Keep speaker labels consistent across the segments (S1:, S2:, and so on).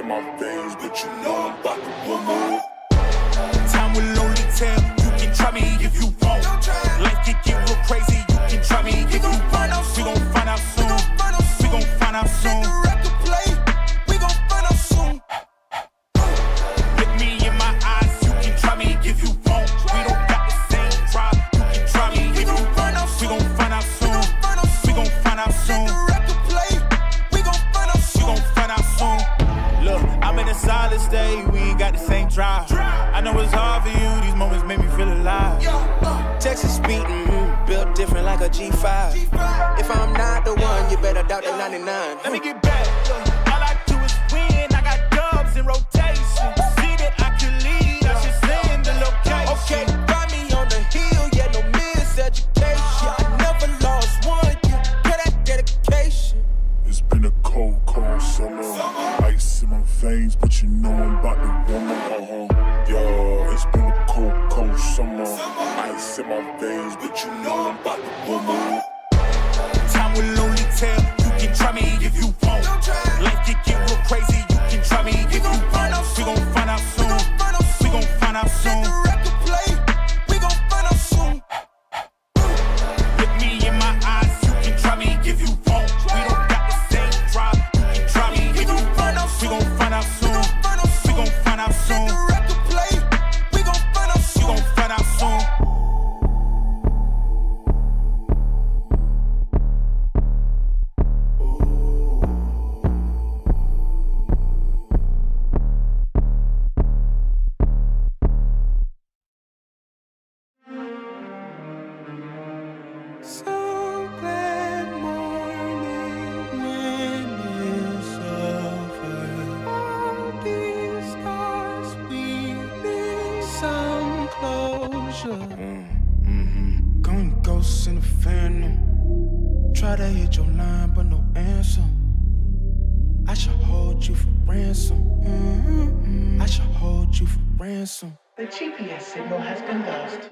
S1: in my veins, but you know I'm about to one more.
S2: Time will only tell. You can try me if you want. Life can get real crazy. You can try me if you want. We gon' find out soon. We gon' find out soon. We gon' find out soon. Look me in my eyes. You can try me if you want. We don't got the same drive. You can try me if you want. We gon' find out soon. We gon' find out soon. We gon' find out soon. Look, I'm in a solid state. We ain't got the same drive. I know it's hard for you. These moments make me feel alive.
S3: Texas speeding, built different like a G5. If I'm not the one, you better doubt the 99.
S2: Let me get back. All I do is win. I got dubs in rotation. See that I can lead. I should send the location.
S3: Okay, find me on the hill. Yeah, no miseducation. I never lost one. You put that dedication.
S1: It's been a cold, cold summer. Ice in my veins, but you know I'm about to warm up. Yeah, it's been a cold, cold summer. Ice in my veins, but you know I'm about to warm up.
S2: Time will only tell. You can try me if you want. Life can get real crazy. You can try me if you want. We gon' find out soon. We gon' find out soon. We gon' find out soon. Look me in my eyes. You can try me if you want. We don't got the same drive. You can try me if you want. We gon' find out soon. We gon' find out soon. We gon' find out soon.
S3: So glad morning when it's over. All these scars, we need some closure. Going ghosts in the phantom. Try to hit your line, but no answer. I should hold you for ransom. I should hold you for ransom.
S4: The GPS signal has been lost.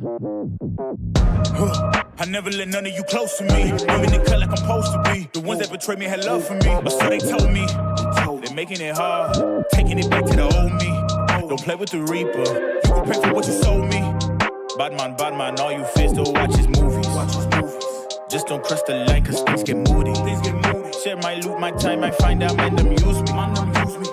S2: I never let none of you close to me. I'm in the cut like I'm supposed to be. The ones that betrayed me had love for me, but so they told me. They're making it hard, taking it back to the old me. Don't play with the Reaper. You can pay for what you sold me. Bad man, all you fears to watch his movies. Just don't cross the line, cause things get moody. Share my loot, my time, I find out men them use me.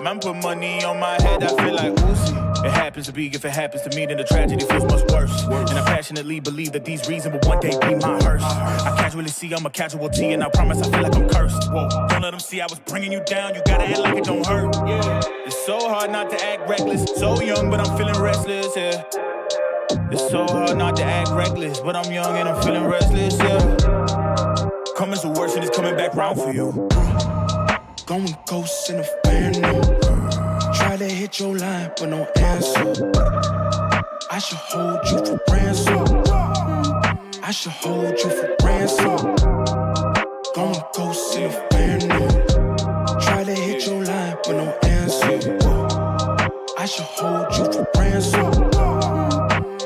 S2: Man put money on my head, I feel like Uzi. It happens to be, if it happens to me, then the tragedy feels much worse. And I passionately believe that these reasons will one day be my hearse. I casually see I'm a casualty, and I promise I feel like I'm cursed. Whoa, don't let them see I was bringing you down, you gotta act like it don't hurt. Yeah. It's so hard not to act reckless, so young, but I'm feeling restless, yeah. It's so hard not to act reckless, but I'm young and I'm feeling restless, yeah. Coming to worse and it's coming back round for you.
S3: Going ghosts in the phantom. Try to hit your line, but no answer. I should hold you for ransom. I should hold you for ransom. Going ghosts in the phantom. Try to hit your line, but no answer. I should hold you for ransom.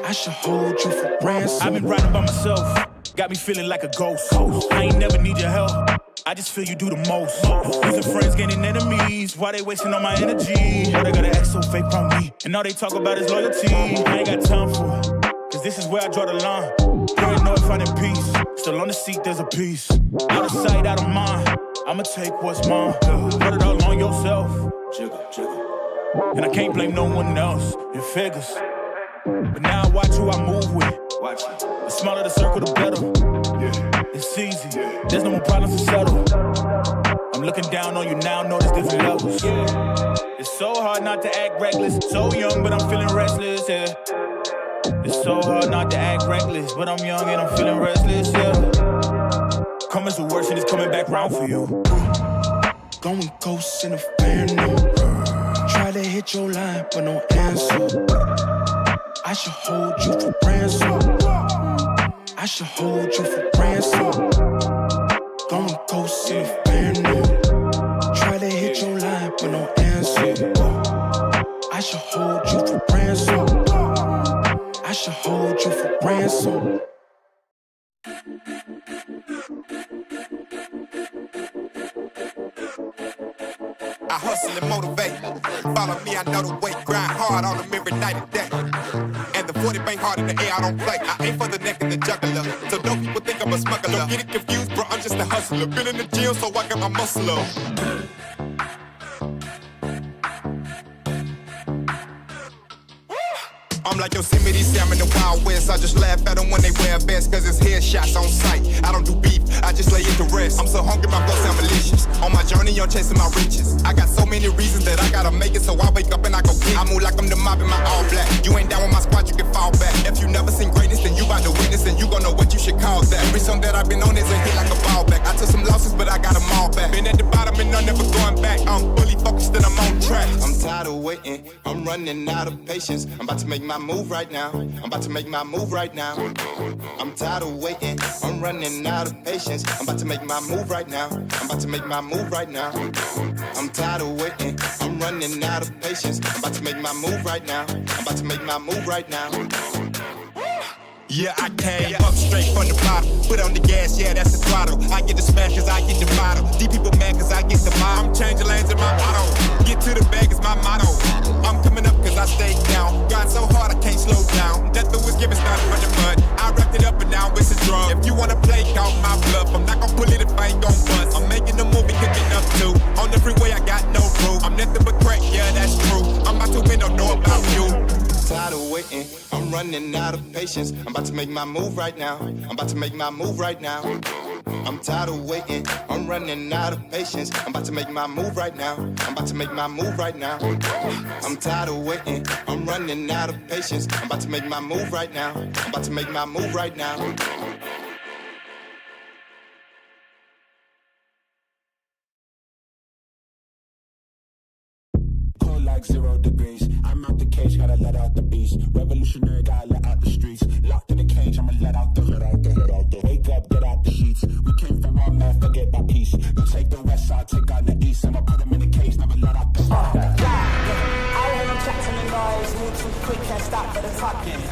S3: I should hold you for ransom.
S2: I've been riding by myself, got me feeling like a ghost. I ain't never need your help, I just feel you do the most. Losing friends, gaining enemies, why they wasting all my energy? Why they gotta act so fake from me, and all they talk about is loyalty. I ain't got time for it, cause this is where I draw the line. You ain't know if I'm in peace, still on the seat there's a piece. Out of sight, out of mind, I'ma take what's mine. Put it all on yourself, and I can't blame no one else, it figures. But now I watch who I move with. The smaller the circle, the better. It's easy, there's no more problems to settle. I'm looking down on you now, notice different levels. It's so hard not to act reckless. So young, but I'm feeling restless, yeah. It's so hard not to act reckless, but I'm young and I'm feeling restless, yeah. Coming to worse and it's coming back round for you.
S3: Going ghosts in the phantom. Try to hit your line, but no answer. I should hold you for ransom. I should hold you for ransom. Going ghosts in the phantom. Try to hit your line, but no answer. I should hold you for ransom. I should hold you for ransom.
S5: I hustle and motivate. Follow me, I know the way. Grind hard on them every night and day. And the 40 bang hard in the air, I don't play. I aim for the neck and the juggler. So don't people think I'm a smuggler. Don't get it confused, bro, I'm just a hustler. Been in the gym, so I got my muscle up. I'm like Yosemite Sam in the Wild West. I just laugh at them when they wear vests, cause it's headshots on sight. I don't do beef, I just lay it to rest. I'm so hungry, my flow sound malicious. On my journey, I'm chasing my riches. I got so many reasons that I gotta make it, so I wake up and I go get it. I move like I'm the mob in my all black. You ain't down with my squad, you can fall back. If you never seen greatness, then you bout to witness, and you gon' know what you should call that. Every song that I've been on is a hit like a ball back. I took some losses, but I got them all back. Been at the bottom and I'm never going back. I'm fully focused and I'm on track. I'm tired of waiting, I'm running out of patience. I'm about to make my move right now. I'm about to make my move right now. I'm tired of waiting, I'm running out of patience. I'm about to make my move right now. I'm about to make my move right now. I'm tired of waiting, I'm running out of patience. I'm about to make my move right now. I'm about to make my move right now. Yeah, I came up straight from the bottom. Put on the gas, yeah, that's the throttle. I get the smash cause I get the model. These people mad cause I get the mile. I'm changing lanes in my auto. Get to the bag is my motto. I'm coming up cause I stay down. Grind so hard I can't slow down. Death was given started from the mud. I wrapped it up and now it's a drug. If you wanna play, call my bluff. I'm not gonna pull it if I ain't gon' bust. I'm making a movie, cooking up too. On the freeway, I got no proof. I'm nothing but crack, yeah, that's true. I'm out to win, don't know about you. Tired of waiting, I'm running out of patience. I'm about to make my move right now. I'm about to make my move right now. I'm tired of waiting, I'm running out of patience. I'm about to make my move right now. I'm about to make my move right now. I'm tired of waiting, I'm running out of patience. I'm about to make my move right now. I'm about to make my move right now.
S6: Like 0 degrees. I'm out the cage, gotta let out the beast. Revolutionary, gotta let out the streets. Locked in the cage, I'ma let out the wake up, get out the sheets. We came for one man, forget that peace. You take the west side, take out the east. I'ma put them in the cage, never let out the
S7: I hear them chatting the noise, move too quick, can't stop for the talking.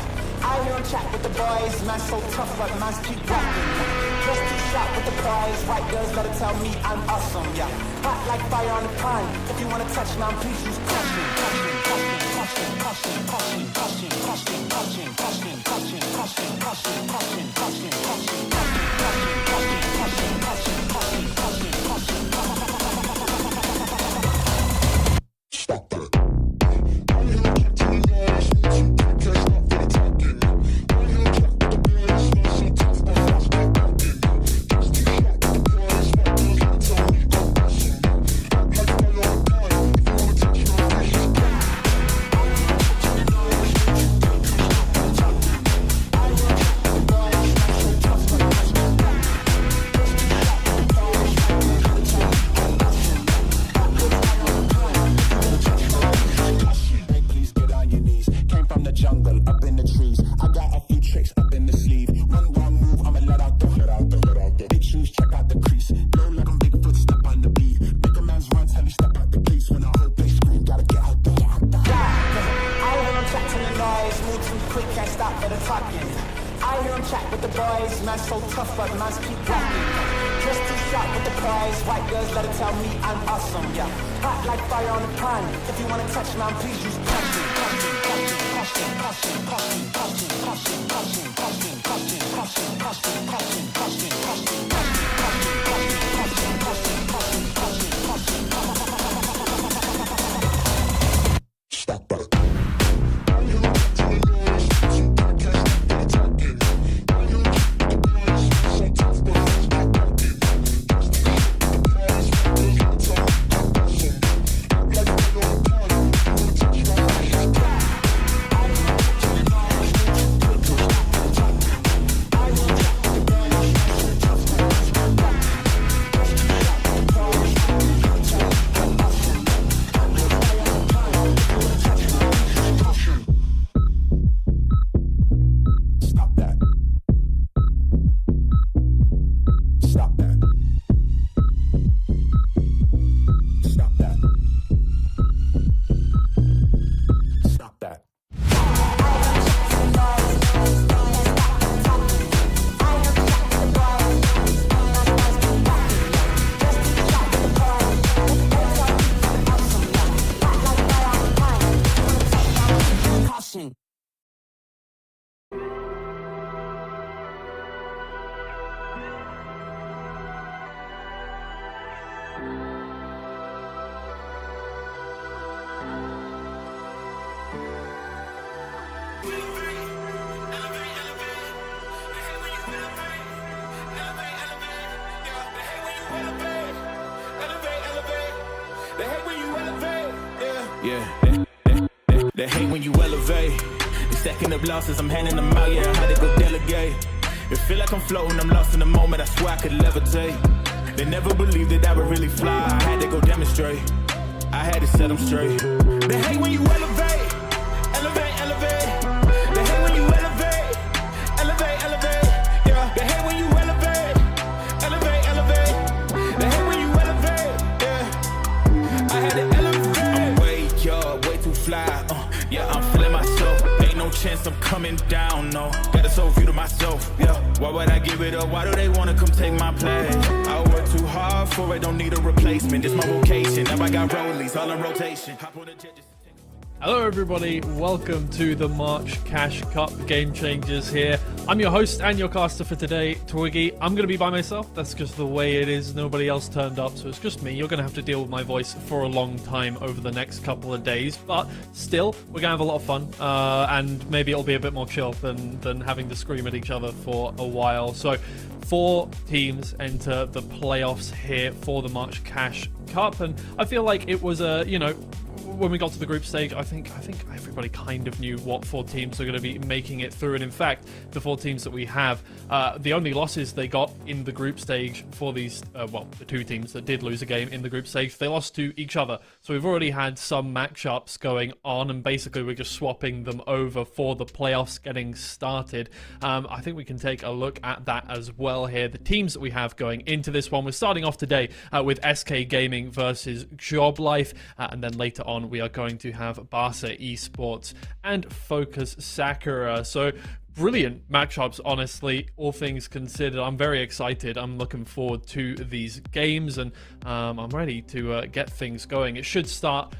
S7: I hear them chat with the boys, man so tough, but man's keep rocking. Just too sharp with the prize, white girls gotta tell me I'm awesome, yeah. Hot like fire on the pan, if you wanna touch man, please use caution.
S1: Stop that.
S2: Yeah, they hate when you elevate. They stacking up losses, I'm handing them out, yeah, I had to go delegate. It feel like I'm floating, I'm lost in the moment, I swear I could levitate. They never believed that I would really fly, I had to go demonstrate. I had to set them straight. They hate when you elevate, elevate, elevate. They hate when you elevate, elevate, elevate. Yeah, they hate when you elevate, elevate, elevate. They hate when you elevate, yeah. I had to elevate. I'm way too fly. Yeah, I'm feeling myself. Ain't no chance I'm coming down, no. Got a soul view to myself, yeah. Why would I give it up? Why do they wanna come take my place? I work too hard for it, don't need a replacement. This my vocation. Now I got rollies all in rotation. Hop on the jet, just...
S8: Hello everybody, welcome to the March Cash Cup Game Changers here. I'm your host and your caster for today, Twiggy. I'm going to be by myself, that's just the way it is. Nobody else turned up, so it's just me. You're going to have to deal with my voice for a long time over the next couple of days, but still, we're going to have a lot of fun, and maybe it'll be a bit more chill than having to scream at each other for a while. So 4 teams enter the playoffs here for the March Cash Cup, and I feel like it was a, when we got to the group stage, I think everybody kind of knew what 4 teams are going to be making it through. And in fact, the 4 teams that we have, the only losses they got in the group stage for these, the 2 teams that did lose a game in the group stage, they lost to each other. So we've already had some matchups going on, and basically we're just swapping them over for the playoffs getting started. I think we can take a look at that as well here. The teams that we have going into this one, we're starting off today with SK Gaming versus Job Life, and then later on we are going to have Barca Esports and Focus Sakura. So brilliant matchups, honestly, all things considered. I'm very excited. I'm looking forward to these games, and I'm ready to get things going. It should start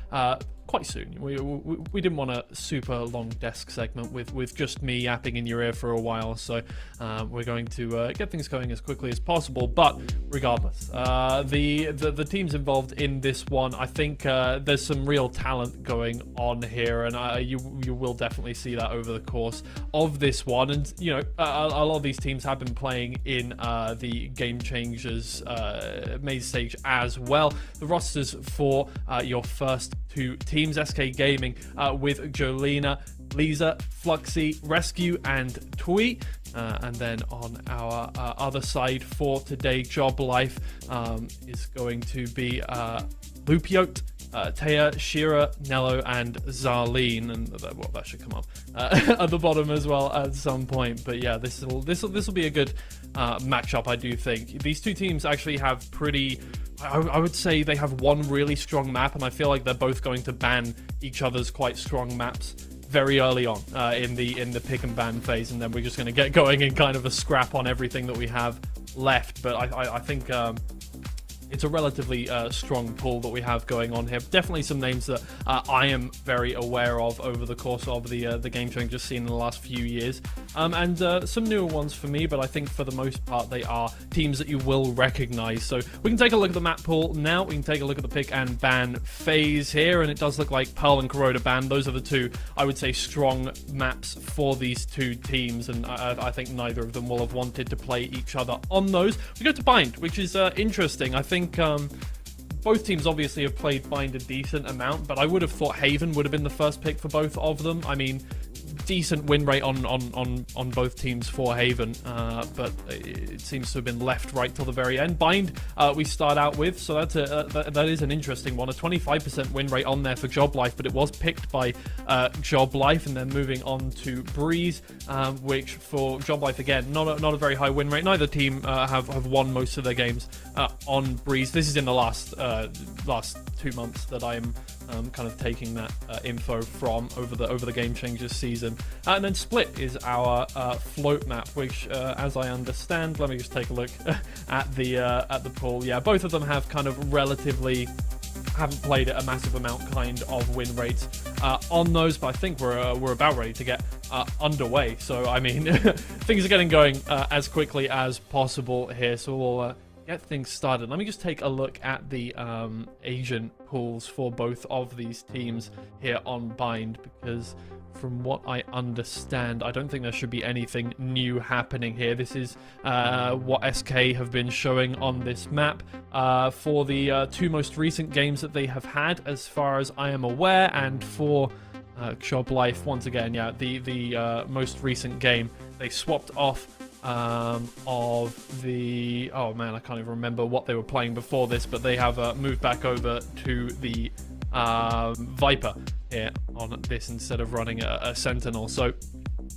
S8: quite soon. We didn't want a super long desk segment with just me yapping in your ear for a while, so we're going to get things going as quickly as possible. But regardless, the teams involved in this one, I think there's some real talent going on here, and you will definitely see that over the course of this one. And a lot of these teams have been playing in the Game Changers main stage as well. The rosters for your first 2 teams, SK Gaming with Jolina, Lisa, Fluxy, Rescue, and Twee. And then on our other side for today, Job Life is going to be Lupiote, Taya, Shira, Nello, and Zarleen, and that should come up at the bottom as well at some point. But yeah, this will be a good matchup, I do think. These 2 teams actually have pretty, I would say they have one really strong map, and I feel like they're both going to ban each other's quite strong maps very early on in the pick and ban phase, and then we're just going to get going in kind of a scrap on everything that we have left. But I think it's a relatively strong pool that we have going on here. Definitely some names that I am very aware of over the course of the Game Changers scene in the last few years. And some newer ones for me, but I think for the most part they are teams that you will recognize. So we can take a look at the map pool now. We can take a look at the pick and ban phase here, and it does look like Pearl and Kuroda ban. Those are the 2, I would say, strong maps for these 2 teams, and I think neither of them will have wanted to play each other on those. We go to Bind, which is interesting. I think both teams obviously have played Bind a decent amount, but I would have thought Haven would have been the first pick for both of them. I mean, decent win rate on both teams for Haven, but it seems to have been left right till the very end. Bind we start out with, so that is an interesting one. A 25% win rate on there for Job Life, but it was picked by Job Life. And then moving on to Breeze, which for Job Life, again, not a very high win rate. Neither team have won most of their games on Breeze. This is in the last 2 months that I'm kind of taking that info from over the Game Changers season. And then Split is our float map, which, as I understand, let me just take a look at the pool. Yeah, both of them have kind of relatively haven't played a massive amount kind of win rates on those, but I think we're about ready to get underway. So I mean, things are getting going as quickly as possible here. So we'll get things started. Let me just take a look at the agent pools for both of these teams here on Bind, because from what I understand, I don't think there should be anything new happening here. This is what SK have been showing on this map for the 2 most recent games that they have had, as far as I am aware, and for Job Life, once again, yeah, the most recent game, they swapped off of the... Oh man, I can't even remember what they were playing before this, but they have moved back over to the Viper here on this instead of running a Sentinel. So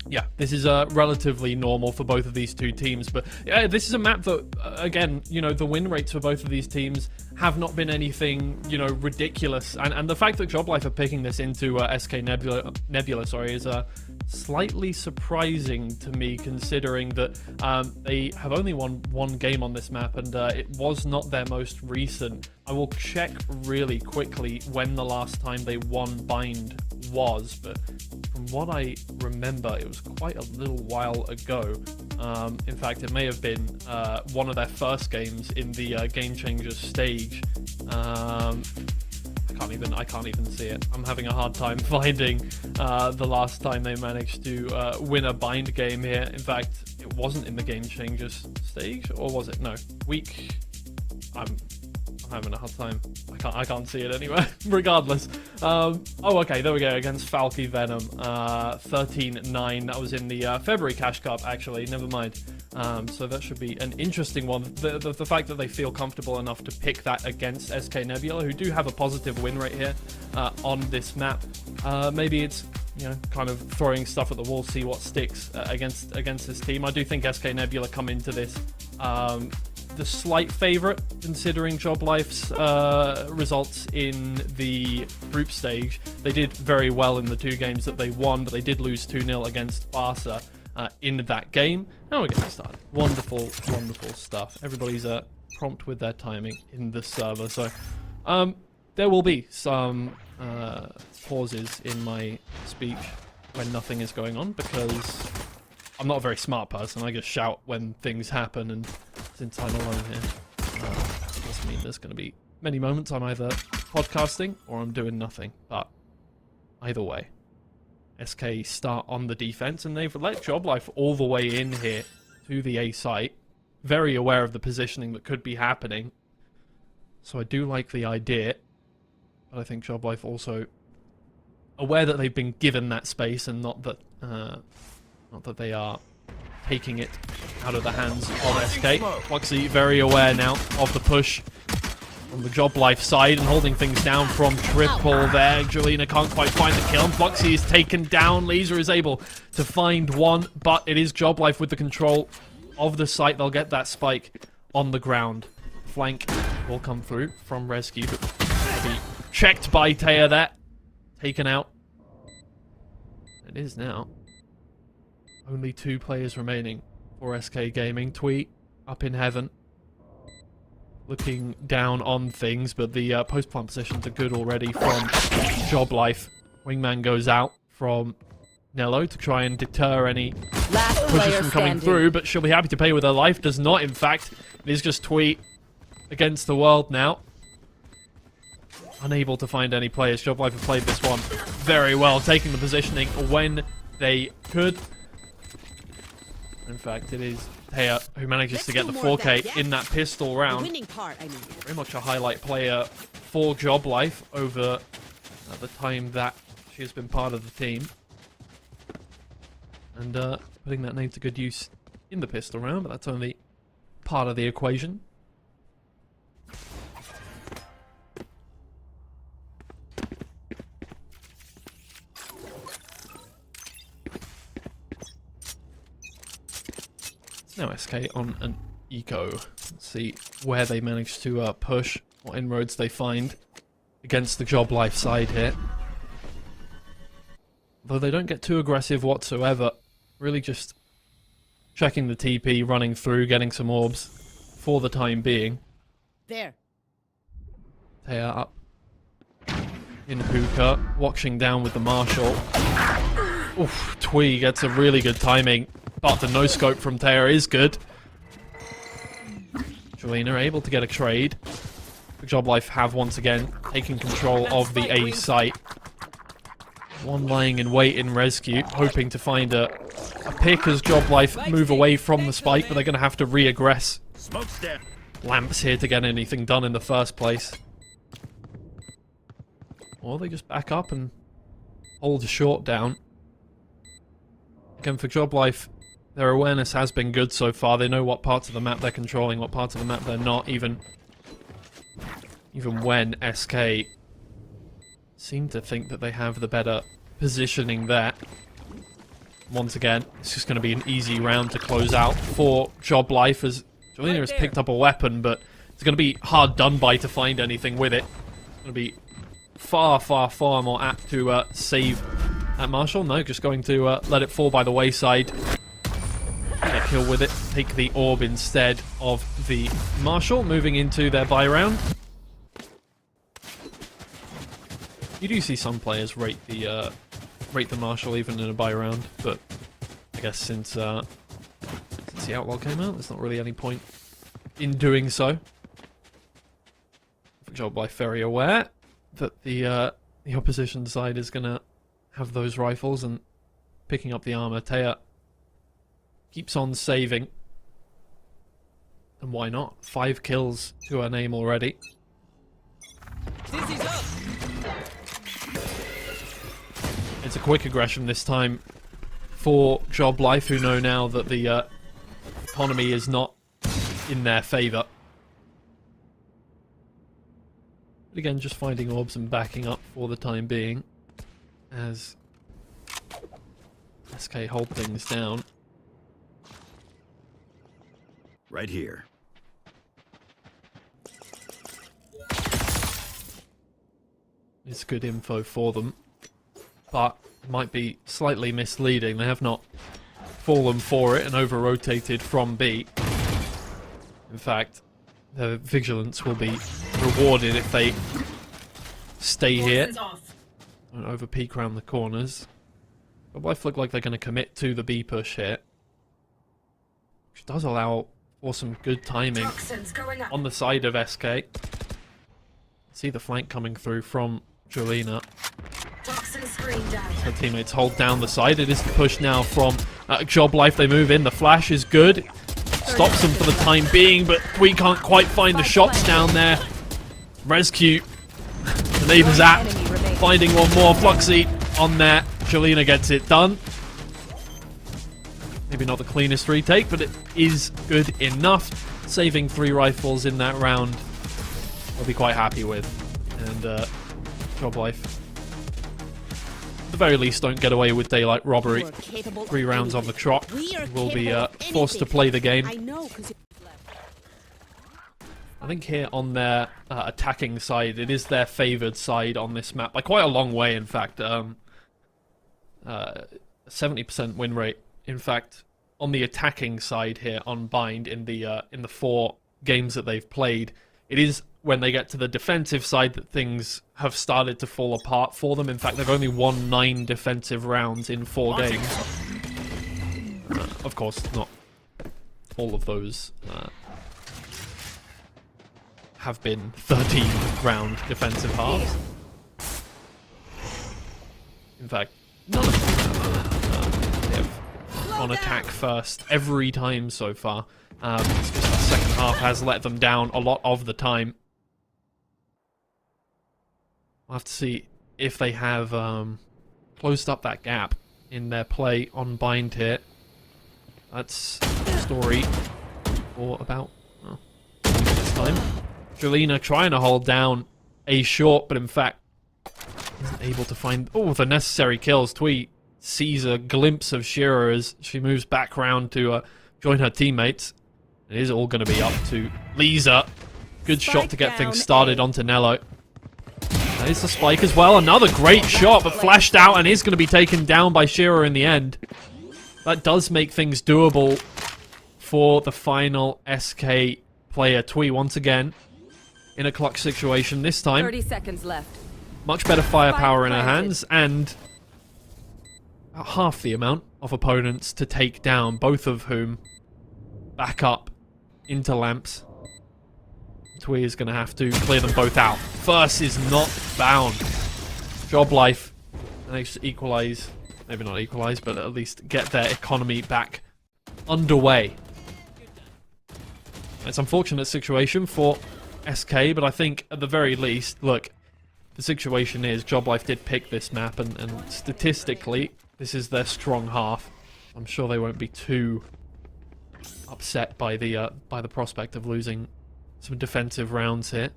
S8: yeah, this is relatively normal for both of these two teams, but yeah, this is a map that, again, you know, the win rates for both of these teams have not been anything, you know, ridiculous, and the fact that Job Life are picking this into SK Nebula, sorry, is slightly surprising to me, considering that they have only won 1 game on this map, and it was not their most recent. I will check really quickly when the last time they won Bind was, but from what I remember, it was quite a little while ago. In fact, it may have been one of their first games in the Game Changers stage. I can't even see it. I'm having a hard time finding the last time they managed to win a Bind game here. In fact, it wasn't in the Game Changers stage, or was it? No, week. I'm having a hard time. I can't see it anywhere. Regardless. Oh, okay, there we go. Against Falky Venom, 13-9. That was in the February Cash Cup, actually. Never mind. So that should be an interesting one. The fact that they feel comfortable enough to pick that against SK Nebula, who do have a positive win rate here on this map. Maybe it's, you know, kind of throwing stuff at the wall, see what sticks against this team. I do think SK Nebula come into this the slight favorite, considering Job Life's results in the group stage. They did very well in the 2 games that they won, but they did lose 2-0 against Barca in that game. Now we're getting started. Wonderful, wonderful stuff. Everybody's prompt with their timing in the server, so there will be some pauses in my speech when nothing is going on, because I'm not a very smart person. I just shout when things happen, and since I'm alone here, it doesn't mean there's going to be many moments I'm either podcasting or I'm doing nothing. But either way, SK start on the defense, and they've let Job Life all the way in here to the A site, very aware of the positioning that could be happening. So I do like the idea, but I think Job Life also aware that they've been given that space, and not that they are taking it out of the hands of SK. Fluxy very aware now of the push from the Job Life side and holding things down from triple there. Julina can't quite find the kill, and Fluxy is taken down. Laser is able to find one, but it is Job Life with the control of the site. They'll get that spike on the ground. Flank will come through from Rescue, but will be checked by Taya there. Taken out. It is now only 2 players remaining for SK Gaming. Tweet up in heaven, looking down on things, but the post-plant positions are good already from Job Life. Wingman goes out from Nello to try and deter any pushes from coming through, but she'll be happy to pay with her life. Does not, in fact. It is just Tweet against the world now. Unable to find any players. Job Life have played this one very well, taking the positioning when they could. In fact, it is Taya who manages to get the 4K in that pistol round. Very much a highlight player for Job Life over the time that she has been part of the team. And putting that name to good use in the pistol round, but that's only part of the equation. Now SK on an eco. Let's see where they manage to push, what inroads they find against the Job Life side here. Though they don't get too aggressive whatsoever, really just checking the TP, running through, getting some orbs for the time being.
S9: There.
S8: Taya up in hookah, watching down with the Marshal. Oof, Twee gets a really good timing, but the no-scope from Taya is good. Julina able to get a trade. The Job Life have once again taken control of the A site. One lying in wait in rescue, hoping to find a pick as Job Life move away from the spike, but they're going to have to re-aggress. Lamps here to get anything done in the first place. Or they just back up and hold short down. Again, for Job Life, their awareness has been good so far. They know what parts of the map they're controlling, what parts of the map they're not, even when SK seem to think that they have the better positioning there. Once again, it's just going to be an easy round to close out for Job Life, as Jolina has picked up a weapon, but it's going to be hard done by to find anything with it. It's going to be far, far, far more apt to save that Marshall. No, just going to let it fall by the wayside. Get a kill with it. Take the orb instead of the Marshall, moving into their buy round. You do see some players rate the Marshall even in a buy round, but I guess since the Outlaw came out, there's not really any point in doing so. Job Life very aware that the opposition side is gonna have those rifles and picking up the armor. Taya keeps on saving, and why not? 5 kills to her name already. It's a quick aggression this time for Job Life, who know now that the economy is not in their favour. But again, just finding orbs and backing up for the time being, as SK hold things down.
S9: Right here.
S8: It's good info for them, but might be slightly misleading. They have not fallen for it and over-rotated from B. In fact, their vigilance will be rewarded if they stay here. Don't over-peek around the corners. But Life look like they're going to commit to the B push here, which does allow for some good timing on the side of SK. See the flank coming through from Jolina. Her teammates hold down the side. It is the push now from Job Life. They move in. The flash is good. Stops them for the time being, but we can't quite find the shots down there. Rescue. The neighbor's app. Finding one more. Fluxy on there. Jolina gets it done. Maybe not the cleanest retake, but it is good enough. Saving 3 rifles in that round, I'll be quite happy with. And Job Life, at the very least, don't get away with daylight robbery. 3 rounds on the trot. Will be forced to play the game. I think here on their attacking side, it is their favoured side on this map by quite a long way. In fact, 70% win rate. In fact, on the attacking side here on Bind in the 4 games that they've played, it is when they get to the defensive side that things have started to fall apart for them. In fact, they've only won 9 defensive rounds in 4 games. Of course, not all of those have been 13-round defensive halves. In fact, none of them they have on attack first every time so far. It's just the second half has let them down a lot of the time. We'll have to see if they have closed up that gap in their play on Bind here. That's the story for about this time. Jolina trying to hold down A short, but in fact isn't able to find the necessary kills. Twee sees a glimpse of Shira as she moves back round to join her teammates. It is all going to be up to Lisa. Good shot to get things started onto Nello. There's the spike as well. Another great shot, but flashed out and is going to be taken down by Shira in the end. That does make things doable for the final SK player. Twee once again in a clutch situation. This time,
S10: 30 seconds left.
S8: Much better firepower in her hands and about half the amount of opponents to take down, both of whom back up into lamps. Twee is going to have to clear them both out. First is not bound. Job Life and they just equalize, maybe not equalize, but at least get their economy back underway. It's an unfortunate situation for SK, but I think at the very least, look, the situation is JobLife did pick this map, and statistically, this is their strong half. I'm sure they won't be too upset by the prospect of losing some defensive rounds here.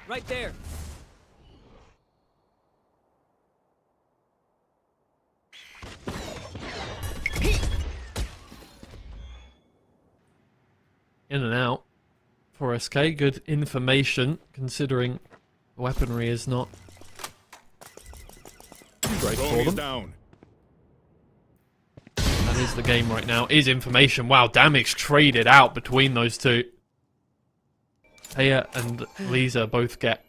S10: Right there.
S8: In and out for SK. Good information, considering the weaponry is not great for them.
S1: Down.
S8: That is the game right now, is information. Wow, damage traded out between those two. Taya and Lisa both get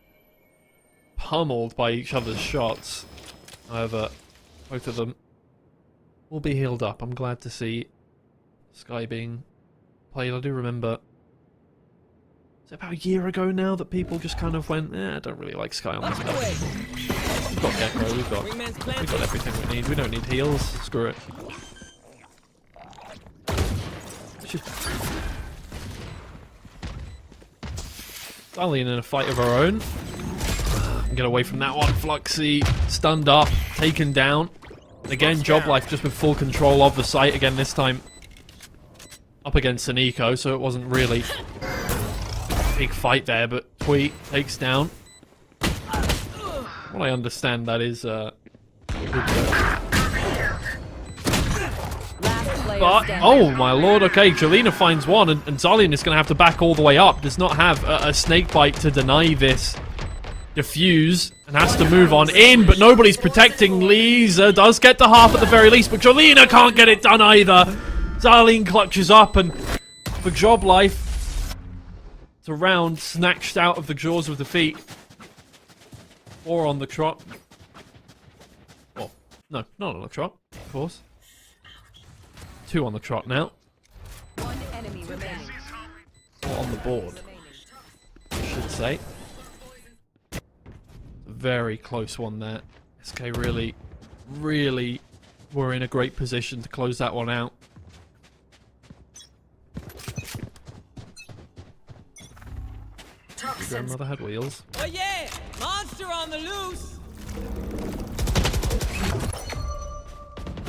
S8: pummeled by each other's shots. However, both of them will be healed up. I'm glad to see Sky being played. I do remember, is it about a year ago now that people just kind of went, I don't really like Sky on this map. We've got Gecko, we've got everything we need. We don't need heals. Screw it. Darlene in a fight of her own. Get away from that one. Fluxy stunned up, taken down. Again, JobLife just with full control of the site. Again, this time up against an eco, so it wasn't really a big fight there, but Tweet takes down. What I understand, that is good. But, oh my lord, okay, Jelena finds one, and Zarlian is going to have to back all the way up. Does not have a snake bite to deny this defuse, and has to move on in, but nobody's protecting. Lisa does get to half at the very least, but Jelena can't get it done either. Zarlian clutches up, and for JobLife, it's a round snatched out of the jaws of defeat. 4 on the trot. Well, no, not on the trot, of course. 2 on the trot now.
S11: 1 enemy remaining.
S8: 4 on the board, I should say. A very close one there. SK really, really were in a great position to close that one out. Grandmother had wheels.
S10: Oh yeah! Monster on the loose!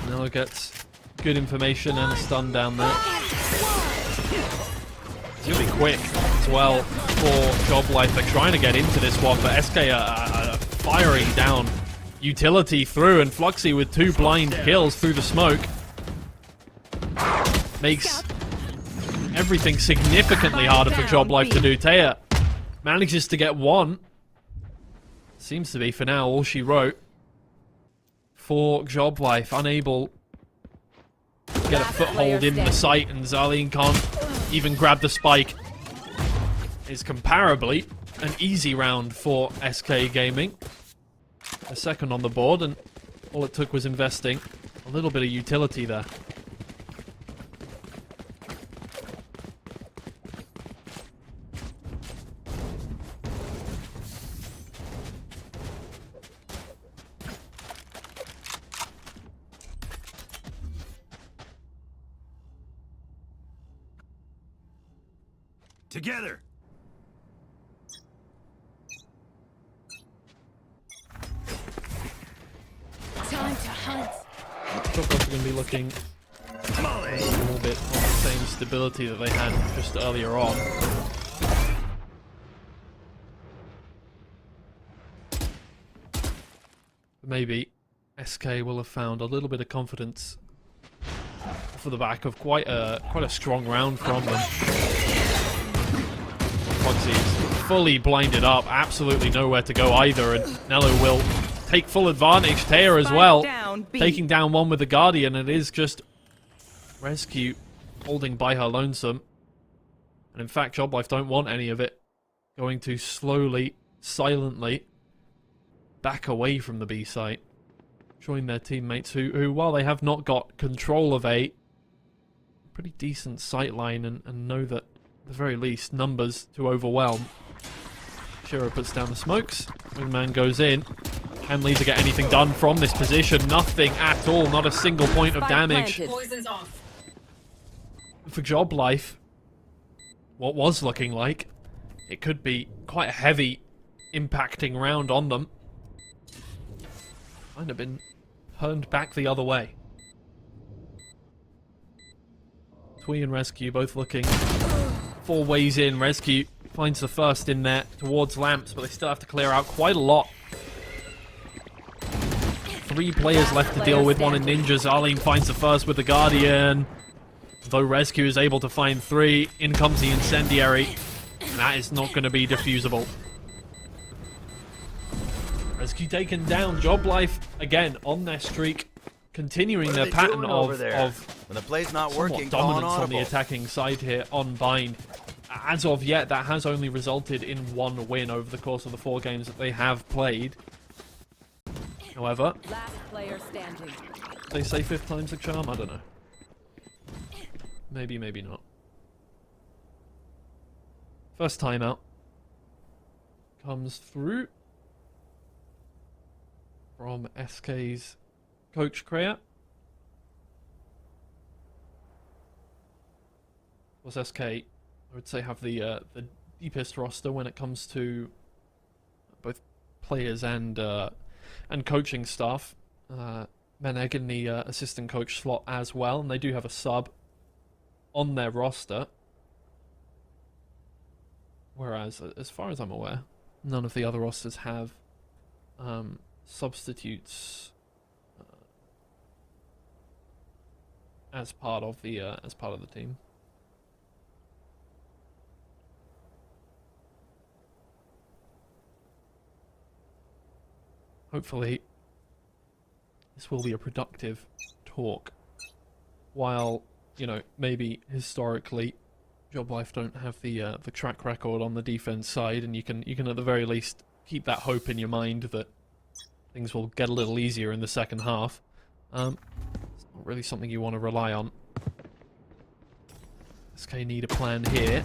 S8: Nella gets good information and a stun down there. It's really quick as well for JobLife. They're trying to get into this one, but SK are firing down utility through, and Fluxy with 2 blind kills through the smoke makes everything significantly harder for JobLife to do. Taya manages to get 1. Seems to be, for now, all she wrote for JobLife. Unable to get a foothold in the site, and Zarlian can't even grab the spike. It's comparably an easy round for SK Gaming. A second on the board, and all it took was investing a little bit of utility there.
S9: Together.
S11: Time to hunt.
S8: JobLife are going to be looking a little bit of the same stability that they had just earlier on. Maybe SK will have found a little bit of confidence for the back of quite a strong round from them. Foxy's fully blinded up, absolutely nowhere to go either, and Nello will take full advantage. Taya as well, taking down one with the Guardian. It is just Rescue holding by her lonesome, and in fact JobLife don't want any of it. Going to slowly, silently back away from the B site, join their teammates who while they have not got control of a pretty decent sight line and know that the very least, numbers to overwhelm. Shiro puts down the smokes. Wingman goes in. Can Lisa get anything done from this position? Nothing at all. Not a single point of damage.
S11: Poison's off.
S8: For Job Life, what was looking like, it could be quite a heavy impacting round on them. Might have been turned back the other way. Twee and Rescue both looking 4 ways in. Rescue finds the first in there towards Lamps, but they still have to clear out quite a lot. 3 players left to deal with, one in Ninja. Zarleen finds the first with the Guardian. Though Rescue is able to find 3, in comes the Incendiary. And that is not going to be defusable. Rescue taken down. Job Life, again, on their streak. Continuing their pattern of
S9: when the play's not working,
S8: dominance on the attacking side here on Bind. As of yet, that has only resulted in 1 win over the course of the 4 games that they have played. However,
S11: Last player standing.
S8: they say 5th time's the charm. I don't know. Maybe, maybe not. First timeout comes through from SK's coach Kreia. Was SK, I would say, have the deepest roster when it comes to both players and coaching staff. Meneg in the assistant coach slot as well, and they do have a sub on their roster. Whereas, as far as I'm aware, none of the other rosters have substitutes as part of the team. Hopefully, this will be a productive talk. While, you know, maybe historically, Job Life don't have the track record on the defense side, and you can at the very least keep that hope in your mind that things will get a little easier in the second half. It's not really something you want to rely on. SK need a plan here.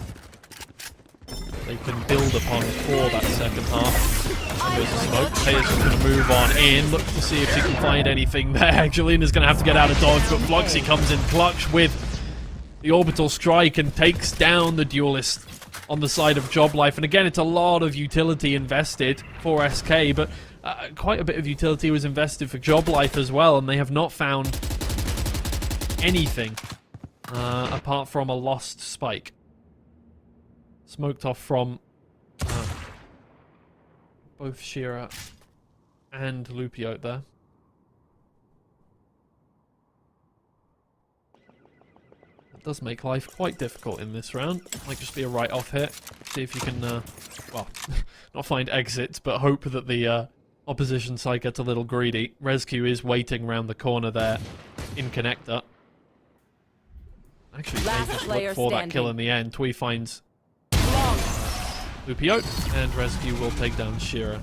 S8: They can build upon for that second half. And there's a smoke. Players are going to move on in. Look to see if she can find anything there. Jalena's going to have to get out of dodge, but Fluxy comes in clutch with the orbital strike and takes down the duelist on the side of Job Life. And again, it's a lot of utility invested for SK, but quite a bit of utility was invested for Job Life as well, and they have not found anything apart from a lost spike. Smoked off from both Shira and Lupio there. It does make life quite difficult in this round. Might just be a write-off here. See if you can, well, not find exits, but hope that the opposition side gets a little greedy. Rescue is waiting around the corner there in connector. Actually, they just look for that kill in the end. Twee finds Lupio, and Rescue will take down Shira.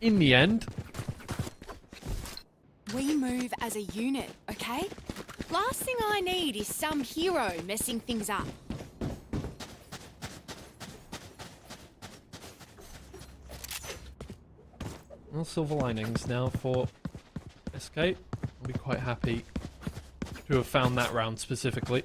S8: In the end,
S12: we move as a unit, okay? Last thing I need is some hero messing things up.
S8: well, silver linings now for SK. I'll be quite happy to have found that round specifically.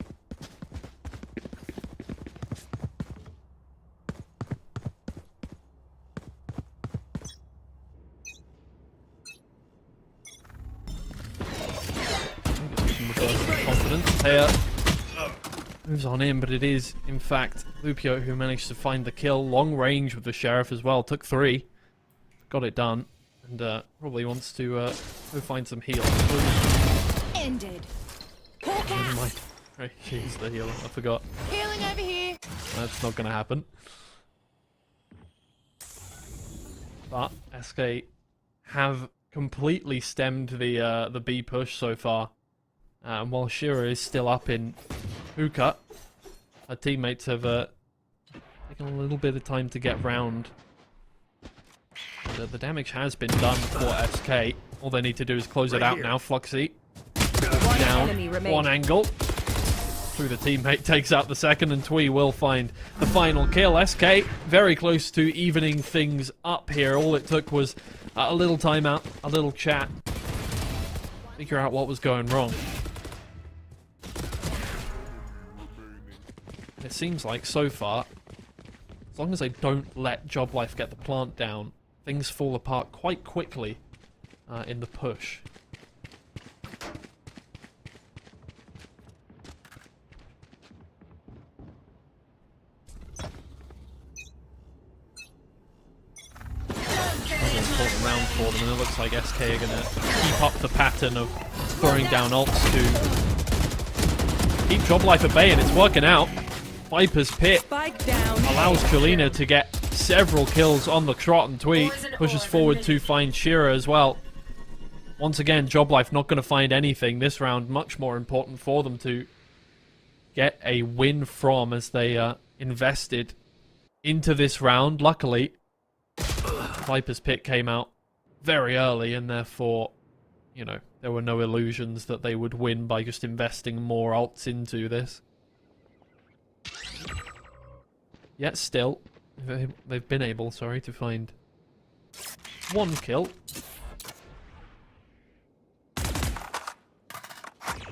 S8: Confidence. Taya moves on in, but it is, in fact, Lupio who managed to find the kill. Long range with the Sheriff as well. Took 3. Got it done. And probably wants to go find some heal.
S12: Ended.
S8: Never mind. Right, she's the healer. I forgot.
S12: Healing over here.
S8: That's not going to happen. But SK have completely stemmed the B push so far. And while Shira is still up in hookah, her teammates have taken a little bit of time to get round. The damage has been done for SK. All they need to do is close it out now. Fluxy down. One angle. through the teammate, takes out the second, and Twee will find the final kill. SK very close to evening things up here. All it took was a little timeout, a little chat, figure out what was going wrong. It seems like so far, as long as they don't let Job Life get the plant down, things fall apart quite quickly in the push. Important round for them, and it looks like SK are going to keep up the pattern of throwing down ults to keep Job Life at bay, and it's working out. Viper's Pit allows Chulina to get several kills on the trot, and Twee pushes forward to find Shira as well. Once again, Job Life not going to find anything this round. Much more important for them to get a win from, as they invested into this round. Luckily, Viper's Pit came out very early, and therefore, you know, there were no illusions that they would win by just investing more ults into this. Yet still, they've been able, sorry, to find one kill.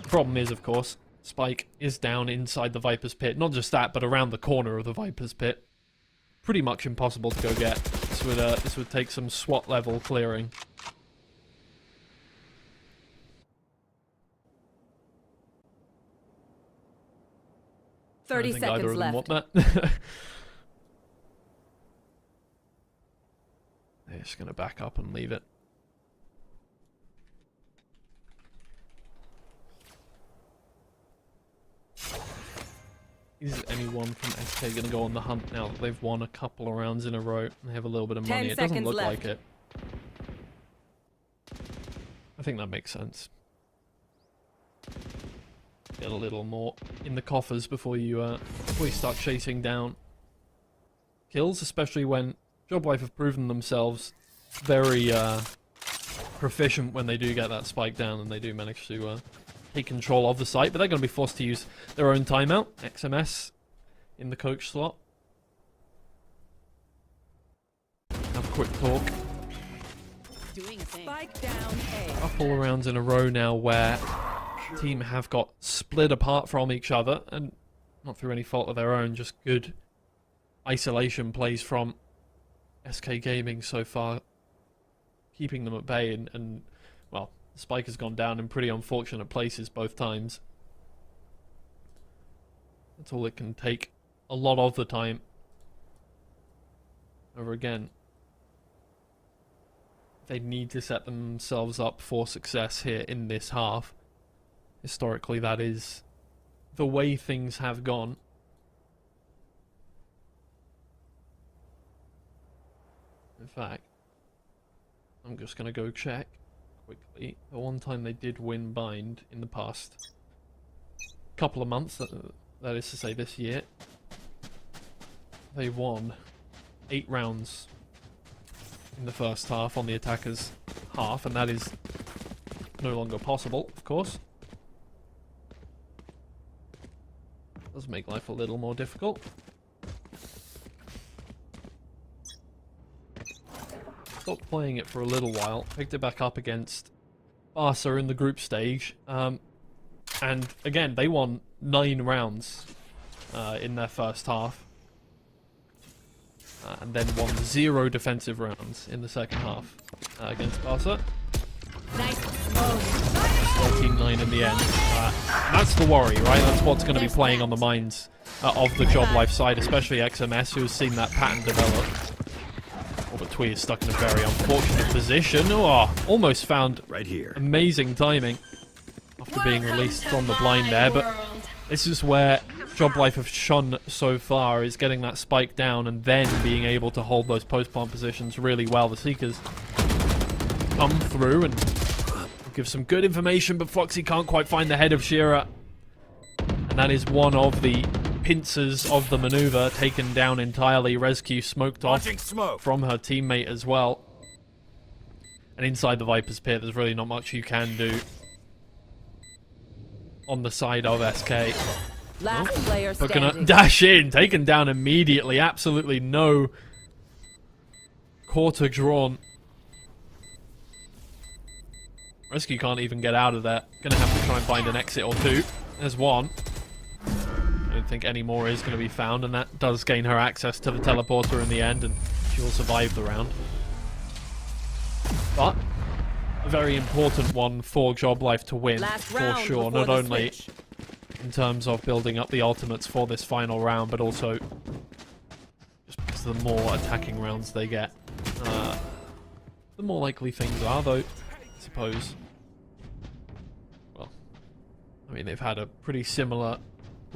S8: Problem is, of course, Spike is down inside the Viper's Pit. Not just that, but around the corner of the Viper's Pit. Pretty much impossible to go get. This would take some SWAT level clearing. I don't think either of them want that. They're just going to back up and leave it. Is anyone from SK going to go on the hunt now that they've won a couple of rounds in a row and they have a little bit of money? It doesn't look like it. I think that makes sense. Get a little more in the coffers before you start chasing down kills, especially when Job Life have proven themselves very proficient when they do get that spike down and they do manage to take control of the site, but they're going to be forced to use their own timeout. XMS in the coach slot. Have a quick talk.
S11: Spike down A.
S8: A couple of rounds in a row now where team have got split apart from each other, and not through any fault of their own, just good isolation plays from SK Gaming so far, keeping them at bay, and well, Spike has gone down in pretty unfortunate places both times. That's all it can take a lot of the time. Over again. They need to set themselves up for success here in this half. Historically, that is the way things have gone. In fact, I'm just going to go check quickly. The one time they did win bind in the past couple of months, that is to say this year, they won 8 rounds in the first half on the attackers' half, and that is no longer possible, of course. Does make life a little more difficult. Stopped playing it for a little while, picked it back up against Barca in the group stage, and again, they won 9 rounds in their first half, and then won 0 defensive rounds in the second half against Barca.
S11: Nice.
S8: 13-9 in the end. That's the worry, right? That's what's going to be playing on the minds of the Job Life side, especially XMS, who has seen that pattern develop. Oh, but Twee is stuck in a very unfortunate position. Oh, almost found
S9: right here.
S8: Amazing timing after being released from the blind there, but this is where Job Life have shone so far, is getting that spike down and then being able to hold those post-plant positions really well. The Seekers come through and give some good information, but Foxy can't quite find the head of Shira. And that is one of the pincers of the maneuver, taken down entirely. Rescue smoked off from her teammate as well. And inside the Viper's Pit, there's really not much you can do on the side of SK.
S10: Last player
S8: But gonna
S10: standing.
S8: dash in, taken down immediately. Absolutely no quarter drawn. Rescue can't even get out of there. Gonna have to try and find an exit or two. There's one. I don't think any more is going to be found, and that does gain her access to the teleporter in the end, and she'll survive the round. But a very important one for Job Life to win, for sure. Not only in terms of building up the ultimates for this final round, but also just because the more attacking rounds they get, the more likely things are, though, I suppose. Well, I mean, they've had a pretty similar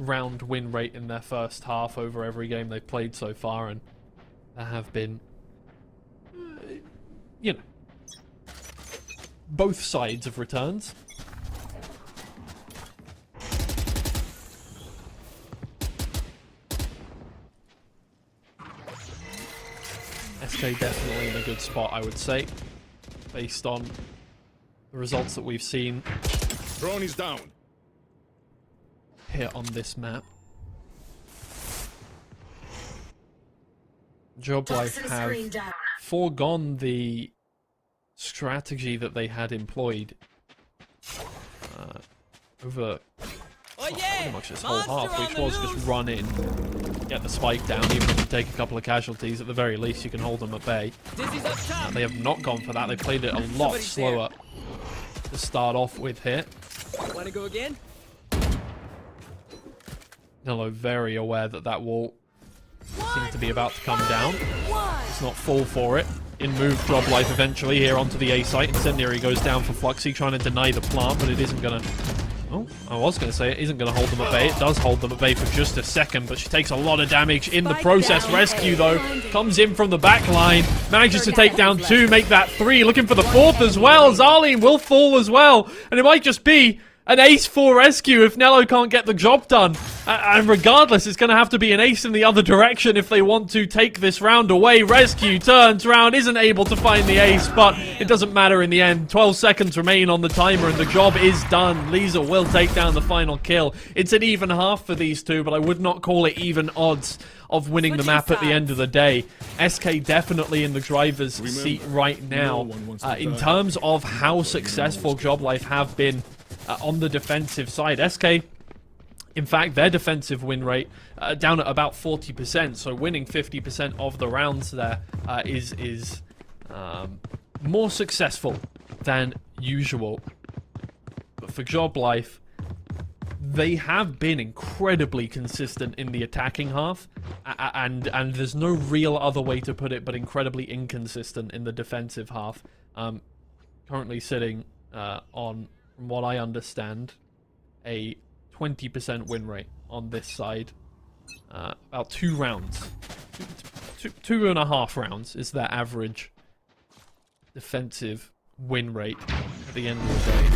S8: round win rate in their first half over every game they've played so far, and there have been, you know, both sides of returns. SK definitely in a good spot, I would say, based on the results that we've seen.
S1: Drone is down.
S8: Here on this map. Job Life have foregone the strategy that they had employed over pretty much this whole half, which was just run in, get the spike down. Even if you take a couple of casualties, at the very least you can hold them at bay. They have not gone for that. They played it a lot slower to start off with here.
S10: Want to go again?
S8: Hello, very aware that that wall seems to be about to come down. It's not full for it. In move Job Life eventually here onto the A site. Incendiary goes down for Fluxy, trying to deny the plant, but it isn't going to... Oh, I was going to say it isn't going to hold them at bay. It does hold them at bay for just a second, but she takes a lot of damage in the process. Rescue, though, comes in from the back line, manages to take down 2, make that 3, looking for the 4th as well. Zarleen will fall as well, and it might just be an ace for Rescue if Nello can't get the job done. And regardless, it's going to have to be an ace in the other direction if they want to take this round away. Rescue turns around, isn't able to find the ace, but it doesn't matter in the end. 12 seconds remain on the timer and the job is done. Lisa will take down the final kill. It's an even half for these two, but I would not call it even odds of winning the map at the end of the day. SK definitely in the driver's seat right now. In terms of how successful Job Life have been on the defensive side, SK, in fact, their defensive win rate down at about 40%, so winning 50% of the rounds there is more successful than usual. But for Job Life, they have been incredibly consistent in the attacking half, and there's no real other way to put it but incredibly inconsistent in the defensive half. Currently sitting on, from what I understand, a 20% win rate on this side. About 2 rounds. 2.5 rounds is their average defensive win rate at the end of the day.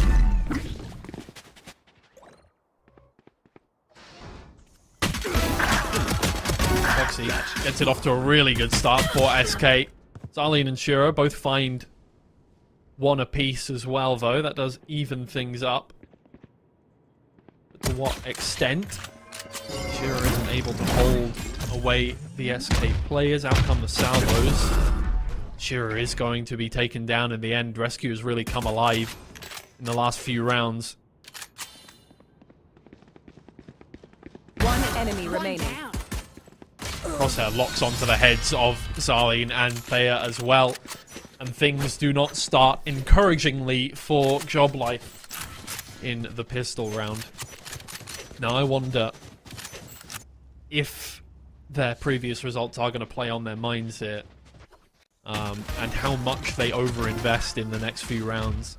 S8: Foxy gets it off to a really good start for SK. Zarleen and Shiro both find 1 apiece as well, though. That does even things up. But to what extent? Shiro isn't able to hold away the SK players. Out come the salvos. Shiro is going to be taken down in the end. Rescue has really come alive in the last few rounds.
S10: 1 enemy remaining.
S8: Crosshair locks onto the heads of Zarleen and Thea as well. And things do not start encouragingly for Job Life in the pistol round. Now I wonder if their previous results are going to play on their minds here. And how much they overinvest in the next few rounds.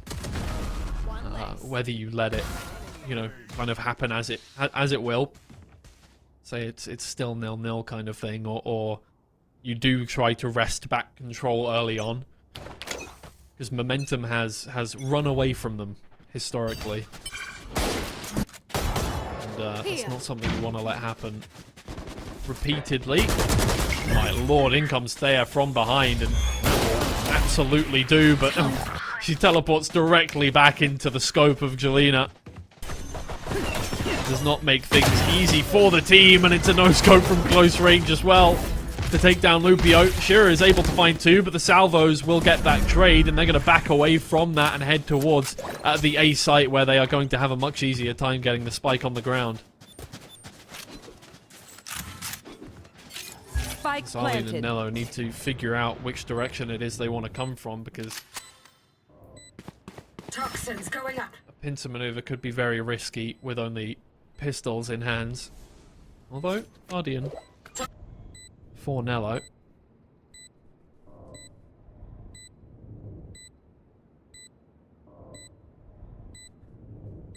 S8: Whether you let it, you know, kind of happen as it will. Say it's still 0-0 kind of thing, or you do try to wrest back control early on. Because momentum has run away from them historically. And that's not something you want to let happen repeatedly. My lord, in comes Thea from behind, and absolutely do, but she teleports directly back into the scope of Jelena. Does not make things easy for the team, and it's a no-scope from close range as well to take down Lupio. Shearer is able to find 2, but the salvos will get that trade, and they're going to back away from that and head towards the A site, where they are going to have a much easier time getting the spike on the ground. Zarlene and Nello need to figure out which direction it is they want to come from, because
S11: Toxins going up.
S8: a pincer maneuver could be very risky with only pistols in hands. Although, Guardian for Nello.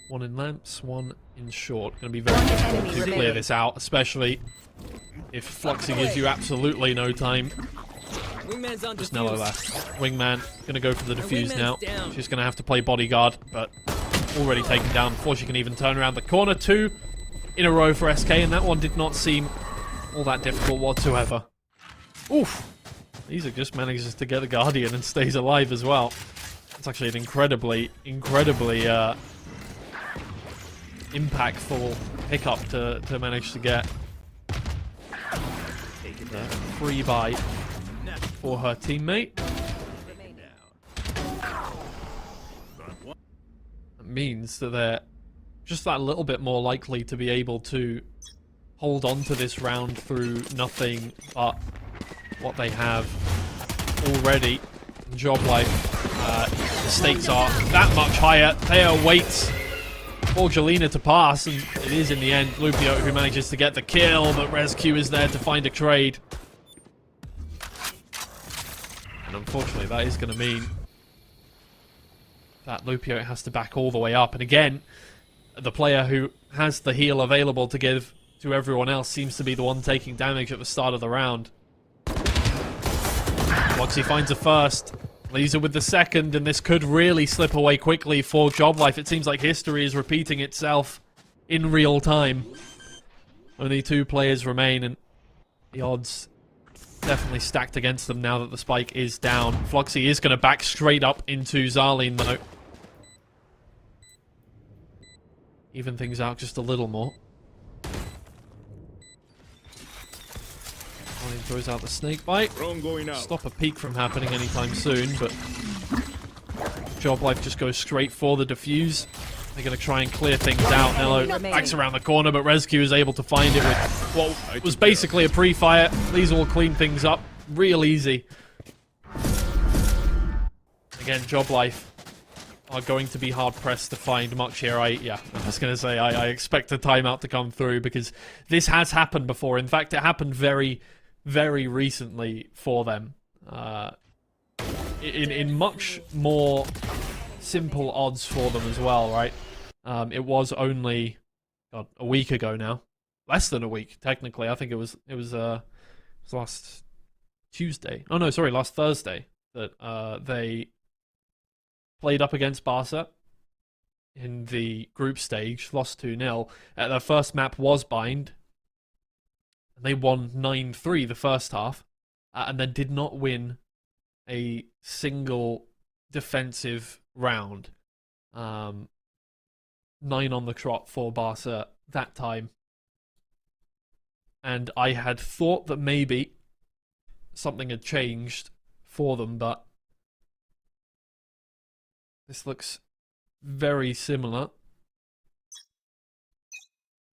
S8: One in lamps, one in short. Going to be very difficult to clear this out, especially if Fluxy gives you absolutely no time. Just Nello left. Wingman going to go for the defuse now. She's going to have to play bodyguard, but already taken down before she can even turn around the corner. 2 in a row for SK, and that one did not seem all that difficult whatsoever. Oof! Lisa just manages to get the Guardian and stays alive as well. It's actually an incredibly impactful pickup to manage to get. The free buy for her teammate. That means that they're just that little bit more likely to be able to hold on to this round through nothing but what they have already. Job life, the stakes are that much higher. Theo waits for Jelena to pass, and it is in the end Lupio who manages to get the kill, but Rescue is there to find a trade. And unfortunately that is going to mean that Lupio has to back all the way up, and again the player who has the heal available to give to everyone else seems to be the one taking damage at the start of the round. Foxy finds a first, Lisa with the second, and this could really slip away quickly for Job Life. It seems like history is repeating itself in real time. Only 2 players remain, and the odds definitely stacked against them now that the spike is down. Fluxy is going to back straight up into Zarlene though. Even things out just a little more. Zarlene throws out the snake bite. Stop a peek from happening anytime soon, but Job Life just goes straight for the defuse. They're going to try and clear things out. Nello backs around the corner, but Rescue is able to find it with what was basically a pre-fire. These will clean things up real easy. Again, Job Life are going to be hard-pressed to find much here. I was going to say, I expect a timeout to come through, because this has happened before. In fact, it happened very, very recently for them. In much more simple odds for them as well, right? It was only a week ago now, less than a week technically. I think it was last Tuesday. Oh no, sorry, last Thursday that they played up against Barca in the group stage, lost 2-0. Their first map was Bind, and they won 9-3 the first half, and then did not win a single defensive round. 9 on the trot for Barca that time. And I had thought that maybe something had changed for them, but this looks very similar.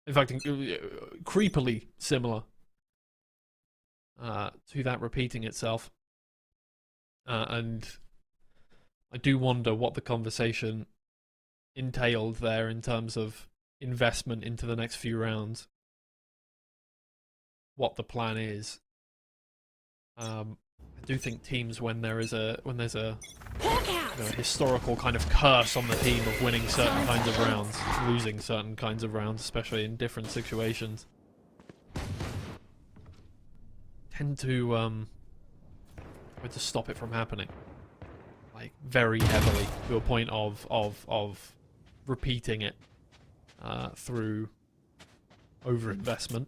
S8: In fact, creepily similar to that repeating itself. And I do wonder what the conversation entailed there in terms of investment into the next few rounds. What the plan is. I do think teams, when there's a historical kind of curse on the team of winning certain kinds of rounds, losing certain kinds of rounds, especially in different situations, tend to stop it from happening, like very heavily, to a point of repeating it through overinvestment.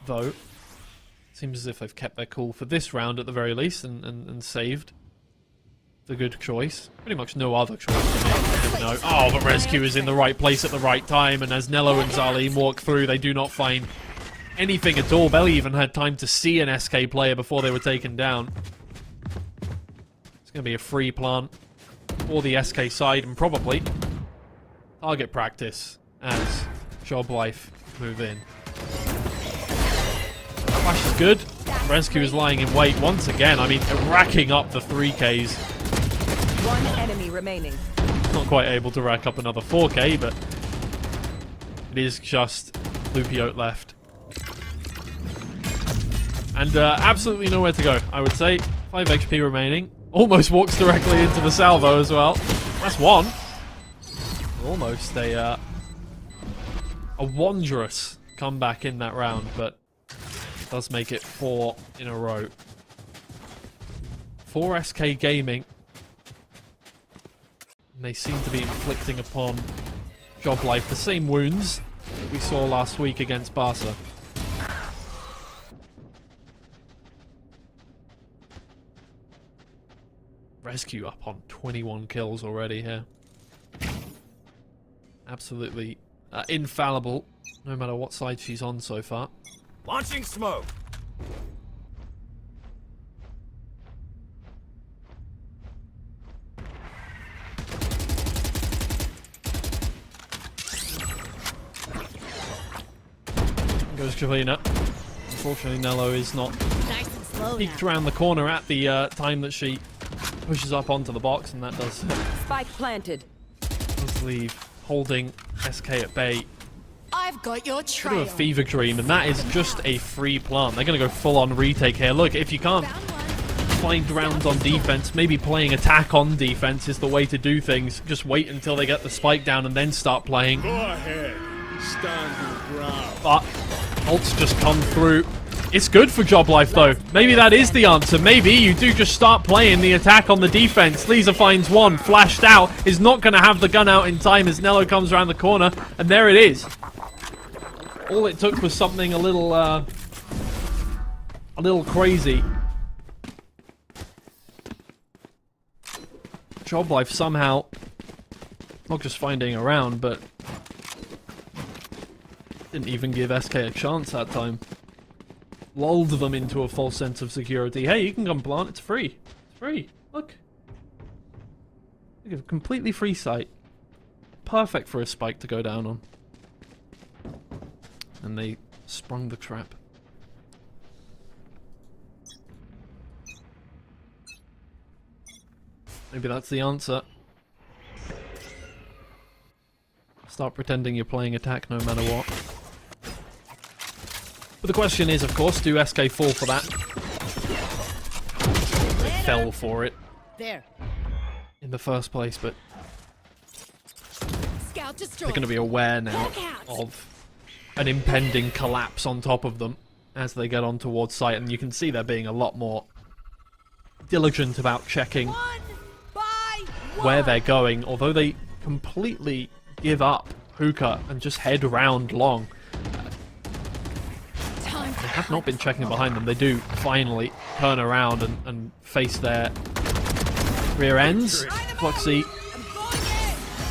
S8: Though, seems as if they've kept their cool for this round at the very least, and saved. the good choice. Pretty much no other choice to make. No. Oh, but Rescue is in the right place at the right time, and as Nello and Zalim walk through, they do not find anything at all. Belly even had time to see an SK player before they were taken down. It's going to be a free plant for the SK side, and probably target practice as Job Life move in. Flash is good. Rescue is lying in wait once again. I mean, racking up the 3Ks.
S10: One enemy remaining.
S8: Not quite able to rack up another 4K, but it is just Lupiote left. And absolutely nowhere to go, I would say. 5 HP remaining. Almost walks directly into the salvo as well. That's one. Almost a wondrous comeback in that round, but does make it 4 in a row. 4 SK Gaming. And they seem to be inflicting upon Job Life the same wounds that we saw last week against Barca. Rescue up on 21 kills already here. Absolutely infallible, no matter what side she's on so far.
S9: Launching smoke.
S8: Goes Javelina. Unfortunately, Nello is not peeked around the corner at the time that she pushes up onto the box, and that does
S10: Spike planted.
S8: Does leave holding SK at bay.
S12: I've got your
S8: Bit
S12: trail.
S8: of a fever dream, and that is just a free plant. They're going to go full-on retake here. Look, if you can't find rounds on defense, maybe playing attack on defense is the way to do things. Just wait until they get the spike down and then start playing.
S1: Go ahead. Stand your ground.
S8: But ults just come through. It's good for Job Life, though. Maybe that is the answer. Maybe you do just start playing the attack on the defense. Lisa finds one, flashed out, is not going to have the gun out in time as Nello comes around the corner, and there it is. All it took was something a little crazy. Job Life somehow not just finding a round, but didn't even give SK a chance that time. Lulled them into a false sense of security. Hey, you can come plant, it's free. It's free. Look. Look, a completely free site. Perfect for a spike to go down on. And they sprung the trap. Maybe that's the answer. Start pretending you're playing attack no matter what. But the question is, of course, do SK fall for that? They fell for it in the first place, but they're going to be aware now of an impending collapse on top of them as they get on towards site, and you can see they're being a lot more diligent about checking where they're going, although they completely give up hookah and just head round long. They have not been checking behind them. They do finally turn around and face their rear ends. Fluxy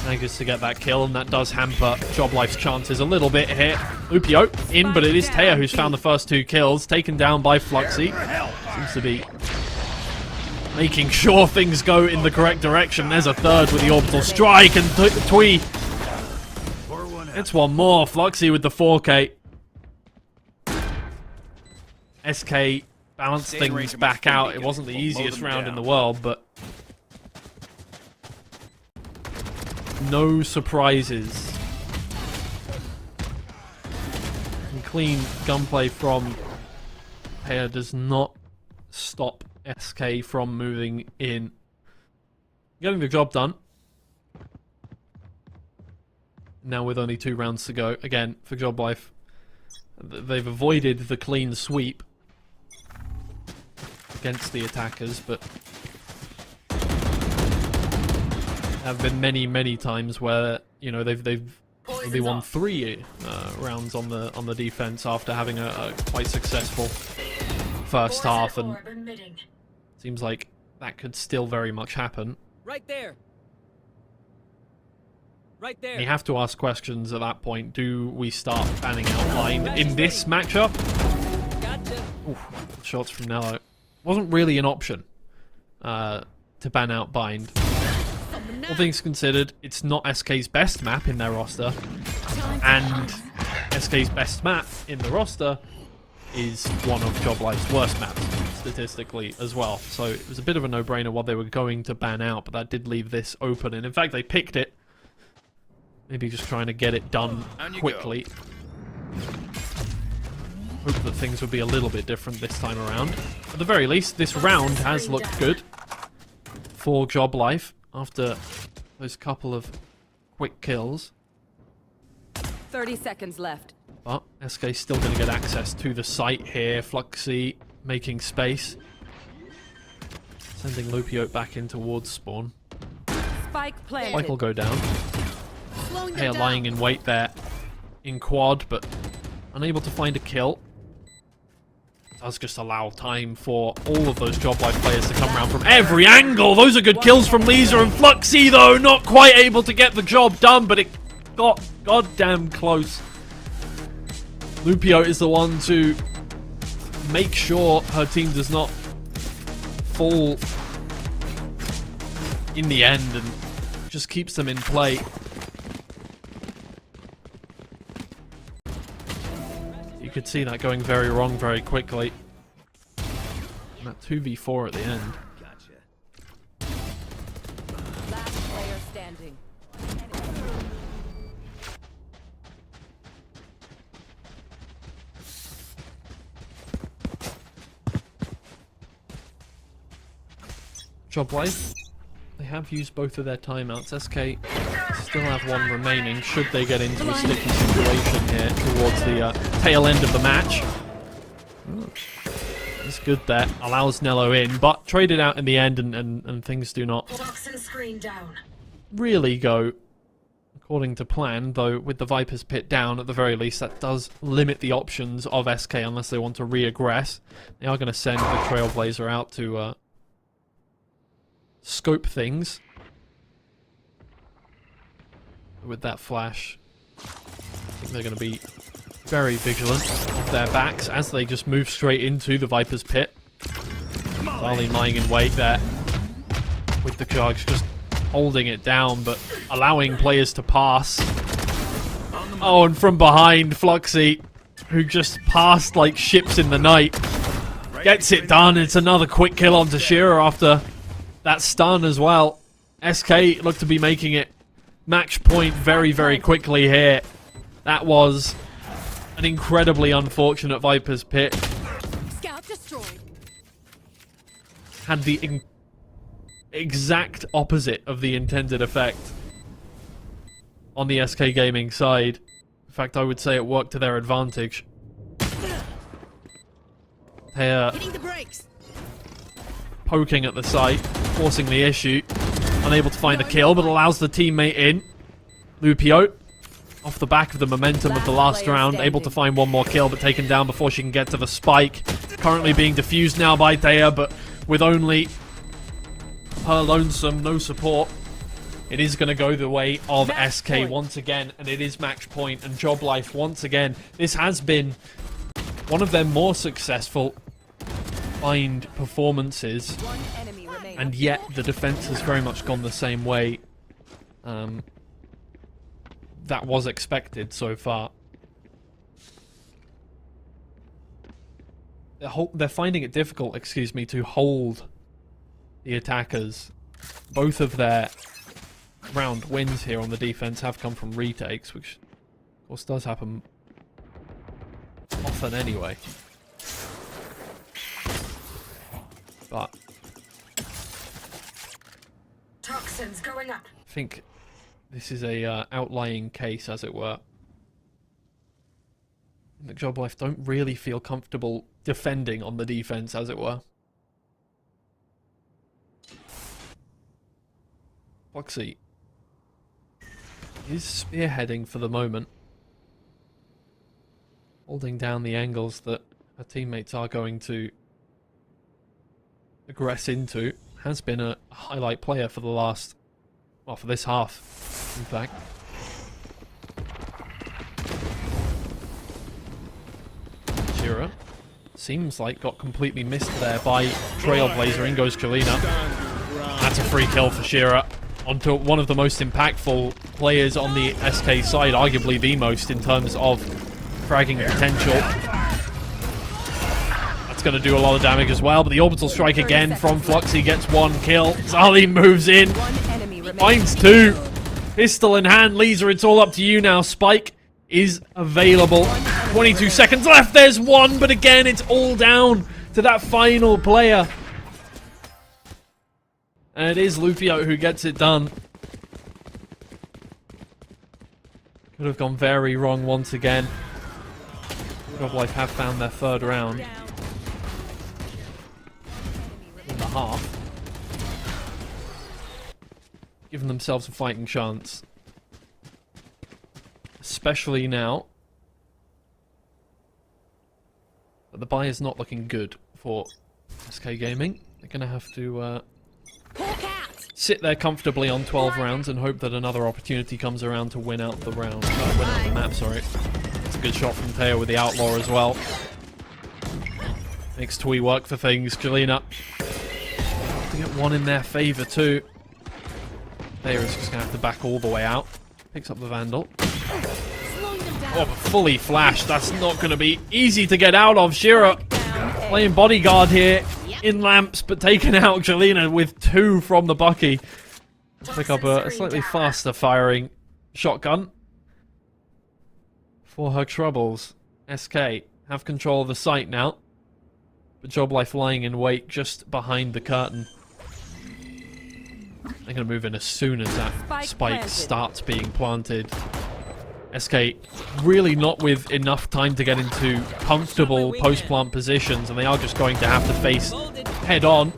S8: manages to get that kill, and that does hamper Job Life's chances a little bit here. Lupio in, but it is Taya who's found the first 2 kills, taken down by Fluxy. Seems to be making sure things go in the correct direction. There's a third with the orbital strike, and Twee. It's one more. Fluxy with the 4K. SK balanced things back out. It wasn't the easiest round in the world, but no surprises. And clean gunplay from Taya does not stop SK from moving in. Getting the job done. Now with only 2 rounds to go, again, for Job Life, they've avoided the clean sweep against the attackers, but have been many times where, you know, they've only won 3 rounds on the defense after having a quite successful first half, and seems like that could still very much happen.
S13: Right there. Right there.
S8: You have to ask questions at that point. Do we start banning out Bind in this matchup?
S13: Gotcha.
S8: Oof, shots from Nello. Wasn't really an option to ban out Bind. All things considered, it's not SK's best map in their roster, and SK's best map in the roster is one of Job Life's worst maps, statistically, as well. So it was a bit of a no-brainer what they were going to ban out, but that did leave this open, and in fact they picked it. Maybe just trying to get it done quickly. Hope that things would be a little bit different this time around. At the very least, this round has looked good for Job Life after those couple of quick kills.
S10: 30 seconds left.
S8: But SK's still going to get access to the site here. Fluxy making space. Sending Lupio back in towards spawn.
S10: Spike planted.
S8: Spike will go down. They are lying in wait there in quad, but unable to find a kill. Does just allow time for all of those Job Life players to come around from every angle. Those are good kills from Lisa and Fluxy, though. Not quite able to get the job done, but it got goddamn close. Lupio is the one to make sure her team does not fall in the end and just keeps them in play. You could see that going very wrong very quickly. And that 2v4 at the end.
S10: Gotcha. Last player standing.
S8: Job Life, they have used both of their timeouts. SK still have one remaining should they get into a sticky situation here towards the tail end of the match. It's good there. Allows Nello in, but traded out in the end, and things do not really go according to plan, though with the Viper's Pit down, at the very least, that does limit the options of SK unless they want to re-aggress. They are going to send the Trailblazer out to scope things. With that flash, I think they're going to be very vigilant of their backs as they just move straight into the Viper's Pit. Darlene lying in wait there with the charge, just holding it down but allowing players to pass. Oh, and from behind, Fluxy, who just passed like ships in the night, gets it done. It's another quick kill onto Shearer after that stun as well. SK look to be making it match point very, very quickly here. That was an incredibly unfortunate Viper's Pit.
S12: Scout destroyed.
S8: Had the exact opposite of the intended effect on the SK Gaming side. In fact, I would say it worked to their advantage. They're
S12: Hitting the brakes.
S8: poking at the site, forcing the issue. Unable to find the kill, but allows the teammate in. Lupio, off the back of the momentum of the last round, able to find one more kill, but taken down before she can get to the spike. Currently being defused now by Thea, but with only her lonesome, no support. It is going to go the way of SK once again, and it is match point and Job Life once again. This has been one of their more successful Bind performances, and yet the defense has very much gone the same way that was expected so far. They're finding it difficult, excuse me, to hold the attackers. Both of their round wins here on the defense have come from retakes, which of course does happen often anyway. But
S14: toxins going up.
S8: I think this is a outlying case, as it were. The Job Life don't really feel comfortable defending on the defense, as it were. Foxy is spearheading for the moment, holding down the angles that her teammates are going to aggress into. has been a highlight player for the last, well, for this half, in fact. Shira seems like got completely missed there by Trailblazer. In goes Kalina. That's a free kill for Shira. Onto one of the most impactful players on the SK side, arguably the most in terms of fragging potential. That's going to do a lot of damage as well, but the orbital strike again from Fluxy gets 1 kill. Zali moves in, finds 2. Pistol in hand, Lisa, it's all up to you now. Spike is available. 22 seconds left, there's 1, but again, it's all down to that final player. And it is Lufio who gets it done. Could have gone very wrong once again. Joblife have found their 3rd round. In the half. Giving themselves a fighting chance. Especially now. But the buy is not looking good for SK Gaming. They're going to have to sit there comfortably on 12 rounds and hope that another opportunity comes around to win out the round. Win out the map, sorry. It's a good shot from Teo with the Outlaw as well. Makes Twee work for things. Kalina to get 1 in their favour too. Teo is just going to have to back all the way out. Picks up the Vandal. Oh, but fully flashed. That's not going to be easy to get out of. Shira playing bodyguard here in lamps, but taken out. Kalina with 2 from the Bucky. Pick up a slightly faster firing shotgun for her troubles. SK have control of the site now, but Joblife lying in wait just behind the curtain. They're going to move in as soon as that spike starts being planted. SK really not with enough time to get into comfortable post-plant positions, and they are just going to have to face head-on.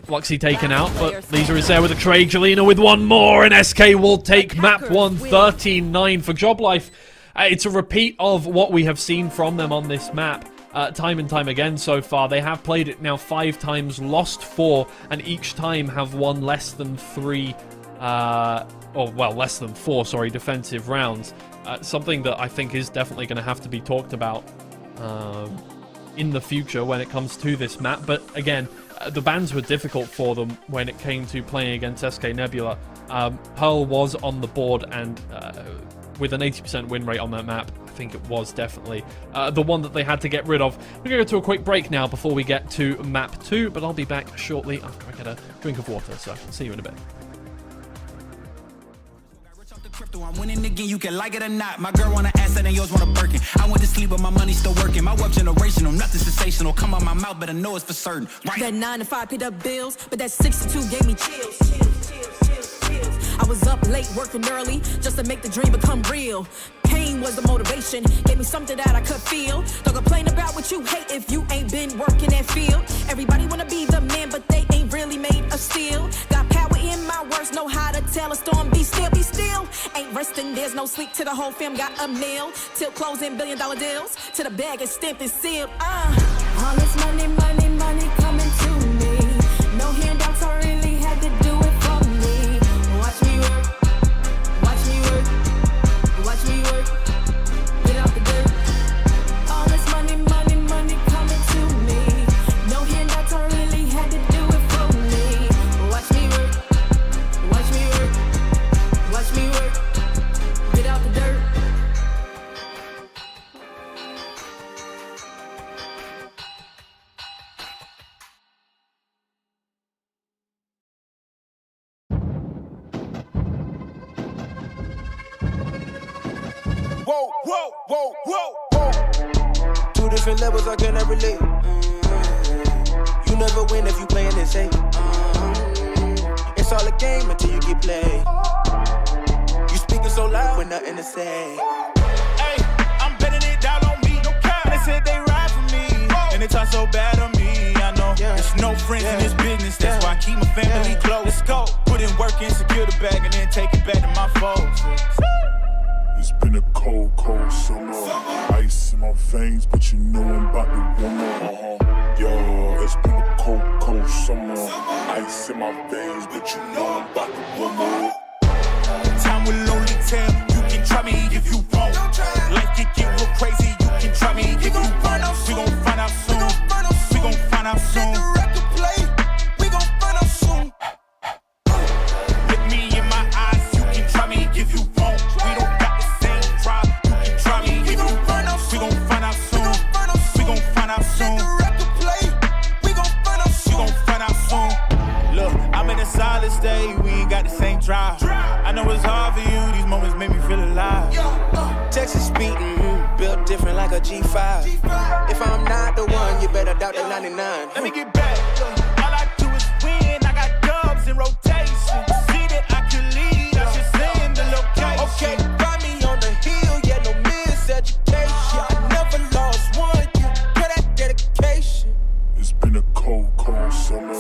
S8: Fluxy taken out, but Lisa is there with a trade. Kalina with 1 more, and SK will take map 1, 13-9 for Joblife. It's a repeat of what we have seen from them on this map. Time and time again so far. They have played it now 5 times, lost 4, and each time have won less than 3, less than 4, sorry, defensive rounds. Something that I think is definitely going to have to be talked about in the future when it comes to this map. But again, the bans were difficult for them when it came to playing against SK Nebula. Pearl was on the board, and with an 80% win rate on that map, I think it was definitely the one that they had to get rid of. We're going to go to a quick break now before we get to map 2, but I'll be back shortly after I get a drink of water, so I'll see you in a bit.
S7: I'm winning again, you can like it or not. My girl want an asset and yours want a Birkin. I went to sleep but my money still working. My wealth generational, nothing sensational. Come on my mouth, but I know it's for certain. Right. That 9 to 5 paid up bills, but that 62 gave me chills. I was up late working early just to make the dream become real. Pain was the motivation, gave me something that I could feel. Don't complain about what you hate if you ain't been working that field. Everybody wanna be the man, but they ain't really made of steel. Got power in my words, know how to tell a storm, be still, be still. Ain't resting, there's no sleep to the whole film, got a meal. Till closing $1 billion deals, to the bag is stamped and sealed. All this money, money, money coming to me. No handouts, I really had to do it for me. Watch me work, watch me work, watch me work. Get out the dirt. All this money, money, money coming to me. No handouts, I really had to do it for me. Watch me work, watch me work, watch me work. Get out the dirt.
S3: Whoa, whoa, whoa, whoa, whoa. 2 different levels I cannot relate. You never win if you playing it safe. It's all a game until you get played. You speaking so loud with nothing to say.
S2: Hey, I'm betting it down on me. They said they ride for me, and they talk so bad on me. I know there's no friends in this business. That's why I keep my family close. Let's go. Put in work and secure the bag, and then take it back to my foes.
S1: It's been a cold, cold summer. Ice in my veins, but you know I'm about to warm up. Yeah, it's been a cold, cold summer. ice in my veins, but you know I'm about to run more.
S2: Time will only tell. You can try me if you want. Life can get real crazy. You can try me if you want. We gon' find out soon. We gon' find out soon.
S3: We gon' find out soon.
S2: Look me in my eyes. You can try me if you want. We don't got the same drive. You can try me if you want. We gon' find out soon. We gon' find out soon.
S3: We gon' find out soon.
S2: We gon' find out soon. Look, I'm in a solid state. We ain't got the same drive. I know it's hard for you. These moments make me feel alive.
S3: Texas beating, built different like a G5. If I'm not the one, you better doubt the 99.
S2: Let me get back. All I do is win. I got dubs in rotation. See that I can lead. I should send the location.
S3: Okay, find me on the hill, yeah, no miseducation. I never lost one, you put that dedication.
S1: It's been a cold, cold summer.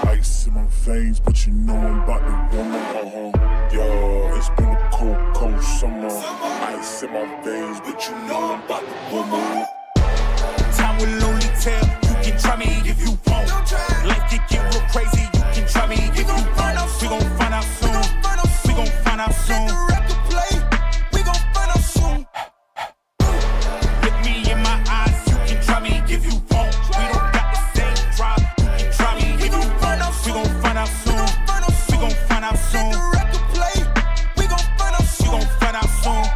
S1: Ice in my veins, but you know I'm about to run more. Yeah, it's been a cold, cold summer. Ice in my veins, but you know I'm about to run more.
S2: Time will only tell. You can try me if you want. Life can get real crazy. You can try me if you want. We gon' find out soon. We gon' find out soon.
S3: We gon' find out soon.
S2: Look me in my eyes. You can try me if you want. We don't got the same drive. You can try me if you want. We gon' find out soon. We gon' find out soon.
S3: We gon' find out soon.
S2: We gon' find out soon.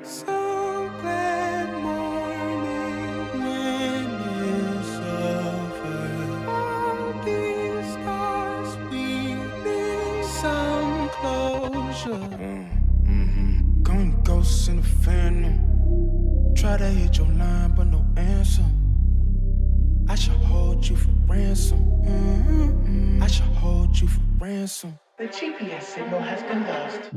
S3: Some glad morning when it's over. All these scars we need some closure. Going ghosts in the phantom. Try to hit your line, but no answer. I should hold you for ransom. I should hold you for ransom.
S4: The GPS signal has been lost.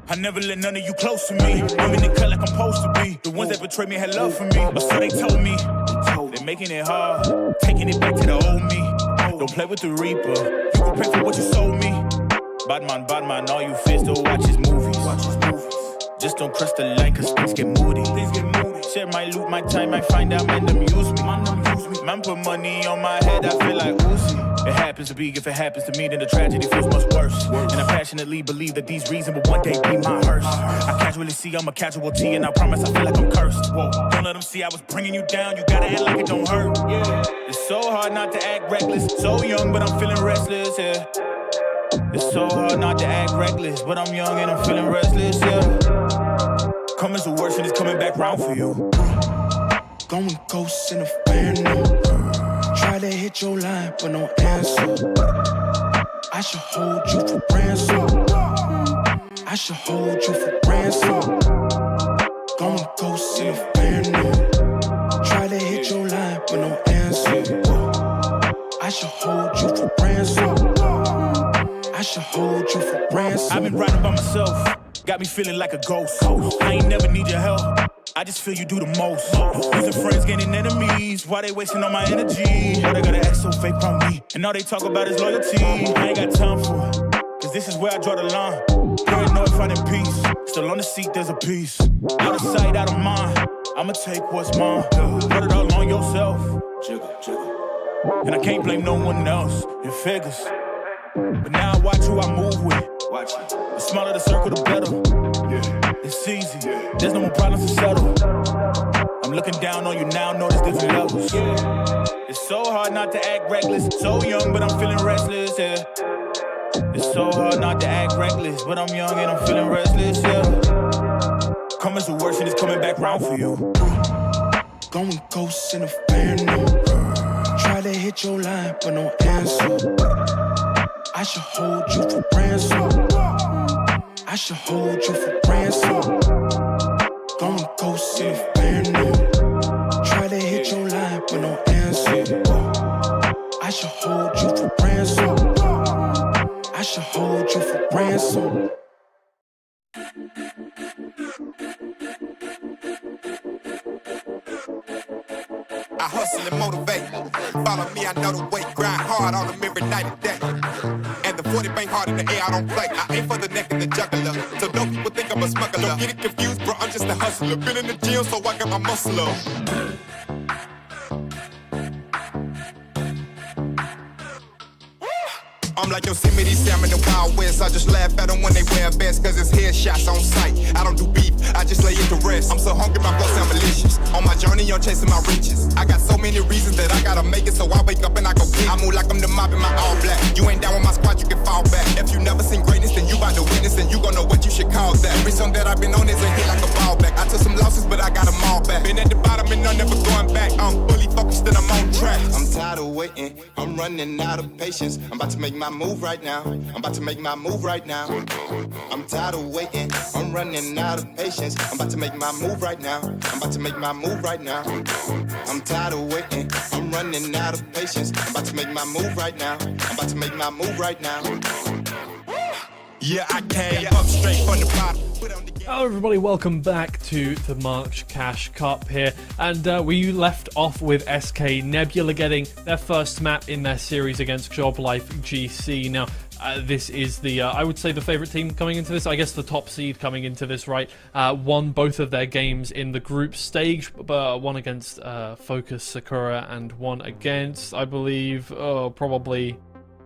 S2: I never let none of you close to me. I'm in the cut like I'm supposed to be. The ones that betrayed me had love for me, or so they told me. They're making it hard, taking it back to the old me. Don't play with the Reaper. You can pay for what you sold me. Bad man, all you fears to watch his movies. Just don't cross the line, cause things get moody. Share my loot, my time, I find out men them use me. Man put money on my head, I feel like Uzi. It happens to be, if it happens to me, then the tragedy feels much worse. And I passionately believe that these reasons will one day be my hearse. I casually see I'm a casualty, and I promise I feel like I'm cursed. Whoa. Don't let them see I was bringing you down, you gotta act like it don't hurt. Yeah. It's so hard not to act reckless, so young, but I'm feeling restless, yeah. It's so hard not to act reckless, but I'm young and I'm feeling restless, yeah. Coming's the worst and it's coming back round for you.
S3: Going ghosts in the phantom. Try to hit your line, but no answer. I should hold you for ransom. I should hold you for ransom. Going ghosts in the phantom. Try to hit your line, but no answer. I should hold you for ransom. I should hold you for ransom.
S2: I've been riding by myself, got me feeling like a ghost. I ain't never need your help, I just feel you do the most. Losing friends, gaining enemies, why they wasting all my energy? Why they gotta act so fake on me, and all they talk about is loyalty. I ain't got time for it, cause this is where I draw the line. There ain't no finding peace, still on the seat there's a piece. Out of sight, out of mind, I'ma take what's mine. Put it all on yourself, and I can't blame no one else, it figures. But now I watch who I move with. The smaller the circle, the better. It's easy, there's no more problems to settle. I'm looking down on you now, know there's different levels. It's so hard not to act reckless. So young, but I'm feeling restless, yeah. It's so hard not to act reckless, but I'm young and I'm feeling restless, yeah. Coming's the worst and it's coming back round for you.
S3: Going ghosts in the phantom. Try to hit your line, but no answer. I should hold you for ransom. I should hold you for ransom. Going ghosts in the phantom. Try to hit your line, but no answer. I should hold you for ransom. I should hold you for ransom.
S5: I hustle and motivate. Follow me, I know the way. Grind hard on them every night and day. And the 40 bang hard in the air, I don't play. I aim for the neck and the jugular. So don't people think I'm a smuggler. Don't get it confused, bro, I'm just a hustler. Been in the gym, so I got my muscle up. I'm like Yosemite Sam in the Wild West. I just laugh at them when they wear vests, cause it's headshots on sight. I don't do beef, I just lay it to rest. I'm so hungry, my flow sound malicious. On my journey, I'm chasing my riches. I got so many reasons that I gotta make it, so I wake up and I go get it. I move like I'm the mob in my all black. You ain't down with my squad, you can fall back. If you never seen greatness, then you bout to witness, and you gon' know what you should call that. Every song that I've been on is a hit like a ball back. I took some losses, but I got them all back. Been at the bottom and I'm never going back. I'm fully focused and I'm on track. I'm tired of waiting, I'm running out of patience. I'm about to make my move right now. I'm about to make my move right now. I'm tired of waiting, I'm running out of patience. I'm about to make my move right now. I'm about to make my move right now. I'm tired of waiting, I'm running out of patience. I'm about to make my move right now. I'm about to make my move right now. Yeah, I came up straight from the bottom.
S8: Hello everybody, welcome back to the March Cash Cup here, and we left off with SK Nebula getting their first map in their series against Job Life GC. Now, this is the, I would say, the favorite team coming into this. I guess the top seed coming into this, right? Won both of their games in the group stage, but one against Focus Sakura and one against, I believe, probably,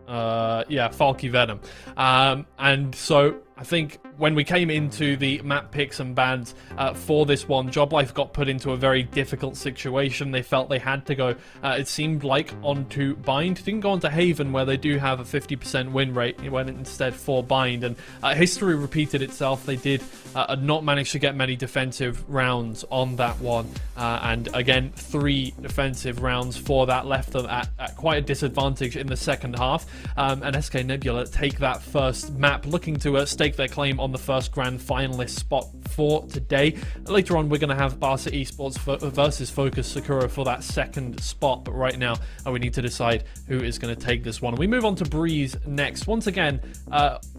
S8: yeah, Falky Venom. And so I think when we came into the map picks and bans for this one, Job Life got put into a very difficult situation. They felt they had to go, it seemed like, onto Bind. Didn't go onto Haven, where they do have a 50% win rate. It went instead for Bind, and history repeated itself. They did not manage to get many defensive rounds on that one, and again, 3 defensive rounds for that left them at quite a disadvantage in the second half. And SK Nebula take that first map, looking to stake their claim on the first grand finalist spot for today. Later on, we're going to have Barca Esports versus Focus Sakura for that second spot, but right now we need to decide who is going to take this one. We move on to Breeze next. Once again,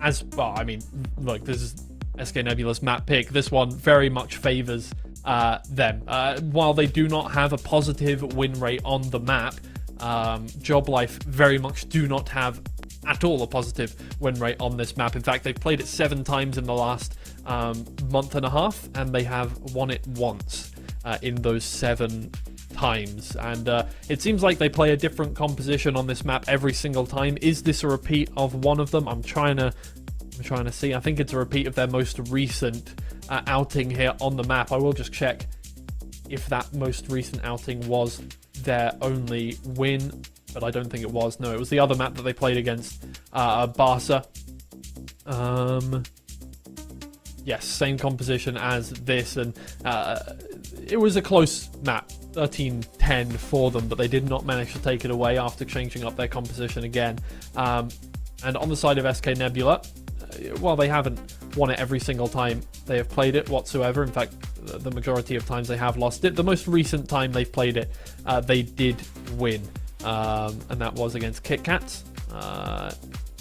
S8: as well, I mean, look, this is SK Nebula's map pick. This one very much favors them. While they do not have a positive win rate on the map, Job Life very much do not have at all a positive win rate on this map. In fact, they've played it 7 times in the last month and a half, and they have won it once in those 7 times. And it seems like they play a different composition on this map every single time. Is this a repeat of one of them? I'm trying to see. I think it's a repeat of their most recent outing here on the map. I will just check if that most recent outing was their only win, but I don't think it was. No, it was the other map that they played against Barca. Yes, same composition as this, and it was a close map, 13-10 for them, but they did not manage to take it away after changing up their composition again. And on the side of SK Nebula, while they haven't won it every single time they have played it whatsoever, in fact, the majority of times they have lost it, the most recent time they've played it, they did win. And that was against Kit Kats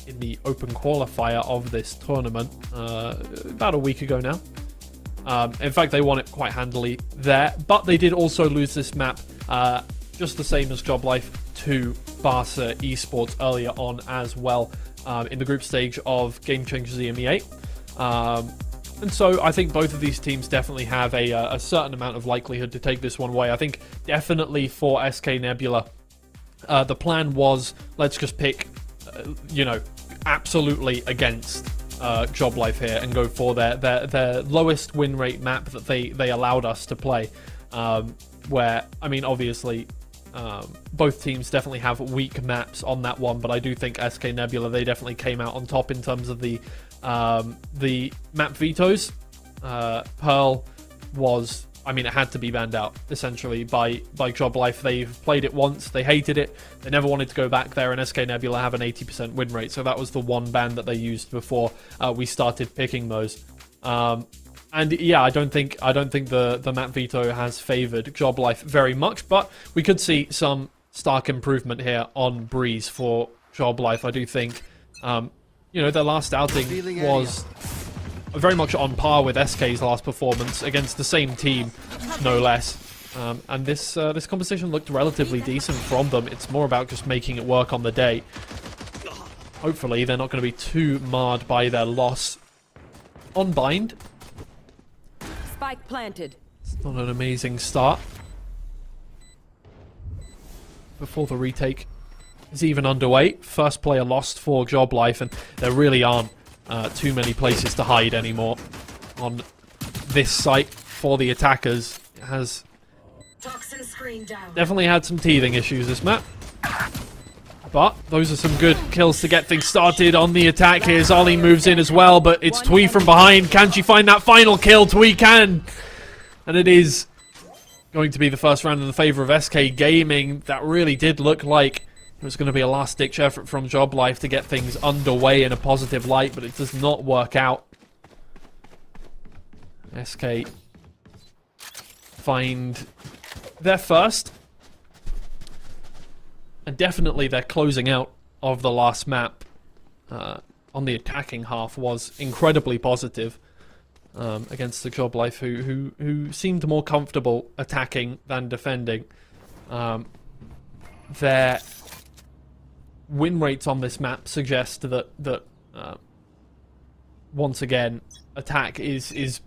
S8: in the open qualifier of this tournament about a week ago now. In fact, they won it quite handily there, but they did also lose this map just the same as Job Life to Barca Esports earlier on as well, in the group stage of Game Changers EMEA. And so I think both of these teams definitely have a certain amount of likelihood to take this one away. I think definitely for SK Nebula, the plan was, let's just pick, absolutely against Job Life here and go for their lowest win rate map that they allowed us to play. Where, I mean, obviously, both teams definitely have weak maps on that one, but I do think SK Nebula, they definitely came out on top in terms of the map vetoes. Pearl was, I mean, it had to be banned out, essentially, by Job Life. They've played it once, they hated it, they never wanted to go back there, and SK Nebula have an 80% win rate, so that was the one ban that they used before we started picking those. And yeah, I don't think the map veto has favored Job Life very much, but we could see some stark improvement here on Breeze for Job Life. I do think, their last outing was very much on par with SK's last performance against the same team, no less. And this composition looked relatively decent from them. It's more about just making it work on the day. Hopefully, they're not going to be too marred by their loss. On bind.
S10: Spike planted.
S8: It's not an amazing start. Before the retake is even underway, first player lost for Job Life, and there really aren't too many places to hide anymore on this site for the attackers. It has
S14: Toxin screen down.
S8: definitely had some teething issues this map. But those are some good kills to get things started on the attack here. Zali moves in as well, but it's Twee from behind. Can she find that final kill? Twee can! And it is going to be the first round in the favor of SK Gaming. That really did look like it was going to be a last-ditch effort from Job Life to get things underway in a positive light, but it does not work out. SK find their first. And definitely their closing out of the last map on the attacking half was incredibly positive against the Job Life, who seemed more comfortable attacking than defending. Their win rates on this map suggest that once again, attack is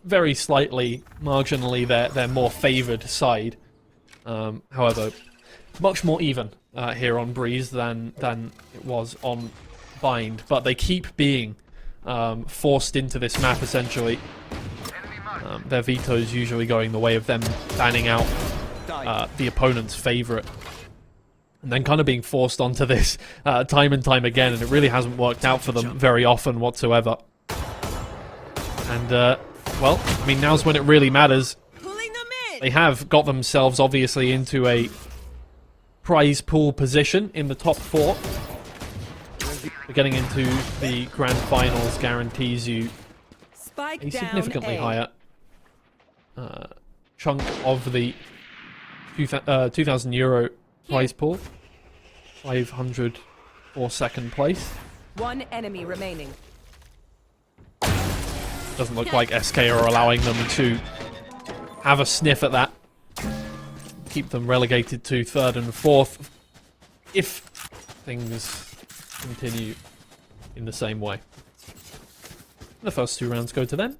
S8: very slightly, marginally their more favoured side. However, much more even here on Breeze than it was on Bind, but they keep being forced into this map essentially. Their vetoes usually going the way of them banning out the opponent's favourite, and then kind of being forced onto this time and time again, and it really hasn't worked out for them very often whatsoever. And well, I mean, now's when it really matters. They have got themselves obviously into a prize pool position in the top 4. Getting into the grand finals guarantees you a significantly higher chunk of the 2,000 euro prize pool. 500 for second place.
S10: One enemy remaining.
S8: Doesn't look like SK are allowing them to have a sniff at that. Keep them relegated to 3rd and 4th if things continue in the same way. The first 2 rounds go to them.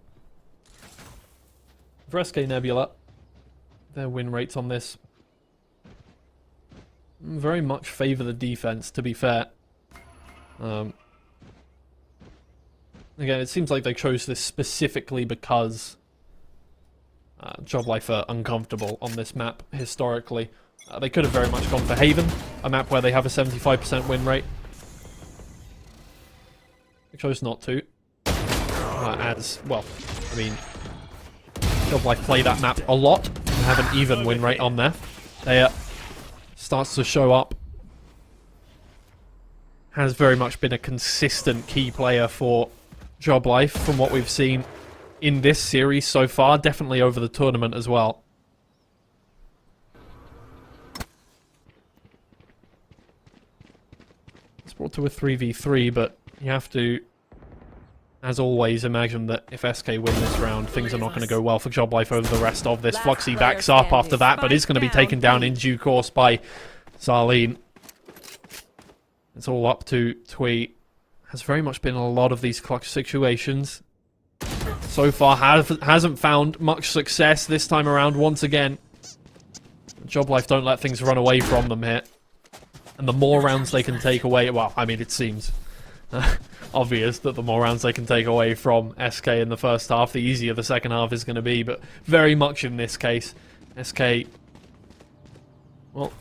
S8: For SK Nebula, their win rates on this very much favour the defense, to be fair. Again, it seems like they chose this specifically because Job Life are uncomfortable on this map historically. They could have very much gone for Haven, a map where they have a 75% win rate. They chose not to. As, well, I mean, Job Life play that map a lot and have an even win rate on there. They starts to show up. Has very much been a consistent key player for Job Life from what we've seen in this series so far, definitely over the tournament as well. It's brought to a 3v3, but you have to, as always, imagine that if SK win this round, things are not going to go well for Job Life over the rest of this. Fluxy backs up after that, but is going to be taken down in due course by Sarleen. It's all up to Twee. Has very much been a lot of these clutch situations. So far, hasn't found much success this time around once again. Job Life don't let things run away from them here. And the more rounds they can take away, well, I mean, it seems obvious that the more rounds they can take away from SK in the first half, the easier the second half is going to be. But very much in this case, SK, well,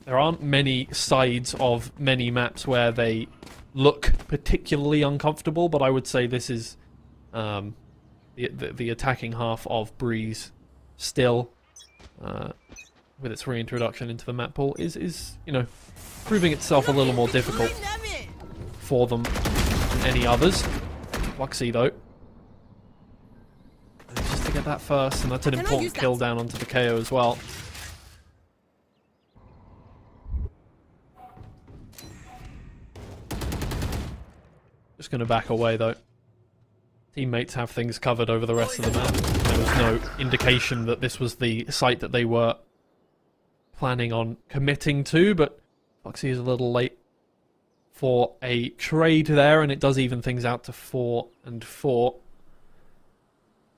S8: there aren't many sides of many maps where they look particularly uncomfortable, but I would say this is the attacking half of Breeze still, with its reintroduction into the map pool, is you know, proving itself a little more difficult for them than any others. Fluxy though, just to get that first, and that's an important kill down onto the KO as well. Just going to back away though. Teammates have things covered over the rest of the map. there was no indication that this was the site that they were planning on committing to, but Foxy is a little late for a trade there, and it does even things out to 4 and 4.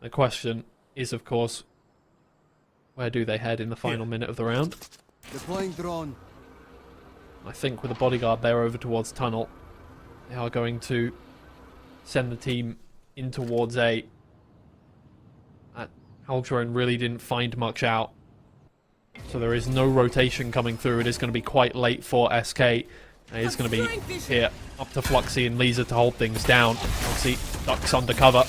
S8: The question is, of course, where do they head in the final minute of the round?
S15: Deploying drone.
S8: I think with the bodyguard there over towards tunnel, they are going to send the team in towards A. Drone really didn't find much out, so there is no rotation coming through. It is going to be quite late for SK. It is going to be here up to Fluxy and Lisa to hold things down. Fluxy ducks under cover,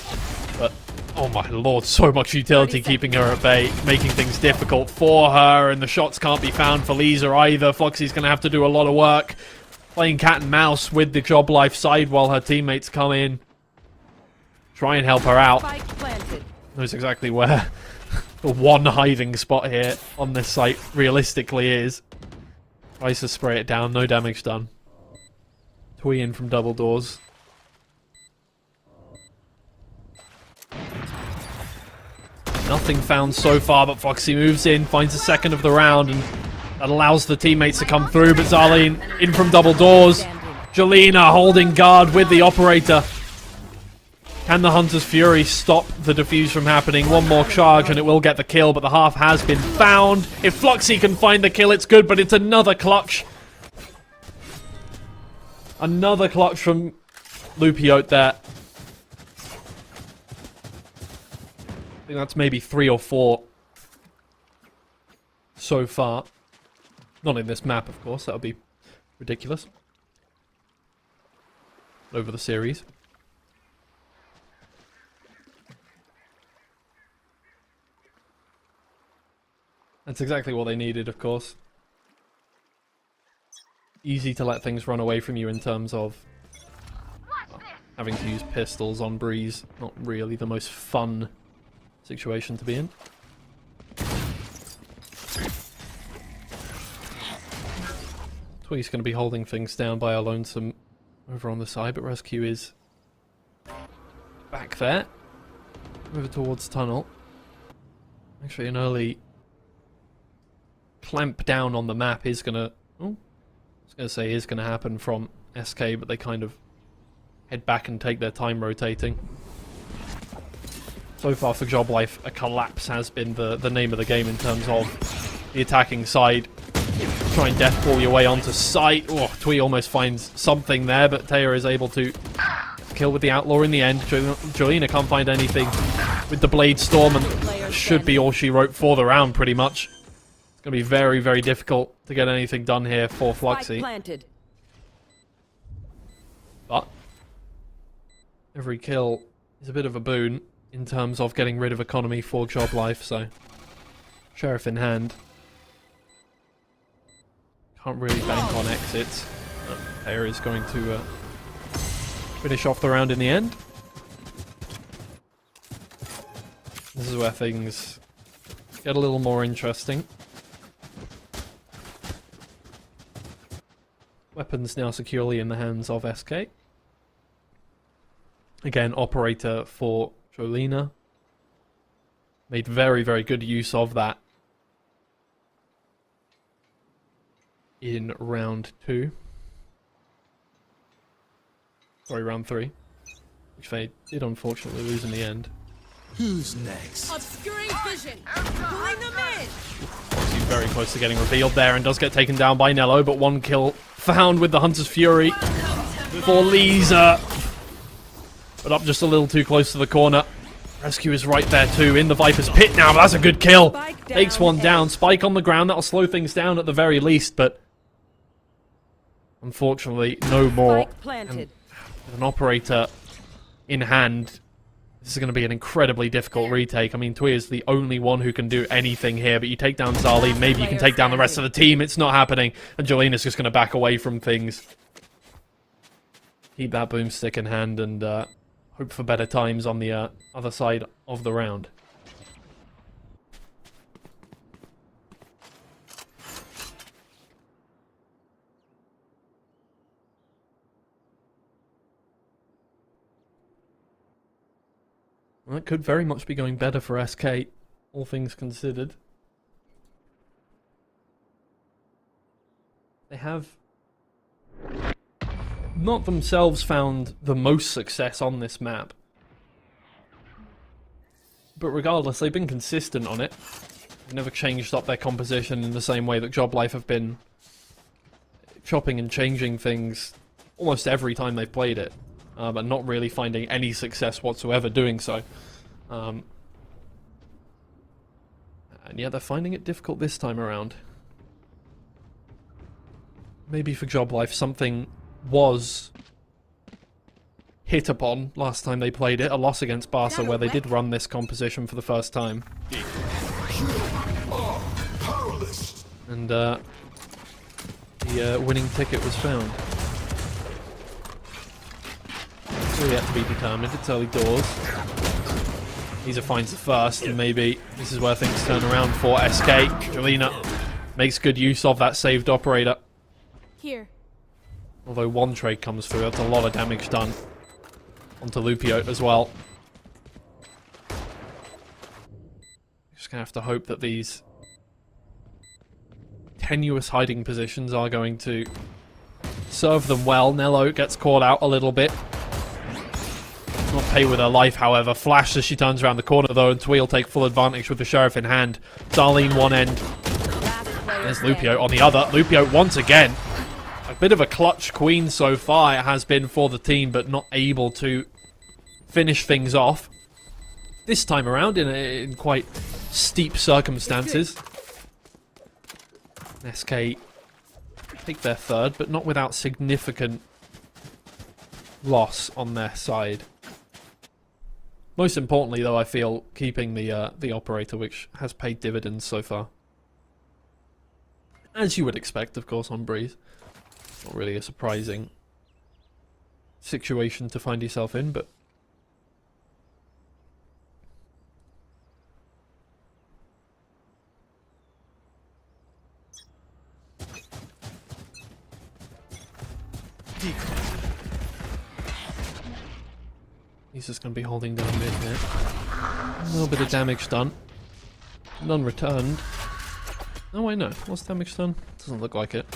S8: but oh my lord, so much utility keeping her at bay, making things difficult for her, and the shots can't be found for Lisa either. Fluxy's going to have to do a lot of work, playing cat and mouse with the Job Life side while her teammates come in, try and help her out. Knows exactly where the one hiding spot here on this site realistically is. Tries to spray it down, no damage done. Twee in from double doors. Nothing found so far, but Foxy moves in, finds the second of the round, and that allows the teammates to come through. But Zarleen in from double doors. Jolena holding guard with the operator. Can the Hunter's Fury stop the defuse from happening? One more charge and it will get the kill, but the half has been found. If Fluxy can find the kill, it's good, but it's another clutch. Another clutch from Lupiote there. I think that's maybe 3 or 4 so far. Not in this map, of course. That would be ridiculous. Over the series. That's exactly what they needed, of course. Easy to let things run away from you in terms of having to use pistols on Breeze. Not really the most fun situation to be in. Twee's going to be holding things down by our lonesome over on the side, but Rescue is back there. Over towards tunnel. Actually, an early clamp down on the map is gonna... Oh, I was gonna say is gonna happen from SK, but they kind of head back and take their time rotating. So far for Job Life, a collapse has been the name of the game in terms of the attacking side. Try and deathball your way onto site. Oh, Twee almost finds something there, but Taya is able to kill with the Outlaw in the end. Jolena can't find anything with the Blade Storm, and that should be all she wrote for the round, pretty much. It's going to be very, very difficult to get anything done here for Fluxy. But every kill is a bit of a boon in terms of getting rid of economy for Job Life, so Sheriff in hand. Can't really bank on exits. Air is going to finish off the round in the end. This is where things get a little more interesting. Weapons now securely in the hands of SK. Again, operator for Jolena. Made very, very good use of that in round 2. Sorry, round 3. Which they did unfortunately lose in the end.
S15: Who's next?
S11: Obscuring vision. Pulling them in.
S8: He's very close to getting revealed there and does get taken down by Nello, but one kill found with the Hunter's Fury for Lisa. But up just a little too close to the corner. Rescue is right there too, in the Viper's pit now, but that's a good kill. Takes one down. Spike on the ground, that'll slow things down at the very least, but unfortunately, no more. And with an operator in hand, this is going to be an incredibly difficult retake. I mean, Twee is the only one who can do anything here, but you take down Zarleen, maybe you can take down the rest of the team. It's not happening, and Jolena's just going to back away from things. Keep that boomstick in hand and hope for better times on the other side of the round. Well, that could very much be going better for SK, all things considered. They have not themselves found the most success on this map. But regardless, they've been consistent on it. They've never changed up their composition in the same way that Job Life have been chopping and changing things almost every time they've played it. But not really finding any success whatsoever doing so. And yeah, they're finding it difficult this time around. Maybe for Job Life something was hit upon last time they played it, a loss against Barca where they did run this composition for the first time. And the winning ticket was found. Still yet to be determined, it's early doors. Lisa finds the first, and maybe this is where things turn around for SK. Jolina makes good use of that saved operator.
S12: Here.
S8: Although one trade comes through, that's a lot of damage done onto Lupio as well. Just gonna have to hope that these tenuous hiding positions are going to serve them well. Nello gets caught out a little bit. Not pay with her life, however. Flash as she turns around the corner, though, and Twee will take full advantage with the Sheriff in hand. Darlene one end. There's Lupio on the other. Lupio once again. A bit of a clutch queen so far it has been for the team, but not able to finish things off. This time around in quite steep circumstances. SK take their third, but not without significant loss on their side. Most importantly, though, I feel keeping the operator, which has paid dividends so far. As you would expect, of course, on Breeze. Not really a surprising situation to find yourself in, but he's just going to be holding down mid here. A little bit of damage done. None returned. Oh wait, no. What's damage done? Doesn't look like it.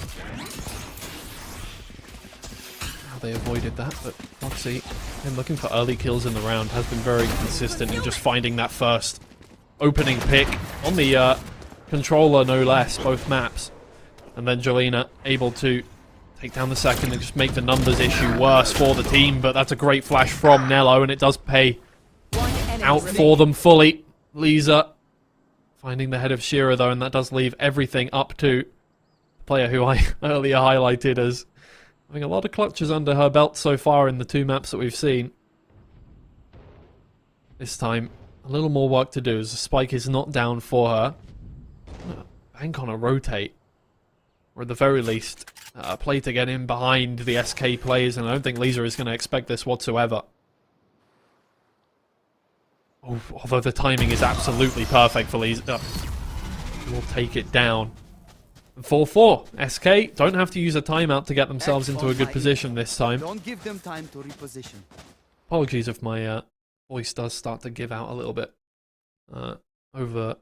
S8: How they avoided that, but Foxy, him looking for early kills in the round, has been very consistent in just finding that first opening pick on the controller, no less, both maps. And then Jolina able to take down the second and just make the numbers issue worse for the team, but that's a great flash from Nello, and it does pay out for them fully. Lisa finding the head of Shearer, though, and that does leave everything up to the player who I earlier highlighted as having a lot of clutches under her belt so far in the two maps that we've seen. This time, a little more work to do as the spike is not down for her. Bank on a rotate. Or at the very least, play to get in behind the SK players, and I don't think Lisa is going to expect this whatsoever. Oh, although the timing is absolutely perfect for Lisa. We'll take it down. 4-4. SK don't have to use a timeout to get themselves into a good position this time.
S15: Don't give them time to reposition.
S8: Apologies if my voice does start to give out a little bit over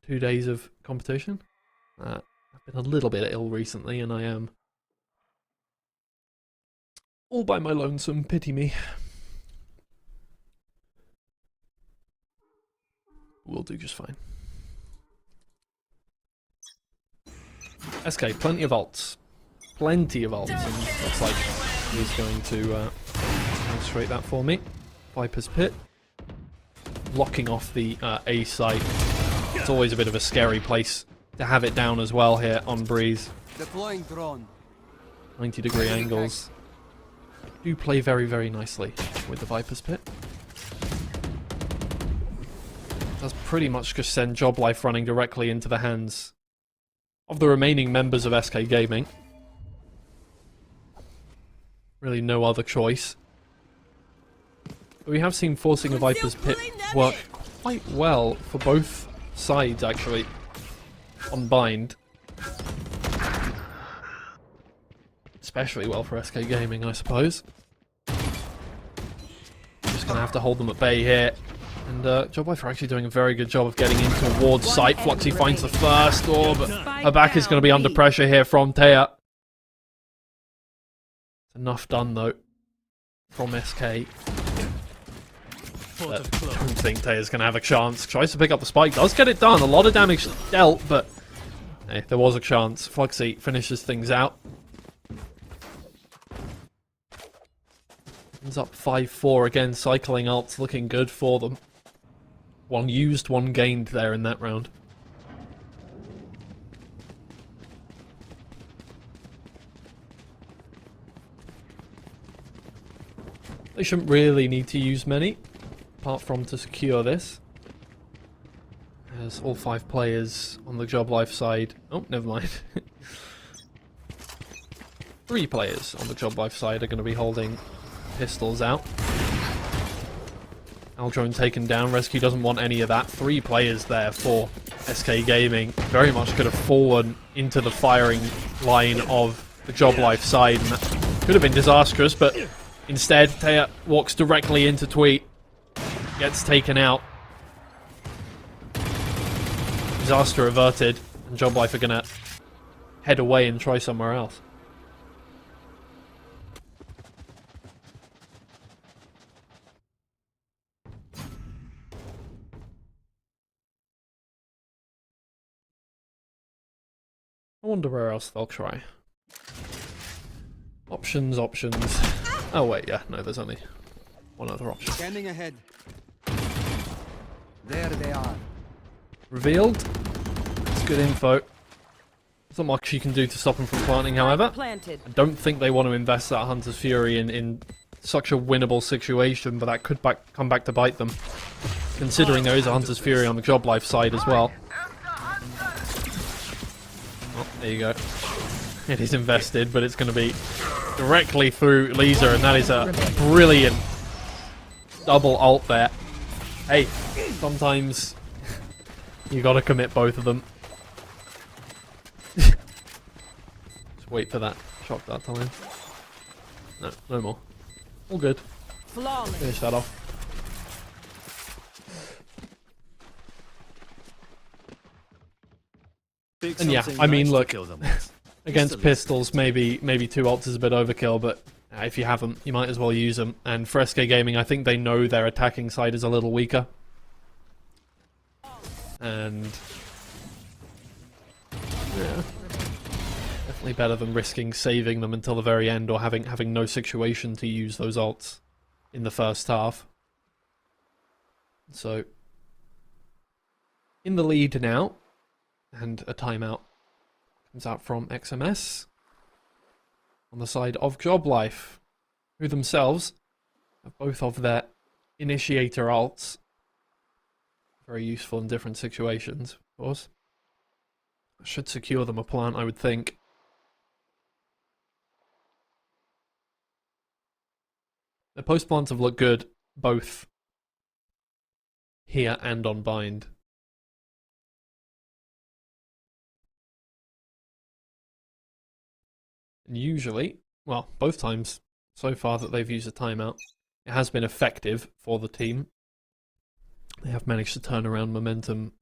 S8: 2 days of competition. I've been a little bit ill recently, and I am all by my lonesome. Pity me. We'll do just fine. SK, plenty of ults. Plenty of ults. And looks like he's going to demonstrate that for me. Viper's Pit. Blocking off the A site. It's always a bit of a scary place to have it down as well here on Breeze.
S15: Deploying drone.
S8: 90-degree angles. Do play very, very nicely with the Viper's Pit. Does pretty much just send Job Life running directly into the hands of the remaining members of SK Gaming. Really no other choice. But we have seen forcing a Viper's Pit work quite well for both sides, actually, on Bind. Especially well for SK Gaming, I suppose. Just going to have to hold them at bay here. And Joblife are actually doing a very good job of getting in towards site. Fluxy finds the first door, but her back is going to be under pressure here from Taya. Enough done, though, from SK. I don't think Taya's going to have a chance. Tries to pick up the spike, does get it done. A lot of damage dealt, but hey, there was a chance. Fluxy finishes things out. Ends up 5-4 again. Cycling ults looking good for them. One used, one gained there in that round. They shouldn't really need to use many, apart from to secure this. As all 5 players on the Joblife side... Oh, never mind. 3 players on the Joblife side are going to be holding pistols out. Aldrone taken down. Rescue doesn't want any of that. 3 players there for SK Gaming. Very much could have fallen into the firing line of the Joblife side, and that could have been disastrous, but instead, Taya walks directly into Tweet. Gets taken out. Disaster averted, and Joblife are going to head away and try somewhere else. I wonder where else they'll try. Options. Oh wait, yeah, no, there's only one other option.
S15: Scanning ahead. There they are.
S8: Revealed. It's good info. There's not much you can do to stop them from planting, however. I don't think they want to invest that Hunter's Fury in such a winnable situation, but that could come back to bite them. Considering there is a Hunter's Fury on the Joblife side as well. Oh, there you go. It is invested, but it's going to be directly through Lisa, and that is a brilliant double ult there. Hey, sometimes you got to commit both of them. Just wait for that shock that time. No, no more. All good. Finish that off. And yeah, I mean, look, against pistols, maybe 2 ults is a bit overkill, but if you have them, you might as well use them. And for SK Gaming, I think they know their attacking side is a little weaker. And yeah, definitely better than risking saving them until the very end or having no situation to use those ults in the first half. So, in the lead now. And a timeout comes out from XMS on the side of Joblife, who themselves have both of their initiator ults. Very useful in different situations, of course. Should secure them a plant, I would think. The post plants have looked good, both here and on bind. And usually, well, both times so far that they've used a timeout, it has been effective for the team. They have managed to turn around momentum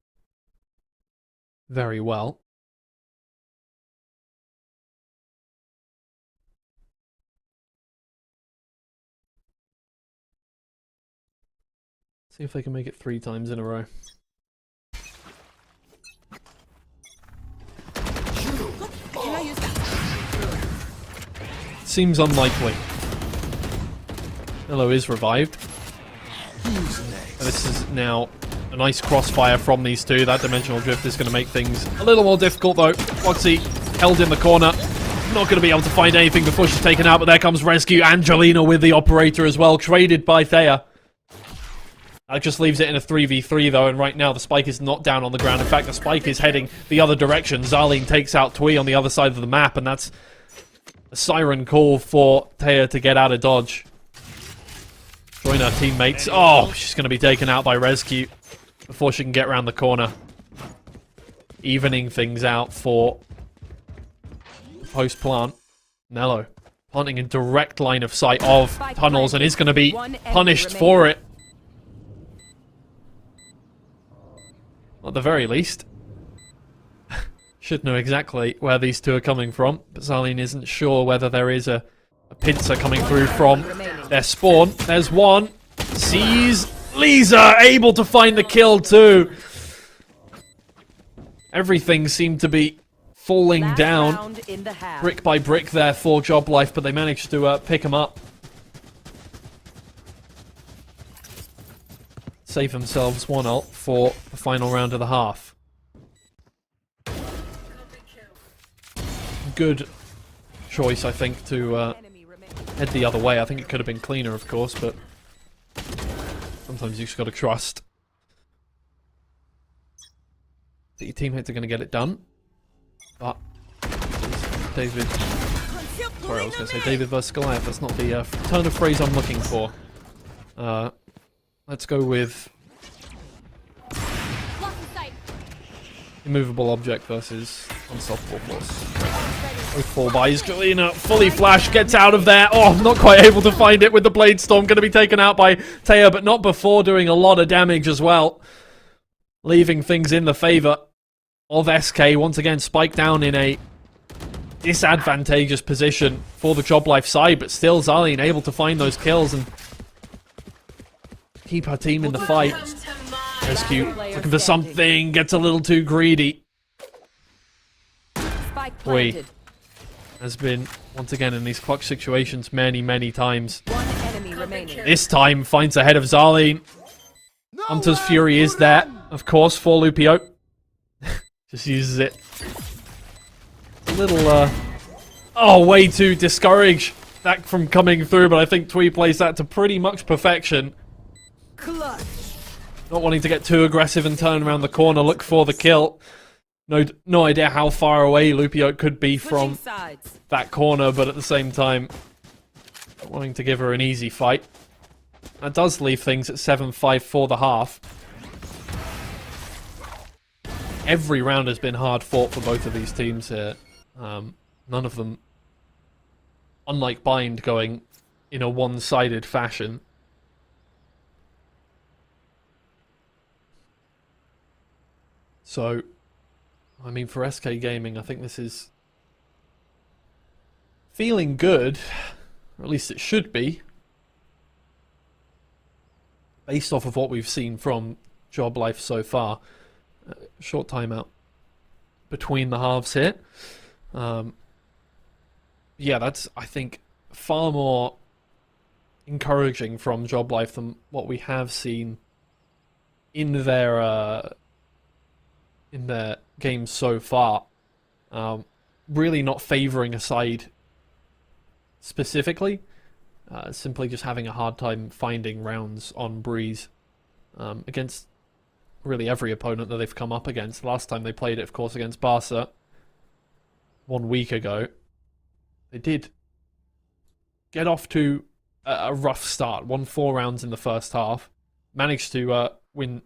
S8: very well. See if they can make it 3 times in a row. Seems unlikely. Hello is revived. This is now a nice crossfire from these two. That dimensional drift is going to make things a little more difficult though. Foxy held in the corner. Not going to be able to find anything before she's taken out, but there comes Rescue. Angelina with the operator as well, traded by Thea. That just leaves it in a 3v3 though, and right now the spike is not down on the ground. In fact, the spike is heading the other direction. Zarleen takes out Twee on the other side of the map, and that's a siren call for Taya to get out of dodge. Join her teammates. Oh, she's going to be taken out by Rescue before she can get around the corner. Evening things out for the post-plant. Nello Planting in direct line of sight of
S10: Spike
S8: tunnels and
S10: planted.
S8: is going to be
S10: One enemy
S8: punished
S10: remaining.
S8: for it. At the very least. Should know exactly where these two are coming from, but Zarleen isn't sure whether there is a pincer coming through from their spawn. There's one. Sees Lisa, able to find the kill too. Everything seemed to be falling
S10: Last
S8: down
S10: round in the half.
S8: brick by brick there for Job Life, but they managed to pick him up. Save themselves one ult for the final round of the half. Good choice, I think, to head the other way. I think it could have been cleaner, of course, but sometimes you just got to trust that your teammates are going to get it done. But David, sorry, I was going to say David versus Goliath. That's not the turn of phrase I'm looking for. Let's go with immovable object versus unstoppable force. Both fall by. Galena fully flash, gets out of there. Oh, not quite able to find it with the Blade Storm. Going to be taken out by Taya, but not before doing a lot of damage as well. Leaving things in the favour of SK. Once again, Spike down in a disadvantageous position for the Job Life side, but still Zarleen able to find those kills and keep her team in the fight. SQ looking for something, gets a little too greedy.
S10: Planted.
S8: Has been, once again, in these clutch situations many times.
S10: One enemy remaining.
S8: This time finds ahead of Zarleen. Hunter's Fury is there, of course, for Lupio. Just uses it. A little, oh, way to discourage that from coming through, but I think Twee plays that to pretty much perfection.
S10: Clutch.
S8: Not wanting to get too aggressive and turn around the corner, look for the kill. No idea how far away Lupio could be from that corner, but at the same time, not wanting to give her an easy fight. That does leave things at 7-5 for the half. Every round has been hard fought for both of these teams here. None of them, unlike Bind, going in a one-sided fashion. So, I mean, for SK Gaming, I think this is feeling good, or at least it should be, based off of what we've seen from Job Life so far. Short timeout between the halves here. Yeah, that's, I think, far more encouraging from Job Life than what we have seen in their games so far. Really not favouring a side specifically. Simply just having a hard time finding rounds on Breeze against really every opponent that they've come up against. Last time they played it, of course, against Barca 1 week ago. They did get off to a rough start. Won 4 rounds in the first half. Managed to win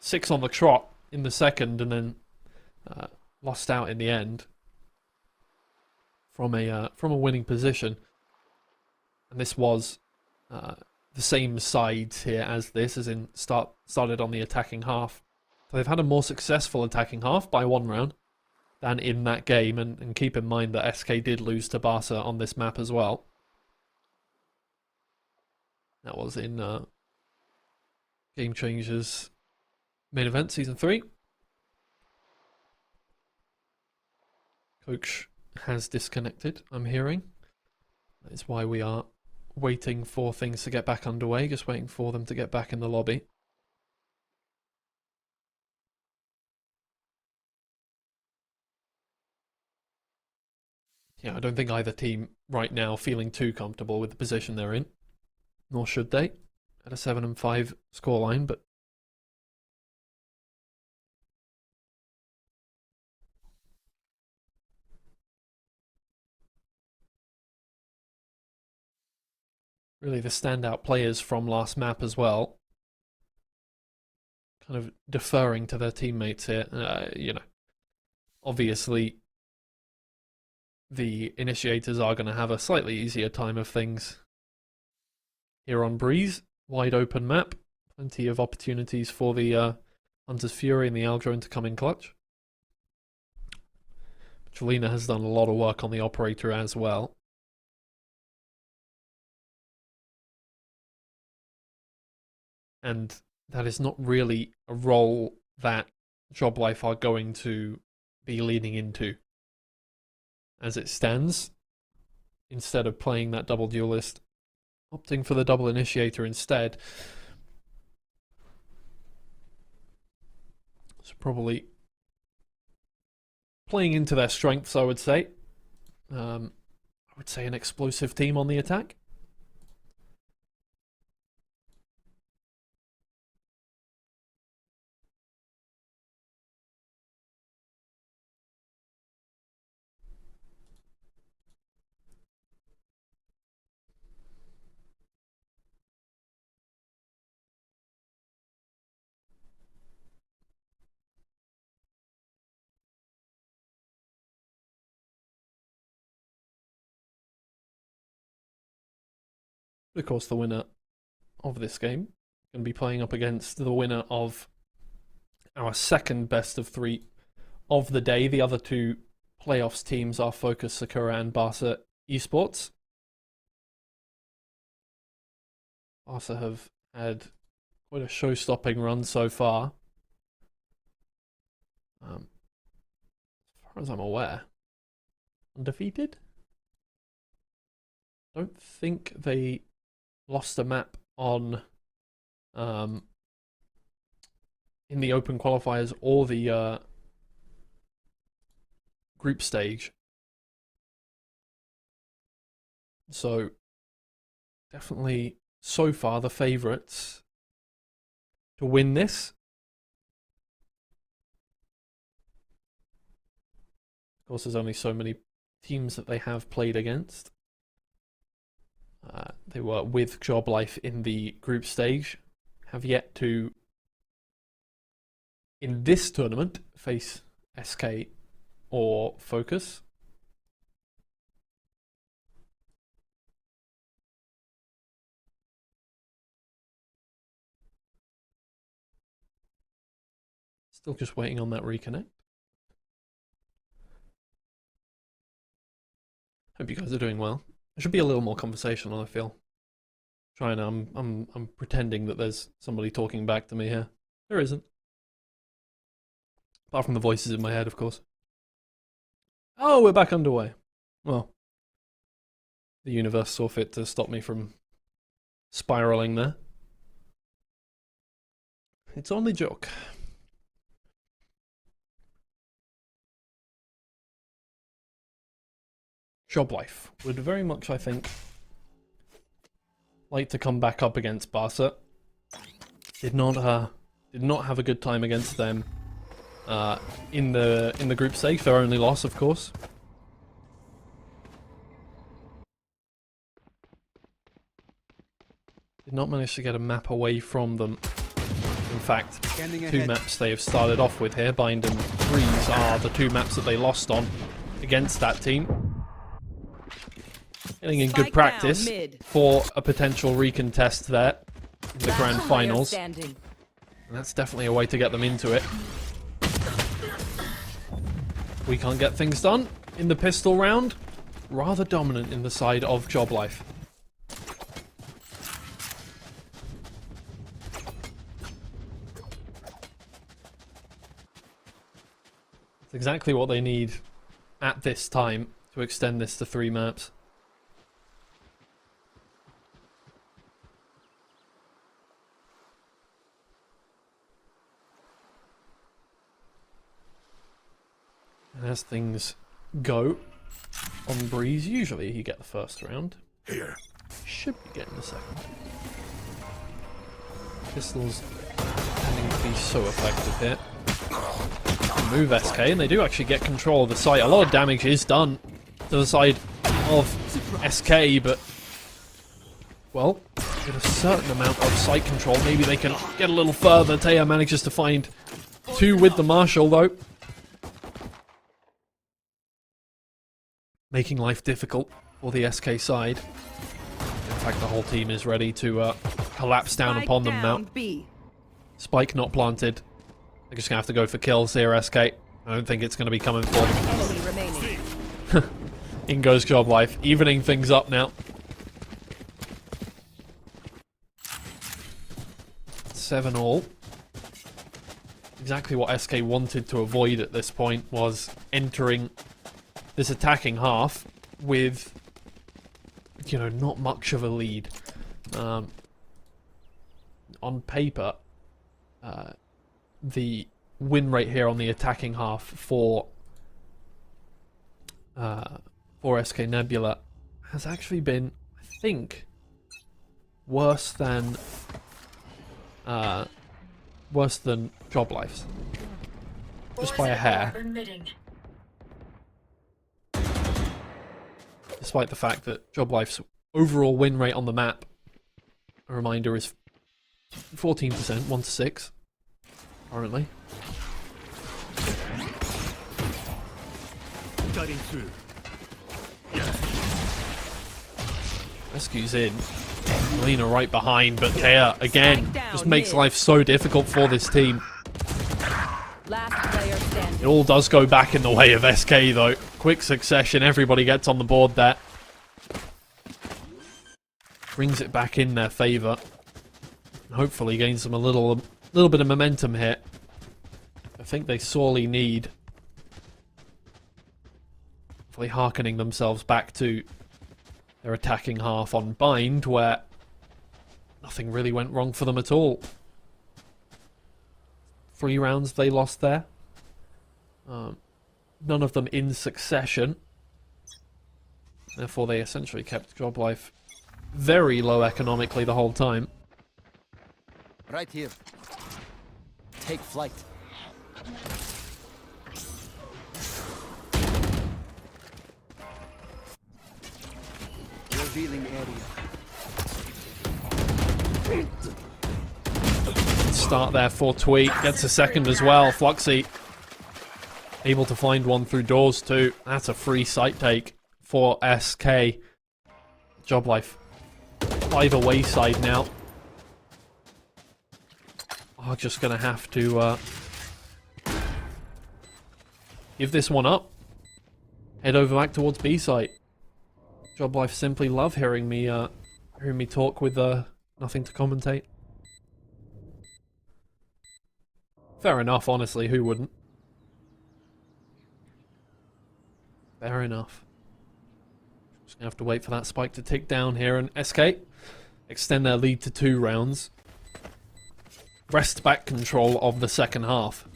S8: 6 on the trot in the second, and then lost out in the end from a winning position. And this was the same side here as this, as in started on the attacking half. So they've had a more successful attacking half by 1 round than in that game, and keep in mind that SK did lose to Barca on this map as well. That was in Game Changers main event season 3. Coach has disconnected, I'm hearing. That is why we are waiting for things to get back underway, just waiting for them to get back in the lobby. Yeah, I don't think either team right now feeling too comfortable with the position they're in. Nor should they, at a 7-5 scoreline, but really the standout players from last map as well, kind of deferring to their teammates here. You know, obviously the initiators are going to have a slightly easier time of things here on Breeze. Wide open map, plenty of opportunities for the Hunter's Fury and the Aldrone to come in clutch. Trelina has done a lot of work on the operator as well. And that is not really a role that Job Life are going to be leaning into. As it stands, instead of playing that double duelist, opting for the double initiator instead. So probably playing into their strengths, I would say. I would say an explosive team on the attack. Of course, the winner of this game going to be playing up against the winner of our second best of 3 of the day. The other 2 playoffs teams are Focus, Sakura, and Barca Esports. Barca have had quite a show-stopping run so far. As far as I'm aware, undefeated? Don't think they lost a map on in the open qualifiers or the group stage. So definitely so far the favourites to win this. Of course, there's only so many teams that they have played against. They were with Job Life in the group stage, have yet to, in this tournament, face SK or Focus. Still just waiting on that reconnect. Hope you guys are doing well. There should be a little more conversational, I feel. I'm pretending that there's somebody talking back to me here. There isn't. Apart from the voices in my head, of course. Oh, we're back underway. Well, the universe saw fit to stop me from spiraling there. It's only a joke. Job Life would very much, I think, like to come back up against Barca. Did not have a good time against them in the group stage. Their only loss, of course. Did not manage to get a map away from them. In fact, 2 maps they have started off with here, Bind and Freeze, are the 2 maps that they lost on against that team. Getting in good practice for a potential recontest there in the grand finals. And that's definitely a way to get them into it. We can't get things done in the pistol round. Rather dominant in the side of Job Life. It's exactly what they need at this time to extend this to 3 maps. And as things go on Breeze, usually you get the first round.
S1: Here.
S8: Should be getting the second. Pistols tending to be so effective here. Move SK, and they do actually get control of the site. A lot of damage is done to the side of SK, but, well, with a certain amount of site control, maybe they can get a little further. Taya manages to find 2 with the Marshal, though. making life difficult for the SK side. In fact, the whole team is ready to collapse down upon them now. Spike not planted. They're just going to have to go for kills here, SK. I don't think it's going to be coming for them.
S10: Enemy remaining.
S8: In goes Job Life, evening things up now. 7-all. Exactly what SK wanted to avoid at this point was entering this attacking half with, you know, not much of a lead. On paper, the win rate here on the attacking half for SK Nebula has actually been, I think, worse than Job Life's, just by a hair. Despite the fact that Job Life's overall win rate on the map, a reminder, is 14%, 1-6 currently.
S2: Cutting through.
S8: Rescues in. Lena right behind, but Kea again just makes life so difficult for this team.
S10: Last player standing.
S8: It all does go back in the way of SK though. Quick succession, everybody gets on the board there. Brings it back in their favour. Hopefully gains them a little bit of momentum here. I think they sorely need. Hopefully hearkening themselves back to their attacking half on Bind, where nothing really went wrong for them at all. 3 rounds they lost there. None of them in succession. Therefore, they essentially kept Job Life very low economically the whole time.
S15: Right here. Take flight. Revealing area.
S8: Start there for Tweet. Gets a second as well. Fluxy able to find one through doors too. That's a free sight take for SK. Job Life by the wayside now. Oh, just gonna have to give this one up. Head over back towards B site. Job Life simply love hearing me talk with nothing to commentate. Fair enough, honestly, who wouldn't? Fair enough. Just gonna have to wait for that spike to tick down here, and SK extend their lead to 2 rounds. Wrest back control of the second half.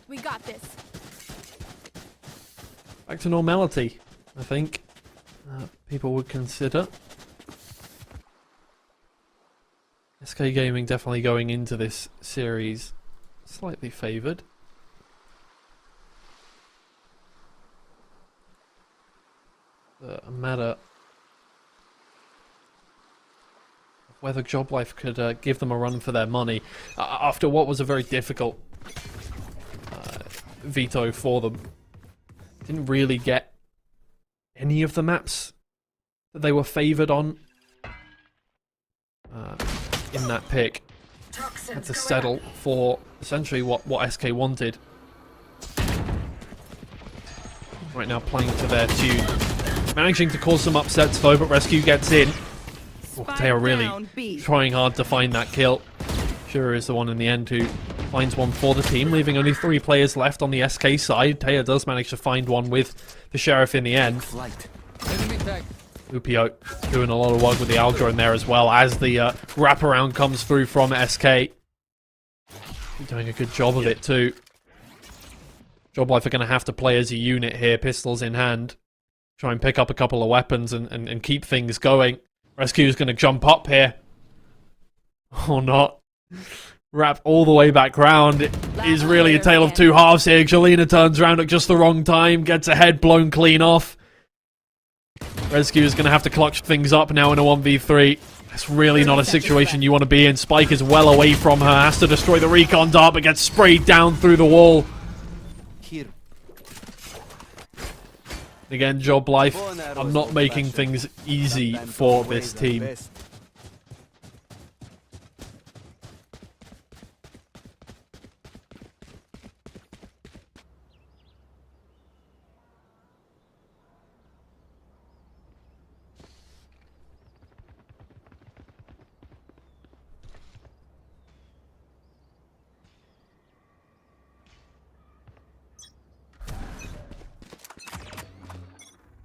S12: We got this.
S8: Back to normality, I think people would consider. SK Gaming definitely going into this series slightly favoured. A matter of whether Job Life could give them a run for their money after what was a very difficult veto for them. Didn't really get any of the maps that they were favoured on in that pick. Had to settle for essentially what SK wanted. Right now playing to their tune. Managing to cause some upsets though, but Rescue gets in. Oh, they are really trying hard to find that kill. Shura is the one in the end who finds one for the team, leaving only 3 players left on the SK side. Taya does manage to find one with the Sheriff in the end. Lupio doing a lot of work with the Algo in there as well as the wraparound comes through from SK. Doing a good job of it too. Job Life are going to have to play as a unit here, pistols in hand. Try and pick up a couple of weapons and keep things going. Rescue is going to jump up here. Or not. Wrap all the way back round. It is really a tale of two halves here. Jelena turns around at just the wrong time, gets her head blown clean off. Rescue is going to have to clutch things up now in a 1v3. It's really not a situation you want to be in. Spike is well away from her, has to destroy the recon dart, but gets sprayed down through the wall. Again, Job Life are not making things easy for this team.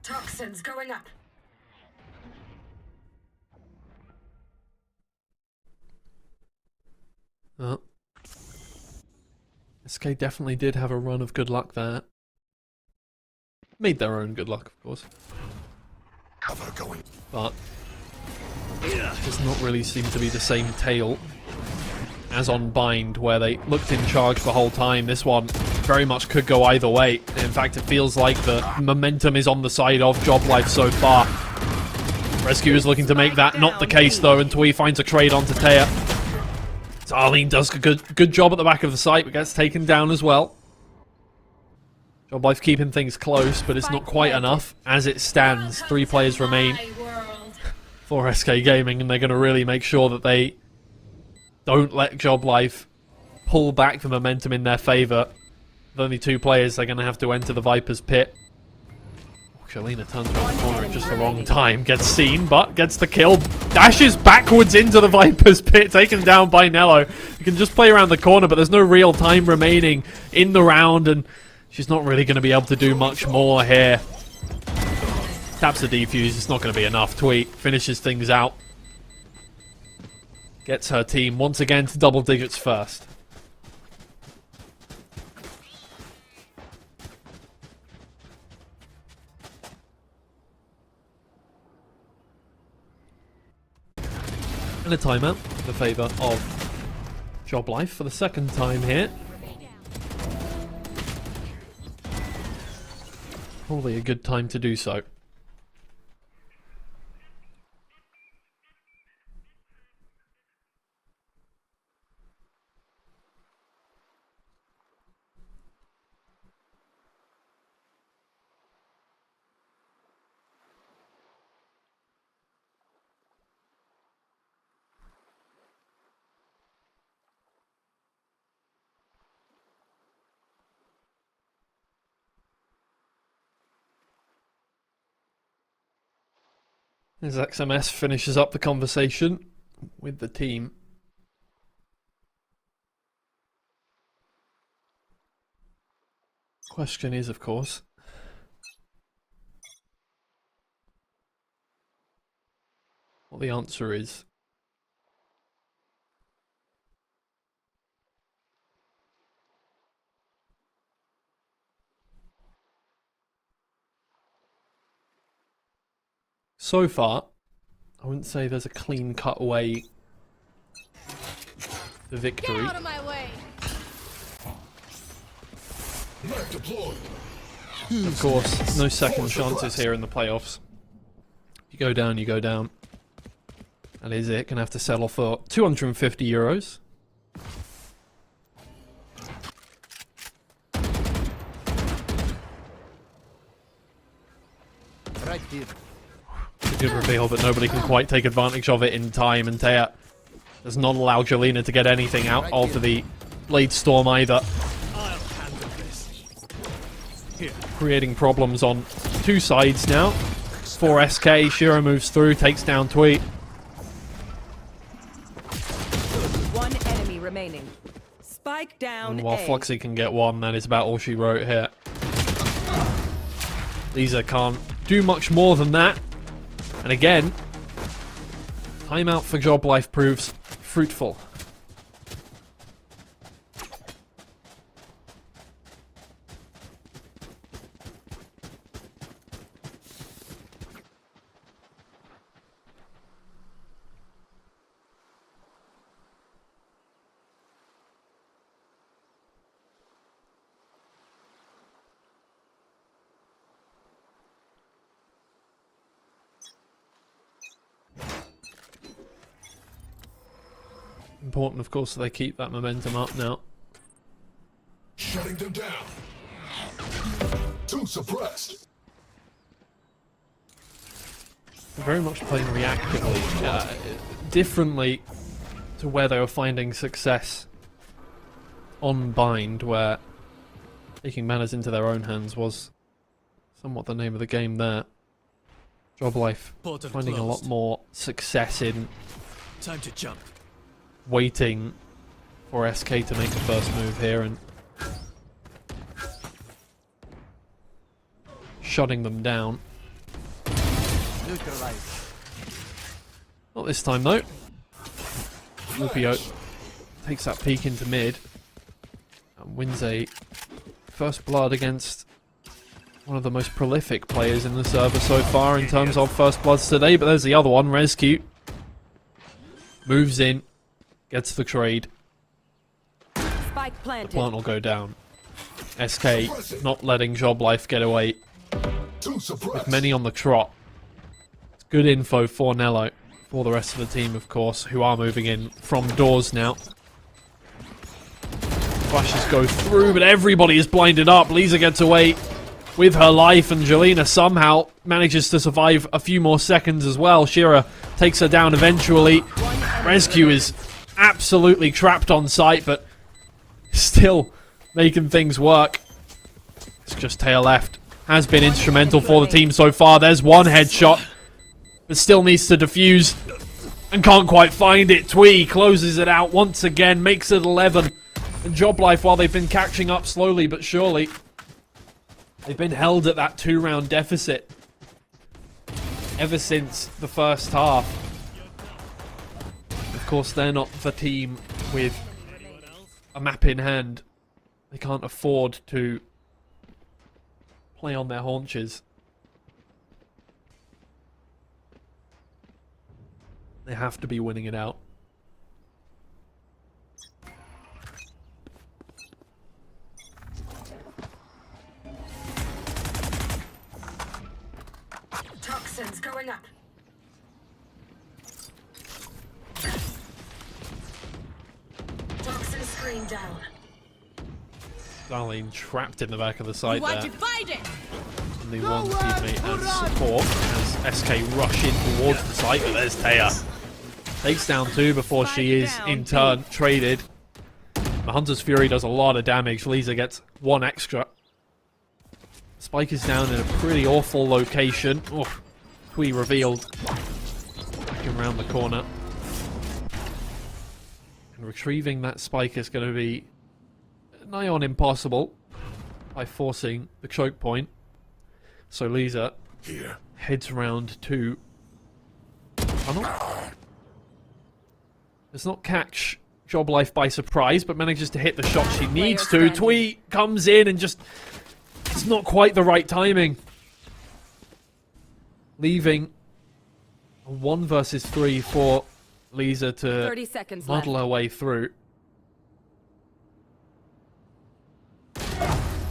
S14: Toxins going up.
S8: Oh. SK definitely did have a run of good luck there. Made their own good luck, of course.
S1: Cover going.
S8: But does not really seem to be the same tale as on Bind, where they looked in charge the whole time. This one very much could go either way. In fact, it feels like the momentum is on the side of Job Life so far. Rescue is looking to make that not the case, though, and Twee finds a trade onto Taya. Darlene does a good job at the back of the site, but gets taken down as well. Job Life keeping things close, but it's not quite enough. As it stands, 3 players remain for SK Gaming, and they're going to really make sure that they don't let Job Life pull back the momentum in their favour. With only 2 players, they're going to have to enter the Viper's pit. Jelena turns around the corner at just the wrong time. Gets seen, but gets the kill. Dashes backwards into the Viper's pit, taken down by Nello. You can just play around the corner, but there's no real time remaining in the round, and she's not really going to be able to do much more here. Taps the defuse, it's not going to be enough. Tweet finishes things out. Gets her team once again to double digits first. And a timeout in the favour of Job Life for the second time here. Probably a good time to do so. As XMS finishes up the conversation with the team. Question is, of course, what the answer is. So far, I wouldn't say there's a clean-cut way to victory.
S11: Get out of my way.
S8: Of course, no second chances here in the playoffs. If you go down, you go down. That is it. Gonna have to settle for 250 euros.
S15: Right here.
S8: It's a good reveal, but nobody can quite take advantage of it in time, and Taya does not allow Jelena to get anything out of the Blade Storm either. Creating problems on 2 sides now. For SK, Shiro moves through, takes down Twee.
S10: 1 enemy remaining. Spike down.
S8: And while Floxy can get 1, that is about all she wrote here. Lisa can't do much more than that. And again, timeout for Job Life proves fruitful. Important, of course, that they keep that momentum up now.
S1: Shutting them down. Too suppressed.
S8: Very much playing reactively, differently to where they were finding success on Bind, where taking matters into their own hands was somewhat the name of the game there. Joblife finding a lot more success in
S2: time to jump.
S8: Waiting for SK to make the first move here and shutting them down. Not this time though. Lupio takes that peek into mid and wins a first blood against one of the most prolific players in the server so far in terms of first bloods today. But there's the other one, Rescue. Moves in, gets the trade.
S10: Spike planted.
S8: The plant will go down. SK not letting Joblife get away. With many on the trot. It's good info for Nello. For the rest of the team, of course, who are moving in from doors now. Flashes go through, but everybody is blinded up. Lisa gets away with her life, and Jelena somehow manages to survive a few more seconds as well. Shira takes her down eventually. Rescue is absolutely trapped on site, but still making things work. It's just tail left. Has been instrumental for the team so far. There's one headshot, but still needs to defuse and can't quite find it. Twee closes it out once again, makes it 11. And Joblife, while they've been catching up slowly but surely, they've been held at that 2-round deficit ever since the first half. Of course, they're not the team with a map in hand. They can't afford to play on their haunches. They have to be winning it out.
S14: Toxins going up. Toxin screen down.
S8: Darlene trapped in the back of the site there.
S11: It.
S8: And the one teammate as support as SK rush in towards the site, but there's Taya. Takes down 2 before she is in turn traded. The Hunter's Fury does a lot of damage. Lisa gets 1 extra. Spike is down in a pretty awful location. Oh, Twee revealed. Looking around the corner. And retrieving that Spike is going to be nigh on impossible by forcing the choke point. So Lisa heads round to tunnel. Does not catch Joblife by surprise, but manages to hit the shot she needs to. Twee comes in and just... it's not quite the right timing. Leaving a 1 versus 3 for Lisa to
S10: 30 seconds
S8: muddle
S10: left.
S8: her way through.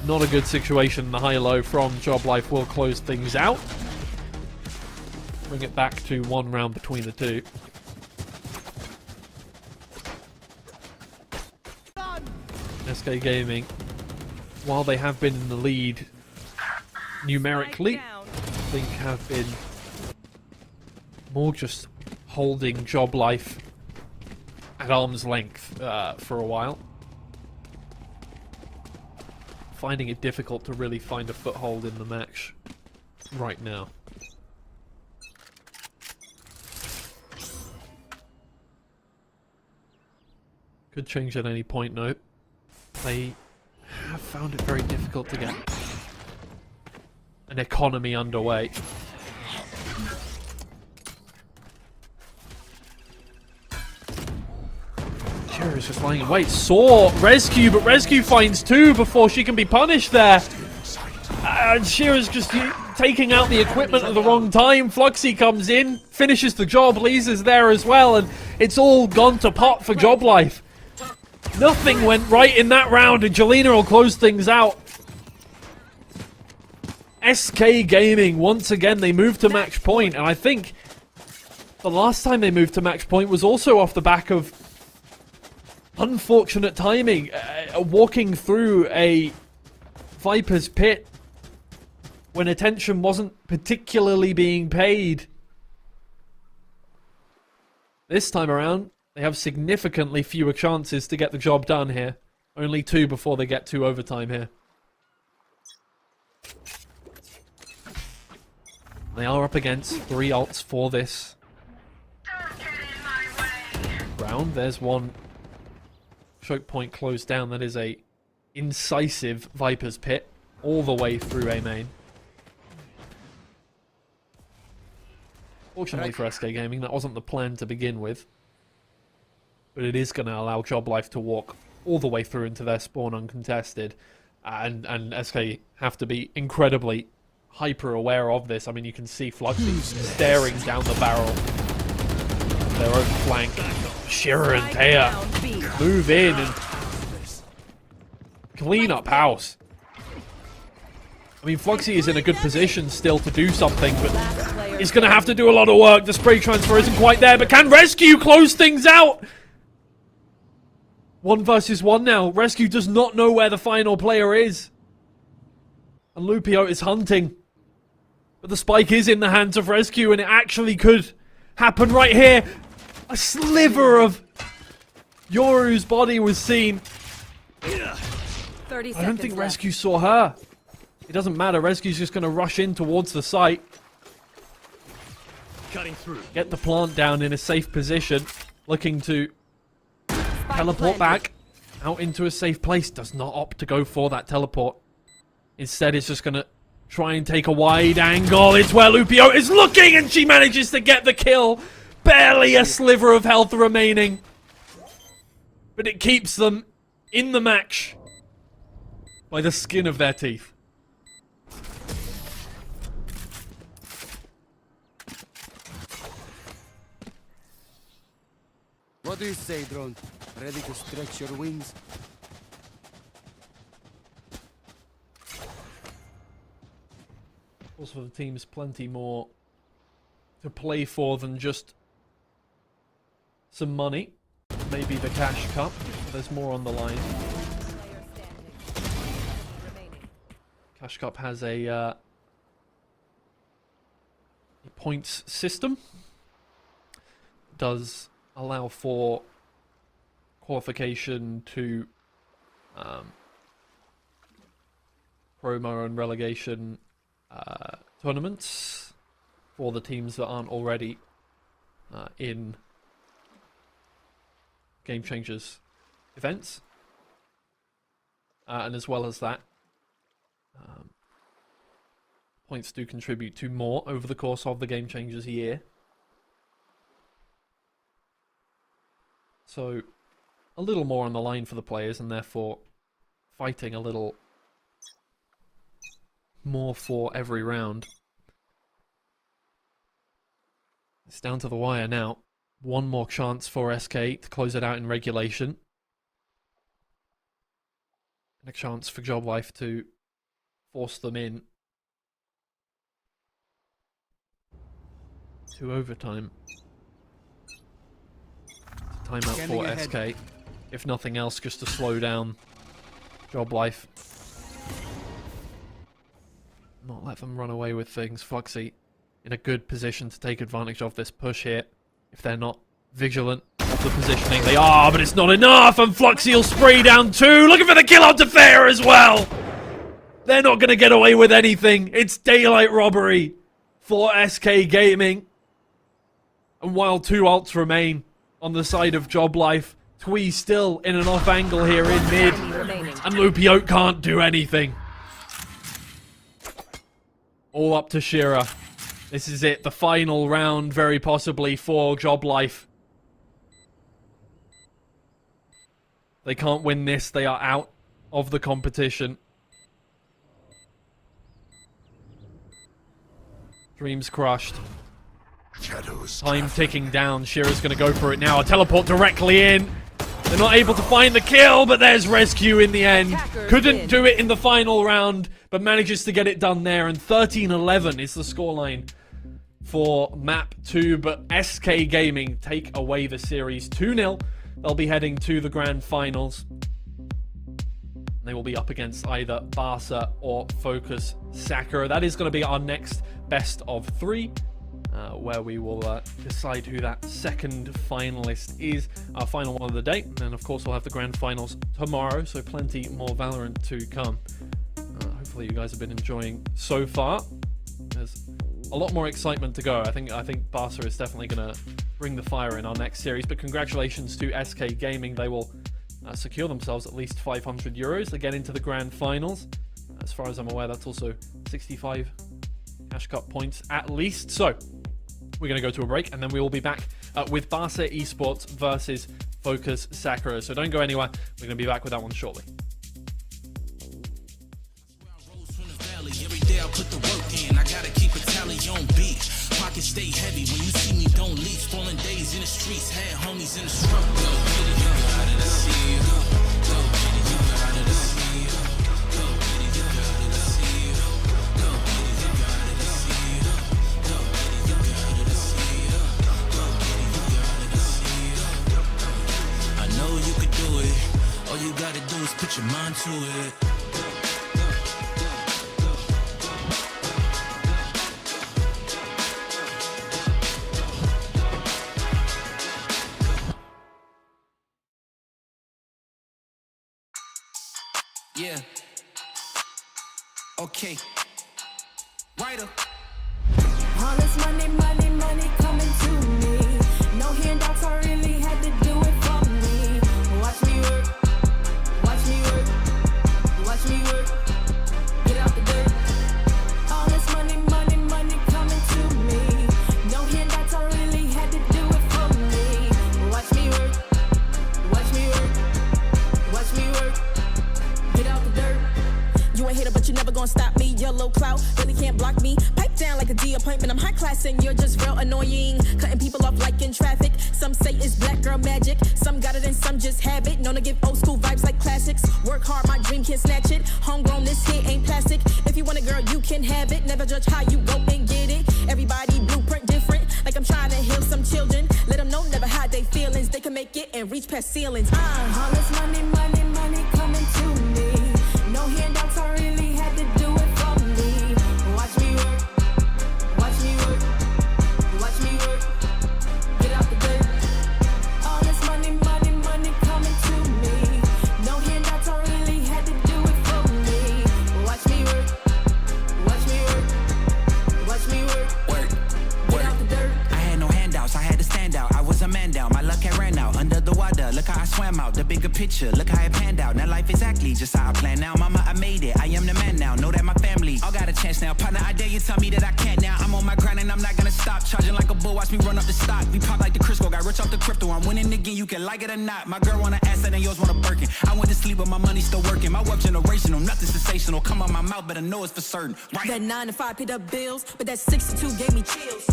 S8: Not a good situation. The high-low from Joblife will close things out. Bring it back to 1 round between the two. SK Gaming, while they have been in the lead numerically, I think have been more just holding Joblife at arm's length for a while. Finding it difficult to really find a foothold in the match right now. Could change at any point, though. They have found it very difficult to get an economy underway. Shira's just lying in wait. Saw Rescue, but Rescue finds 2 before she can be punished there. And Shira's just taking out the equipment at the wrong time. Fluxy comes in, finishes the job. Lisa's there as well, and it's all gone to pot for Joblife. Nothing went right in that round, and Jelena will close things out. SK Gaming, once again, they moved to match point, and I think the last time they moved to match point was also off the back of Unfortunate timing. Walking through a Viper's pit when attention wasn't particularly being paid. This time around, they have significantly fewer chances to get the job done here. Only 2 before they get to overtime here. They are up against 3 ults for this round. There's one choke point closed down. That is a incisive Viper's pit all the way through A main. Fortunately for SK Gaming, that wasn't the plan to begin with. But it is going to allow Joblife to walk all the way through into their spawn uncontested. And SK have to be incredibly hyper aware of this. I mean, you can see Fluxy staring down the barrel of their own flank. Shira and Taya move in and clean up house. I mean, Fluxy is in a good position still to do something, but he's going to have to do a lot of work. The spray transfer isn't quite there, but can Rescue close things out? 1 versus 1 now. Rescue does not know where the final player is. And Lupio is hunting. But the spike is in the hands of Rescue, and it actually could happen right here. A sliver of Yoru's body was seen.
S10: 30
S8: I don't think
S10: left.
S8: Rescue saw her. It doesn't matter. Rescue's just going to rush in towards the site.
S6: Cutting through.
S8: Get the plant down in a safe position. Looking to teleport back out into a safe place. Does not opt to go for that teleport. Instead, it's just going to try and take a wide angle. It's where Lupio is looking, and she manages to get the kill. Barely a sliver of health remaining. But it keeps them in the match by the skin of their teeth.
S15: What do you say, drone? Ready to stretch your wings?
S8: Also, for the teams, plenty more to play for than just some money. Maybe the cash cup. There's more on the line. Cash cup has a points system. Does allow for qualification to promo and relegation tournaments for the teams that aren't already in Game Changers events. And as well as that, points do contribute to more over the course of the Game Changers year. So, a little more on the line for the players, and therefore fighting a little more for every round. It's down to the wire now. One more chance for SK to close it out in regulation. And a chance for Joblife to force them in to overtime. Timeout for SK. If nothing else, just to slow down Joblife. Not let them run away with things. Fluxy in a good position to take advantage of this push here. If they're not vigilant of the positioning, they are, but it's not enough, and Fluxy will spray down 2. Looking for the kill onto Fair as well. They're not going to get away with anything. It's daylight robbery for SK Gaming. And while 2 ults remain on the side of Joblife, Twee still in an off angle here in mid, and Lupio can't do anything. All up to Shira. This is it, the final round, very possibly, for Joblife. They can't win this, they are out of the competition. Dreams crushed. Time ticking down. Shira's going to go for it now. A teleport directly in. They're not able to find the kill, but there's Rescue in the end. Couldn't do it in the final round, but manages to get it done there. And 13-11 is the scoreline for map 2. But SK Gaming take away the series 2-0 they'll be heading to the grand finals. They will be up against either Barca or Focus Sakura. That is going to be our next best of 3, where we will decide who that second finalist is. Our final one of the day. And then, of course, we'll have the grand finals tomorrow, so plenty more Valorant to come. Hopefully you guys have been enjoying so far. There's a lot more excitement to go. I think Barca is definitely going to bring the fire in our next series. But congratulations to SK Gaming. They will secure themselves at least 500 euros to get into the grand finals. As far as I'm aware, that's also 65 Cash Cup points at least. So we're going to go to a break, and then we will be back with Barca Esports versus Focus Sakura. So don't go anywhere. We're going to be back with that one shortly.
S16: Every day I put the work in, I gotta keep a tally on beat. Pockets stay heavy, when you see me don't leave. Falling days in the streets, had homies in the struggle. Go get it, you got it, I see you. Go get it, you got it, I see you. Go get it, you got it, I see you. Go get it, you got it, I see you. Go get it, you got it, I see you. Go get it, you got it, I see you. I know you could do it, all you gotta do is put your mind to it. Yeah. Okay. Writer.
S17: All this money, money, money coming to me. No handouts, I really had to do it for me. Watch me work. Watch me work. Watch me work. Get out the dirt. All this money, money, money coming to me. No handouts, I really had to do it for me. Watch me work. Watch me work. Watch me work. Get out the dirt. You a hater, but you never gonna stop me. Your low clout really can't block me. Pipe down like a D appointment. I'm high class and you're just real annoying. Cutting people off like in traffic. Some say it's black girl magic. Some got it and some just have it. Known to give old school vibes like classics. Work hard, my dream can't snatch it. Homegrown, this here ain't plastic. If you want a girl, you can have it. Never judge how you go and get it. Everybody blueprint different. Like I'm trying to heal some children. Let them know never hide their feelings. They can make it and reach past ceilings. All this money, money, money coming to me. No handouts, I really had to do it for me. Watch me work. Watch me work. Watch me work. Get out the dirt. All this money, money, money coming to me. No handouts, I really had to do it for me. Watch me work. Watch me work. Watch me work.
S16: Work.
S17: Get out the dirt.
S16: I had no handouts, I had to stand out. I was a man down, my luck had ran out. Under the water, look how I swam out. The bigger picture, look how it panned out. Now life exactly just how I planned now. Mama, I made it, I am the man now. Know that my family all got a chance now. Partner, I dare you tell me that I can't now. I'm on my grind and I'm not gonna stop. Charging like a bull, watch me run up the stock. We pop like the Crisco, got rich off the crypto. I'm winning again, you can like it or not. My girl want an asset and yours want a Birkin. I went to sleep but my money still working. My wealth generational, nothing sensational. Come on my mouth, but I know it's for certain. Right.
S17: That 9 to 5 paid up bills, but that 62 gave me chills.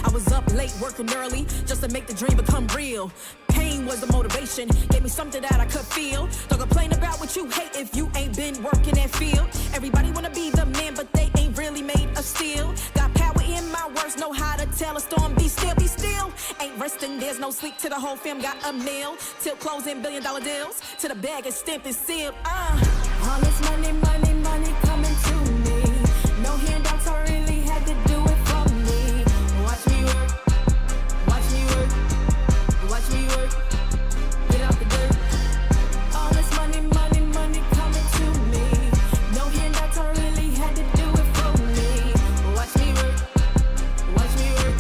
S17: I was up late working early just to make the dream become real. Pain was the motivation, gave me something that I could feel. Don't complain about what you hate if you ain't been working that field. Everybody wanna be the man, but they ain't really made of steel. Got power in my words, know how to tell a storm, be still, be still. Ain't resting, there's no sleep to the whole fam, got a meal. Till closing $1 billion deals, to the bag is stamped and sealed. All this money, money, money coming to me. No handouts, I really had to do it for me. Watch me work. Watch me work. Watch me work. Get out the dirt. All this money, money, money coming to me. No handouts, I really had to do it for me. Watch me work. Watch me work.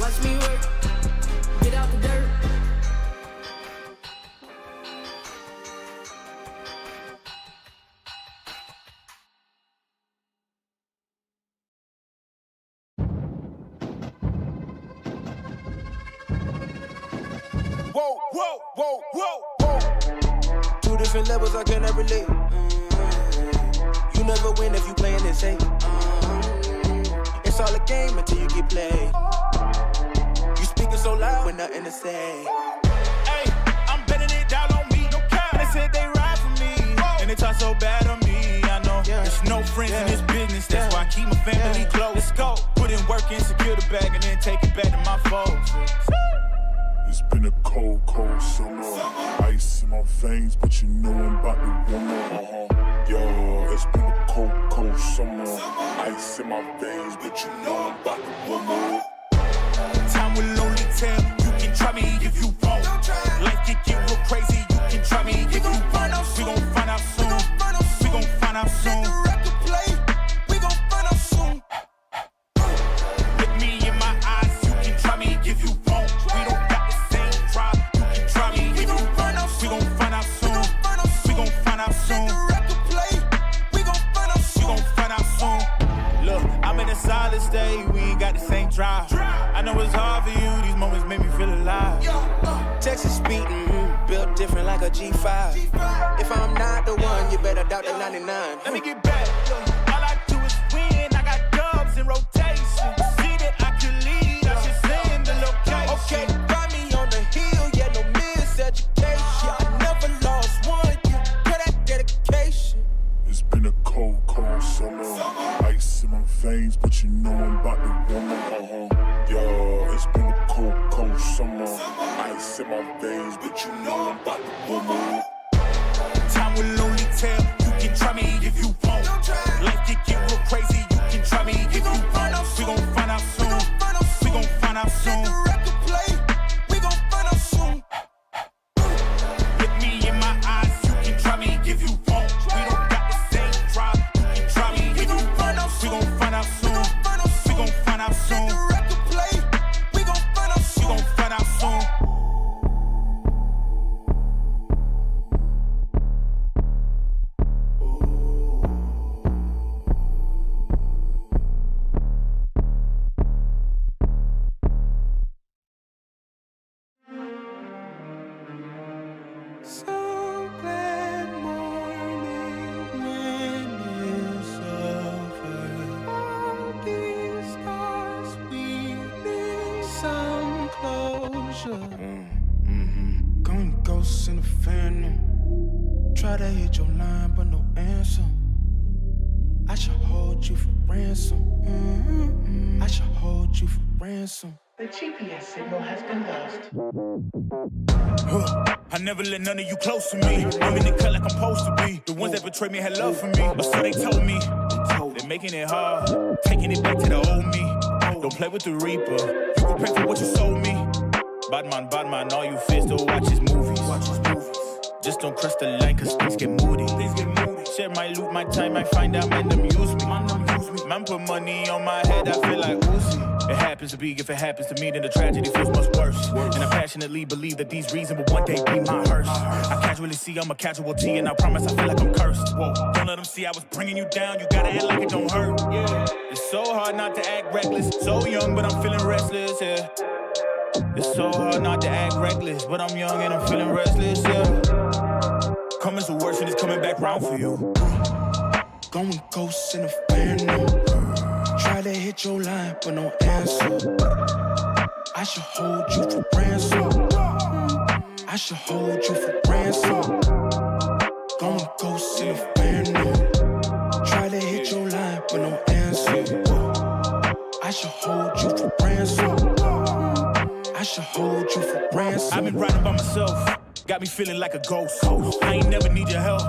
S17: Watch me work. Get out the dirt.
S3: Whoa, whoa, whoa, whoa, whoa. 2 different levels I cannot relate. You never win if you playing it safe. It's all a game until you get played. You speaking so loud with nothing to say.
S2: Hey, I'm betting it down on me. No cap. They said they ride for me, and they talk so bad on me. I know there's no friends in this business. That's why I keep my family close. Let's go. Put in work and secure the bag, and then take it back to my folks.
S1: It's been a cold, cold summer. Ice in my veins, but you know I'm about to warm up. Yeah, it's been a cold, cold summer. Ice in my veins, but you know I'm about to warm up.
S2: Time will only tell. You can try me if you want. Life can get real crazy. You can try me if you want. We gon' find out soon. We gon' find out soon.
S3: We gon' find out soon.
S2: Look me in my eyes. You can try me if you want. We don't got the same drive. You can try me if you want. We gon' find out soon. We gon' find out soon.
S3: We gon' find out soon.
S2: We gon' find out soon. Look, I'm in a solid state. We ain't got the same drive. I know it's hard for you. These moments make me feel alive.
S3: Texas speeding, built different like a G5. If I'm not the one, you better doubt the 99.
S2: Let me get back. All I do is win. I got dubs in rotation. See that I can lead. I should send the location.
S3: Okay, find me on the hill, yeah, no miseducation. I never lost one, you put that dedication.
S1: It's been a cold, cold summer. Ice in my veins, but you know I'm about to warm up. Yeah, it's been a cold, cold summer. Ice in my veins, but you know I'm about to warm up.
S2: Time will only tell. You can try me if you want. Life can get real crazy. You can try me if you want. We gon' find out soon. We gon' find out soon.
S3: We gon' find out soon.
S2: Look me in my eyes. You can try me if you want. We don't got the same drive. You can try me if you want. We gon' find out soon. We gon' find out soon.
S3: We gon' find out soon.
S2: We gon' find out soon.
S3: So glad morning when it's over. All these scars we need some closure. Going ghosts in the phantom. Try to hit your line, but no answer. I should hold you for ransom. I should hold you for ransom.
S4: The GPS signal has been lost.
S2: I never let none of you close to me. I'm in the cut like I'm supposed to be. The ones that betrayed me had love for me, or so they told me. They're making it hard, taking it back to the old me. Don't play with the Reaper. You can pay for what you sold me. Bad man, all you fears to watch his movies. Just don't cross the line, cause things get moody. Share my loot, my time, I find out men them use me. Man put money on my head, I feel like Uzi. It happens to be, if it happens to me, then the tragedy feels much worse. And I passionately believe that these reasons will one day be my hearse. I casually see I'm a casualty, and I promise I feel like I'm cursed. Whoa, don't let them see I was bringing you down, you gotta act like it don't hurt. Yeah. It's so hard not to act reckless, so young, but I'm feeling restless, yeah. It's so hard not to act reckless, but I'm young and I'm feeling restless, yeah. Coming to worse and it's coming back round for you.
S3: Going ghosts in the phantom. Try to hit your line, but no answer. I should hold you for ransom. I should hold you for ransom. Going ghosts in the phantom. Try to hit your line, but no answer. I should hold you for ransom. I should hold you for ransom.
S2: I've been riding by myself, got me feeling like a ghost. I ain't never need your help,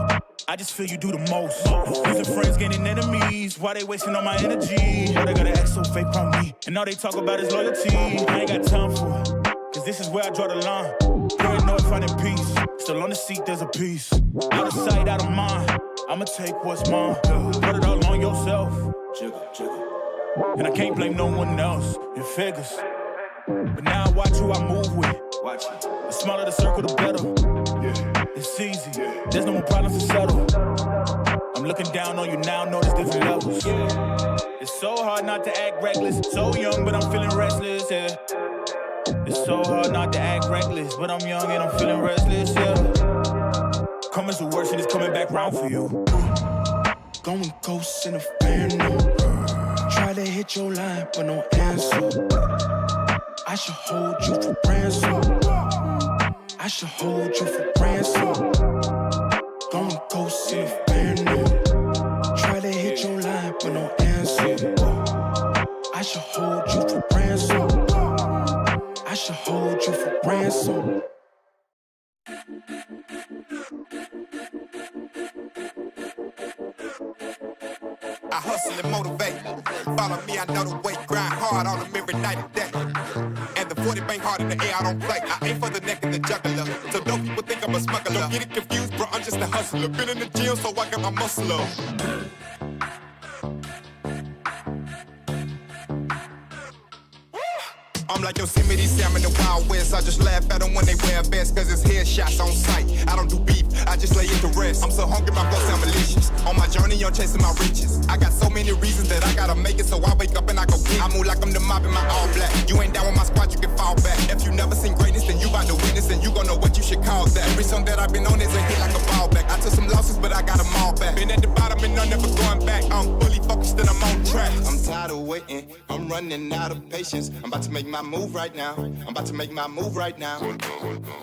S2: I just feel you do the most. Losing friends, gaining enemies, why they wasting all my energy? Why they gotta act so fake from me, and all they talk about is loyalty. I ain't got time for it, cause this is where I draw the line. Paranoid finding peace, still on the seat there's a piece. Out of sight, out of mind, I'ma take what's mine. Put it all on yourself, and I can't blame no one else, it figures. But now I watch who I move with. The smaller the circle, the better. It's easy, there's no more problems to settle. I'm looking down on you now, notice different levels. It's so hard not to act reckless, so young but I'm feeling restless, yeah. It's so hard not to act reckless, but I'm young and I'm feeling restless, yeah. Coming to worse and it's coming back round for you.
S3: Going ghosts in the phantom. Try to hit your line, but no answer. I should hold you for ransom. I should hold you for ransom. Going ghosts in the phantom. Try to hit your line, but no answer. I should hold you for ransom. I should hold you for ransom.
S5: I hustle and motivate. Follow me, I know the way. Grind hard on them every night and day. And the 40 bang hard in the air, I don't play. I aim for the neck and the jugular. So don't people think I'm a smuggler. Don't get it confused, bro, I'm just a hustler. Been in the gym, so I got my muscle up. I'm like Yosemite Sam in the Wild West. I just laugh at them when they wear a vest, cause it's headshots on sight. I don't do beef, I just lay it to rest. I'm so hungry, my blood sound malicious. On my journey, I'm chasing my riches. I got so many reasons that I gotta make it, so I wake up and I go get it. I move like I'm the mob in my all black. You ain't down with my squad, you can fall back. If you never seen greatness, then you bout to witness, and you gon' know what you should call that. Every song that I've been on is a hit like a ball back. I took some losses, but I got them all back. Been at the bottom and I'm never going back. I'm fully focused and I'm on track. I'm tired of waiting, I'm running out of patience. I'm about to make my move right now. I'm about to make my move right now.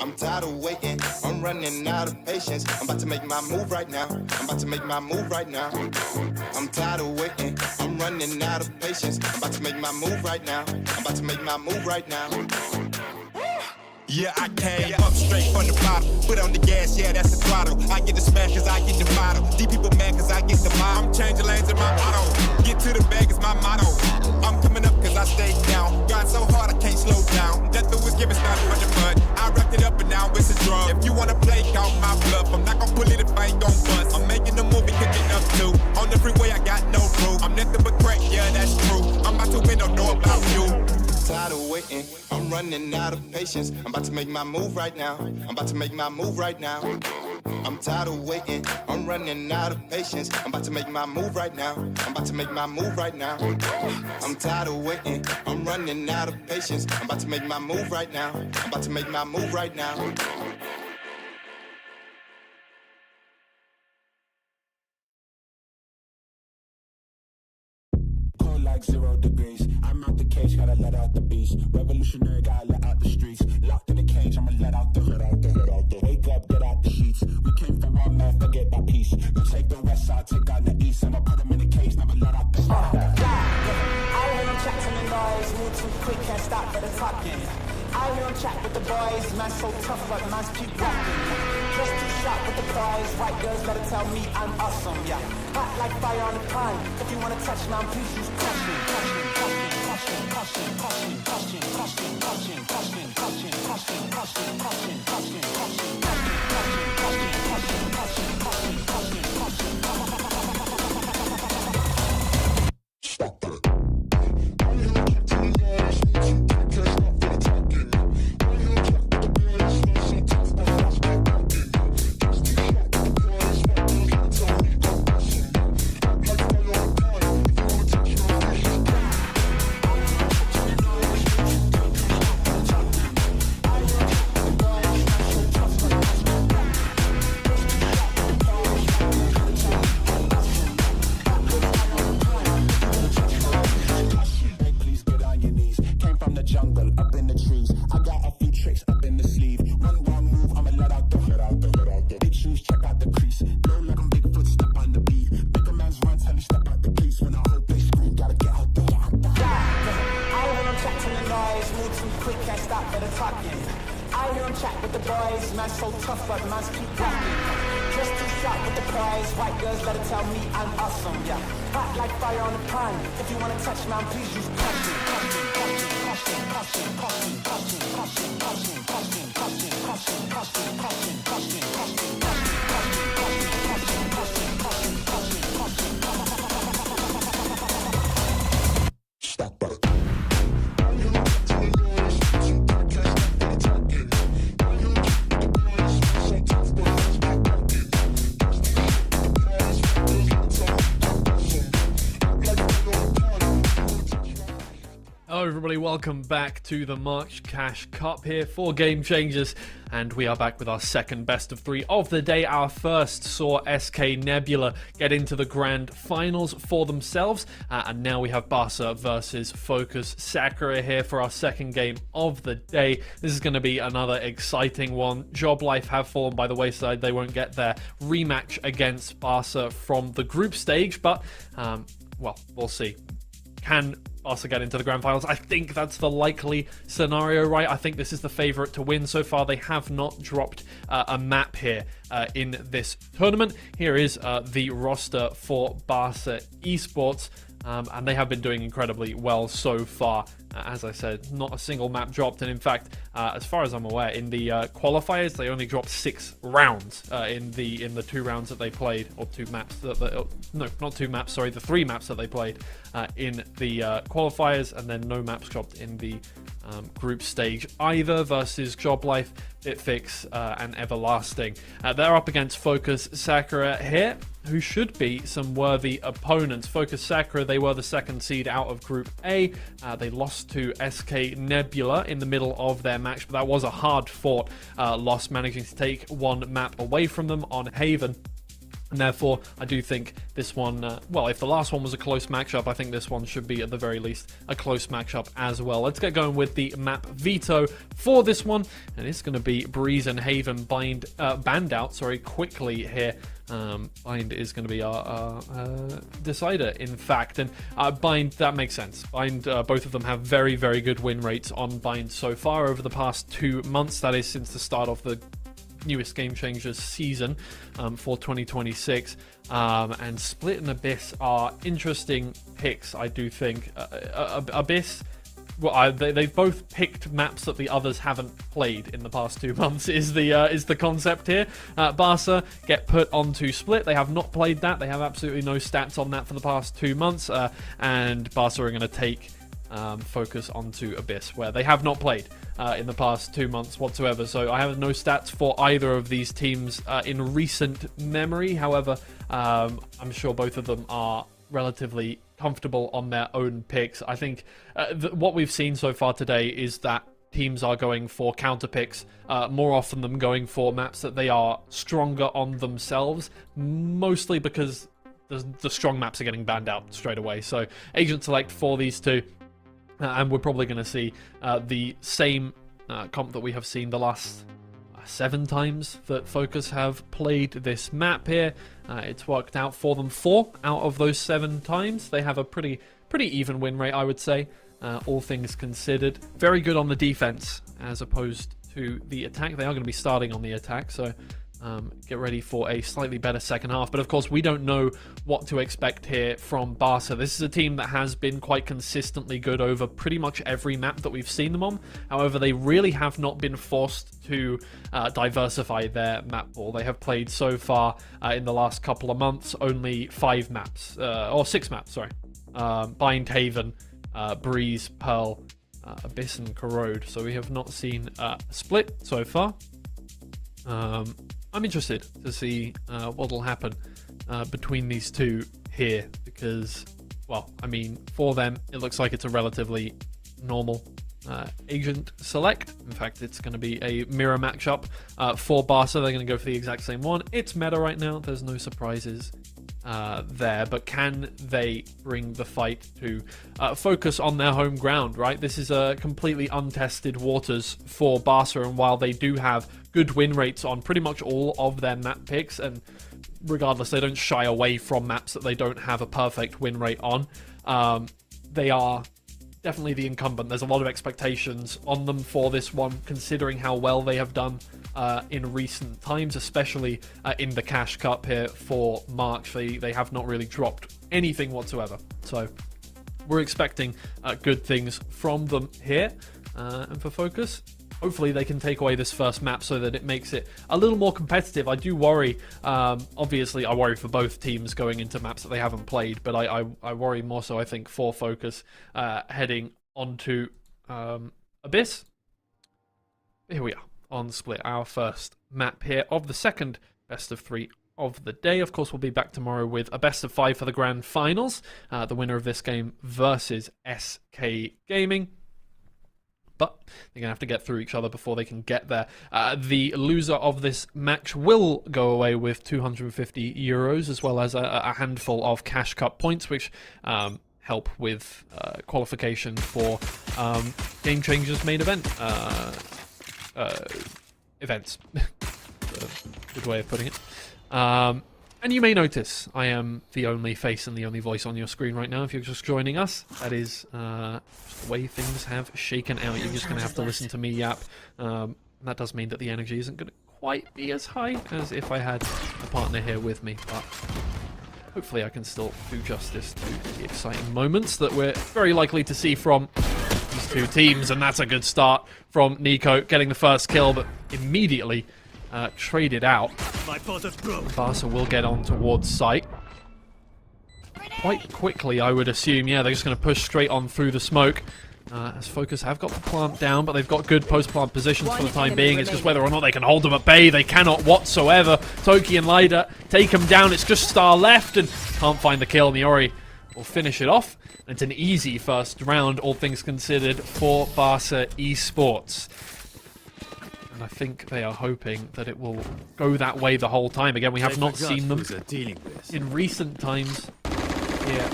S5: I'm tired of waiting, I'm running out of patience. I'm about to make my move right now. I'm about to make my move right now. I'm tired of waiting, I'm running out of patience. I'm about to make my move right now. I'm about to make my move right now. Yeah, I came up straight from the bottom. Put on the gas, yeah, that's the throttle. I get the smash cause I get the bottle. These people mad cause I get the mile. I'm changing lanes in my auto. Get to the bag is my motto. I'm coming up cause I stay down. Grind so hard I can't slow down. Death was given started from the mud. I wrapped it up and now it's a drum. If you wanna play, call my bluff. I'm not gonna pull it if I ain't gon' bust. I'm making a movie cooking up too. On the freeway I got no proof. I'm nothing but crack, yeah, that's true. I'm about to win, don't know about you. Tired of waiting, I'm running out of patience. I'm about to make my move right now. I'm about to make my move right now. I'm tired of waiting, I'm running out of patience. I'm about to make my move right now. I'm about to make my move right now. I'm tired of waiting, I'm running out of patience. I'm about to make my move right now. I'm about to make my move right now.
S6: Like 0 degrees. I'm out the cage, gotta let out the beast. Revolutionary, gotta let out the streets. Locked in the cage, I'ma let out the hood out the hood out the. Wake up, get out the sheets. We came for one man, forget my peace. You take the west side, take out the east. I'ma put them in the cage, never let out the hood out the hood.
S7: I hear them chatting the noise, move too quick, can't stop for the talking. I hear them chat with the boys, man so tough, but man's keep rocking. Just too sharp with the prize, white girls gotta tell me I'm awesome, yeah. Hot like fire on the pine, if you wanna touch me, please use caution, caution, caution, caution, caution, caution, caution, caution, caution, caution, caution, caution, caution, caution, caution, caution, caution, caution, caution,
S1: Stop it.
S8: Everybody, welcome back to the March Cash Cup here for Game Changers, and we are back with our second best of 3 of the day. Our first saw SK Nebula get into the grand finals for themselves, and now we have Barca versus Focus Sakura here for our second game of the day. This is going to be another exciting one. Job Life have fallen by the wayside. They won't get their rematch against Barca from the group stage, but well, we'll see. Can Barca get into the grand finals. I think that's the likely scenario, right? I think this is the favorite to win so far. They have not dropped a map here in this tournament. Here is the roster for Barca Esports. And they have been doing incredibly well so far. As I said, not a single map dropped, and in fact, as far as I'm aware, in the qualifiers, they only dropped 6 rounds in the 2 rounds that they played, or 2 maps that no, not 2 maps, sorry, the 3 maps that they played in the qualifiers, and then no maps dropped in the group stage either, versus Job Life, Bitfix, and Everlasting. They're up against Focus Sakura here, who should be some worthy opponents. Focus Sakura, they were the 2nd seed out of Group A. They lost to SK Nebula in the middle of their match, but that was a hard-fought loss, managing to take 1 map away from them on Haven. And therefore, I do think this one, well, if the last one was a close matchup, I think this one should be, at the very least, a close matchup as well. Let's get going with the map veto for this one. And it's going to be Breeze and Haven banned out, quickly here. Bind is going to be our decider, in fact. And Bind, that makes sense. Bind, both of them have very, very good win rates on Bind so far over the past 2 months. That is since the start of the newest Game Changers season for 2026. And Split and Abyss are interesting picks, I do think. Abyss, well, they've both picked maps that the others haven't played in the past 2 months, is the concept here. Barca get put onto Split. They have not played that. They have absolutely no stats on that for the past 2 months. And Barca are going to take Focus onto Abyss, where they have not played in the past 2 months whatsoever. So I have no stats for either of these teams in recent memory. However, I'm sure both of them are relatively comfortable on their own picks. I think what we've seen so far today is that teams are going for counter picks more often than going for maps that they are stronger on themselves, mostly because the strong maps are getting banned out straight away. So Agent Select for these two. And we're probably going to see the same comp that we have seen the last 7 times that Focus have played this map here. It's worked out for them 4 out of those 7 times. They have a pretty even win rate, I would say, all things considered. Very good on the defense as opposed to the attack. They are going to be starting on the attack, so get ready for a slightly better second half. But of course, we don't know what to expect here from Barca. This is a team that has been quite consistently good over pretty much every map that we've seen them on. However, they really have not been forced to diversify their map pool. They have played so far in the last couple of months only 5 maps, or 6 maps, sorry. Bind, Haven, Breeze, Pearl, Abyss, and Corrode. So we have not seen Split so far. I'm interested to see what will happen between these two here, because, well, I mean, for them, it looks like it's a relatively normal Agent Select. In fact, it's going to be a mirror matchup for Barca. They're going to go for the exact same one. It's meta right now. There's no surprises there, but can they bring the fight to Focus on their home ground, right? This is a completely untested waters for Barca, and while they do have good win rates on pretty much all of their map picks, and regardless, they don't shy away from maps that they don't have a perfect win rate on, they are definitely the incumbent. There's a lot of expectations on them for this one, considering how well they have done in recent times, especially in the Cash Cup here for March. They have not really dropped anything whatsoever. So we're expecting good things from them here. And for Focus, hopefully they can take away this first map so that it makes it a little more competitive. I do worry, obviously I worry for both teams going into maps that they haven't played, but I worry more so, I think, for Focus heading onto Abyss. Here we are on Split, our first map here of the second best of 3 of the day. Of course, we'll be back tomorrow with a best of 5 for the grand finals. The winner of this game versus SK Gaming. But they're going to have to get through each other before they can get there. The loser of this match will go away with €250, as well as a handful of Cash Cup points, which help with qualification for Game Changers main event events. Good way of putting it. And you may notice I am the only face and the only voice on your screen right now if you're just joining us. That is just the way things have shaken out. You're just going to have to listen to me yap. That does mean that the energy isn't going to quite be as high as if I had a partner here with me. But hopefully I can still do justice to the exciting moments that we're very likely to see from these two teams. And that's a good start from Nico, getting the first kill, but immediately traded out. Barca will get on towards site quite quickly, I would assume. Yeah, they're just going to push straight on through the smoke. As Focus have got the plant down, but they've got good post-plant positions for the time being. It's just whether or not they can hold them at bay. They cannot whatsoever. Toki and Lida take them down. It's just Star left and can't find the kill. Miori will finish it off. It's an easy first round, all things considered, for Barca Esports. And I think they are hoping that it will go that way the whole time. Again, we have not seen them in recent times here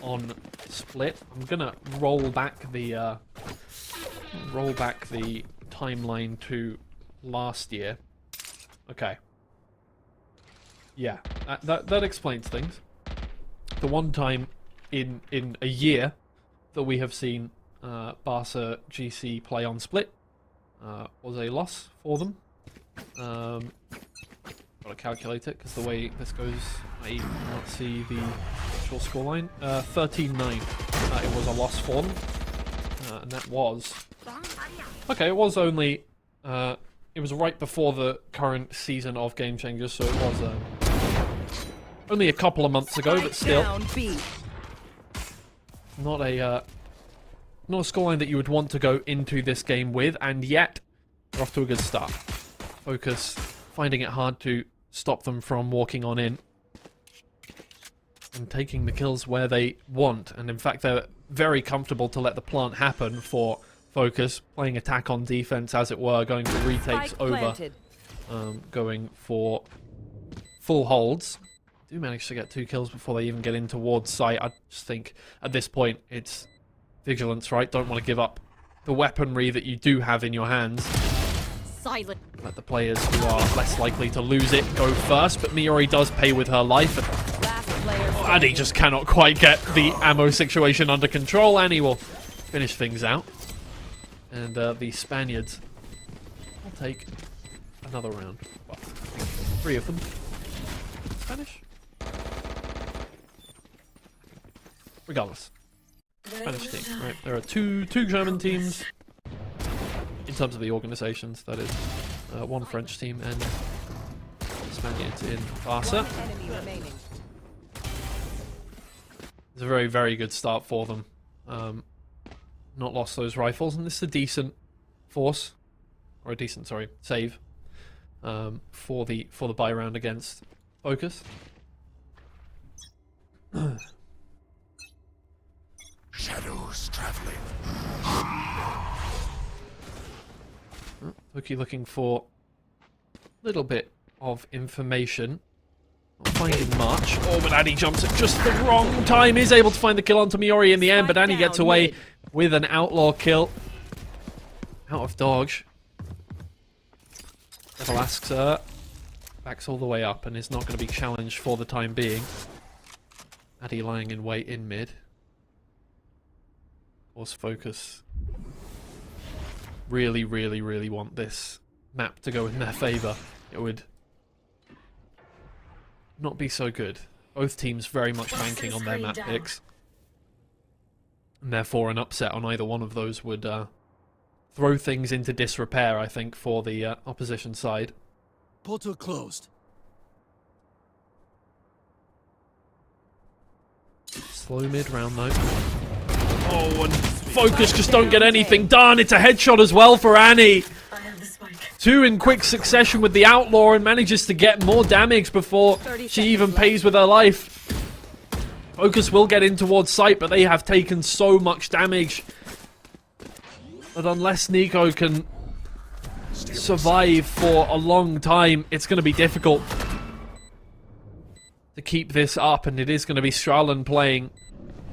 S8: on Split. I'm gonna roll back the timeline to last year. Okay. Yeah, that explains things. The one time in a year that we have seen Barca GC play on Split was a loss for them. Gotta calculate it because the way this goes, I cannot see the actual scoreline. 13-9. It was a loss for them, and that was okay. It was only it was right before the current season of Game Changers, so it was only a couple of months ago, but still not a scoreline that you would want to go into this game with, and yet we're off to a good start. Focus finding it hard to stop them from walking on in and taking the kills where they want, and in fact they're very comfortable to let the plant happen for Focus, playing attack on defense as it were, going for retakes over going for full holds. Do manage to get 2 kills before they even get in towards site. I just think at this point it's vigilance, right? Don't want to give up the weaponry that you do have in your hands.
S10: Silent.
S8: Let the players who are less likely to lose it go first, but Miori does pay with her life. Addy just cannot quite get the ammo situation under control. Annie will finish things out. And the Spaniards will take another round. Well, I think 3 of them. Spanish? Regardless. Spanish team, right? There are two German teams in terms of the organizations, that is. 1 French team and Spaniards in Barca. It's a very, very good start for them. Not lost those rifles, and this is a decent force, or a decent, sorry, save for the buy round against Focus.
S1: Shadows traveling.
S8: Toki looking for a little bit of information. Not finding much. Oh, but Annie jumps at just the wrong time. Is able to find the kill onto Miori in the end, but Annie gets away with an outlaw kill. Out of dodge. Devil asks her. Backs all the way up and is not going to be challenged for the time being. Addy lying in wait in mid. Of course, Focus really, really, really want this map to go in their favour. It would not be so good. Both teams very much banking on their map picks. And therefore an upset on either one of those would throw things into disrepair, I think, for the opposition side.
S15: Portal closed.
S8: Slow mid round though. Oh, and Focus just don't get anything done. It's a headshot as well for Annie. 2 in quick succession with the outlaw and manages to get more damage before she even pays with her life. Focus will get in towards site, but they have taken so much damage that unless Nico can survive for a long time, it's going to be difficult to keep this up, and it is going to be Strahlen playing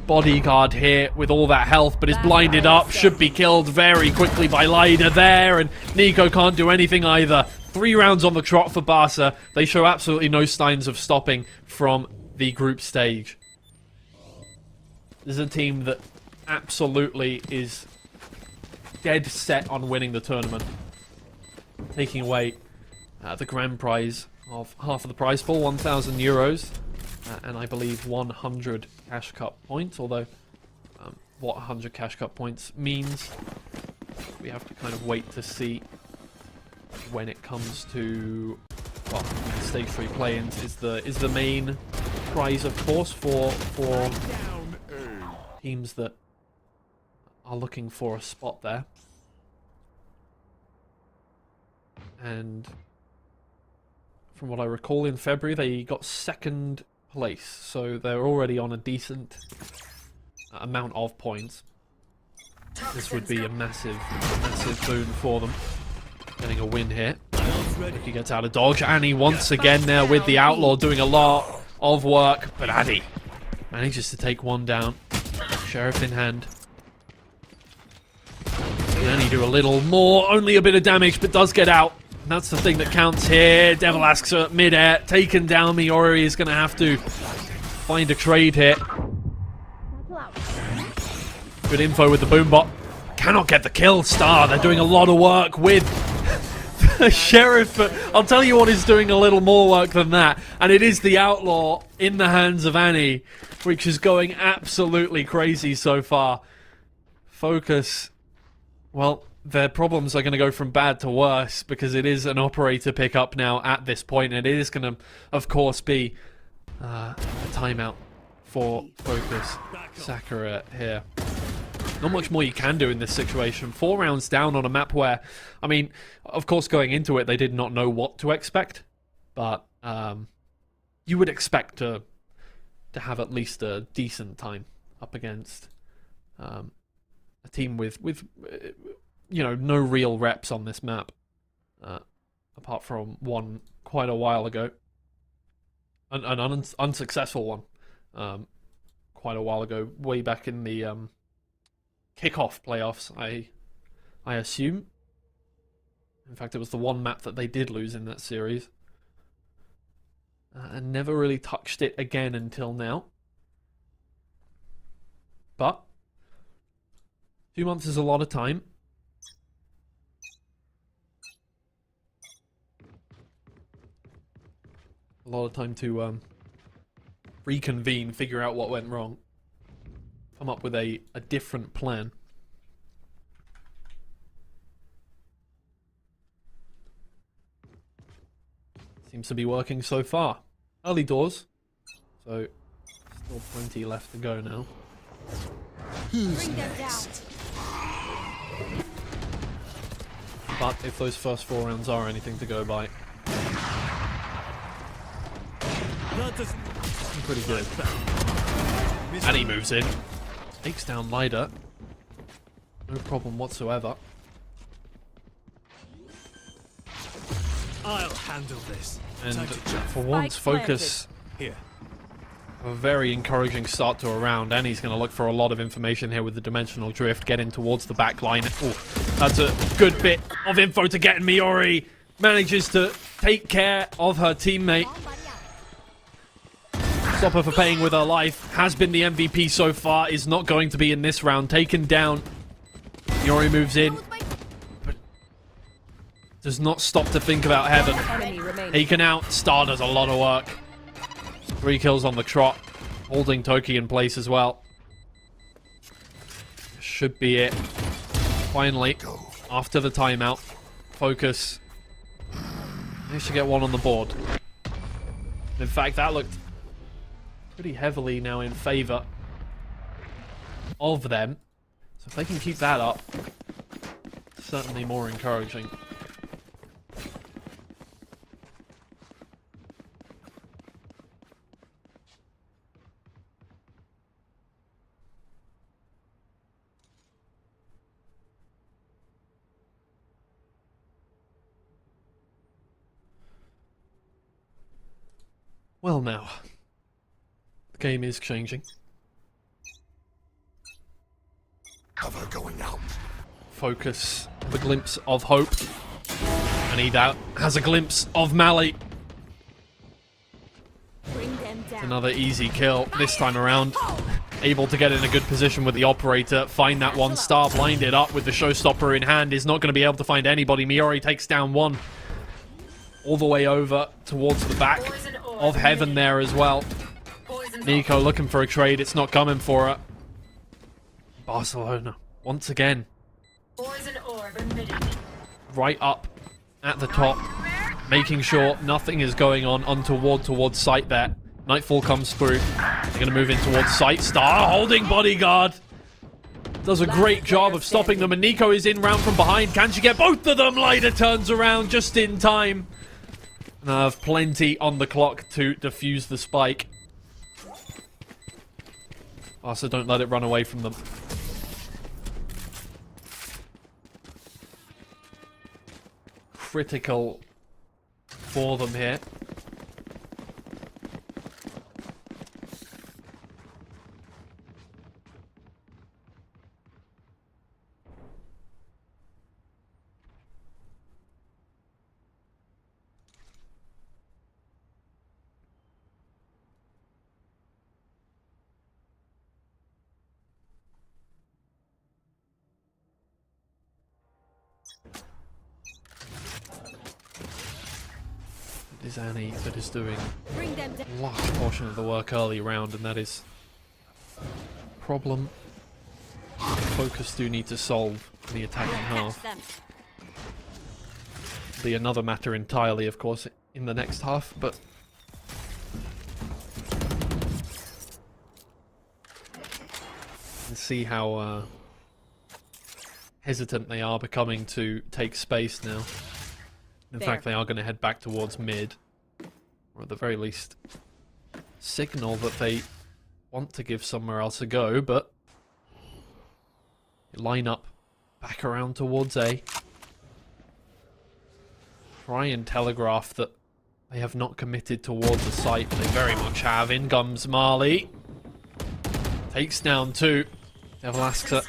S8: bodyguard here with all that health, but is blinded up, should be killed very quickly by Lida there, and Nico can't do anything either. 3 rounds on the trot for Barca. They show absolutely no signs of stopping from the group stage. This is a team that absolutely is dead set on winning the tournament. Taking away the grand prize of half of the prize pool, 1,000 euros, and I believe 100 cash cup points, although what 100 cash cup points means, we have to kind of wait to see when it comes to, well, stage 3 play-ins is the main prize, of course, for teams that are looking for a spot there. And from what I recall, in February they got 2nd place, so they're already on a decent amount of points. This would be a massive boon for them, getting a win here. He gets out of dodge. Annie once again there with the Outlaw doing a lot of work, but Annie manages to take one down. Sheriff in hand. Can Annie do a little more? Only a bit of damage, but does get out. And that's the thing that counts here. Devil asks her mid-air, taken down. Miori is going to have to find a trade here. Good info with the boombot. Cannot get the kill. Star, they're doing a lot of work with the Sheriff. But I'll tell you what is doing a little more work than that. And it is the Outlaw in the hands of Annie, which is going absolutely crazy so far. Focus. Well, their problems are going to go from bad to worse because it is an operator pickup now at this point, and it is going to, of course, be a timeout for Focus. Sakura here. Not much more you can do in this situation. 4 rounds down on a map where, I mean, of course, going into it, they did not know what to expect, but you would expect to have at least a decent time up against a team with you know, no real reps on this map, apart from one quite a while ago, an unsuccessful one, quite a while ago, way back in the kickoff playoffs, I assume. In fact, it was the one map that they did lose in that series, and never really touched it again until now. But 2 months is a lot of time. A lot of time to reconvene, figure out what went wrong, come up with a different plan. Seems to be working so far. Early doors, so still plenty left to go now.
S11: Bring them down.
S8: But if those first 4 rounds are anything to go by, pretty good. And he moves in. Takes down Lida. No problem whatsoever.
S18: I'll handle this.
S8: And for once, Focus.
S18: Here.
S8: A very encouraging start to a round. And he's going to look for a lot of information here with the dimensional drift. Getting towards the back line. Ooh, that's a good bit of info to get. Miori manages to take care of her teammate. Stop her for paying with her life. Has been the MVP so far. Is not going to be in this round. Taken down. Miori moves in. But does not stop to think about heaven. Taken out. Star does a lot of work. 3 kills on the trot. Holding Toki in place as well. Should be it. Finally, after the timeout, Focus. They should get one on the board. In fact, that looked pretty heavily now in favor of them. So if they can keep that up, certainly more encouraging. Well now, the game is changing.
S1: Cover going out.
S8: Focus, the glimpse of hope. And he has a glimpse of Mali.
S10: Bring them down.
S8: Another easy kill this time around. Able to get in a good position with the operator. Find that one star, blind it up with the showstopper in hand. Is not going to be able to find anybody. Miori takes down one. All the way over towards the back of Heaven there as well. Nico looking for a trade. It's not coming for her. Barcelona, once again. Right up at the top. Making sure nothing is going on towards site there. Nightfall comes through. They're going to move in towards site. Star holding bodyguard. Does a great job of stopping them. And Nico is in round from behind. Can she get both of them? Lighter turns around just in time. And I have plenty on the clock to defuse the spike. Also, don't let it run away from them. Critical for them here. It is Annie that is doing a large portion of the work early round, and that is a problem Focus do need to solve in the attacking half. Be another matter entirely, of course, in the next half, but and see how hesitant they are becoming to take space now. In fact, they are going to head back towards mid, or at the very least signal that they want to give somewhere else a go, but line up back around towards A. Try and telegraph that they have not committed towards the site. They very much have. In comes Marley. Takes down two. Devalaska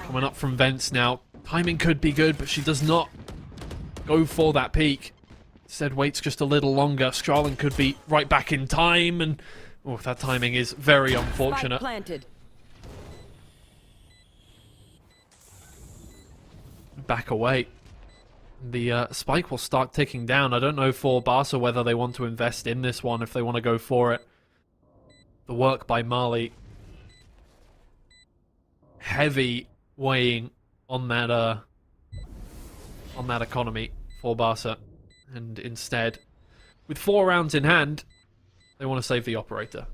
S8: coming up from vents now. Timing could be good, but she does not go for that peak. Instead waits just a little longer. Strahlen could be right back in time, and oh, that timing is very unfortunate.
S10: Planted.
S8: Back away. The spike will start ticking down. I don't know for Barca whether they want to invest in this one, if they want to go for it. The work by Marley. Heavy weighing on that economy for Barca. And instead, with 4 rounds in hand, they want to save the operator.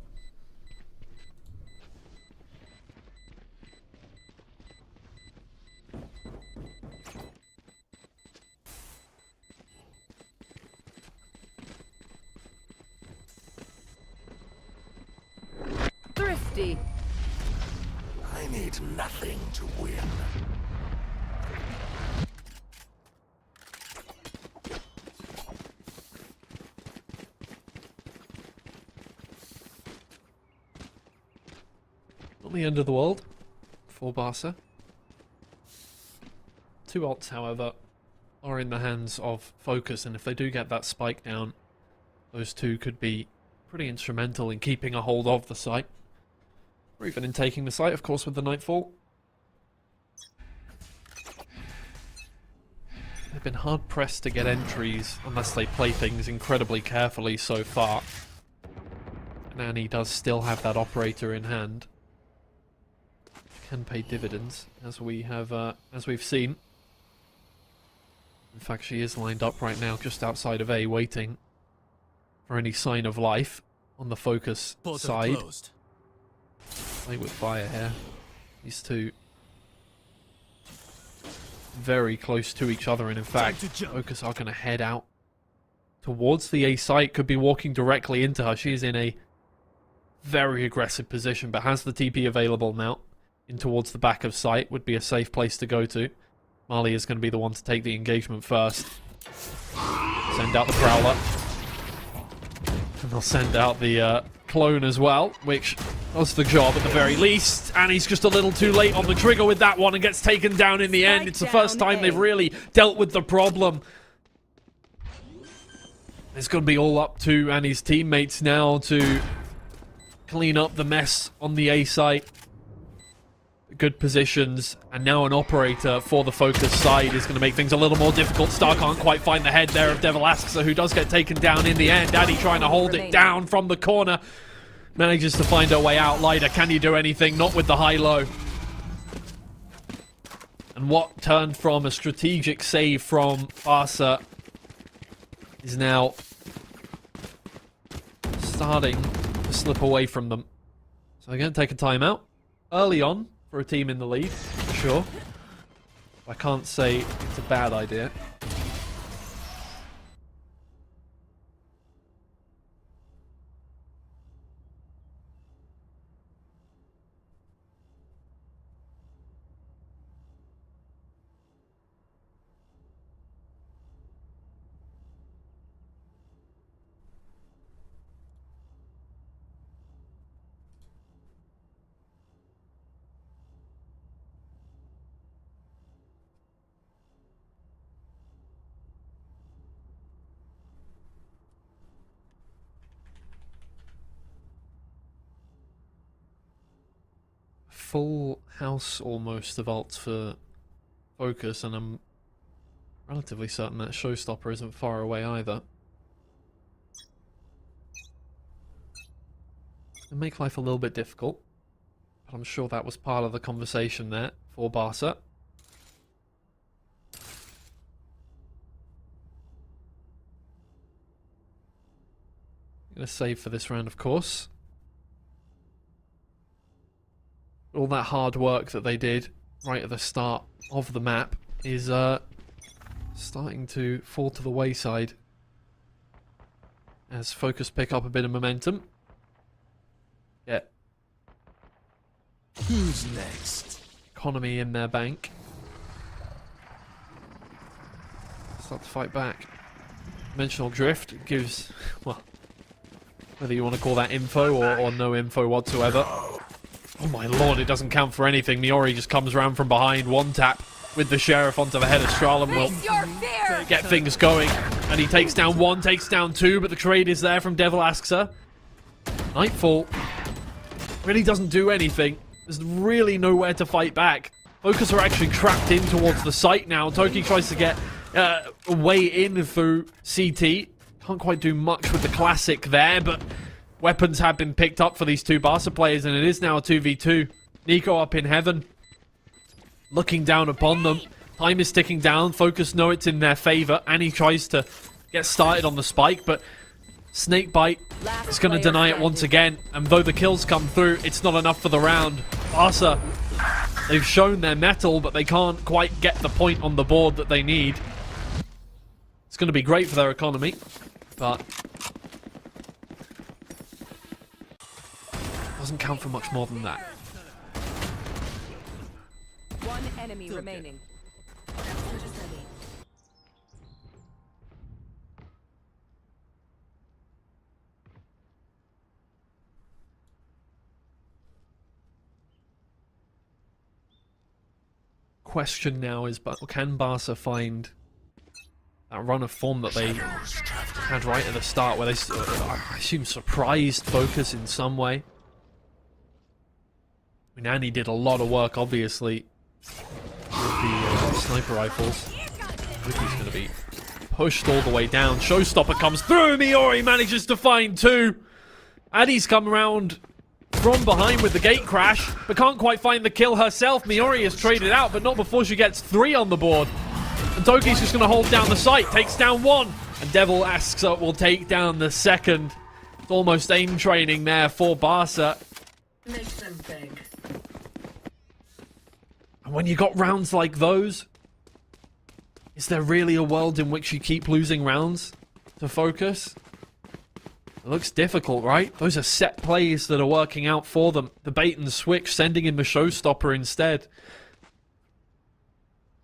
S10: Thrifty.
S1: I need nothing to win.
S8: Not the end of the world for Barca. 2 ults, however, are in the hands of Focus, and if they do get that spike down, those two could be pretty instrumental in keeping a hold of the site. Or even in taking the site, of course, with the Nightfall. They've been hard-pressed to get entries unless they play things incredibly carefully so far. And Annie does still have that operator in hand. Can pay dividends, as we've seen. In fact, she is lined up right now just outside of A, waiting for any sign of life on the Focus side. Play with fire here. These two very close to each other, and in fact, Focus are going to head out towards the A site. Could be walking directly into her. She is in a very aggressive position, but has the TP available now. In towards the back of site would be a safe place to go to. Marley is going to be the one to take the engagement first. Send out the Prowler. And they'll send out the clone as well, which does the job at the very least. And he's just a little too late on the trigger with that one and gets taken down in the end. It's the first time they've really dealt with the problem. It's going to be all up to Annie's teammates now to clean up the mess on the A site. Good positions, and now an operator for the focus side is going to make things a little more difficult. Star can't quite find the head there of Devil Asker, who does get taken down in the end. Addy trying to hold it down from the corner. Manages to find her way out. Lider, can you do anything? Not with the high-low. And what turned from a strategic save from Barca is now starting to slip away from them. So they're going to take a timeout early on for a team in the lead, for sure. I can't say it's a bad idea. Full house almost of ults for focus, and I'm relatively certain that Showstopper isn't far away either. It'll make life a little bit difficult, but I'm sure that was part of the conversation there for Barca. Gonna save for this round, of course. All that hard work that they did right at the start of the map is starting to fall to the wayside as Focus pick up a bit of momentum. Yeah.
S3: Who's next?
S8: Economy in their bank. Start to fight back. Dimensional Drift gives, well, whether you want to call that info or no info whatsoever. Oh my lord, it doesn't count for anything. Miori just comes around from behind, one tap with the Sheriff onto the head of Strahlen will get things going. And he takes down one, takes down two, but the trade is there from Devil Asker. Nightfall really doesn't do anything. There's really nowhere to fight back. Focus are actually trapped in towards the site now. Toki tries to get a way in through CT. Can't quite do much with the classic there, but weapons have been picked up for these two Barca players, and it is now a 2v2. Nico up in heaven, looking down upon them. Time is ticking down. Focus know it's in their favor. Annie tries to get started on the spike, but Snakebite is going to deny it once again. And though the kills come through, it's not enough for the round. Barca, they've shown their mettle, but they can't quite get the point on the board that they need. It's going to be great for their economy, but doesn't count for much more than that.
S10: One enemy remaining.
S8: Question now is, but can Barca find that run of form that they had right at the start, where they, I assume, surprised Focus in some way? I mean, Annie did a lot of work, obviously, with the sniper rifles. He's going to be pushed all the way down. Showstopper comes through. Miori manages to find two. Addie's come around from behind with the gate crash, but can't quite find the kill herself. Miori is traded out, but not before she gets three on the board. And Toki's just going to hold down the site. Takes down one. And Devil Asker will take down the second. It's almost aim training there for Barca.
S14: Make them big.
S8: And when you got rounds like those, is there really a world in which you keep losing rounds to Focus? It looks difficult, right? Those are set plays that are working out for them. The bait and switch, sending in the Showstopper instead,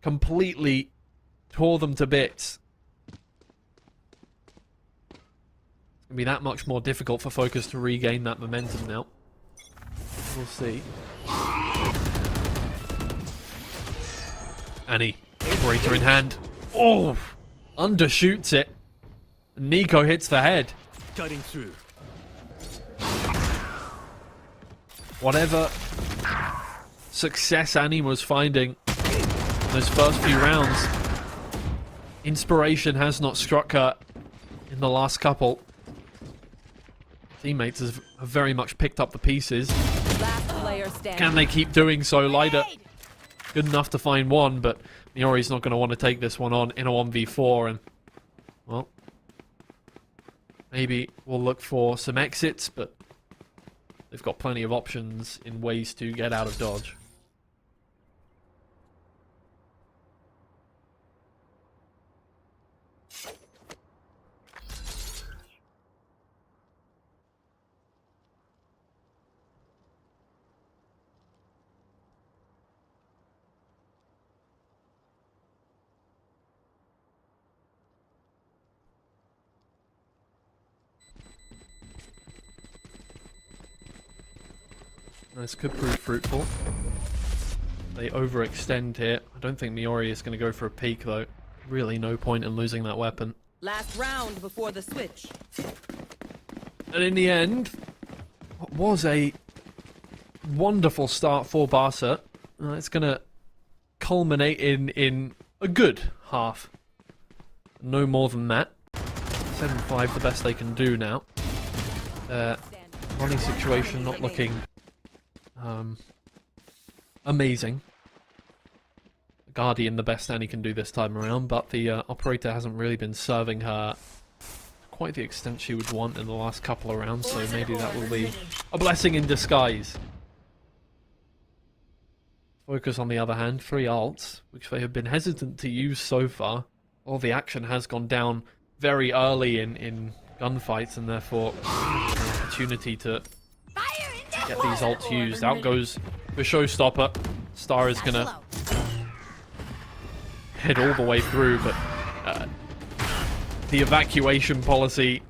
S8: completely tore them to bits. It's going to be that much more difficult for Focus to regain that momentum now. We'll see. Annie, operator in hand. Oh! Undershoots it. Nico hits the head.
S13: Cutting through.
S8: Whatever success Annie was finding in those first few rounds, inspiration has not struck her in the last couple. Teammates have very much picked up the pieces.
S10: Last player standing.
S8: Can they keep doing so? Lida good enough to find one, but Miori's not going to want to take this one on in a 1v4, and well, maybe we'll look for some exits, but they've got plenty of options in ways to get out of dodge. This could prove fruitful. They overextend here. I don't think Miori is going to go for a peek, though. Really no point in losing that weapon.
S10: Last round before the switch.
S8: And in the end, what was a wonderful start for Barca. It's going to culminate in a good half. No more than that. 7-5, the best they can do now. Running situation not looking amazing. Guardian the best Annie can do this time around, but the operator hasn't really been serving her quite the extent she would want in the last couple of rounds, so maybe that will be a blessing in disguise. Focus, on the other hand, 3 ults, which they have been hesitant to use so far. All the action has gone down very early in gunfights, and therefore an opportunity to get these ults used. Out goes the showstopper. Star is gonna head all the way through, but the evacuation policy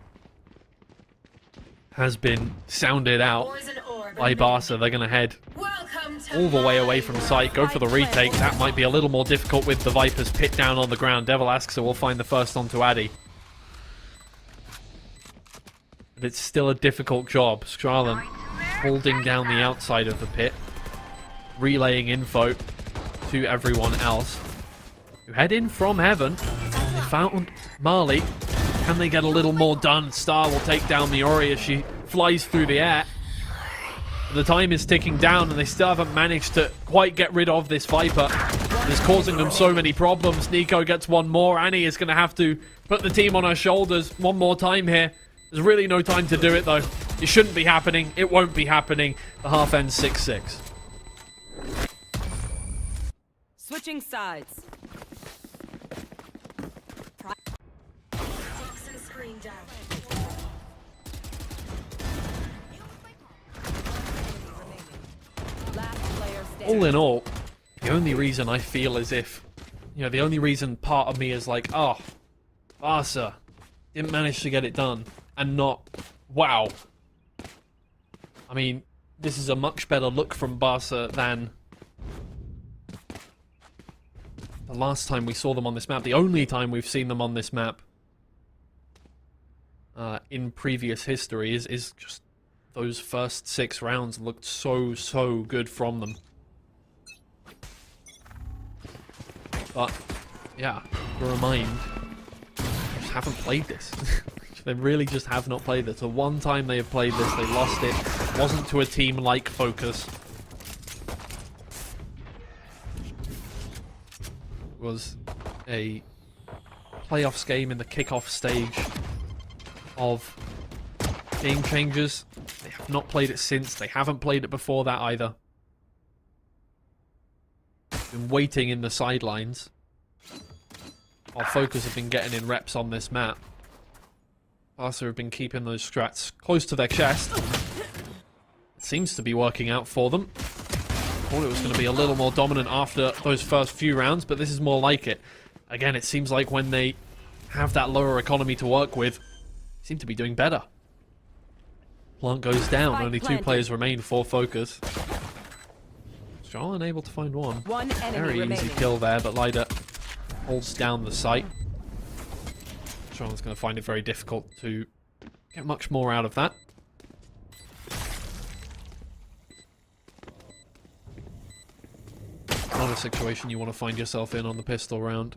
S8: has been sounded out by Barca. They're gonna head all the way away from site, go for the retake. That might be a little more difficult with the Vipers pit down on the ground. Devil Asker will find the first onto Addy. But it's still a difficult job. Strahlen holding down the outside of the pit, relaying info to everyone else. Who head in from heaven. They found Marley. Can they get a little more done? Star will take down Miori as she flies through the air. The time is ticking down and they still haven't managed to quite get rid of this Viper. It's causing them so many problems. Nico gets one more. Annie is going to have to put the team on her shoulders one more time here. There's really no time to do it, though. It shouldn't be happening. It won't be happening. The half ends 6-6.
S10: Switching sides.
S8: All in all, the only reason I feel as if, you know, the only reason part of me is like, oh, Barca didn't manage to get it done, and not, wow. I mean, this is a much better look from Barca than the last time we saw them on this map. The only time we've seen them on this map in previous history is just those first 6 rounds looked so good from them. But, yeah, to remind, they just haven't played this. They really just have not played this. The one time they have played this, they lost it. It wasn't to a team like Focus. It was a playoffs game in the kickoff stage of Game Changers. They have not played it since. They haven't played it before that either. Been waiting in the sidelines while Focus have been getting in reps on this map. Barca have been keeping those strats close to their chest. It seems to be working out for them. Thought it was going to be a little more dominant after those first few rounds, but this is more like it. Again, it seems like when they have that lower economy to work with, they seem to be doing better. Plant goes down. Only 2 players remain for Focus. Strahlen able to find one. Very easy kill there, but Lida holds down the site. Strong's going to find it very difficult to get much more out of that. Not a situation you want to find yourself in on the pistol round.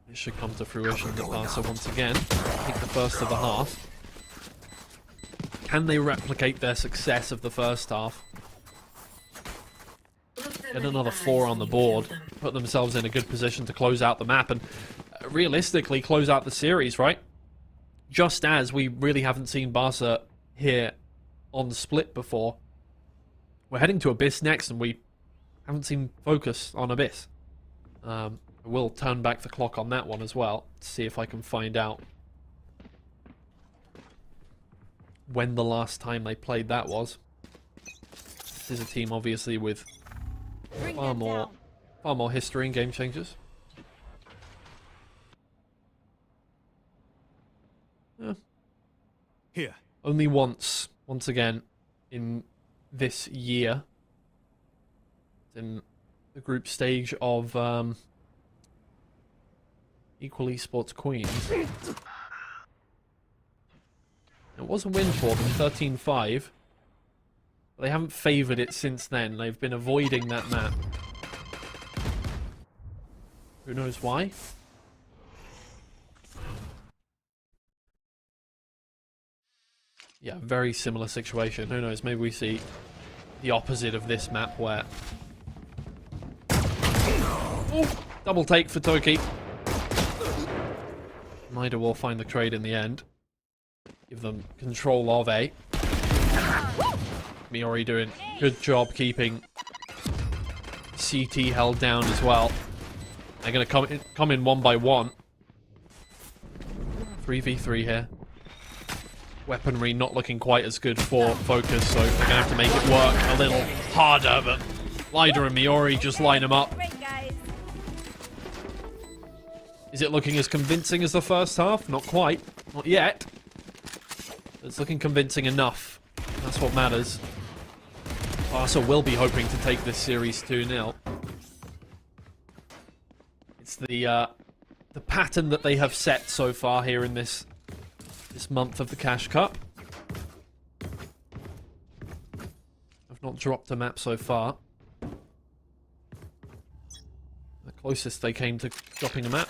S8: It should come to fruition that Barca once again take the first of the half. Can they replicate their success of the first half? Get another 4 on the board, put themselves in a good position to close out the map and realistically close out the series, right? Just as we really haven't seen Barca here on Split before. We're heading to Abyss next and we haven't seen focus on Abyss. I will turn back the clock on that one as well, to see if I can find out when the last time they played that was. This is a team obviously with far more history in Game Changers. Yeah.
S2: Here.
S8: Only once again in this year, in the group stage of Equal Esports Queens. It was a win for them, 13-5. But they haven't favoured it since then. They've been avoiding that map. Who knows why? Yeah, very similar situation. Who knows, maybe we see the opposite of this map where... Ooh, double take for Toki. Mida will find the trade in the end. Give them control of A. Miori doing good job keeping CT held down as well. They're going to come in one by one. 3v3 here. Weaponry not looking quite as good for Focus, so they're going to have to make it work a little harder, but Lida and Miori just line them up. Is it looking as convincing as the first half? Not quite. Not yet. It's looking convincing enough. That's what matters. Barca will be hoping to take this series 2-0. It's the pattern that they have set so far here in this month of the Cash Cup. I've not dropped a map so far. The closest they came to dropping a map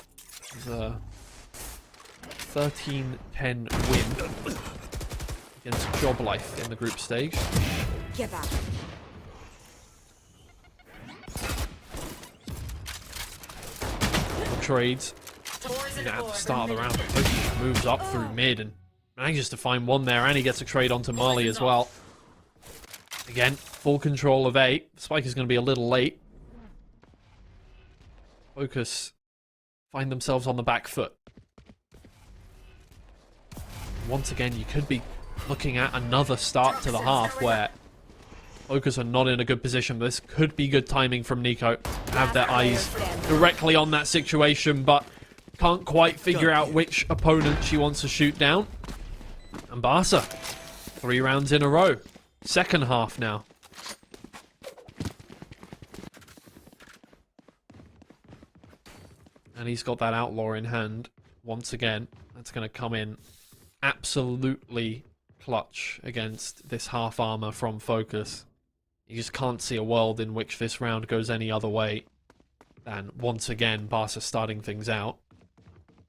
S8: was a 13-10 win against Job Life in the group stage.
S12: Get back.
S8: Trades. At the start of the round, Toki moves up through mid and manages to find one there, and he gets a trade onto Mali as well. Again, full control of A. Spike is going to be a little late. Focus find themselves on the back foot. Once again, you could be looking at another start to the half where Focus are not in a good position. This could be good timing from Nico to have their eyes directly on that situation, but can't quite figure out which opponent she wants to shoot down. And Barca, 3 rounds in a row. Second half now. And he's got that Outlaw in hand once again. That's going to come in absolutely clutch against this half armor from Focus. You just can't see a world in which this round goes any other way than, once again, Barca starting things out.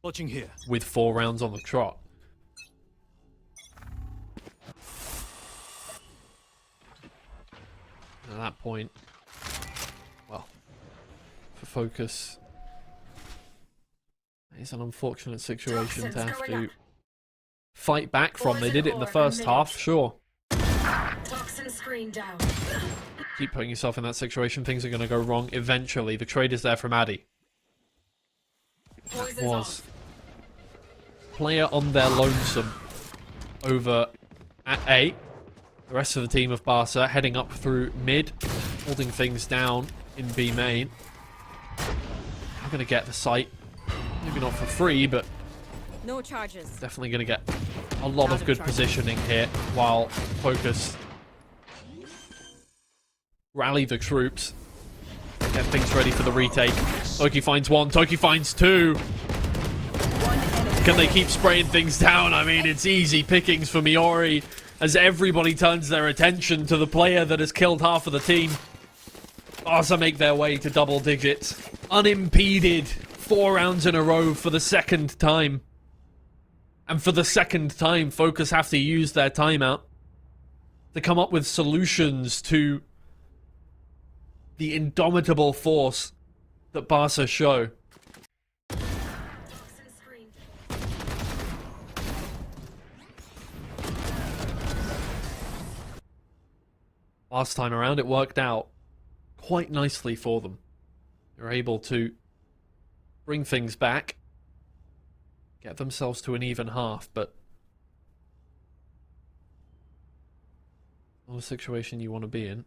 S2: Watching here.
S8: With 4 rounds on the trot. At that point, well, for Focus, it's an unfortunate situation to have to fight back from. They did it in the first half, sure.
S14: Toxin screen down.
S8: Keep putting yourself in that situation, things are going to go wrong eventually. The trade is there from Addy. That was player on their lonesome over at A. The rest of the team of Barca heading up through mid, holding things down in B main. I'm going to get the site. Maybe not for free, but
S10: no charges.
S8: Definitely going to get a lot of good positioning here while Focus rally the troops. Get things ready for the retake. Toki finds 1, Toki finds 2. can they keep spraying things down? I mean, it's easy pickings for Miori as everybody turns their attention to the player that has killed half of the team. Barca make their way to double digits. Unimpeded. 4 rounds in a row for the second time. And for the second time, Focus have to use their timeout to come up with solutions to the indomitable force that Barca show. Last time around, it worked out quite nicely for them. They were able to bring things back, get themselves to an even half, but not a situation you want to be in.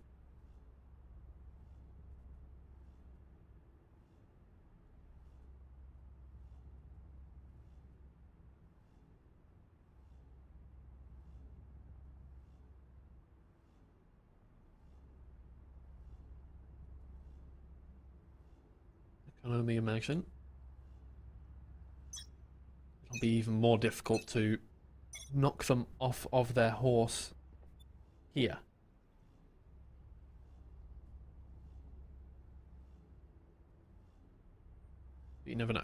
S8: I can only imagine it'll be even more difficult to knock them off of their horse here. But you never know.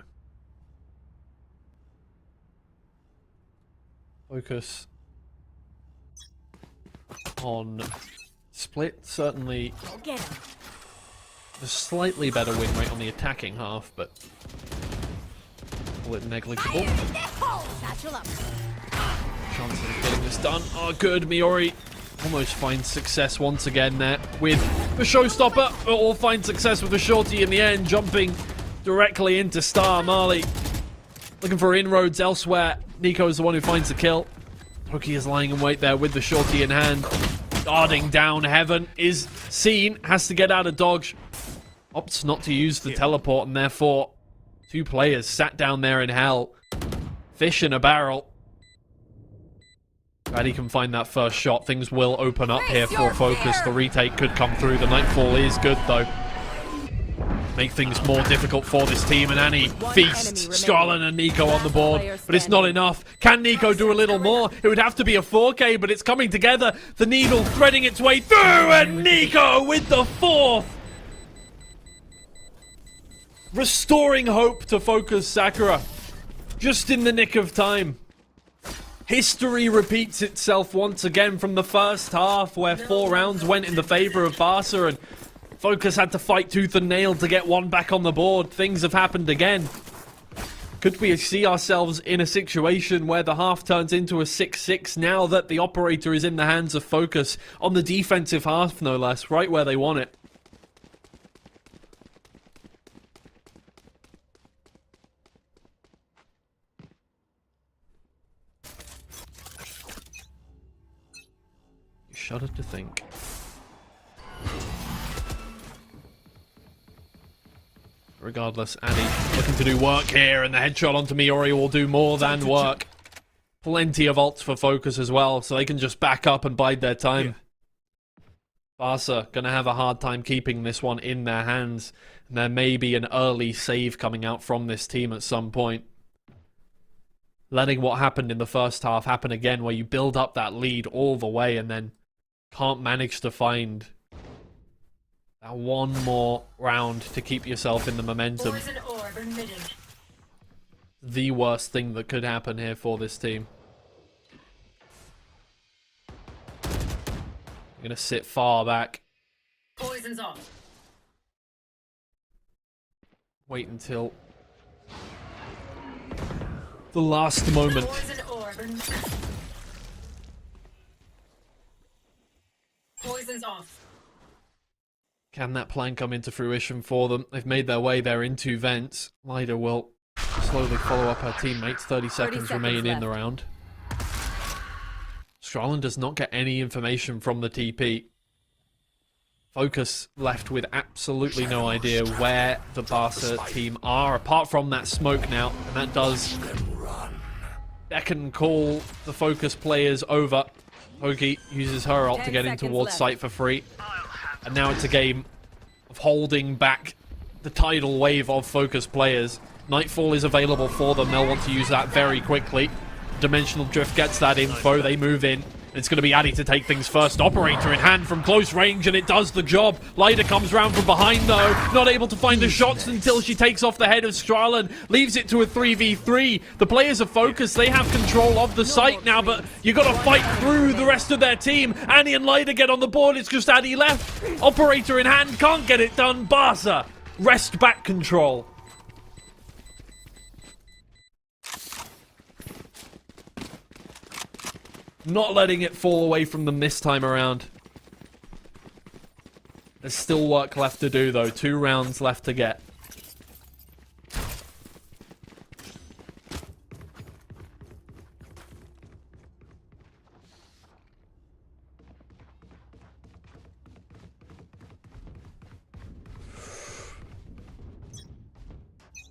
S8: Focus on split, certainly a slightly better win rate on the attacking half, but call it negligible. Chances of getting this done are good. Miori almost finds success once again there with the showstopper, but all find success with the shorty in the end, jumping directly into Star. Marley looking for inroads elsewhere. Nico is the one who finds the kill. Hookie is lying in wait there with the shorty in hand. Darting down, Heaven is seen, has to get out of dodge. Opts not to use the teleport, and therefore 2 players sat down there in hell. Fish in a barrel. Glad he can find that first shot. Things will open up here for Focus. The retake could come through. The Nightfall is good, though. Make things more difficult for this team, and Annie feasts Scarlett and Nico on the board, but it's not enough. Can Nico do a little more? It would have to be a 4K, but it's coming together. The needle threading its way through, and Nico with the 4th. Restoring hope to Focus Sakura. Just in the nick of time. History repeats itself once again from the first half, where 4 rounds went in the favor of Barca, and Focus had to fight tooth and nail to get one back on the board. Things have happened again. Could we see ourselves in a situation where the half turns into a 6-6 now that the operator is in the hands of Focus on the defensive half, no less, right where they want it? You shudder to think. Regardless, Annie looking to do work here, and the headshot onto Miori will do more than work. Plenty of ults for Focus as well, so they can just back up and bide their time. Barca gonna have a hard time keeping this one in their hands, and there may be an early save coming out from this team at some point. Letting what happened in the first half happen again, where you build up that lead all the way and then can't manage to find that one more round to keep yourself in the momentum. The worst thing that could happen here for this team. I'm going to sit far back.
S14: Poison's off.
S8: Wait until the last moment.
S14: Poison's off.
S8: Can that plan come into fruition for them? They've made their way there into vents. Lida will slowly follow up her teammates. 30 seconds remain in the round. Strallen does not get any information from the TP. Focus left with absolutely no idea where the Barca team are, apart from that smoke now, and that does beckon and call the Focus players over. Hoagie uses her ult to get in towards site for free. And now it's a game of holding back the tidal wave of Focus players. Nightfall is available for them. They'll want to use that very quickly. Dimensional Drift gets that info. They move in. It's going to be Addy to take things first. Operator in hand from close range, and it does the job. Lyda comes round from behind, though. Not able to find the shots until she takes off the head of Strahlen. Leaves it to a 3v3. The players are focused. They have control of the site now, but you got to fight through the rest of their team. Annie and Lyda get on the board. It's just Addy left. Operator in hand. Can't get it done. Barca wrest back control. Not letting it fall away from them this time around. There's still work left to do, though. 2 rounds left to get.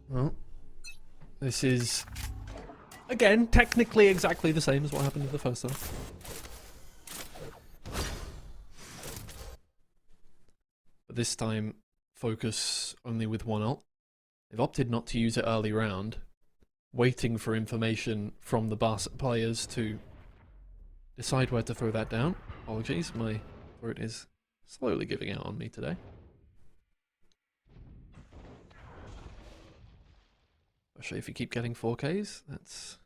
S8: Well, this is... again, technically exactly the same as what happened in the first time. But this time, focus only with 1 ult. They've opted not to use it early round, waiting for information from the Barca players to decide where to throw that down. Apologies, my throat is slowly giving out on me today. Especially if you keep getting 4Ks, that's...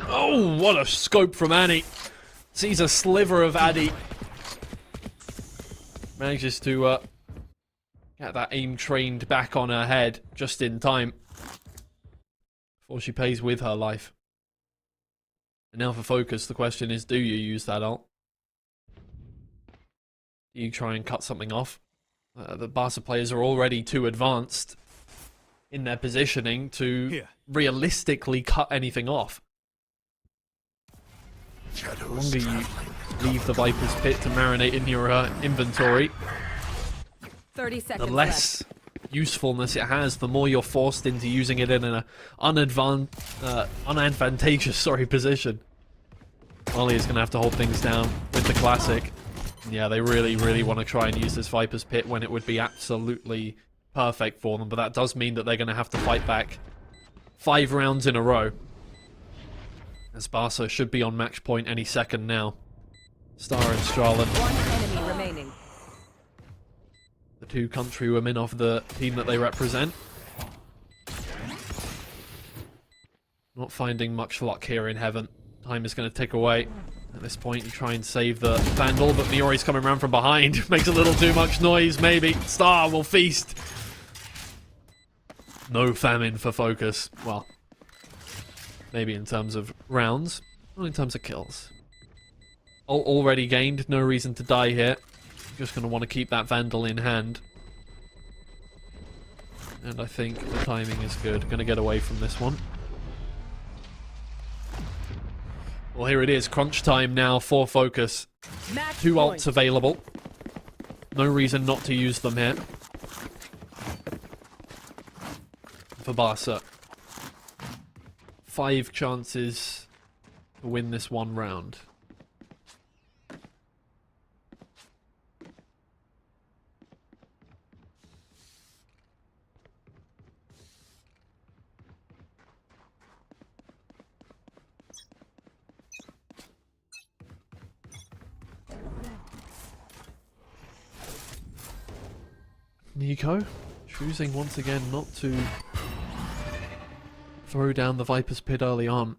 S8: oh, what a scope from Annie. Sees a sliver of Addy. Manages to get that aim trained back on her head just in time before she pays with her life. And now for focus, the question is, do you use that ult? Do you try and cut something off? The Barca players are already too advanced in their positioning to realistically cut anything off. The longer you leave the Viper's Pit to marinate in your inventory,
S10: 30 seconds
S8: the less usefulness it has, the more you're forced into using it in an unadvantageous position. Molly is going to have to hold things down with the classic. Yeah, they really want to try and use this Viper's Pit when it would be absolutely perfect for them, but that does mean that they're going to have to fight back 5 rounds in a row. As Barca should be on match point any second now. Star and Strahlen.
S10: 1 enemy remaining.
S8: The 2 country women of the team that they represent. Not finding much luck here in heaven. Time is going to tick away. At this point, you try and save the Vandal, but Miori's coming around from behind. Makes a little too much noise, maybe. Star will feast. No famine for focus. Well, maybe in terms of rounds, not in terms of kills. Already gained, no reason to die here. Just going to want to keep that Vandal in hand. And I think the timing is good. Going to get away from this one. Well, here it is. Crunch time now for focus. 2 ults available. No reason not to use them here. For Barca. 5 chances to win this 1 round. Nico choosing once again not to throw down the Viper's Pit early on.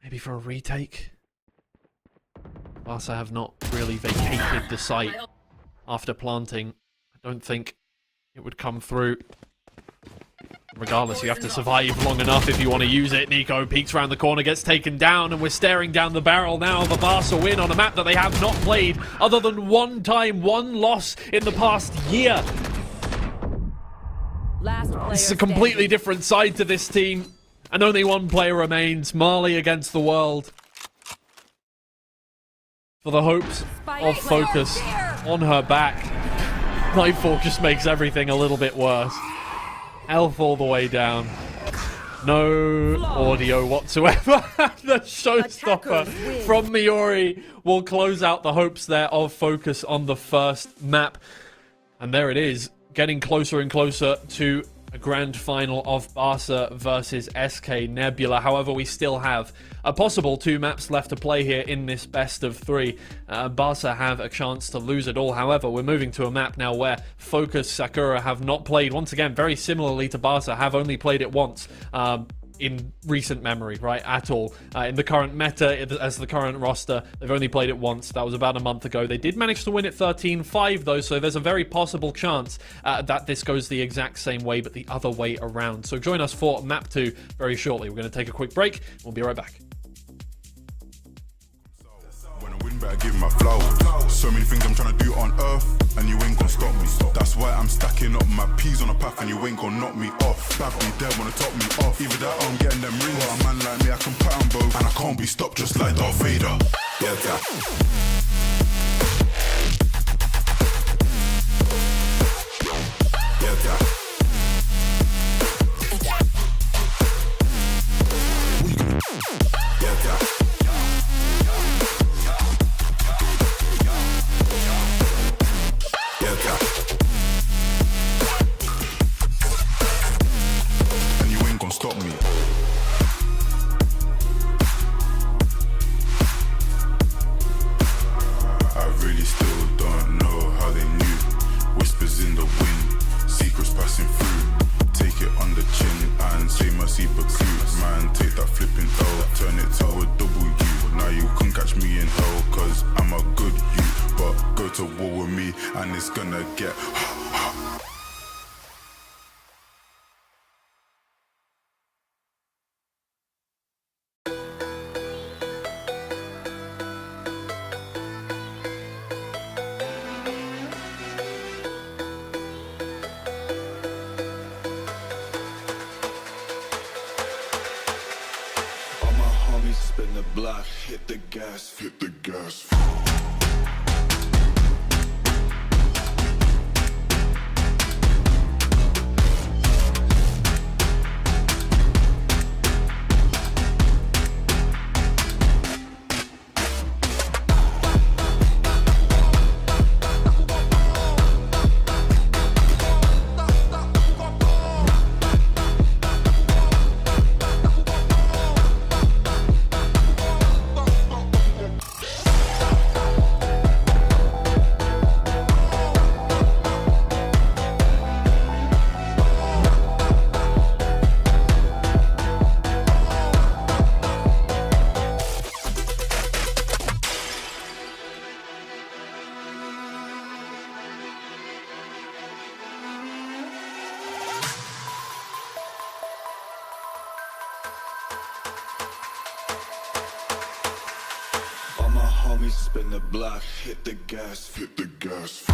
S8: Maybe for a retake? Barca have not really vacated the site after planting. I don't think it would come through. Regardless, you have to survive long enough if you want to use it. Nico peeks around the corner, gets taken down, and we're staring down the barrel now of a Barca win on a map that they have not played other than 1 time, 1 loss in the past year. This is a completely different side to this team, and only 1 player remains. Marley against the world. For the hopes of focus on her back. Nightfall just makes everything a little bit worse. Health all the way down. No audio whatsoever. The showstopper from Miori will close out the hopes there of focus on the first map. And there it is. getting closer and closer to a grand final of Barca versus SK Nebula. However, we still have a possible 2 maps left to play here in this best of 3. Barca have a chance to lose it all. However, we're moving to a map now where Focus Sakura have not played, once again, very similarly to Barca, have only played it once. In recent memory, right, at all. In the current meta, as the current roster, they've only played it once. That was about a month ago. They did manage to win it 13-5, though, so there's a very possible chance that this goes the exact same way, but the other way around. So join us for Map 2 very shortly. We're going to take a quick break. We'll be right back.
S1: When I win, better give my flow. So many things I'm trying to do on earth, and you ain't gonna stop me. That's why I'm stacking up my peas on a path, and you ain't gonna knock me off. Bad me dead, wanna top me off. Either that or I'm getting them rings. But a man like me, I can pat 'em both, and I can't be stopped just like Darth Vader. Yeah, that. Yeah, that. Yeah, that. And you ain't gonna stop me. I really still don't know how they knew. Whispers in the wind, secrets passing through. Take it on the chin and say my super cute. Man, take that flipping L, turn it to a W. Now you can catch me in hell, cause I'm a good you. But go to war with me and it's gonna get all my homies spin the block, hit the gas, hit the gas. Homies spin the block, hit the gas, hit the gas.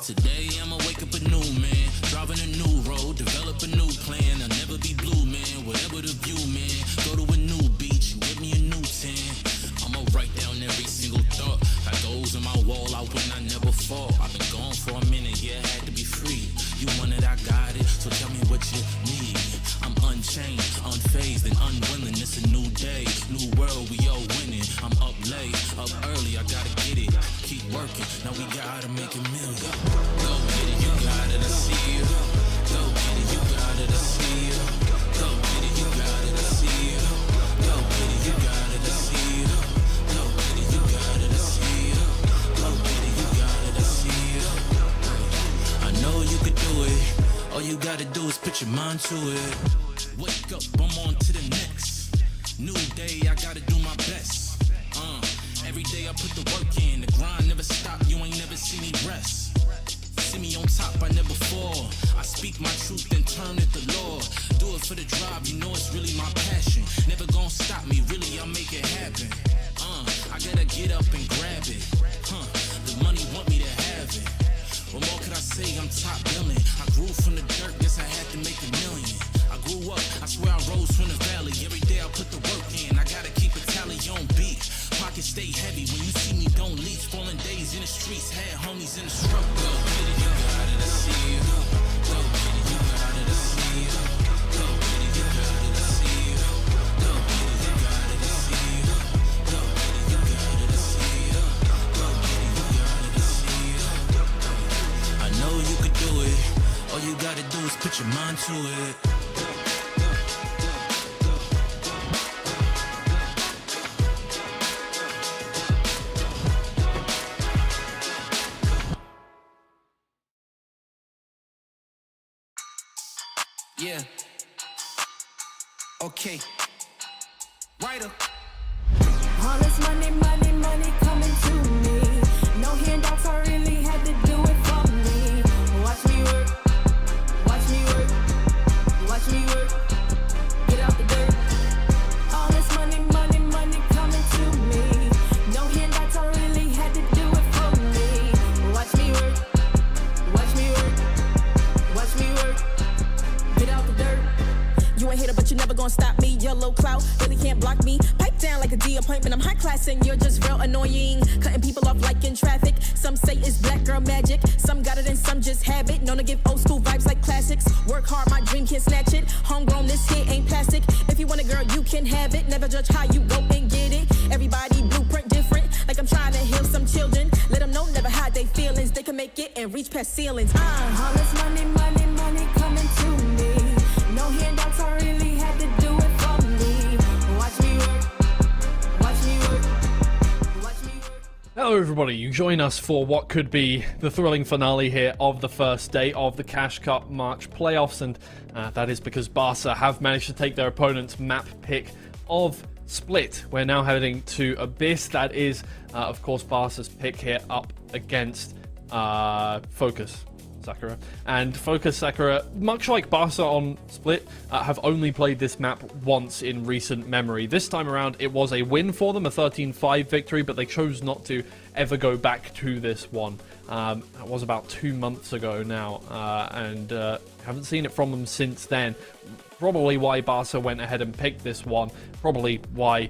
S16: Today I'ma wake up a new man, driving a new road, develop a new plan. want it, I got it. So tell me what you need. I'm unchained, unfazed, and unwilling. It's a new day, new world, we all winning. I'm up late, up early, I gotta get it. Keep working, now we gotta make a million. Go get it, you got it, I see you. Go get it, you got it, I see you. Go get it, you got it, I see you. Go get it, you got it, I see you. Go get it, you got it, I see you. Go get it, you got it, I see you. I know you could do it. All you gotta do is put your mind to it. Wake up, I'm on to the next. New day, I gotta do my best. Every day I put the work in. The grind never stop, you ain't never see me rest. See me on top, I never fall. I speak my truth and turn it to law. Do it for the drive, you know it's really my passion. Never gonna stop me, really I'll make it happen. I gotta get up and grab it. The money want me to have it. What more could I say? I'm top billing. I grew from the dirt, guess I had to make a million. I grew up, I swear I rose from the valley. Every day I put the work in, I gotta keep a tally on beat. Pockets stay heavy, when you see me don't leave. Falling days in the streets, had homies in the struggle. Go get it, you got it, I see you. Go get it, you got it, I see you. Go get it, you got it, I see you. Go get it, you got it, I see you. Go get it, you got it, I see you. Go get it, you got it, I see you. I know you could do it. All you gotta do is put your mind to it.
S18: Yeah. Okay. Right up.
S17: All this money, money, money coming to me. No handouts, I really had to do it for me. Watch me work. Watch me work. Watch me work. Get out the dirt. All this money, money, money coming to me. No handouts, I really had to do it for me. Watch me work. Watch me work. Watch me work. Get out the dirt. You ain't hater, but you never gonna stop me. Yellow clout really can't block me. Pipe down like a D appointment. I'm high class and you're just real annoying. Cutting people off like in traffic. Some say it's black girl magic. Some got it and some just have it. Known to give old school vibes like classics. Work hard, my dream can't snatch it. Homegrown, this here ain't plastic. If you want a girl, you can have it. Never judge how you go and get it. Everybody blueprint different. Like I'm trying to heal some children. Let them know, never hide their feelings. They can make it and reach past ceilings. All this money, money, money coming to me. No handouts, I really had to do it for me. Watch me work. Watch me work. Watch me work.
S8: Hello everybody, you join us for what could be the thrilling finale here of the first day of the Cash Cup March playoffs, and that is because Barca have managed to take their opponent's map pick of Split. We're now heading to Abyss. That is, of course, Barca's pick here up against Focus Sakura. And Focus Sakura, much like Barca on Split, have only played this map once in recent memory. This time around, it was a win for them, a 13-5 victory, but they chose not to ever go back to this one. That was about 2 months ago now, and haven't seen it from them since then. Probably why Barca went ahead and picked this one. Probably why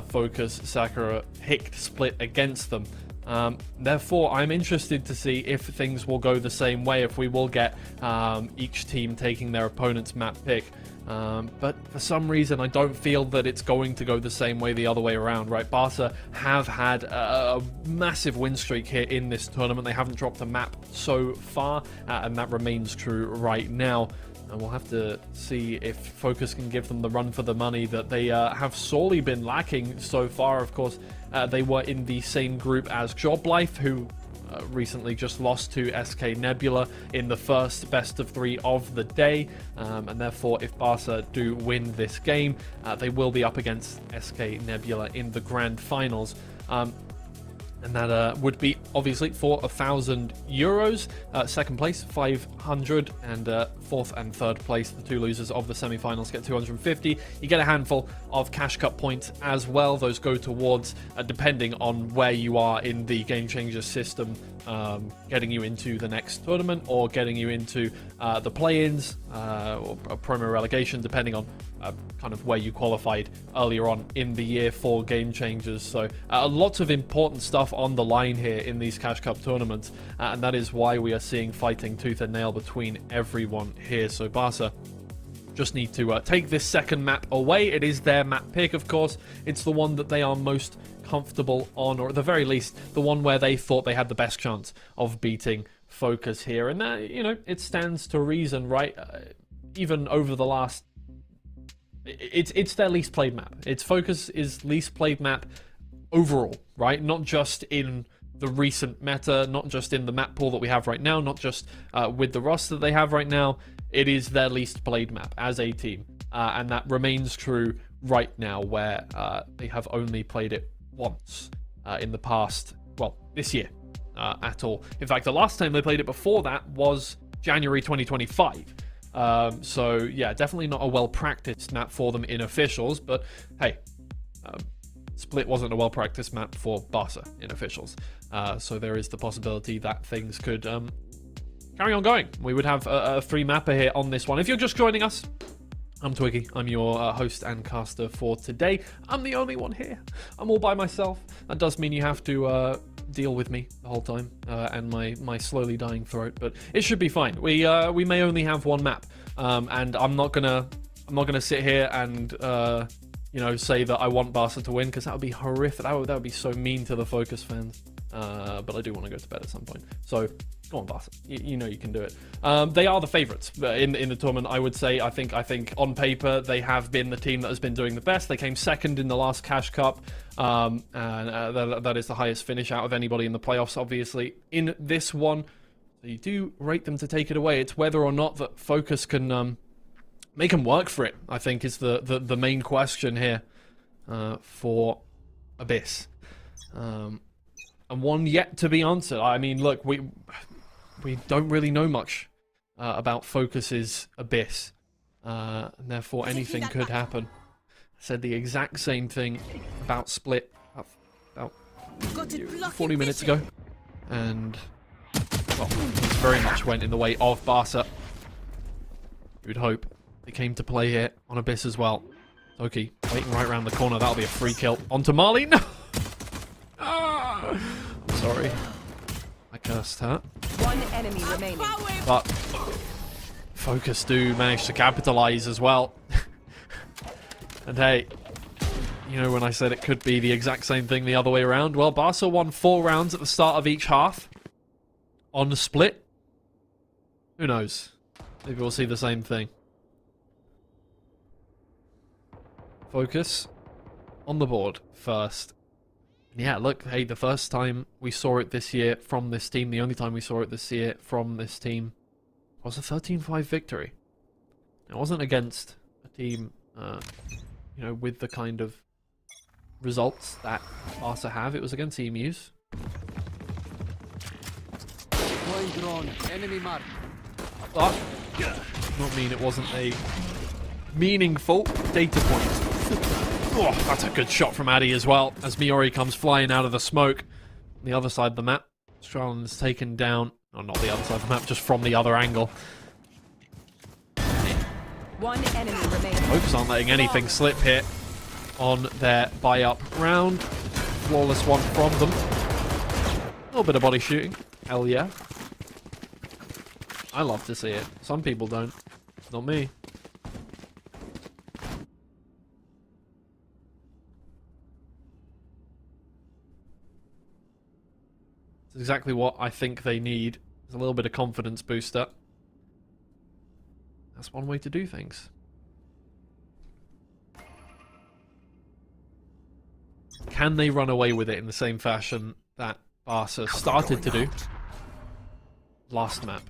S8: Focus Sakura picked Split against them. Therefore, I'm interested to see if things will go the same way, if we will get each team taking their opponent's map pick. But for some reason, I don't feel that it's going to go the same way the other way around, right? Barca have had a massive win streak here in this tournament. They haven't dropped a map so far, and that remains true right now. And we'll have to see if Focus can give them the run for the money that they have sorely been lacking so far. Of course, they were in the same group as Joblife, who recently just lost to SK Nebula in the first best of 3 of the day. And therefore, if Barca do win this game, they will be up against SK Nebula in the grand finals. And that would be obviously for €1,000. Second place 500, and fourth and third place, the two losers of the semi-finals, get 250. You get a handful of Cash Cup points as well. Those go towards, depending on where you are in the Game Changers system, getting you into the next tournament or getting you into the play-ins or promo relegation, depending on kind of where you qualified earlier on in the year for Game Changers. So lots of important stuff stuff on the line here in these Cash Cup tournaments, and that is why we are seeing fighting tooth and nail between everyone here. So Barca just need to take this second map away. It is their map pick, of course. It's the one that they are most comfortable on, or at the very least, the one where they thought they had the best chance of beating Focus here. And that, you know, it stands to reason, right? Even over the last... It's their least played map. It's Focus's least played map overall, right? Not just in the recent meta, not just in the map pool that we have right now, not just with the roster that they have right now. It is their least played map as a team, and that remains true right now, where they have only played it once in the past, well, this year at all. In fact, the last time they played it before that was January 2025. So yeah, definitely not a well-practiced map for them in officials, but hey, Split wasn't a well-practiced map for Barca in officials, so there is the possibility that things could carry on going. We would have a free mapper here on this one. If you're just joining us, I'm Twiggy. I'm your host and caster for today. I'm the only one here. I'm all by myself. That does mean you have to deal with me the whole time and my slowly dying throat, but it should be fine. We may only have one map, and I'm not gonna sit here and you know, say that I want Barca to win, because that would be horrific. That would be so mean to the Focus fans. But I do want to go to bed at some point. So go on, Barca. You know you can do it. They are the favourites in the tournament, I would say. I think on paper they have been the team that has been doing the best. They came second in the last Cash Cup, and that is the highest finish out of anybody in the playoffs, obviously, in this one. So you do rate them to take it away. It's whether or not that Focus can make them work for it, I think, is the main question here for Abyss. And one yet to be answered. I mean, look, we don't really know much about Focus's Abyss, and therefore anything could happen. I said the exact same thing about Split about 40 minutes ago, and well, very much went in the way of Barca. You'd hope they came to play here on Abyss as well. Toki waiting right around the corner. That'll be a free kill onto Marley. No. I'm sorry. I cursed her.
S10: One enemy remaining.
S8: But Focus do manage to capitalize as well. And hey, you know when I said it could be the exact same thing the other way around? Well, Barca won 4 rounds at the start of each half on the Split. Who knows? Maybe we'll see the same thing. Focus on the board first. Yeah, look, hey, the first time we saw it this year from this team, the only time we saw it this year from this team, was a 13-5 victory. It wasn't against a team, you know, with the kind of results that Barca have. It was against EMUs.
S15: Drone, enemy mark.
S8: But does not mean it wasn't a meaningful data point. Oh, that's a good shot from Addy as well, as Miori comes flying out of the smoke. On the other side of the map, Strahlen's taken down. Oh, not the other side of the map, just from the other angle.
S10: One enemy remaining.
S8: Focus aren't letting anything slip here on their buy-up round. Flawless one from them. A little bit of body shooting. Hell yeah. I love to see it. Some people don't. Not me. It's exactly what I think they need. It's a little bit of confidence booster. That's one way to do things. Can they run away with it in the same fashion that Barca started to do last map?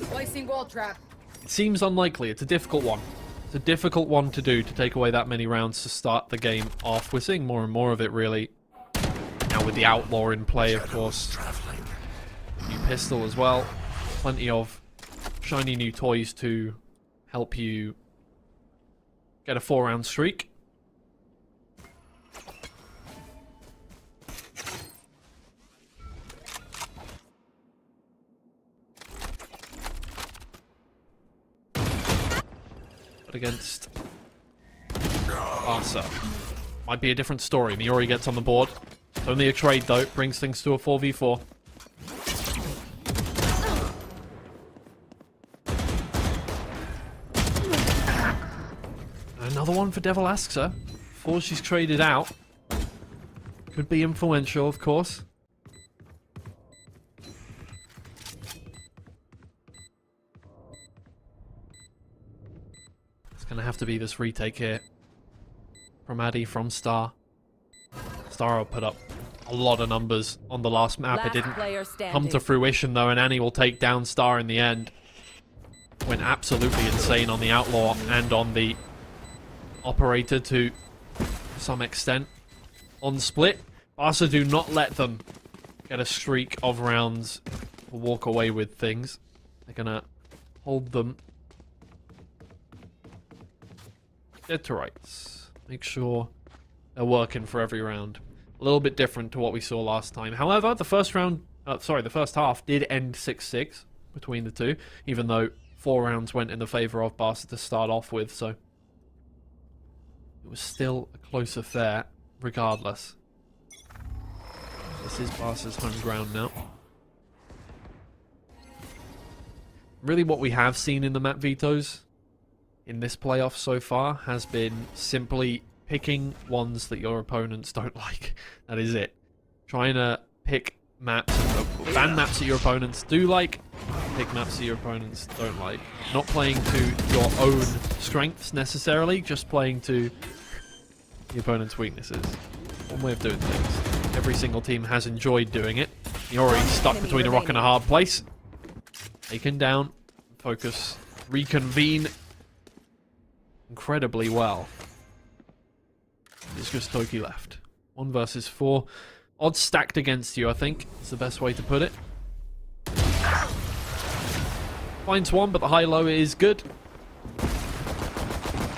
S14: Placing wall trap.
S8: It seems unlikely. It's a difficult one. It's a difficult one to do, to take away that many rounds to start the game off. We're seeing more and more of it, really. Now with the Outlaw in play, of course. New pistol as well. Plenty of shiny new toys to help you get a 4-round streak. Against Barca. Might be a different story. Miori gets on the board. It's only a trade, though. Brings things to a 4v4. Another one for Devil Asks Her. Before she's traded out. Could be influential, of course. It's going to have to be this retake here. From Addy, from Star. Star will put up a lot of numbers on the last map. It didn't come to fruition, though, and Annie will take down Star in the end. Went absolutely insane on the Outlaw and on the Operator to some extent. On Split, Barca do not let them get a streak of rounds or walk away with things. They're going to hold them dead to rights. Make sure they're working for every round. A little bit different to what we saw last time. However, the first half did end 6-6 between the two, even though 4 rounds went in the favour of Barca to start off with, so it was still a close affair regardless. This is Barca's home ground now. Really what we have seen in the map vetoes in this playoff so far has been simply picking ones that your opponents don't like. That is it. Trying to pick maps, ban maps that your opponents do like, pick maps that your opponents don't like. Not playing to your own strengths necessarily, just playing to the opponent's weaknesses. One way of doing things. Every single team has enjoyed doing it. Miori stuck between a rock and a hard place. Taken down. Focus. Reconvene incredibly well. It's just Toki left. 1 versus 4. Odds stacked against you, I think, is the best way to put it. Finds 1, but the high-low is good.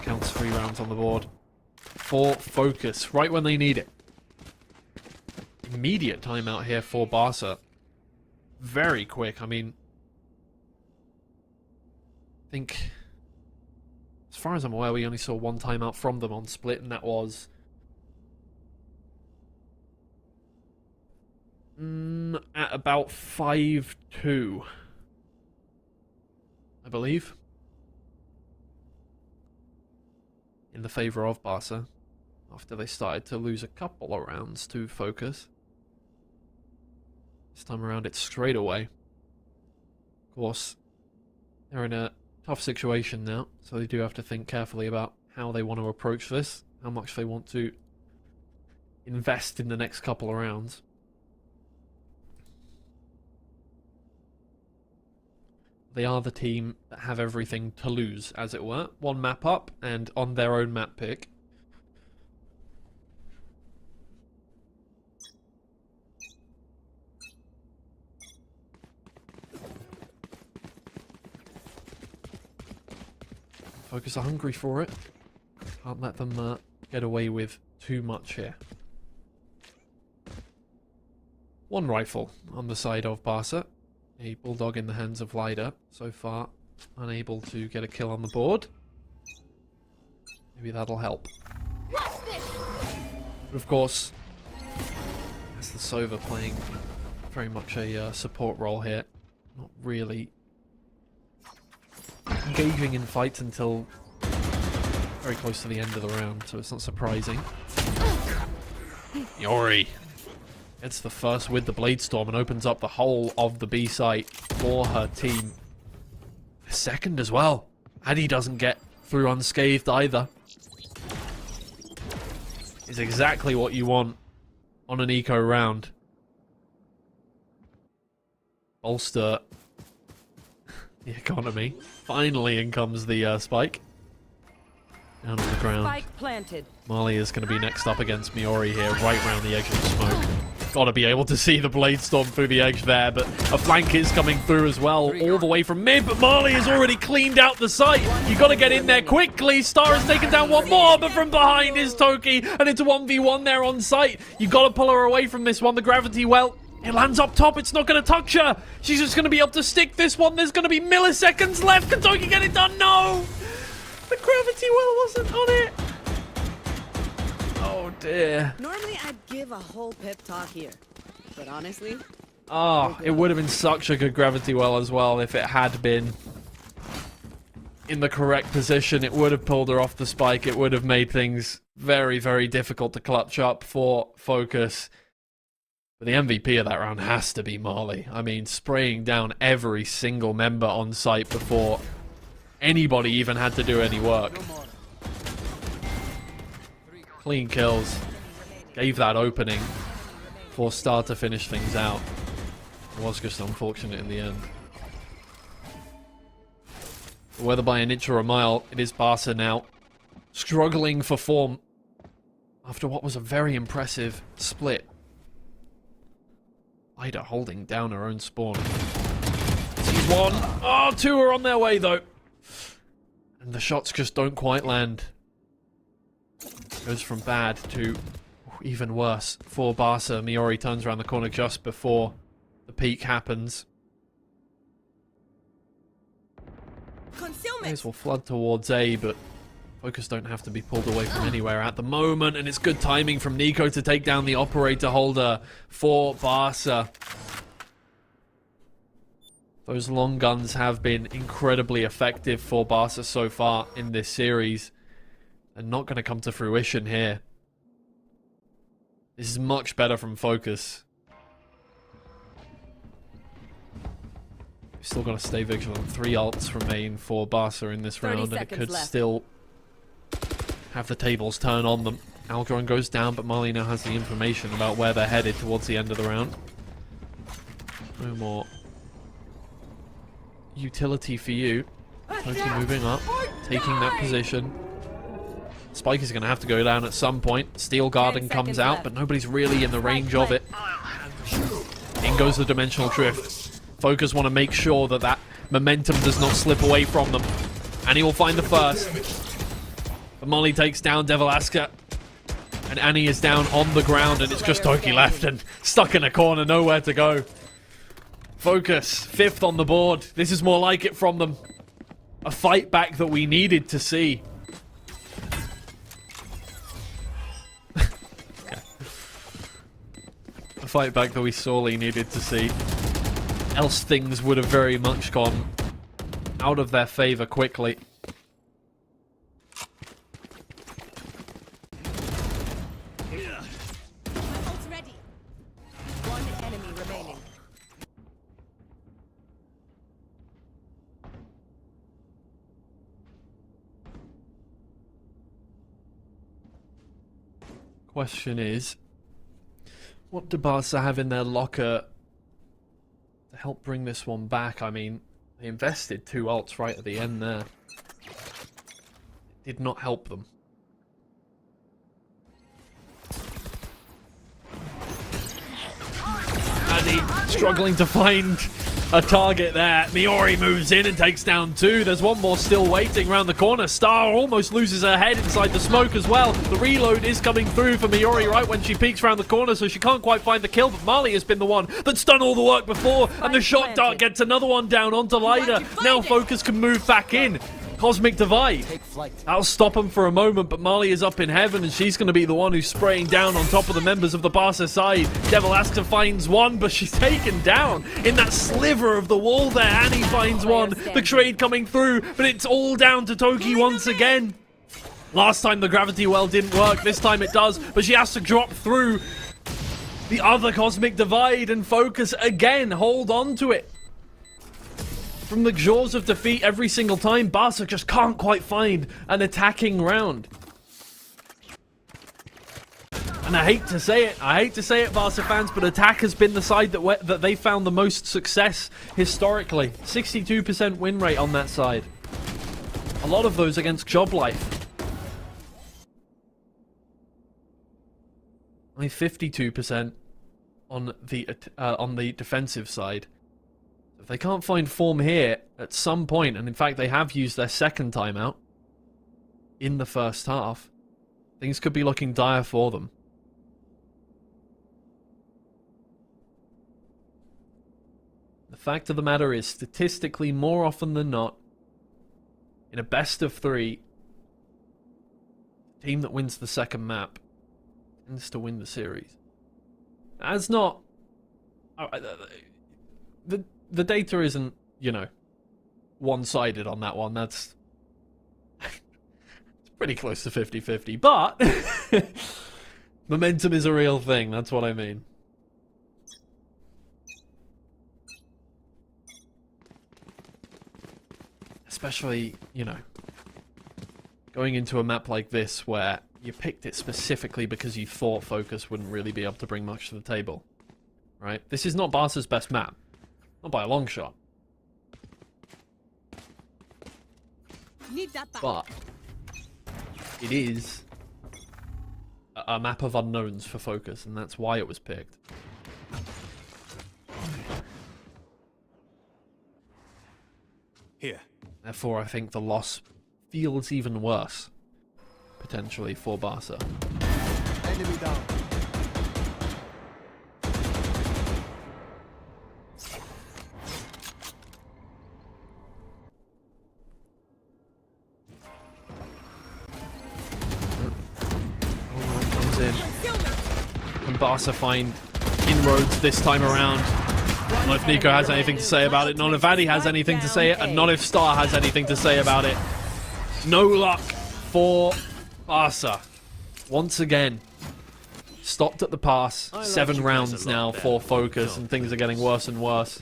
S8: Counts 3 rounds on the board. For Focus, right when they need it. Immediate timeout here for Barca. Very quick, I mean, I think, as far as I'm aware, we only saw 1 timeout from them on Split, and that was at about 5-2, I believe, in the favour of Barca, after they started to lose a couple of rounds to Focus. This time around, it's straight away. Of course, they're in a tough situation now, so they do have to think carefully about how they want to approach this, how much they want to invest in the next couple of rounds. They are the team that have everything to lose, as it were. 1 map up and on their own map pick. Focus are hungry for it. Can't let them get away with too much here. 1 rifle on the side of Barca. A Bulldog in the hands of Lyda. So far, unable to get a kill on the board. Maybe that'll help. But of course, that's the Sova playing very much a support role here. Not really engaging in fights until very close to the end of the round, so it's not surprising. Miori gets the first with the Bladestorm and opens up the whole of the B site for her team. The second as well. Addy doesn't get through unscathed either. Is exactly what you want on an eco round. Bolster the economy. Finally in comes the spike. Down on the ground.
S10: Spike planted.
S8: Marley is going to be next up against Miori here, right round the edge of the smoke. Got to be able to see the Bladestorm through the edge there, but a flank is coming through as well, all the way from mid, but Marley has already cleaned out the site. You got to get in there quickly. Star has taken down 1 more, but from behind is Toki, and it's a 1v1 there on site. You got to pull her away from this one. The gravity well, it lands up top. It's not going to touch her. She's just going to be able to stick this one. There's going to be milliseconds left. Can Toki get it done? No! The gravity well wasn't on it. Oh dear.
S11: Normally I'd give a whole pep talk here, but honestly,
S8: Oh, it would have been such a good gravity well as well if it had been in the correct position. It would have pulled her off the spike. It would have made things very, very difficult to clutch up for Focus. But the MVP of that round has to be Marley. I mean, spraying down every single member on site before anybody even had to do any work. Clean kills. Gave that opening for Star to finish things out. It was just unfortunate in the end. Whether by an inch or a mile, it is Barca now struggling for form after what was a very impressive split. Ida holding down her own spawn. Sees one. Oh, two are on their way though. And the shots just don't quite land. Goes from bad to even worse for Barca. Miori turns around the corner just before the peak happens. Players will flood towards A, but Focus don't have to be pulled away from anywhere at the moment, and it's good timing from Nico to take down the operator holder for Barca. Those long guns have been incredibly effective for Barca so far in this series, and not going to come to fruition here. This is much better from Focus. Still got to stay vigilant. 3 ults remain for Barca in this round, and it could still have the tables turn on them. Algron goes down, but Marley now has the information about where they're headed towards the end of the round. No more utility for you. Toki moving up, taking that position. Spike is going to have to go down at some point. Steel Garden comes out, but nobody's really in the range of it. In goes the Dimensional Drift. Focus want to make sure that that momentum does not slip away from them. And he will find the first. But Molly takes down Devalaska. And Annie is down on the ground, and it's just Toki left and stuck in a corner, nowhere to go. Focus, 5th on the board. This is more like it from them. A fight back that we needed to see. Okay. A fight back that we sorely needed to see. Else things would have very much gone out of their favor quickly.
S10: Ready. One enemy remaining.
S8: Question is, what do Barca have in their locker to help bring this one back? I mean, they invested 2 ults right at the end there. It did not help them. Addy struggling to find a target there. Miori moves in and takes down 2. There's one more still waiting around the corner. Star almost loses her head inside the smoke as well. The reload is coming through for Miori right when she peeks around the corner, so she can't quite find the kill, but Marley has been the one that's done all the work before, and the shot dart gets another one down onto Lida. Now Focus can move back in. Cosmic Divide. That'll stop him for a moment, but Marley is up in heaven, and she's going to be the one who's spraying down on top of the members of the Barca side. Devalaska finds one, but she's taken down in that sliver of the wall there. Annie finds one. The trade coming through, but it's all down to Toki once again. Last time the gravity well didn't work. This time it does, but she has to drop through the other Cosmic Divide, and Focus again hold on to it. From the jaws of defeat every single time, Barca just can't quite find an attacking round. And I hate to say it, Barca fans, but attack has been the side that they found the most success historically. 62% win rate on that side. A lot of those against Job Life. Only 52% on the defensive side. If they can't find form here at some point, and in fact they have used their second timeout in the first half, things could be looking dire for them. The fact of the matter is, statistically, more often than not, in a best of 3, the team that wins the second map tends to win the series. That's not... The data isn't, you know, one-sided on that one. That's... it's pretty close to 50-50, but... momentum is a real thing, that's what I mean. Especially, you know, going into a map like this where you picked it specifically because you thought Focus wouldn't really be able to bring much to the table. Right? This is not Barca's best map. Not by a long shot.
S10: Need that back.
S8: But it is a map of unknowns for Focus, and that's why it was picked.
S2: Here.
S8: Therefore, I think the loss feels even worse, potentially, for Barca.
S15: Enemy down.
S8: Comes in. Can Barca find inroads this time around? Not if Nico has anything to say about it, not if Addy has anything to say it, and not if Star has anything to say about it. No luck for Barca. Once again, stopped at the pass. 7 rounds now for Focus, and things are getting worse and worse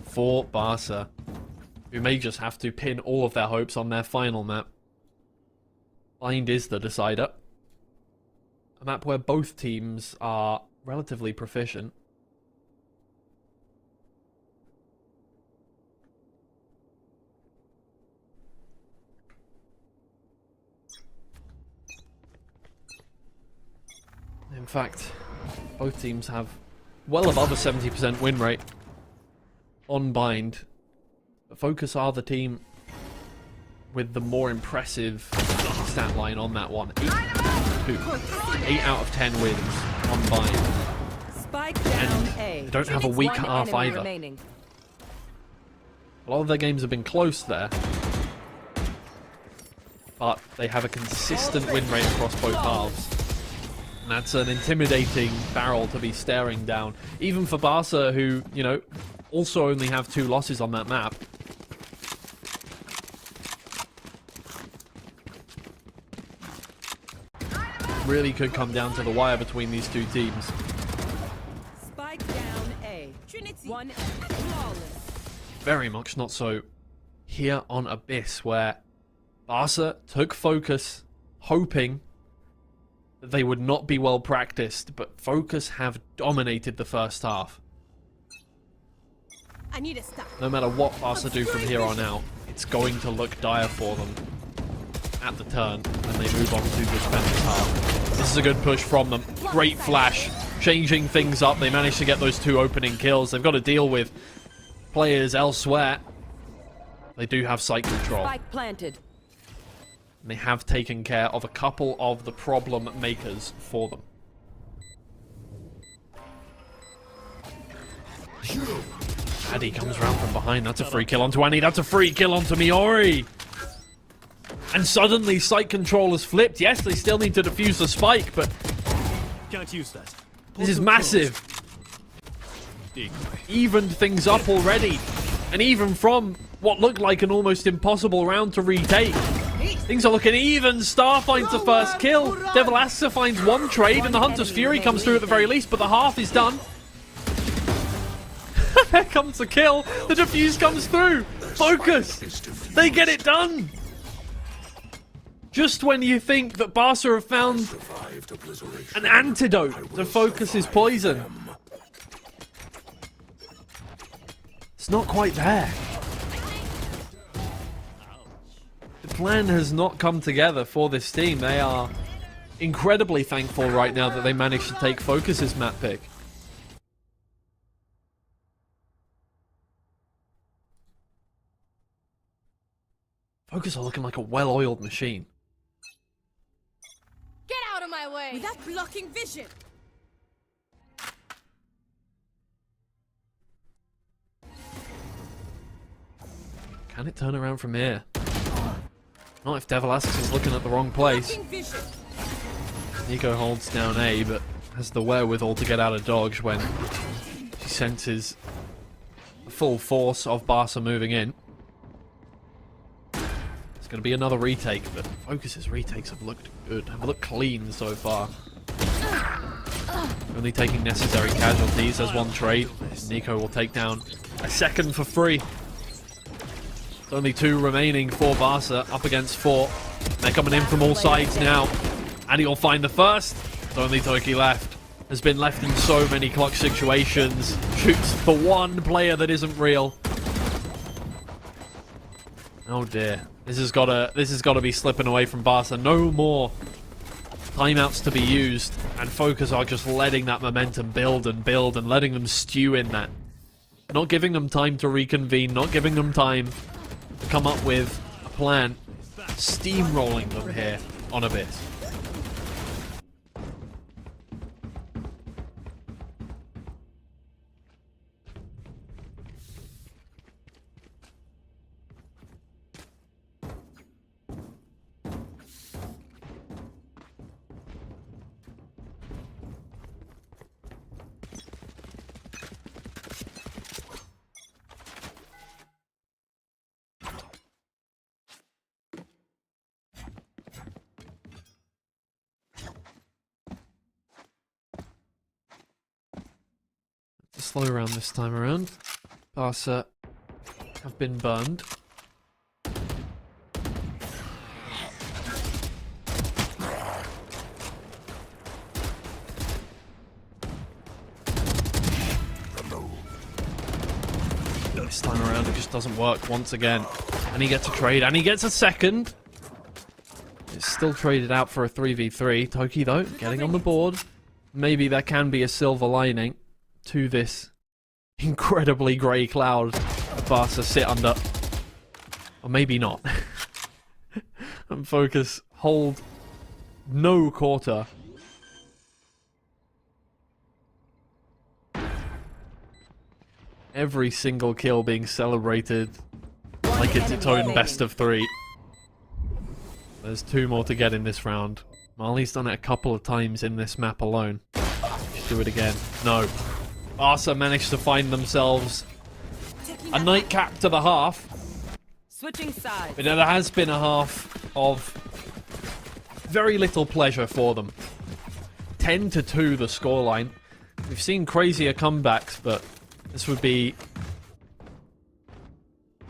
S8: for Barca, who may just have to pin all of their hopes on their final map. Blind is the decider. A map where both teams are relatively proficient. In fact, both teams have well above a 70% win rate on Bind. But Focus are the team with the more impressive stat line on that one. 8 out of 10 wins on Bind.
S11: Spike down A.
S8: They don't have a weak half either.
S11: Remaining.
S8: A lot of their games have been close there, but they have a consistent win rate across both halves. And that's an intimidating barrel to be staring down. Even for Barca, who, you know, also only have 2 losses on that map. Really could come down to the wire between these two teams.
S11: Spike down A. Trinity. One flawless.
S8: Very much not so here on Abyss, where Barca took Focus, hoping that they would not be well practiced, but Focus have dominated the first half.
S10: I need a stop.
S8: No matter what Barca do from here on out, it's going to look dire for them at the turn when they move on to the defender's half. This is a good push from them. Great flash, changing things up. They managed to get those 2 opening kills. They've got to deal with players elsewhere. They do have site control.
S11: Spike planted.
S8: And they have taken care of a couple of the problem makers for them. Addy comes around from behind. That's a free kill onto Annie. That's a free kill onto Miori. And suddenly site control has flipped. Yes, they still need to defuse the spike, but
S2: Can't use that.
S8: this is massive. Evened things up already. And even from what looked like an almost impossible round to retake, things are looking even. Star finds the first kill. Devil Asa finds 1 trade, and the Hunter's Fury comes through at the very least, but the half is done. There comes the kill. The defuse comes through. Focus. They get it done. Just when you think that Barca have found an antidote to Focus's poison, it's not quite there. The plan has not come together for this team. They are incredibly thankful right now that they managed to take Focus's map pick. Focus are looking like a well-oiled machine.
S10: Get out of my way! Without blocking vision!
S8: Can it turn around from here? Not if Devil Asks is looking at the wrong place. Nico holds down A, but has the wherewithal to get out of dodge when she senses the full force of Barca moving in. It's going to be another retake, but Focus's retakes have looked good, have looked clean so far. Only taking necessary casualties as one trade. Nico will take down a second for free. There's only 2 remaining for Barca, up against 4. They're coming in from all sides now. And he'll find the first. There's only Toki left. Has been left in so many clutch situations. Shoots the one player that isn't real. Oh dear. This has gotta be slipping away from Barca. No more timeouts to be used. And Focus are just letting that momentum build and letting them stew in that. Not giving them time to reconvene, not giving them time to come up with a plan. Steamrolling them here on a bit. Slow round this time around. Barca have been burned. This time around it just doesn't work once again. And he gets a trade, and he gets a second. It's still traded out for a 3v3. Toki, though, getting on the board. Maybe there can be a silver lining to this incredibly grey cloud Barca sit under. Or maybe not. And Focus hold no quarter. Every single kill being celebrated like it's its own best of 3. There's 2 more to get in this round. Marley's done it a couple of times in this map alone. Should do it again. No. Barca managed to find themselves a nightcap to the half.
S11: Switching sides.
S8: But there has been a half of very little pleasure for them. 10-2 the scoreline. We've seen crazier comebacks, but this would be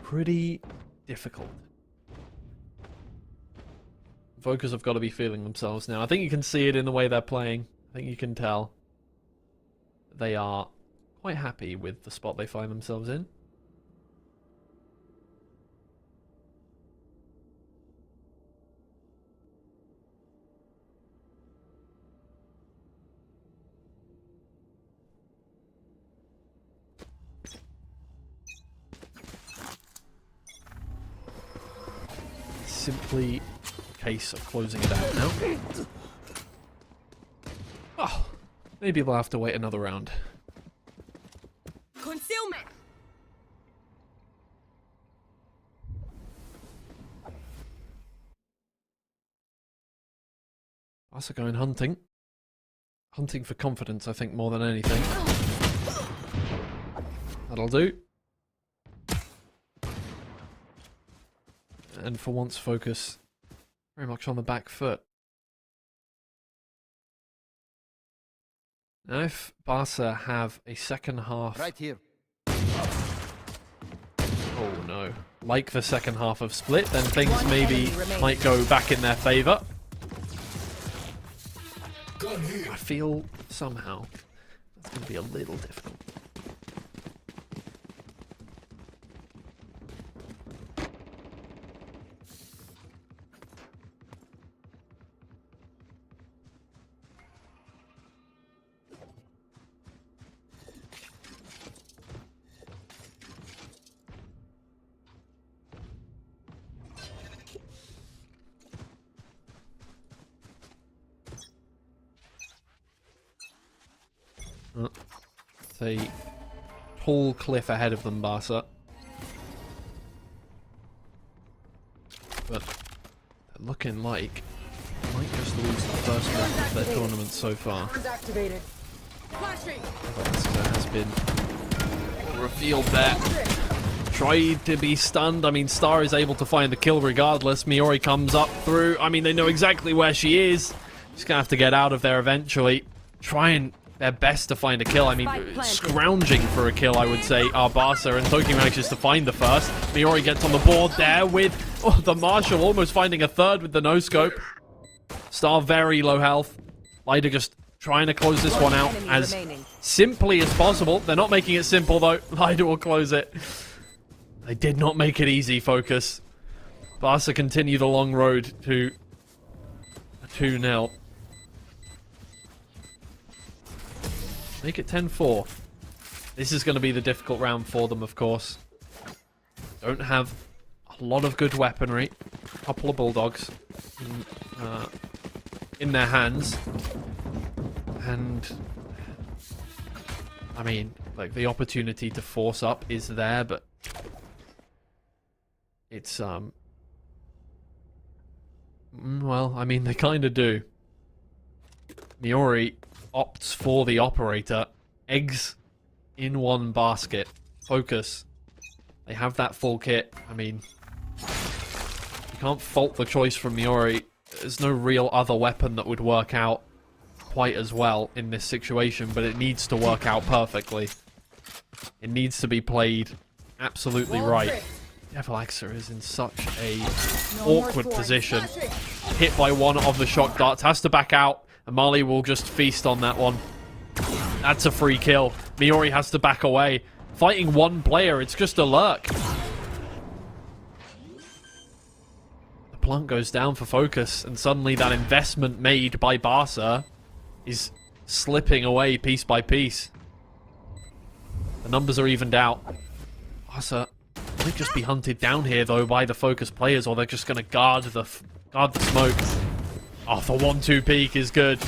S8: pretty difficult. Focus have got to be feeling themselves now. I think you can see it in the way they're playing. I think you can tell they are quite happy with the spot they find themselves in. Simply a case of closing it out now. Oh, maybe we'll have to wait another round.
S10: Concealment.
S8: Us are going hunting. Hunting for confidence, I think, more than anything. That'll do. And for once, Focus very much on the back foot. Now, if Barca have a second half...
S15: Right here.
S8: Oh no. Like the second half of Split, then things maybe might go back in their favour. I feel somehow that's going to be a little difficult. It's a tall cliff ahead of them, Barca. But they're looking like might just lose the first one of their tournament so far.
S14: Activated.
S8: There has been revealed there. Tried to be stunned. I mean, Star is able to find the kill regardless. Miori comes up through. I mean, they know exactly where she is. She's going to have to get out of there eventually. Trying their best to find a kill. I mean, scrounging for a kill, I would say, are Barca, and Toki manages to find the first. Miori gets on the board there with the Marshal almost finding a third with the no-scope. Star very low health. Lida just trying to close this one out as simply as possible. They're not making it simple, though. Lida will close it. They did not make it easy, Focus. Barca continue the long road to a 2-0. Make it 10-4. This is going to be the difficult round for them, of course. Don't have a lot of good weaponry. A couple of bulldogs in their hands. And, I mean, like, the opportunity to force up is there, but it's, well, I mean, they kind of do. Miori opts for the operator. Eggs in one basket. Focus. They have that full kit. I mean, you can't fault the choice from Miori. There's no real other weapon that would work out quite as well in this situation, but it needs to work out perfectly. It needs to be played absolutely right. Devil-Axer is in such a awkward position. Hit by one of the shock darts. Has to back out. And Mali will just feast on that one. That's a free kill. Miori has to back away. Fighting one player, it's just a lurk. The plant goes down for Focus, and suddenly that investment made by Barca is slipping away piece by piece. The numbers are evened out. Barca might just be hunted down here, though, by the Focus players, or they're just going to guard the smoke. Oh, the 1-2 peek is good.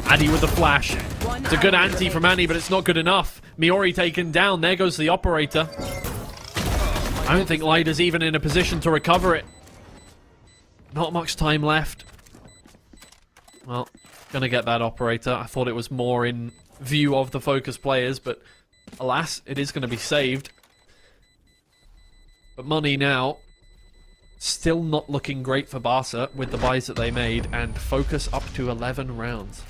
S8: Addy with the flash. It's a good anti from Annie, but it's not good enough. Miori taken down. There goes the operator. I don't think Lida's even in a position to recover it. Not much time left. Well, gonna get that operator. I thought it was more in view of the Focus players, but alas, it is going to be saved. But money now. Still not looking great for Barca with the buys that they made, and Focus up to 11 rounds.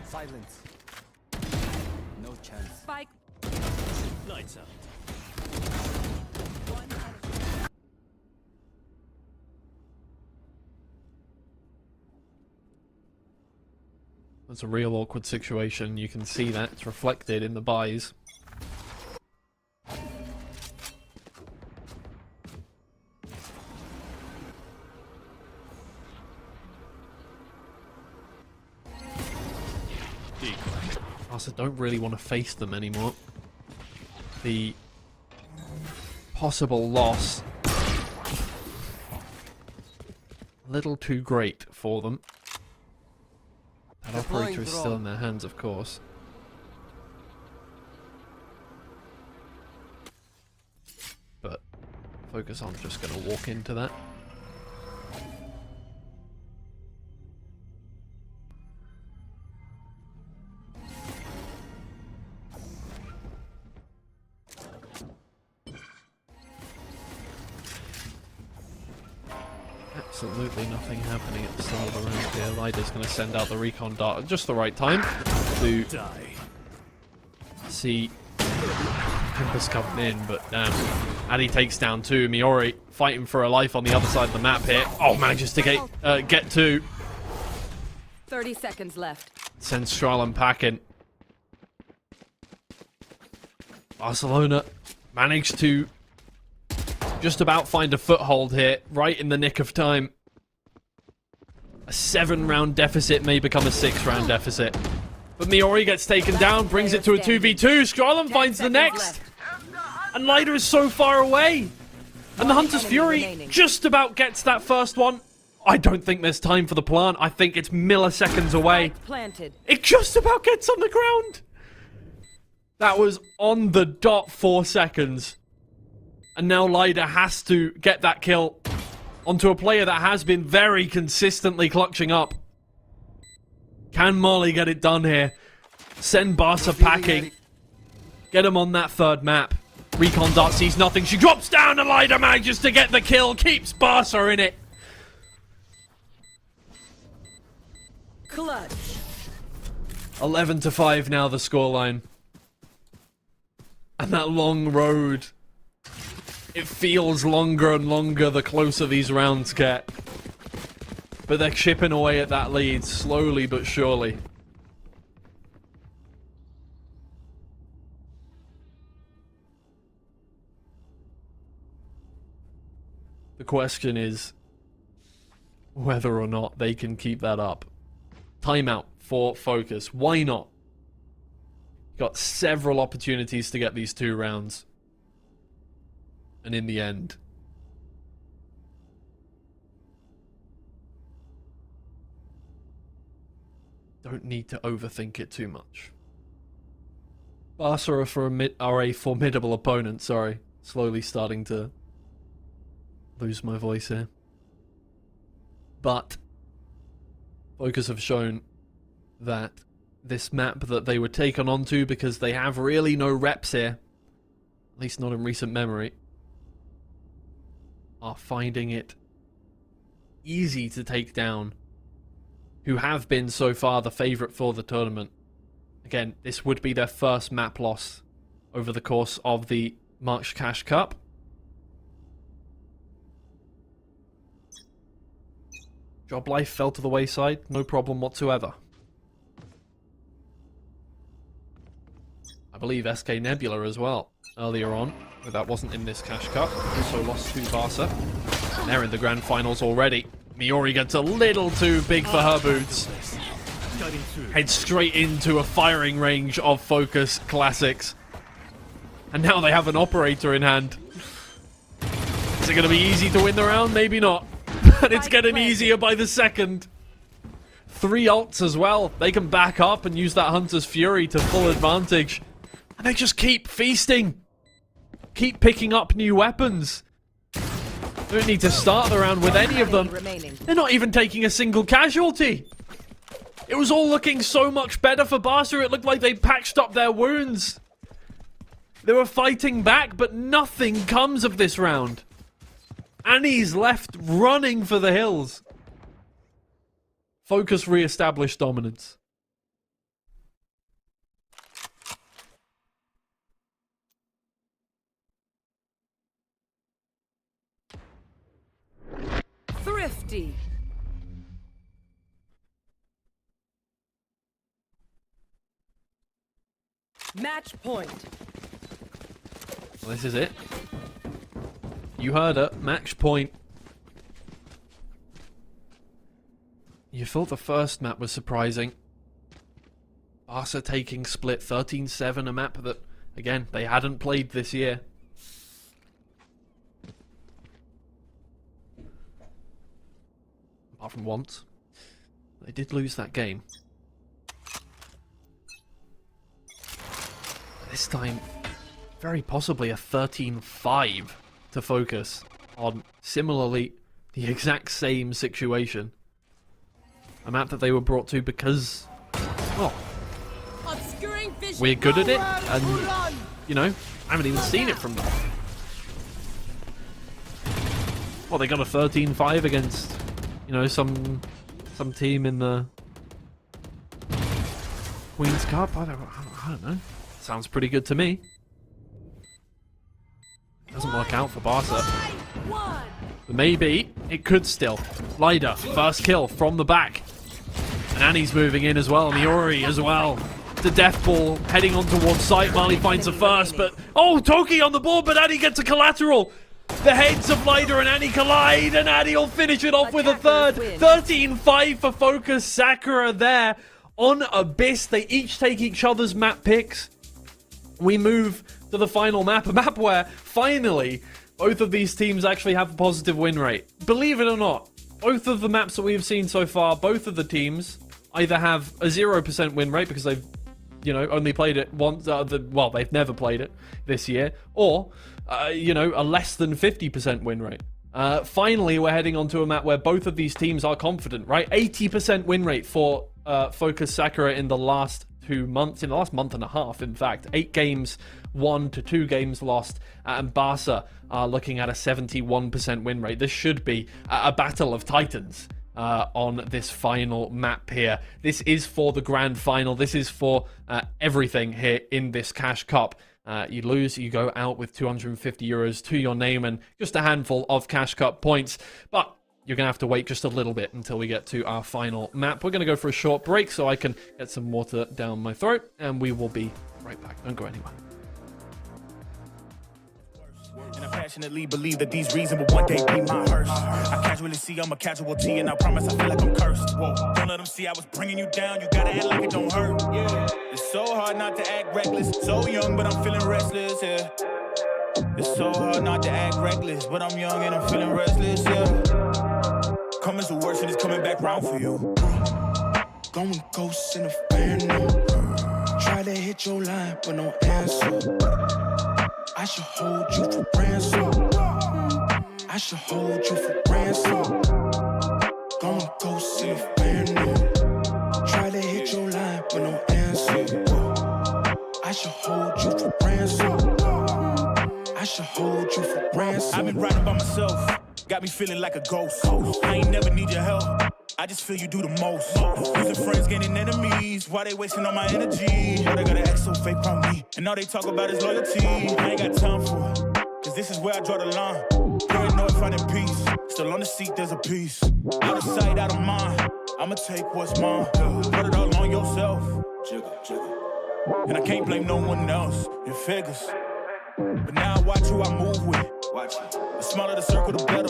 S15: Silence. No chance.
S10: Spike.
S13: Lights out.
S8: It's a real awkward situation. You can see that. It's reflected in the buys. Also, don't really want to face them anymore. The possible loss, a little too great for them. That operator is still in their hands, of course. But Focus on just going to walk into that. Absolutely nothing happening at the start of the round here. Lida's going to send out the recon dart at just the right time to see Tempest coming in, but damn. Addy takes down two. Miori fighting for her life on the other side of the map here. Oh, manages to get two.
S11: 30 seconds left.
S8: Sends Strahlen packing. Barcelona managed to just about find a foothold here, right in the nick of time. A 7-round deficit may become a 6-round deficit. But Miori gets taken down, brings it to a 2v2. Strahlen finds the next. And Lida is so far away. And the Hunter's Fury just about gets that first one. I don't think there's time for the plant. I think it's milliseconds away.
S11: Planted.
S8: It just about gets on the ground. That was on the dot 4 seconds. And now Lida has to get that kill onto a player that has been very consistently clutching up. Can Molly get it done here? Send Barca packing. Get him on that third map. Recon Dart sees nothing. She drops down and Lida manages to get the kill. Keeps Barca in it.
S11: Clutch.
S8: 11-5 now the scoreline. And that long road. It feels longer and longer the closer these rounds get. But they're chipping away at that lead, slowly but surely. The question is whether or not they can keep that up. Timeout for Focus. Why not? Got several opportunities to get these 2 rounds. And in the end, don't need to overthink it too much. Barca are a formidable opponent, sorry. Slowly starting to lose my voice here. But Focus have shown that this map that they were taken onto because they have really no reps here, at least not in recent memory, are finding it easy to take down who have been so far the favourite for the tournament. Again, this would be their first map loss over the course of the March Cash Cup. Job life fell to the wayside, no problem whatsoever. I believe SK Nebula as well, earlier on, but that wasn't in this Cash Cup. Also lost to Barca. And they're in the grand finals already. Miori gets a little too big for her boots. Heads straight into a firing range of Focus classics. And now they have an operator in hand. Is it going to be easy to win the round? Maybe not. But it's getting easier by the second. 3 ults as well. They can back up and use that Hunter's Fury to full advantage. And they just keep feasting. Keep picking up new weapons. Don't need to start the round with any of them. They're not even taking a single casualty. It was all looking so much better for Barca. It looked like they patched up their wounds. They were fighting back, but nothing comes of this round. Annie's left running for the hills. Focus re-established dominance.
S11: Thrifty. Match point.
S8: Well, this is it. You heard it. Match point. You thought the first map was surprising. Barca taking split 13-7, a map that, again, they hadn't played this year. Apart from once. They did lose that game. This time, very possibly a 13-5 to Focus on similarly the exact same situation. A map that they were brought to because, well, we're good at it, and, you know, I haven't even seen it from them. Well, they got a 13-5 against, you know, some team in the Queen's Cup. I don't know. Sounds pretty good to me. Doesn't work out for Barca. But maybe it could still. Lida, first kill from the back. And Annie's moving in as well. Miori as well. The death ball heading on towards site. Marley finds the first, but oh, Toki on the board, but Annie gets a collateral. The heads of Lida and Annie collide, and Annie will finish it off with a third. 13-5 for Focus. Sakura there on Abyss. They each take each other's map picks. We move to the final map, a map where finally both of these teams actually have a positive win rate. Believe it or not, both of the maps that we've seen so far, both of the teams either have a 0% win rate because they've, only played it once. They've never played it this year, or a less than 50% win rate. Finally, we're heading on to a map where both of these teams are confident, right? 80% win rate for Focus Sakura in the last 2 months, in the last month and a half, in fact. 8 games won to 2 games lost, and Barca are looking at a 71% win rate. This should be a battle of titans on this final map here. This is for the grand final. This is for everything here in this Cash Cup. You lose, you go out with 250 euros to your name and just a handful of Cash Cup points. But you're going to have to wait just a little bit until we get to our final map. We're going to go for a short break so I can get some water down my throat, and we will be right back. Don't go anywhere.
S2: And I passionately believe that these reasons will one day be my hearse. I casually see I'm a casualty, and I promise I feel like I'm cursed. Whoa. Don't let them see I was bringing you down. You gotta act like it don't hurt. Yeah. It's so hard not to act reckless. So young, but I'm feeling restless. Yeah. It's so hard not to act reckless, but I'm young and I'm feeling restless. Yeah. Coming to worse and it's coming back round for you.
S3: Going ghosts in a phantom. Try to hit your line, but no answer. I should hold you for ransom. I should hold you for ransom. Going ghosts in a phantom. Try to hit your line, but no answer. I should hold you for ransom. I should hold you for ransom.
S2: I've been riding by myself, got me feeling like a ghost. I ain't never need your help, I just feel you do the most. Losing friends, gaining enemies, why they wasting all my energy? Why they gotta act so fake on me, and all they talk about is loyalty. I ain't got time for it, cause this is where I draw the line. Paranoid, finding peace, still on the seat there's a piece. Out of sight, out of mind, I'ma take what's mine. Put it all on yourself, and I can't blame no one else. It figures. But now I watch who I move with. Watch it. The smaller the circle, the better.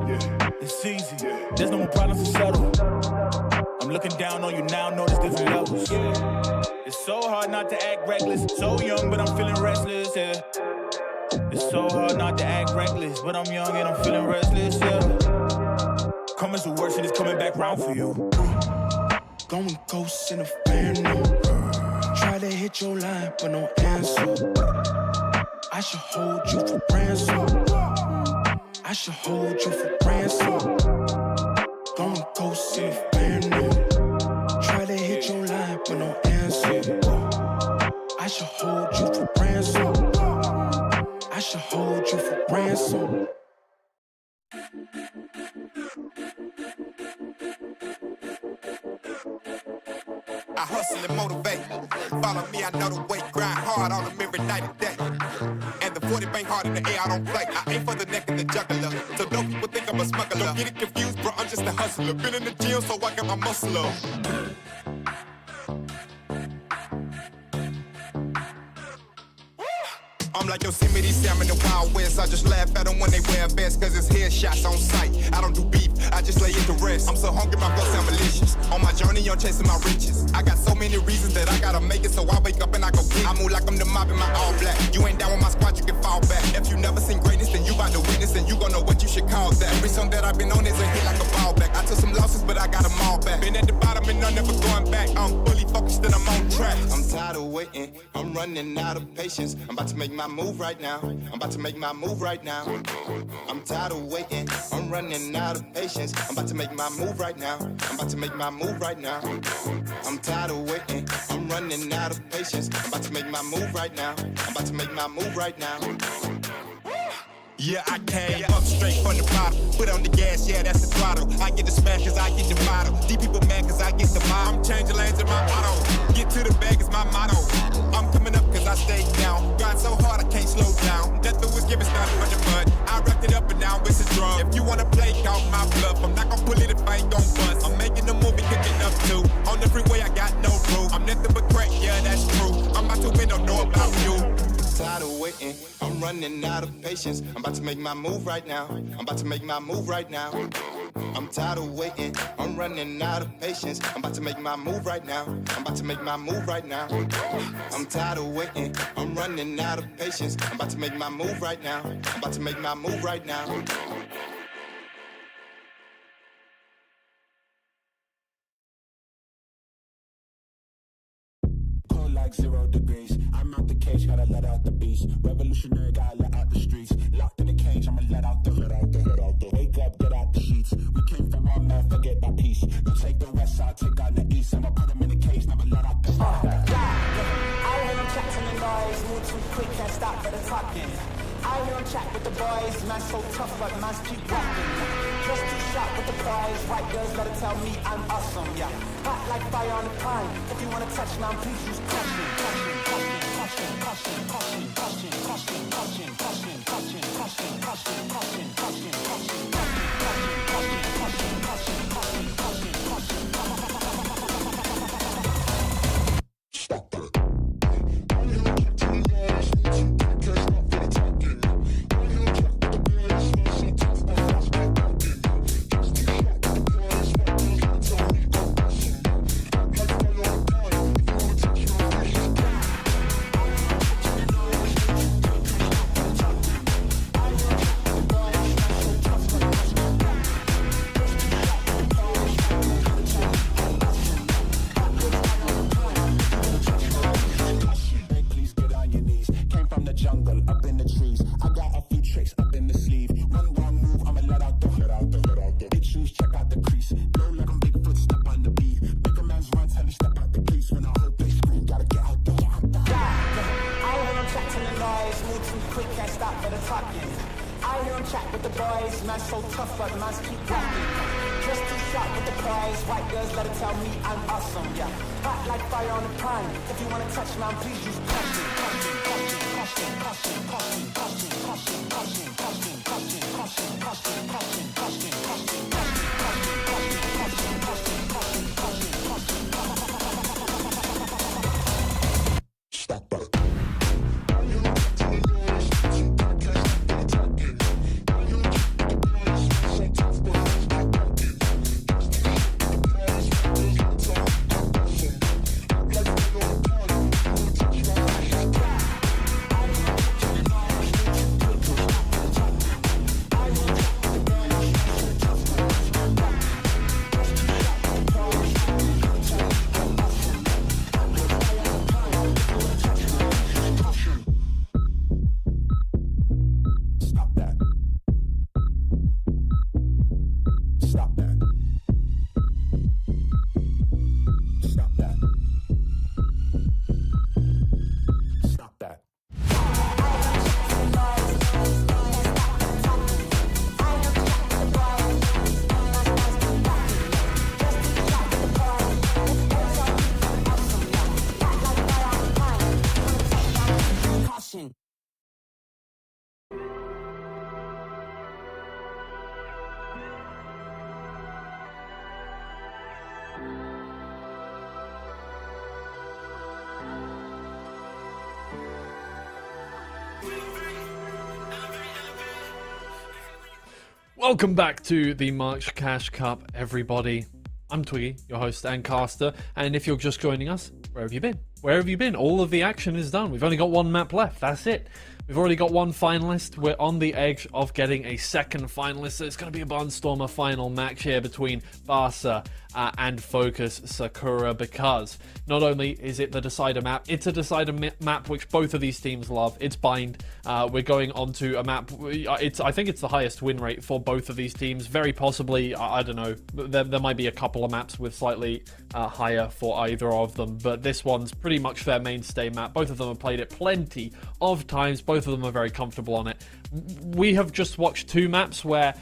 S2: Yeah. It's easy. Yeah. There's no more problems to settle. I'm looking down on you now, notice different levels. Yeah. It's so hard not to act reckless. So young, but I'm feeling restless. Yeah. It's so hard not to act reckless, but I'm young and I'm feeling restless. Yeah. Coming to worse and it's coming back round for you.
S3: Going ghosts in a phantom. Try to hit your line, but no answer. I should hold you for ransom. I should hold you for ransom. Going ghosts in a phantom. Try to hit your line, but no answer. I should hold you for ransom. I should hold you for ransom.
S5: I hustle and motivate. Follow me, I know the way. Grind hard on them every night and day. And the 40 bang hard in the air, I don't play. I aim for the neck and the juggler. So don't people think I'm a smuggler. Don't get it confused, bro, I'm just a hustler. Been in the gym, so I got my muscle up. I'm like Yosemite Sam in the Wild West. I just laugh at them when they wear vests, cause it's headshots on sight. I don't do beef, I just lay it to rest. I'm so hungry, my blood sound malicious. On my journey, I'm chasing my riches. I got so many reasons that I gotta make it, so I wake up and I go get it. I move like I'm the mob in my all black. You ain't down with my squad, you can fall back. If you never seen greatness, then you about to witness, and you gon' know what you should call that. Every song that I've been on is a hit like a ball back. I took some losses, but I got them all back. Been at the bottom and I'm never going back. I'm fully focused and I'm on track. I'm tired of waiting, I'm running out of patience. I'm about to make my move right now. I'm about to make my move right now. I'm tired of waiting, I'm running out of patience. I'm about to make my move right now. I'm about to make my move right now. I'm tired of waiting, I'm running out of patience. I'm about to make my move right now. I'm about to make my move right now. Yeah, I came up straight from the bottom. Put on the gas, yeah, that's the throttle. I get the smash cause I get the model. These people mad cause I get the mile. I'm changing lanes in my auto. Get to the bag is my motto. I'm coming up cause I stay down. Grind so hard I can't slow down. Death was given started from the mud. I wrapped it up and now it's a drum. If you wanna play, call my bluff. I'm not gonna pull it if I ain't gon' bust. I'm making a movie, cooking up too. On the freeway I got no roof. I'm nothing but crack, yeah, that's true. I'm about to win, don't know about you. Tired of waiting, I'm running out of patience. I'm about to make my move right now. I'm about to make my move right now. I'm tired of waiting, I'm running out of patience. I'm about to make my move right now. I'm about to make my move right now. I'm tired of waiting, I'm running out of patience. I'm about to make my move right now. I'm about to make my move right now.
S6: like 0 degrees. I'm out the cage, gotta let out the beast. Revolutionary, gotta let out the streets. Locked in the cage, I'ma let out the wake up, get out the sheets. We came from one man, forget my peace. You take the west side, take out the east. I'ma put them in the cage, never let out the
S7: I hear them chatting and noise, move too quick, can't stop for the talking. I hear them chat with the boys, man so tough, but man's keep walking. Just too sharp with the prize, white girls better tell me I'm awesome, yeah. Hot like fire on the pine, if you wanna touch me, please use caution, caution, caution, caution, caution, caution, caution, caution, caution, caution, caution, caution, caution, caution, caution, caution,
S8: Welcome back to the March Cash Cup, everybody. I'm Twiggy, your host and caster, and if you're just joining us, where have you been? Where have you been? All of the action is done. We've only got one map left, that's it. We've already got one finalist. We're on the edge of getting a second finalist, so it's going to be a Barnstormer final match here between Barca and Focus Sakura, because not only is it the decider map, it's a decider map which both of these teams love. It's Bind. We're going on to a map, I think it's the highest win rate for both of these teams. Very possibly, I don't know, there might be a couple of maps with slightly higher for either of them, but this one's pretty much their mainstay map. Both of them have played it plenty of times. Both of them are very comfortable on it. We have just watched two maps where,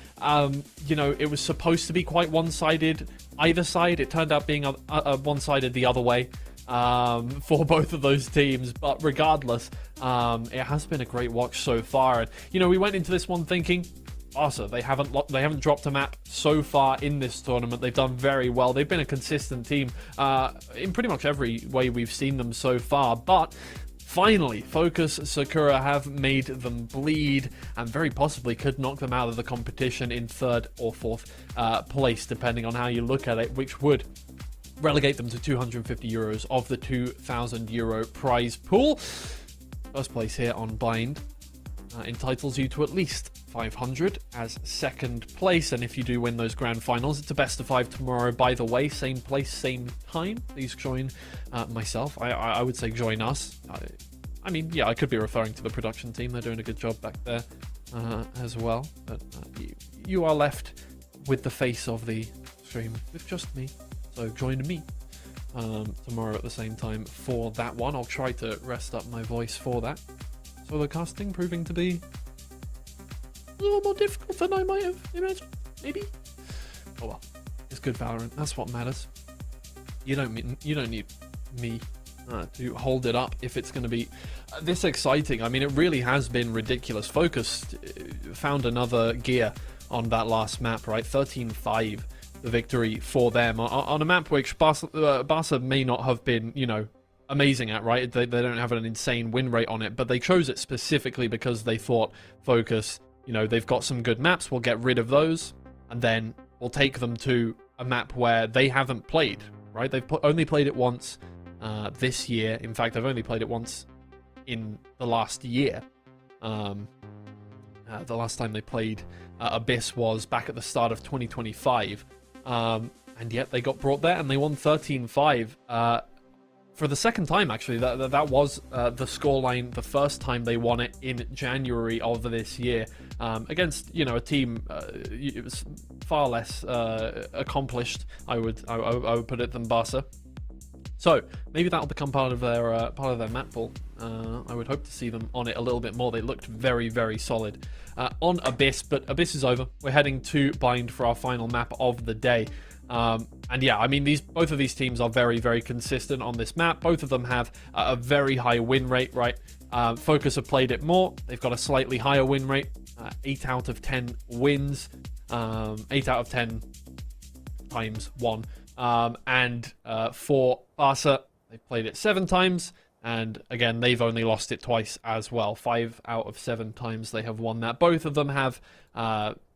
S8: you know, it was supposed to be quite one-sided either side. It turned out being one-sided the other way for both of those teams. But regardless, it has been a great watch so far. And, you know, we went into this one thinking, Barca, they haven't dropped a map so far in this tournament. They've done very well. They've been a consistent team in pretty much every way we've seen them so far. But finally, Focus Sakura have made them bleed and very possibly could knock them out of the competition in third or fourth place, depending on how you look at it, which would relegate them to 250 euros of the 2,000 euro prize pool. First place here on Bind. entitles you to at least 500 as second place. And if you do win those grand finals, it's a best of 5 tomorrow. By the way, same place, same time. Please join myself. I would say join us. I mean, yeah, I could be referring to the production team. They're doing a good job back there as well. But you are left with the face of the stream with just me. So join me tomorrow at the same time for that one. I'll try to rest up my voice for that. So the casting proving to be a little more difficult than I might have imagined. Maybe. Oh well, it's good Valorant. That's what matters. You don't need me to hold it up if it's going to be this exciting. I mean, it really has been ridiculous. Focus found another gear on that last map, right? 13-5, the victory for them on a map which Barca may not have been, you know, amazing at, right? They don't have an insane win rate on it, but they chose it specifically because they thought Focus, you know, they've got some good maps, we'll get rid of those, and then we'll take them to a map where they haven't played, right? They've only played it once this year. In fact, they've only played it once in the last year. The last time they played Abyss was back at the start of 2025. And yet they got brought there and they won 13-5. For the second time, actually. That was the scoreline the first time they won it in January of this year. Against, you know, a team it was far less accomplished, I would put it, than Barca. So maybe that'll become part of their map pool. I would hope to see them on it a little bit more. They looked very, very solid on Abyss, but Abyss is over. We're heading to Bind for our final map of the day. And yeah, I mean, both of these teams are very, very consistent on this map. Both of them have a very high win rate, right? Focus have played it more. They've got a slightly higher win rate, 8 out of 10 wins, 8 out of 10 times 1. And for Barca, they've played it 7 times, and again, they've only lost it twice as well. 5 out of 7 times they have won that. Both of them have,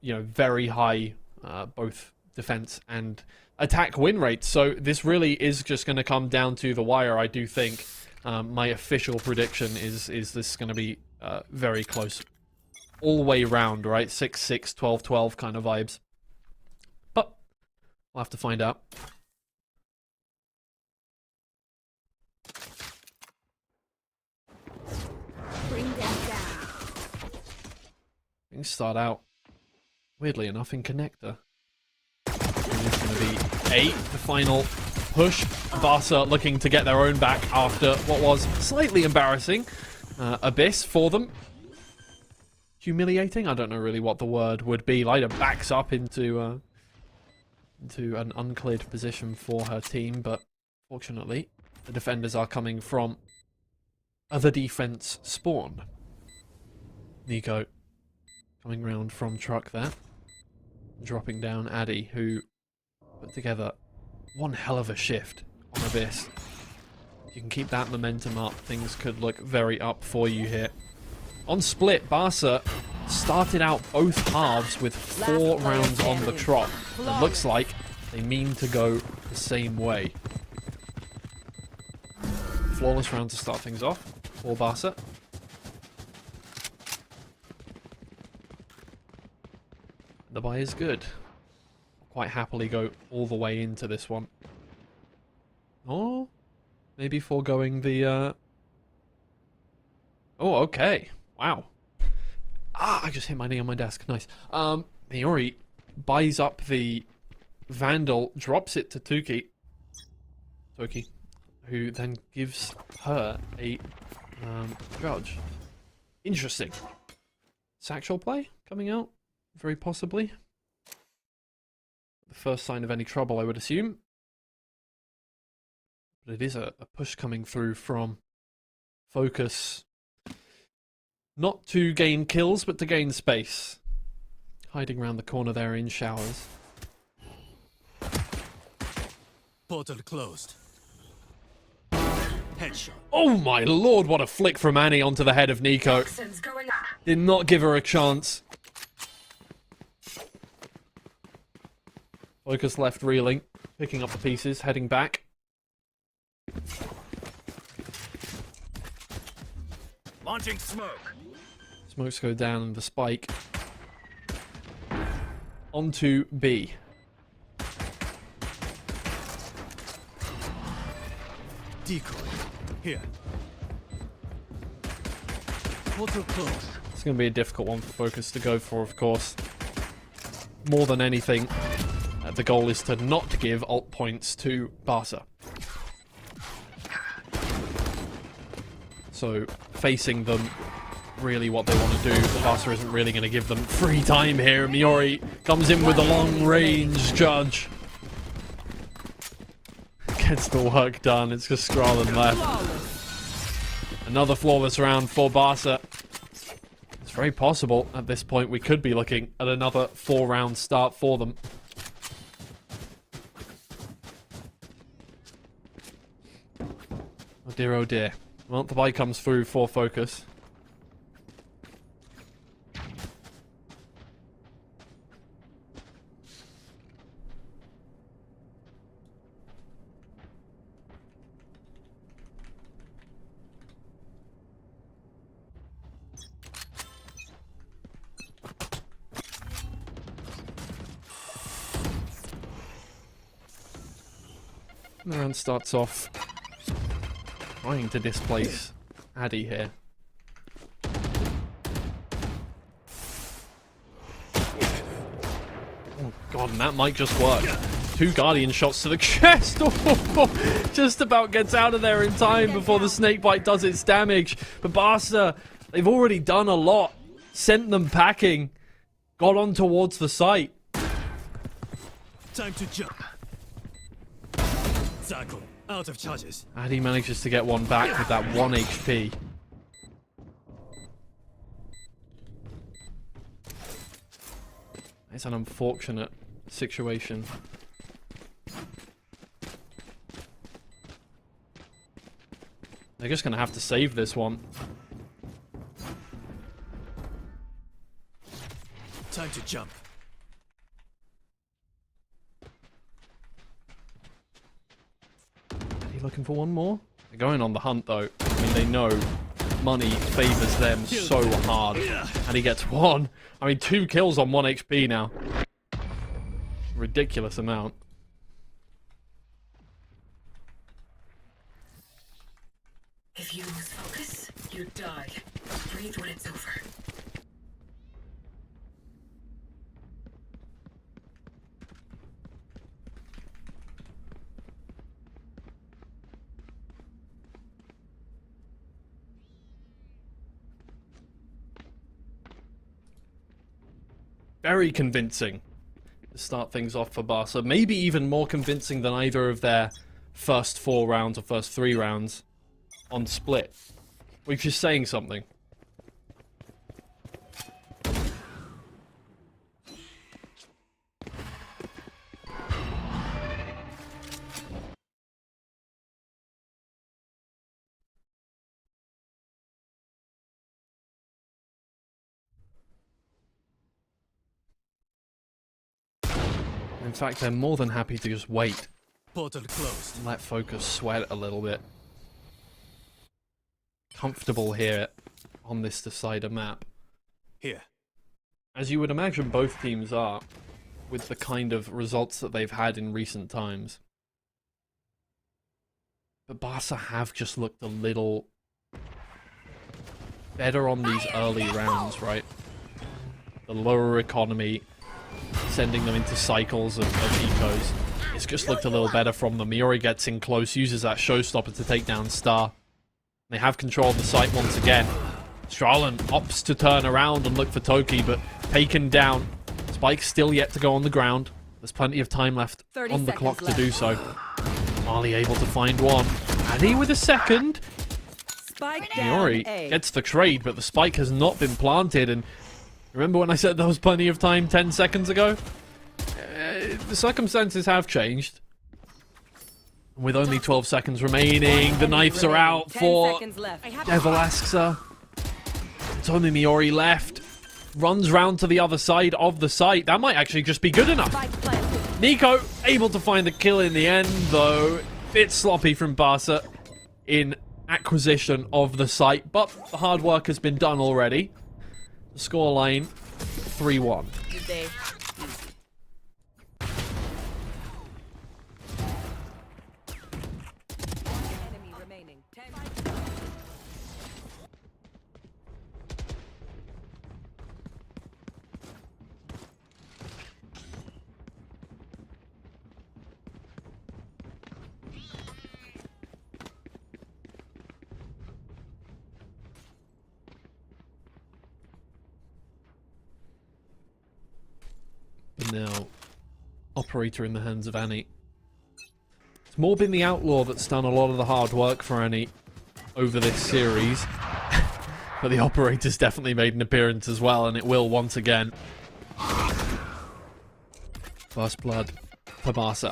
S8: you know, very high both defense and attack win rates. So this really is just going to come down to the wire. I do think my official prediction is this going to be very close all the way round, right? 6-6, 12-12 kind of vibes. But we'll have to find out.
S10: Bring them down.
S8: Things start out, weirdly enough, in connector. It's going to be the final push. Barca looking to get their own back after what was slightly embarrassing Abyss for them. Humiliating? I don't know really what the word would be. Lida backs up into an uncleared position for her team, but fortunately the defenders are coming from other defense spawn. Nico coming round from truck there, dropping down Addy, who put together one hell of a shift on Abyss. If you can keep that momentum up, things could look very up for you here. On split, Barca started out both halves with 4 rounds on the trot. It looks like they mean to go the same way. Flawless round to start things off for Barca. The buy is good. Quite happily go all the way into this one. Or maybe foregoing the... Oh, okay. Wow. I just hit my knee on my desk. Nice. Miori buys up the Vandal, drops it to Toki, who then gives her a judge. Interesting. Satchel play coming out, very possibly. The first sign of any trouble, I would assume. But it is a push coming through from Focus. Not to gain kills, but to gain space. Hiding around the corner there in showers.
S13: Portal closed. Headshot.
S8: Oh my lord, what a flick from Annie onto the head of Nico. Did not give her a chance. Focus left reeling, picking up the pieces, heading back.
S13: Launching smoke.
S8: Smokes go down and the spike. Onto B.
S13: Decoy. Here. Portal closed.
S8: It's going to be a difficult one for Focus to go for, of course. More than anything, the goal is to not give ult points to Barca. So, facing them, really what they want to do. The Barca isn't really going to give them free time here. Miori comes in with a long-range judge. Gets the work done. It's just Skrallen left. Another flawless round for Barca. It's very possible at this point we could be looking at another 4-round start for them. Oh dear, oh dear. Well, the buy comes through for Focus. The round starts off trying to displace Addy here. Oh god, and that might just work. 2 Guardian shots to the chest. Oh, just about gets out of there in time before the snakebite does its damage. But Barca, they've already done a lot. Sent them packing. Got on towards the site.
S13: Time to jump. Circle. Out of charges.
S8: Addy manages to get one back with that 1 HP. It's an unfortunate situation. They're just going to have to save this one.
S13: Time to jump.
S8: Looking for one more? They're going on the hunt though. I mean, they know money favors them so hard. And he gets 1. I mean, 2 kills on 1 HP now. Ridiculous amount.
S19: If you lose focus, you die. Breathe when it's over.
S8: Very convincing to start things off for Barca. Maybe even more convincing than either of their first 4 rounds or first 3 rounds on split. Which is saying something. In fact, they're more than happy to just wait.
S13: Portal closed.
S8: Let Focus sweat a little bit. Comfortable here on this decider map.
S13: Here.
S8: As you would imagine both teams are, with the kind of results that they've had in recent times. But Barca have just looked a little better on these early rounds, right? The lower economy, sending them into cycles of ecos. It's just looked a little better from them. Miori gets in close, uses that showstopper to take down Star. They have control of the site once again. Skrallen opts to turn around and look for Toki, but taken down. Spike's still yet to go on the ground. There's plenty of time left on the clock to do so. Marley able to find one. Addy with a second.
S11: Spike
S8: Miori gets the trade, but the spike has not been planted. And remember when I said there was plenty of time 10 seconds ago? The circumstances have changed. With only 12 seconds remaining, the knives are out for Devil Asksa. It's only Miori left. Runs round to the other side of the site. That might actually just be good enough. Nico able to find the kill in the end, though. Bit sloppy from Barca in acquisition of the site, but the hard work has been done already. Scoreline 3-1.
S11: Good day. Enemy remaining. 10.
S8: But now, operator in the hands of Annie. It's more been the Outlaw that's done a lot of the hard work for Annie over this series. But the operator's definitely made an appearance as well, and it will once again. First blood for Barca.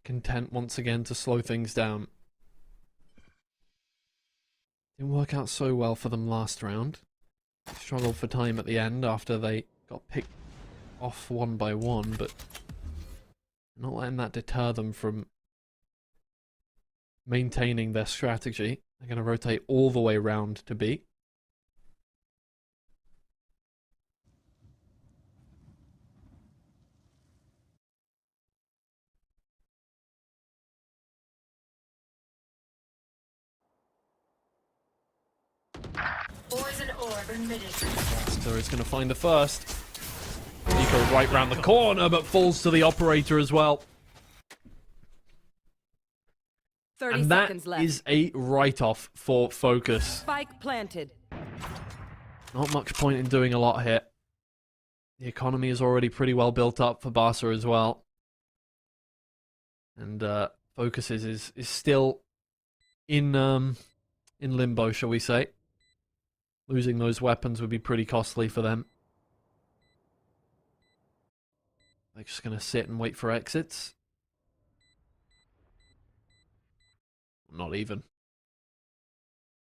S8: Content once again to slow things down. Didn't work out so well for them last round. Struggled for time at the end after they got picked off one by one, but not letting that deter them from maintaining their strategy. They're going to rotate all the way round to B.
S19: Poison orb emitted.
S8: So he's going to find the first. Nico right round the corner, but falls to the operator as well.
S11: 30
S8: and that
S11: seconds left.
S8: is a write-off for Focus.
S11: Spike planted.
S8: Not much point in doing a lot here. The economy is already pretty well built up for Barca as well. And Focus is still in limbo, shall we say. Losing those weapons would be pretty costly for them. They're just going to sit and wait for exits. Not even.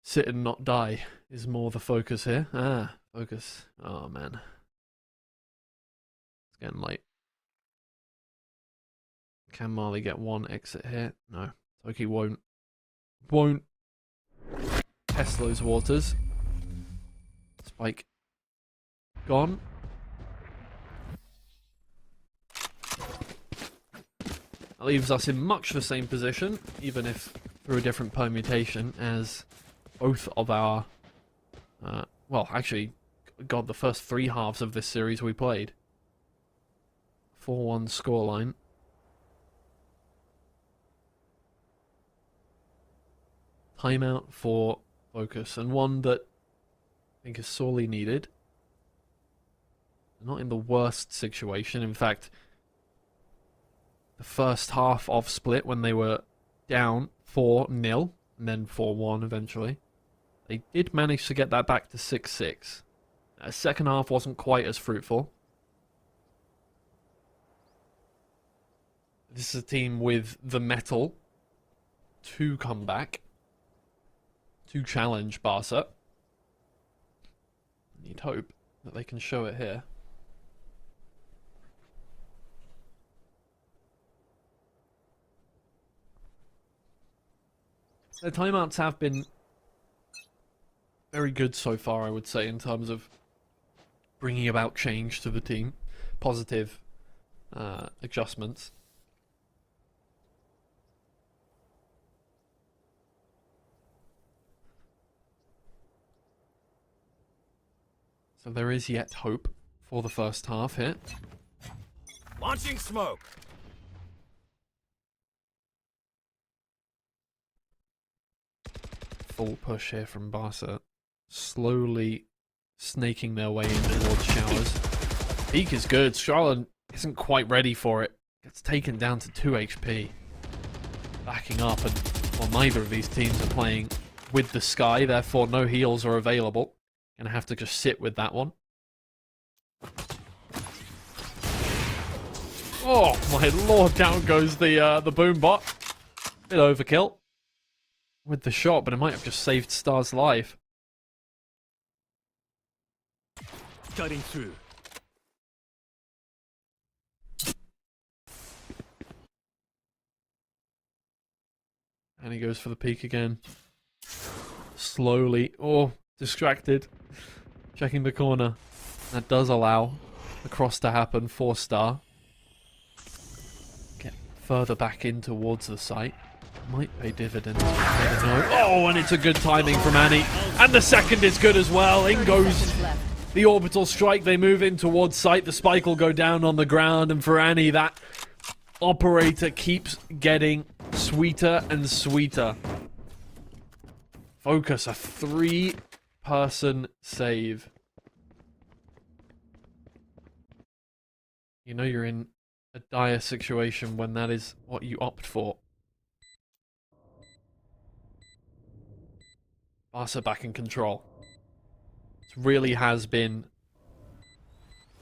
S8: Sit and not die is more the focus here. Ah, Focus. Oh, man. It's getting late. Can Marley get one exit here? No. Toki won't test those waters. Spike gone. That leaves us in much the same position, even if through a different permutation, as both of our... well, actually, God, the first 3 halves of this series we played. 4-1 scoreline. Timeout for Focus, and one that I think is sorely needed. Not in the worst situation. In fact, the first half of Split, when they were down 4-0, and then 4-1 eventually, they did manage to get that back to 6-6. The second half wasn't quite as fruitful. This is a team with the mettle to come back, to challenge Barca. You'd hope that they can show it here. Their timeouts have been very good so far, I would say, in terms of bringing about change to the team. Positive adjustments. So there is yet hope for the first half here.
S9: Launching smoke.
S8: Full push here from Barca. Slowly snaking their way in towards Showers. Peak is good. Charlotte isn't quite ready for it. Gets taken down to 2 HP. Backing up, and well, neither of these teams are playing with the Sky, therefore no heals are available. Gonna have to just sit with that one. Oh my lord, down goes the boom bot. Bit overkill with the shot, but it might have just saved Star's life.
S13: Cutting through.
S8: And he goes for the peek again. Slowly. Oh, distracted. Checking the corner. That does allow the cross to happen. 4-star. Get further back in towards the site. Might pay dividends. Oh, and it's a good timing from Annie. And the second is good as well. In goes the orbital strike. They move in towards site. The spike will go down on the ground. And for Annie, that operator keeps getting sweeter and sweeter. Focus, a 3-person save. You know you're in a dire situation when that is what you opt for. Barca back in control. It really has been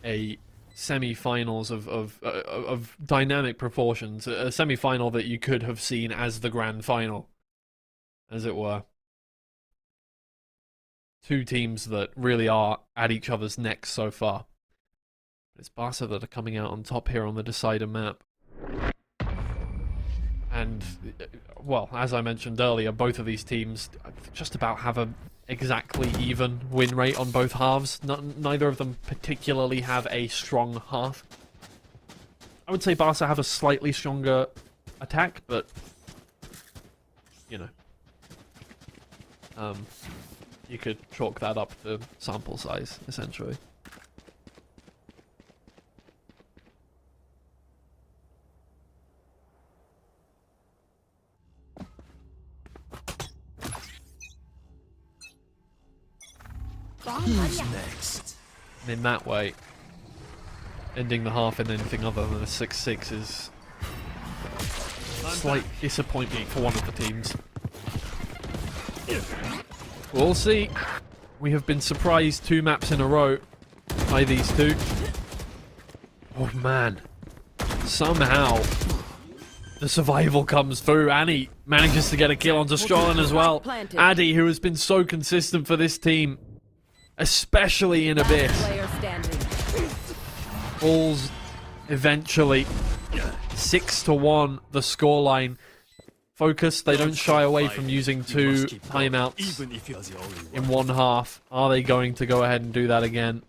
S8: a semi-finals of dynamic proportions. A semi-final that you could have seen as the grand final, as it were. Two teams that really are at each other's necks so far. It's Barca that are coming out on top here on the decider map. And, well, as I mentioned earlier, both of these teams just about have a exactly even win rate on both halves. Neither of them particularly have a strong half. I would say Barca have a slightly stronger attack, but, you know. You could chalk that up to sample size, essentially.
S9: Who's next?
S8: And in that way, ending the half in anything other than a 6-6 is a slight disappointment for one of the teams. We'll see. We have been surprised 2 maps in a row by these two. Oh man. Somehow the survival comes through. Annie manages to get a kill onto Strolin as well. Addy, who has been so consistent for this team, especially in Abyss, falls eventually. 6-1 the scoreline. Focus, they don't shy away from using 2 timeouts in one half. Are they going to go ahead and do that again?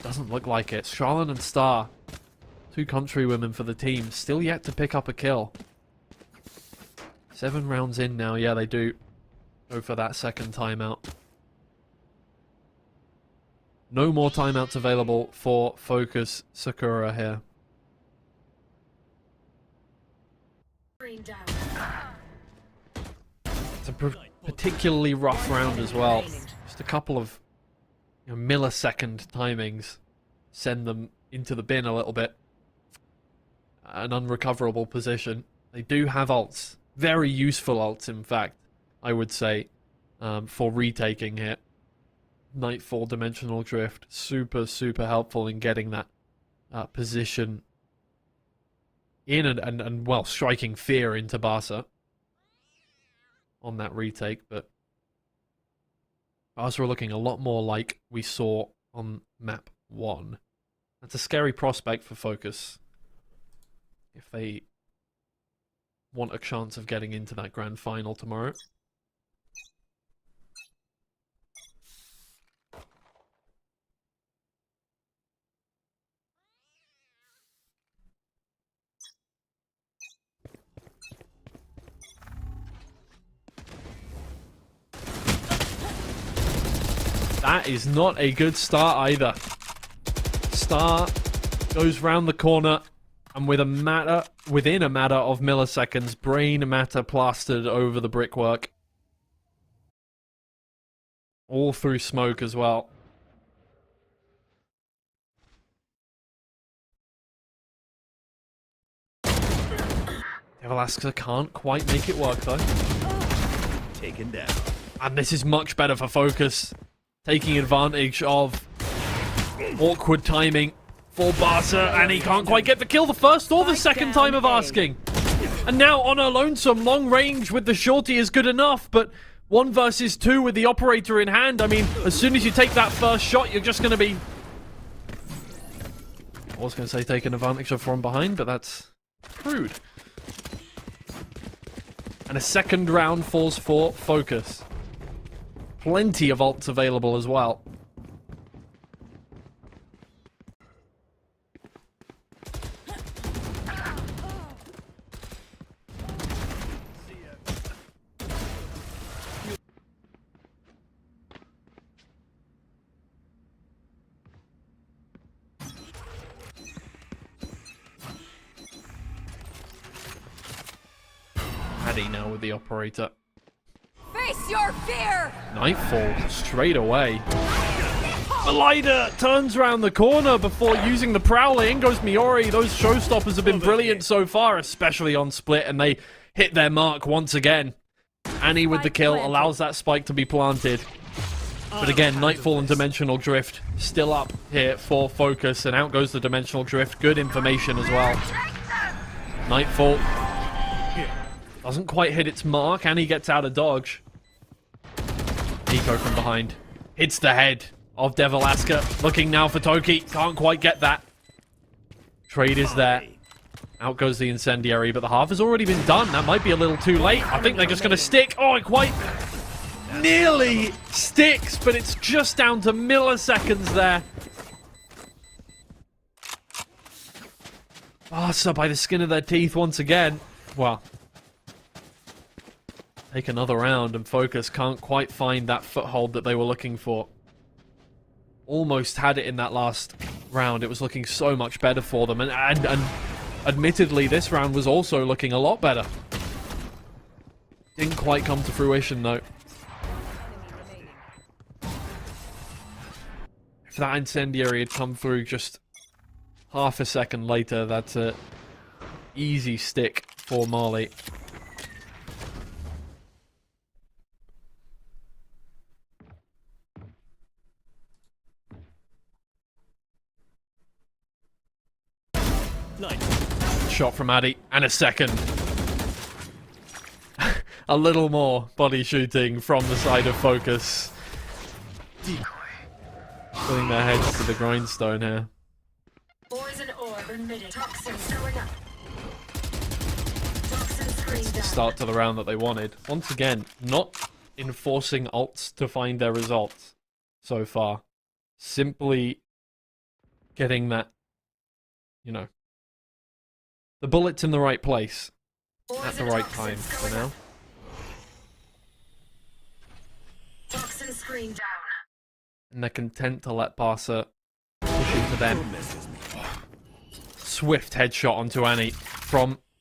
S8: Doesn't look like it. Charlene and Star, 2 countrywomen for the team, still yet to pick up a kill. 7 rounds in now. Yeah, they do go for that second timeout. No more timeouts available for Focus Sakura here. It's a particularly rough round as well. Just a couple of millisecond timings send them into the bin a little bit. An unrecoverable position. They do have ults. Very useful ults, in fact, I would say, for retaking here. Nightfall, Dimensional Drift, super helpful in getting that position in and well, striking fear into Barca on that retake, but Barca are looking a lot more like we saw on map 1. That's a scary prospect for Focus if they want a chance of getting into that grand final tomorrow. That is not a good start either. Star goes round the corner, and within a matter of milliseconds, brain matter plastered over the brickwork. All through smoke as well. Devalaska can't quite make it work though.
S9: Taken down.
S8: And this is much better for Focus. Taking advantage of awkward timing for Barca, and he can't quite get the kill the first or the second time of asking. And now on a lonesome, long range with the shorty is good enough, but 1 versus 2 with the operator in hand. I mean, as soon as you take that first shot, you're just going to be... I was going to say taking advantage of from behind, but that's crude. And a second round falls for Focus. Plenty of ults available as well. Addy now with the operator.
S12: Face your fear!
S8: Nightfall straight away. Malida turns around the corner before using the Prowler. In goes Miori. Those showstoppers have been brilliant so far, especially on split, and they hit their mark once again. Annie with the kill allows that spike to be planted. But again, Nightfall and Dimensional Drift still up here for Focus, and out goes the Dimensional Drift. Good information as well. Nightfall doesn't quite hit its mark. Annie gets out of dodge. Nico from behind hits the head of Devalaska. Looking now for Toki. Can't quite get that. Trade is there. Out goes the Incendiary, but the half has already been done. That might be a little too late. I think they're just going to stick. Oh, it quite nearly sticks, but it's just down to milliseconds there. Barca by the skin of their teeth once again. Well, take another round, and Focus can't quite find that foothold that they were looking for. Almost had it in that last round. It was looking so much better for them, and admittedly, this round was also looking a lot better. Didn't quite come to fruition, though. If that Incendiary had come through just half a second later, that's an easy stick for Marley. Shot from Addy, and a second. A little more body shooting from the side of Focus. Putting their heads to the grindstone here.
S19: Poison orb emitted. Toxins going up. Toxin screen down.
S8: Start to the round that they wanted. Once again, not enforcing ults to find their results so far. Simply getting that, the bullet's in the right place at the right time for now.
S19: Toxin screen down.
S8: And they're content to let Barca push into them. Swift headshot onto Annie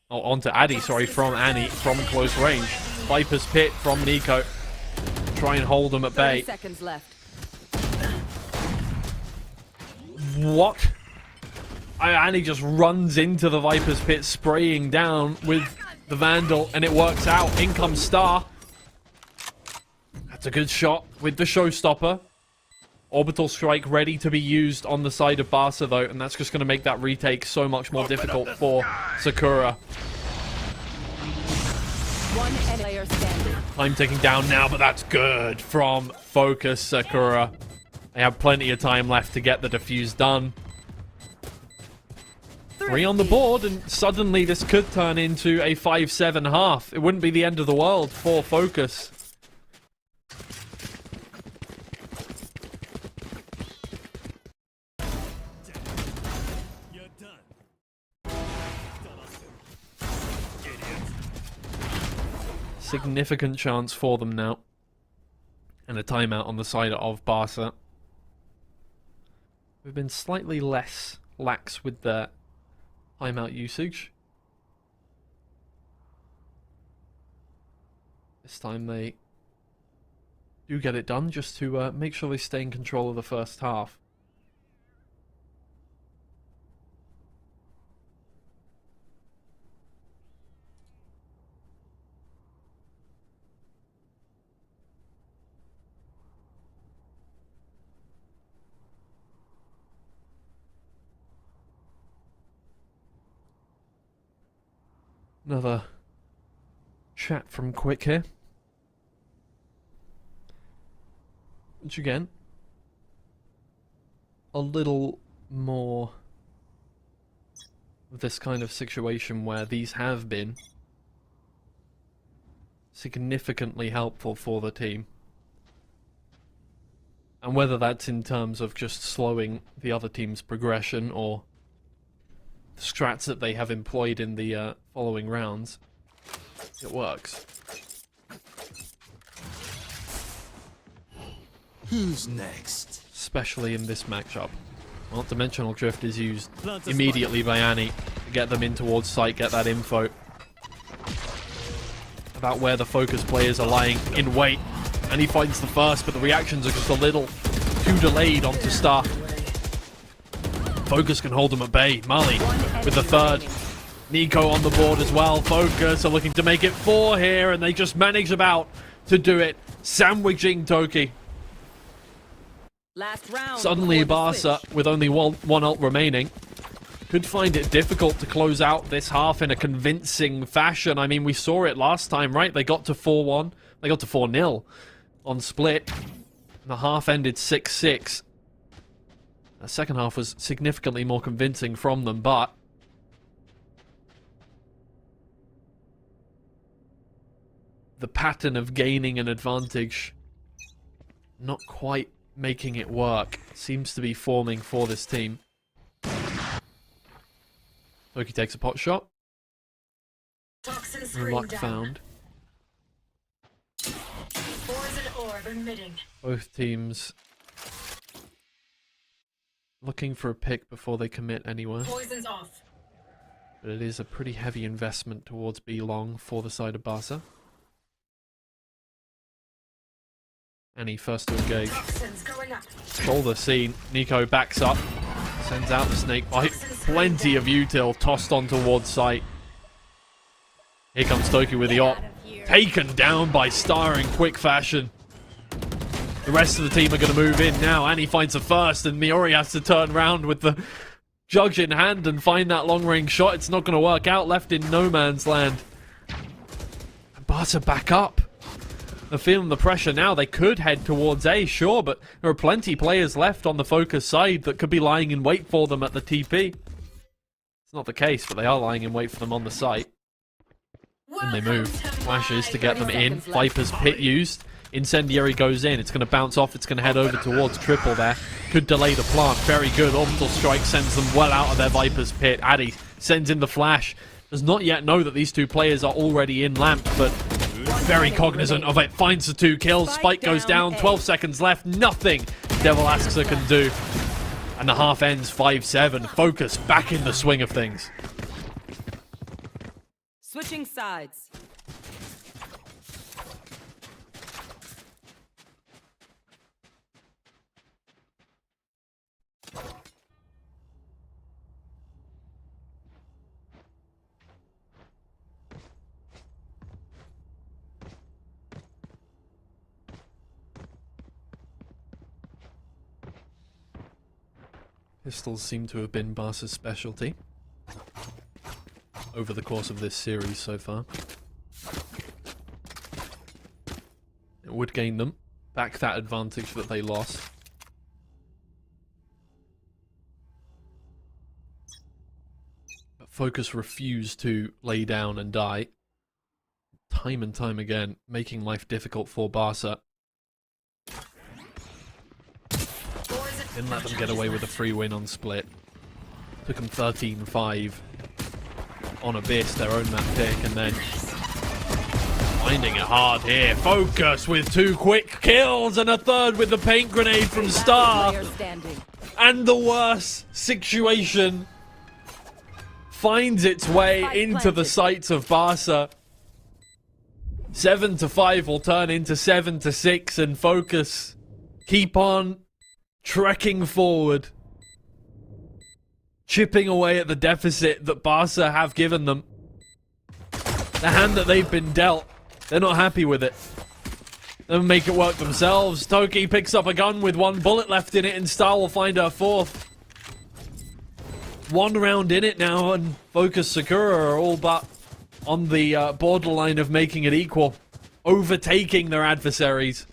S8: onto Addy, from Annie from close range. Viper's Pit from Nico. Try and hold them at bay.
S11: 30 seconds left.
S8: What? Annie just runs into the Viper's Pit, spraying down with the Vandal, and it works out. In comes Star. That's a good shot with the Showstopper. Orbital Strike ready to be used on the side of Barca, though, and that's just going to make that retake so much more difficult for Sakura.
S11: One player standing.
S8: Time ticking down now, but that's good from Focus Sakura. They have plenty of time left to get the defuse done. 3 on the board, and suddenly this could turn into a 5-7 half. It wouldn't be the end of the world for Focus. Significant chance for them now. And a timeout on the side of Barca. We've been slightly less lax with their timeout usage. This time they do get it done, just to make sure they stay in control of the first half. Another chat from Quick here. Which again, a little more of this kind of situation where these have been significantly helpful for the team. And whether that's in terms of just slowing the other team's progression or the strats that they have employed in the following rounds, it works.
S9: Who's next?
S8: Especially in this matchup. Well, Dimensional Drift is used immediately by Annie to get them in towards site, get that info about where the focus players are lying in wait. And he finds the first, but the reactions are just a little too delayed onto Star. Focus can hold them at bay. Mali with the third. Nico on the board as well. Focus are looking to make it 4 here, and they just manage about to do it, sandwiching Toki.
S11: Last round.
S8: Suddenly Barca, with only one ult remaining, could find it difficult to close out this half in a convincing fashion. I mean, we saw it last time, right? They got to 4-1. They got to 4-0 on split. And the half ended 6-6. The second half was significantly more convincing from them, but the pattern of gaining an advantage, not quite making it work, seems to be forming for this team. Toki takes a pot shot. Luck found. Both teams looking for a pick before they commit anywhere.
S19: Poison's off.
S8: But it is a pretty heavy investment towards B long for the side of Barca. Annie first to engage. Shoulder seen. Nico backs up. Sends out the snake bite. Plenty of util tossed on towards site. Here comes Toki with the op. Taken down by Star in quick fashion. The rest of the team are going to move in now. Annie finds the first, and Miori has to turn around with the judge in hand and find that long-range shot. It's not going to work out. Left in no man's land. And Barca back up. They're feeling the pressure now. They could head towards A, sure, but there are plenty players left on the focus side that could be lying in wait for them at the TP. It's not the case, but they are lying in wait for them on the site. And they move. Flashes to get them in. Viper's pit used. Incendiary goes in. It's going to bounce off. It's going to head over towards triple there. Could delay the plant. Very good. Orbital strike sends them well out of their Viper's pit. Addy sends in the flash. Does not yet know that these two players are already in lamp, but very cognizant of it. Finds the 2 kills. Spike goes down. 12 seconds left. Nothing Devil Asker can do. And the half ends 5-7. Focus back in the swing of things.
S11: Switching sides.
S8: Pistols seem to have been Barca's specialty over the course of this series so far. It would gain them back that advantage that they lost. But Focus refused to lay down and die. Time and time again, making life difficult for Barca. Didn't let them get away with a free win on split. Took them 13-5 on Abyss, their own map pick, and then finding it hard here. Focus with 2 quick kills and a third with the paint grenade from Star. And the worst situation finds its way into the sights of Barca. 7-5 will turn into 7-6, and Focus keep on trekking forward, chipping away at the deficit that Barca have given them. The hand that they've been dealt, they're not happy with it. They'll make it work themselves. Toki picks up a gun with 1 bullet left in it, and Star will find her 4th. 1 round in it now, and Focus Sakura are all but on the borderline of making it equal, overtaking their adversaries.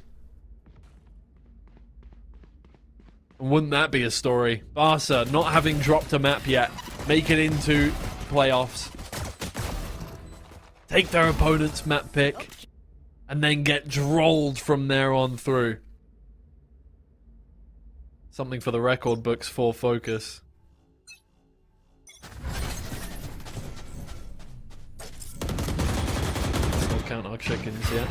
S8: Wouldn't that be a story? Barca, not having dropped a map yet, make it into playoffs. Take their opponent's map pick. and then get drolled from there on through. Something for the record books for Focus. Still count our chickens yet.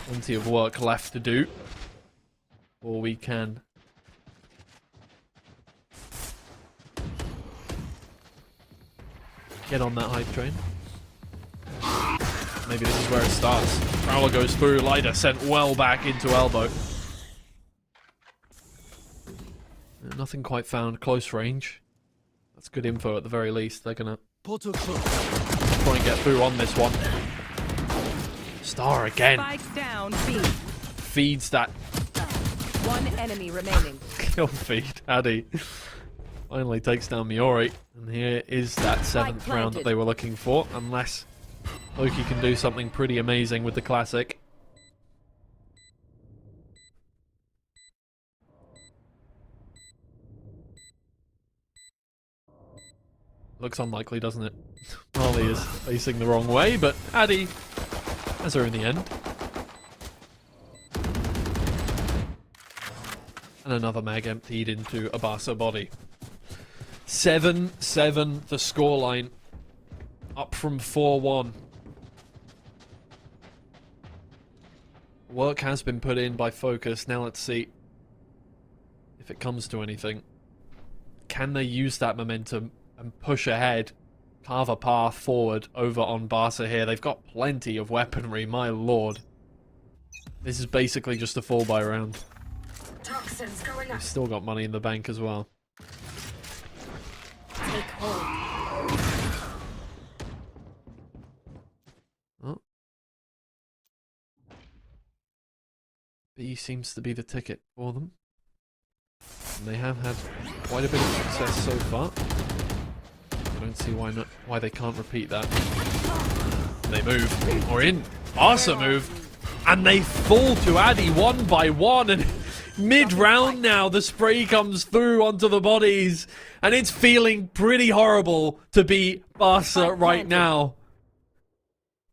S8: Plenty of work left to do. Or we can get on that hype train. Maybe this is where it starts. Prowler goes through, Lida sent well back into elbow. Nothing quite found. Close range. That's good info at the very least. They're gonna try and get through on this one. Star again.
S11: Spike down, B.
S8: Feeds that.
S11: One enemy remaining.
S8: Kill feed. Addy finally takes down Miori. And here is that 7th round that they were looking for. Unless Loki can do something pretty amazing with the classic. Looks unlikely, doesn't it? Marley is facing the wrong way, but Addy has her in the end. And another mag emptied into a Barca body. 7-7 the scoreline. Up from 4-1. Work has been put in by Focus. Now let's see if it comes to anything. Can they use that momentum and push ahead, carve a path forward over on Barca here? They've got plenty of weaponry, my lord. This is basically just a fall-by round.
S19: Toxins going up.
S8: They've still got money in the bank as well.
S11: Take hold.
S8: Oh. B seems to be the ticket for them. And they have had quite a bit of success so far. I don't see why they can't repeat that. They move. Or in. Barca move. And they fall to Addy one by one. And mid-round now, the spray comes through onto the bodies. And it's feeling pretty horrible to be Barca right now.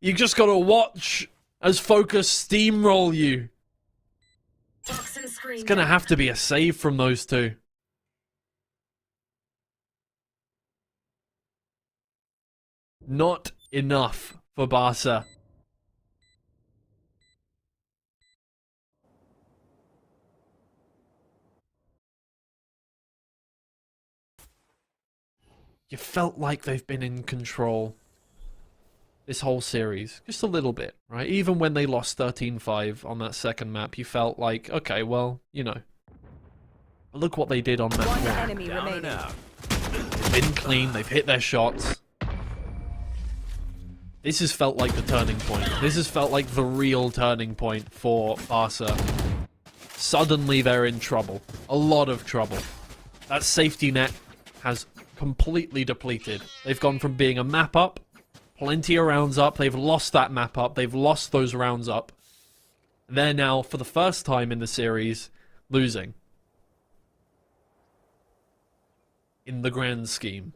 S8: You just got to watch as Focus steamroll you. It's going to have to be a save from those two. Not enough for Barca. You felt like they've been in control this whole series. Just a little bit, right? Even when they lost 13-5 on that second map, you felt like, okay, well, you know. Look what they did on map 1.
S11: Enemy remaining.
S8: They've been clean, they've hit their shots. This has felt like the turning point. This has felt like the real turning point for Barca. Suddenly they're in trouble. A lot of trouble. That safety net has completely depleted. They've gone from being a map up, plenty of rounds up, they've lost that map up, they've lost those rounds up. They're now, for the first time in the series, losing. In the grand scheme.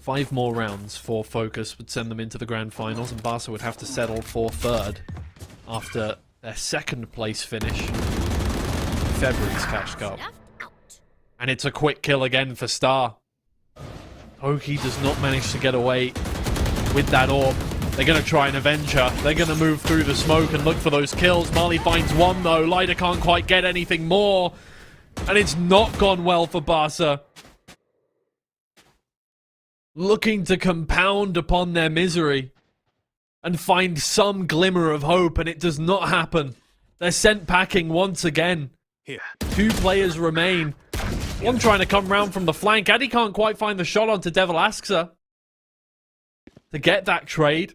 S8: 5 more rounds for Focus would send them into the grand finals, and Barca would have to settle for 3rd after their 2nd place finish in February's Cash Cup. And it's a quick kill again for Star. Oki does not manage to get away with that orb. They're going to try and avenge her. They're going to move through the smoke and look for those kills. Marley finds one though. Lida can't quite get anything more. And it's not gone well for Barca. Looking to compound upon their misery and find some glimmer of hope, and it does not happen. They're sent packing once again.
S13: Here.
S8: 2 players remain. One trying to come round from the flank. Addy can't quite find the shot onto Devil Asks her to get that trade.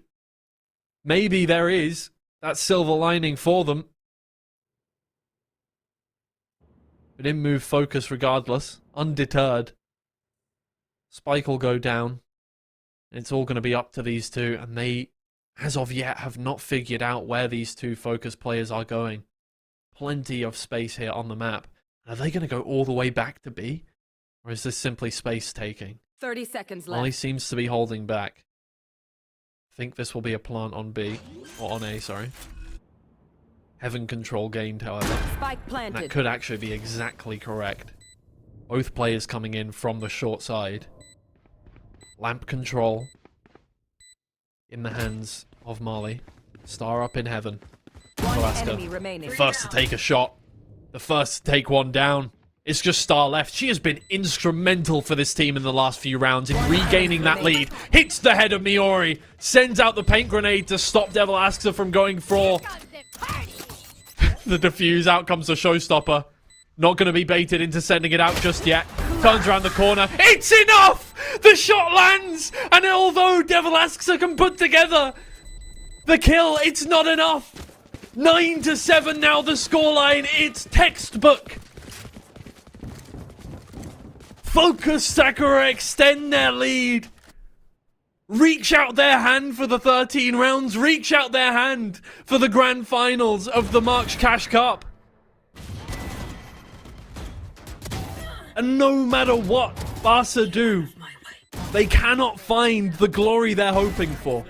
S8: Maybe there is that silver lining for them. But in move Focus regardless. Undeterred. Spike will go down. It's all going to be up to these two. And they, as of yet, have not figured out where these 2 Focus players are going. Plenty of space here on the map. Are they going to go all the way back to B? Or is this simply space taking?
S11: 30 seconds left.
S8: Molly seems to be holding back. I think this will be a plant on B. Or on A, sorry. Heaven control gained, however.
S11: Spike planted.
S8: And that could actually be exactly correct. Both players coming in from the short side. Lamp control in the hands of Molly. Star up in heaven.
S11: One
S8: Alaska.
S11: enemy remaining.
S8: The first to take a shot. The first to take one down. It's just Star left. She has been instrumental for this team in the last few rounds in regaining that lead. Hits the head of Miori. Sends out the paint grenade to stop Devil Asker from going for the defuse. Out comes the showstopper. Not going to be baited into sending it out just yet. Turns around the corner. It's enough! The shot lands! And although Devil Asker can put together the kill, it's not enough. 9-7 now the scoreline. It's textbook. Focus Sakura extend their lead. Reach out their hand for the 13 rounds. Reach out their hand for the grand finals of the March Cash Cup. And no matter what Barca do, they cannot find the glory they're hoping for.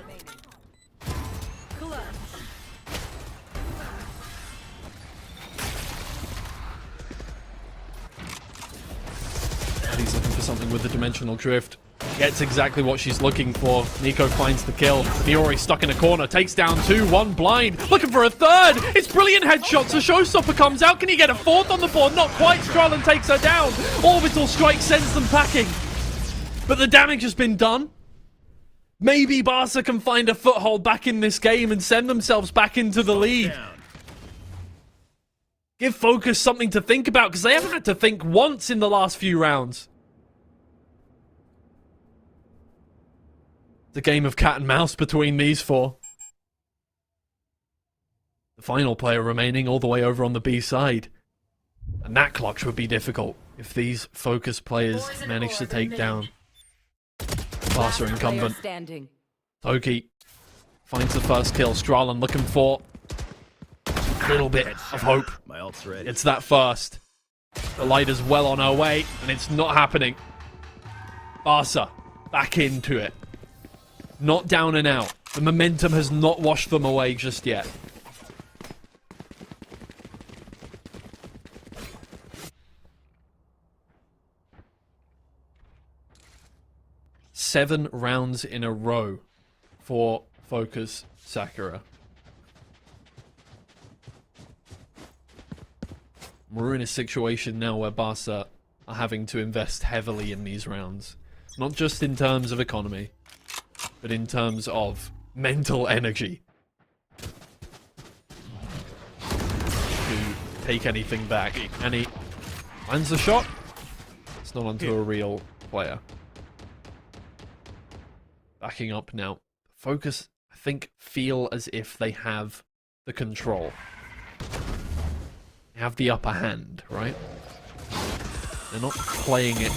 S8: He's looking for something with the dimensional drift. Gets exactly what she's looking for. Nico finds the kill. Miori stuck in a corner. Takes down 2. 1 blind. Looking for a third. It's brilliant headshots. The showstopper comes out. Can he get a fourth on the board? Not quite. Strahlen takes her down. Orbital strike sends them packing. But the damage has been done. Maybe Barca can find a foothold back in this game and send themselves back into the lead. Give Focus something to think about, because they haven't had to think once in the last few rounds. It's a game of cat and mouse between these four. The final player remaining all the way over on the B side. And that clutch would be difficult if these Focus players manage to take down Barca incumbent. Toki finds the first kill. Strahlen looking for a little bit of hope. It's that first. The light is well on her way, and it's not happening. Barca back into it. Not down and out. The momentum has not washed them away just yet. Seven rounds in a row for Focus Sakura. We're in a situation now where Barca are having to invest heavily in these rounds. Not just in terms of economy, but in terms of mental energy. To take anything back. And he lands the shot. It's not onto a real player. Backing up now. Focus, I think, feel as if they have the control. They have the upper hand, right? They're not playing it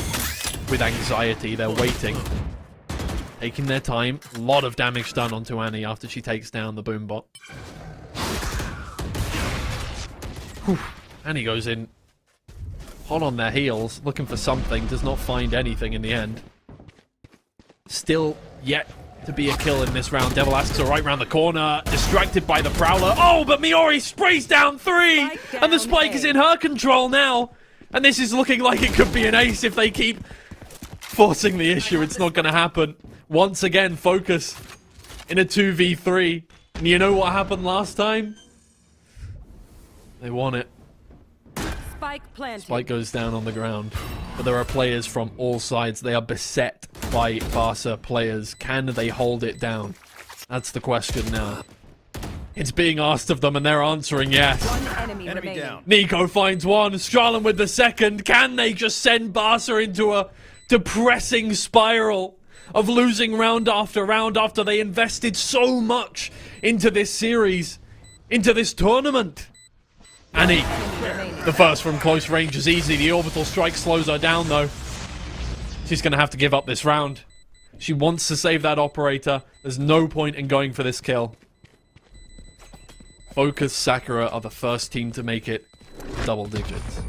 S8: with anxiety. They're waiting. Taking their time. A lot of damage done onto Annie after she takes down the boombot. Annie goes in hot on their heels, looking for something. Does not find anything in the end. Still yet to be a kill in this round. Devil Asker right round the corner, distracted by the Prowler. Oh, but Miori sprays down 3! And the spike is in her control now. And this is looking like it could be an ace if they keep forcing the issue. It's not going to happen. Once again, Focus in a 2v3. And you know what happened last time? They won it.
S11: Spike planted.
S8: Spike goes down on the ground. But there are players from all sides. They are beset by Barca players. Can they hold it down? That's the question now. It's being asked of them and they're answering yes.
S11: One enemy down.
S8: Nico finds one. Strahlen with the second. Can they just send Barca into a depressing spiral of losing round after they invested so much into this series, into this tournament? Annie, the first from close range is easy. The orbital strike slows her down, though. She's going to have to give up this round. She wants to save that operator. There's no point in going for this kill. Focus Sakura are the first team to make it double digits.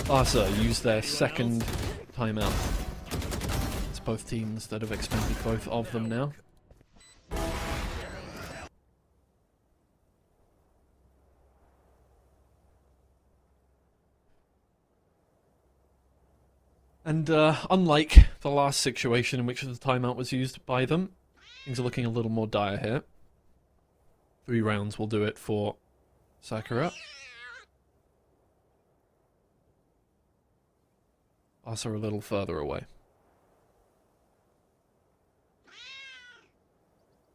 S8: Barca use their second timeout. It's both teams that have expended both of them now. And unlike the last situation in which the timeout was used by them, things are looking a little more dire here. 3 rounds will do it for Sakura. Us are a little further away.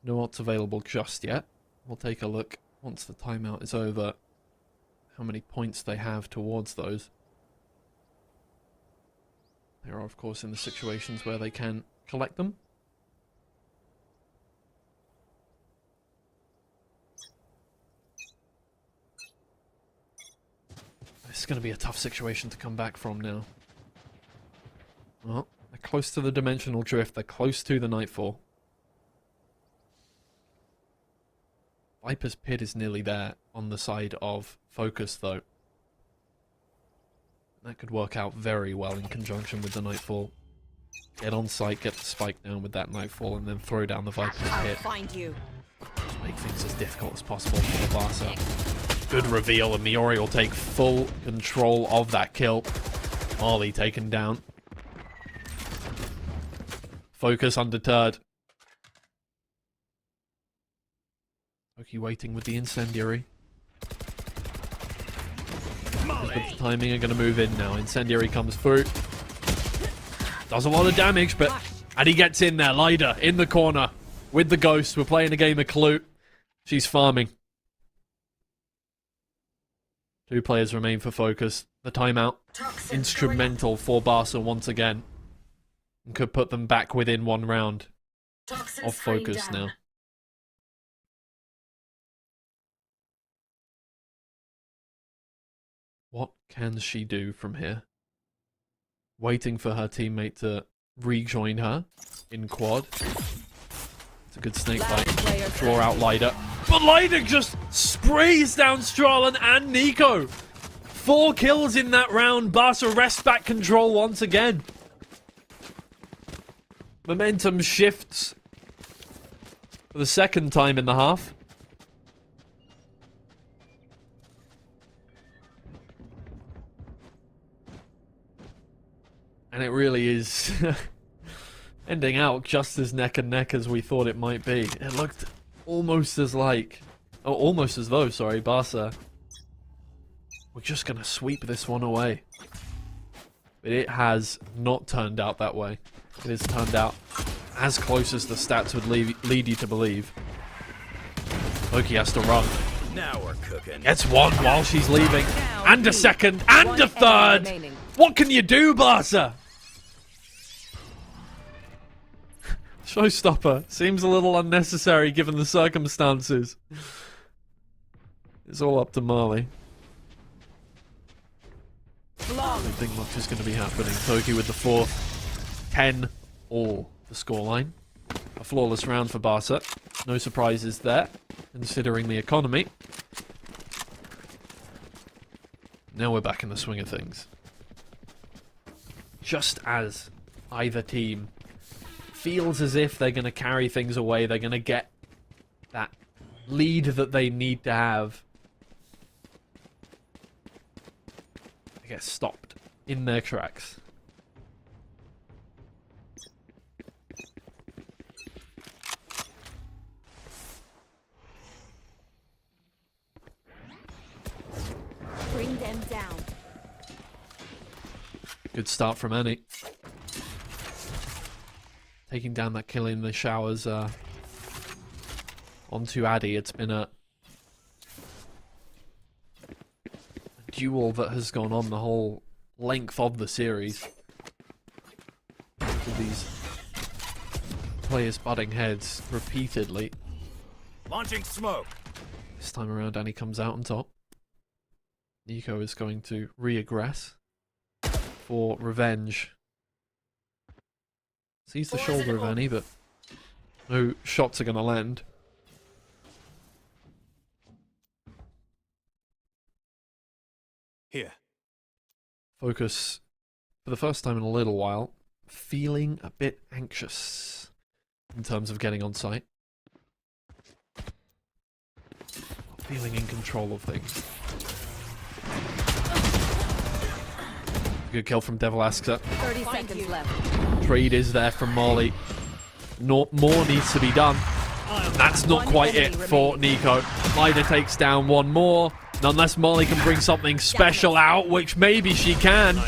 S8: No what's available just yet. We'll take a look once the timeout is over, how many points they have towards those. They are, of course, in the situations where they can collect them. This is going to be a tough situation to come back from now. Well, they're close to the dimensional drift. They're close to the Nightfall. Viper's Pit is nearly there on the side of Focus, though. That could work out very well in conjunction with the Nightfall. Get on site, get the spike down with that Nightfall, and then throw down the Viper's Pit.
S11: Find you.
S8: Just make things as difficult as possible for the Barca. Good reveal, and Miori will take full control of that kill. Marley taken down. Focus undeterred. Oki waiting with the incendiary. With the timing are going to move in now. Incendiary comes through. Does a lot of damage, but... And he gets in there. Lida in the corner with the Ghost. We're playing a game of Clue. She's farming. 2 players remain for Focus. The timeout. Instrumental for Barca once again. And could put them back within 1 round of Focus now. What can she do from here? Waiting for her teammate to rejoin her in quad. It's a good snake bite. Draw out Lida. But Lida just sprays down Strahlen and Nico. 4 kills in that round. Barca wrests back control once again. Momentum shifts for the second time in the half. And it really is ending out just as neck and neck as we thought it might be. It looked almost as though, sorry, Barca we're just going to sweep this one away. But it has not turned out that way. It has turned out as close as the stats would lead you to believe. Loki has to run.
S9: Now we're cooking.
S8: Gets 1 while she's leaving. And a second. And a third. What can you do, Barca? Showstopper. Seems a little unnecessary given the circumstances. It's all up to Marley. I don't think much is going to be happening. Toki with the 4th. 10 all the scoreline. A flawless round for Barca. No surprises there, considering the economy. Now we're back in the swing of things. Just as either team feels as if they're going to carry things away, they're going to get that lead that they need to have, they get stopped in their tracks.
S10: Bring them down.
S8: Good start from Annie. Taking down that kill in the showers onto Addy. It's been a duel that has gone on the whole length of the series. With these players butting heads repeatedly.
S9: Launching smoke.
S8: This time around, Annie comes out on top. Nico is going to re-aggress for revenge. Sees the shoulder of Annie, but no shots are going to land.
S9: Here.
S8: Focus, for the first time in a little while, feeling a bit anxious in terms of getting on site. Feeling in control of things. Good kill from Devil Asker.
S11: 30 seconds left.
S8: Trade is there from Marley. More needs to be done. That's not quite it for Nico. Lida takes down one more. Unless Marley can bring something special out, which maybe she can.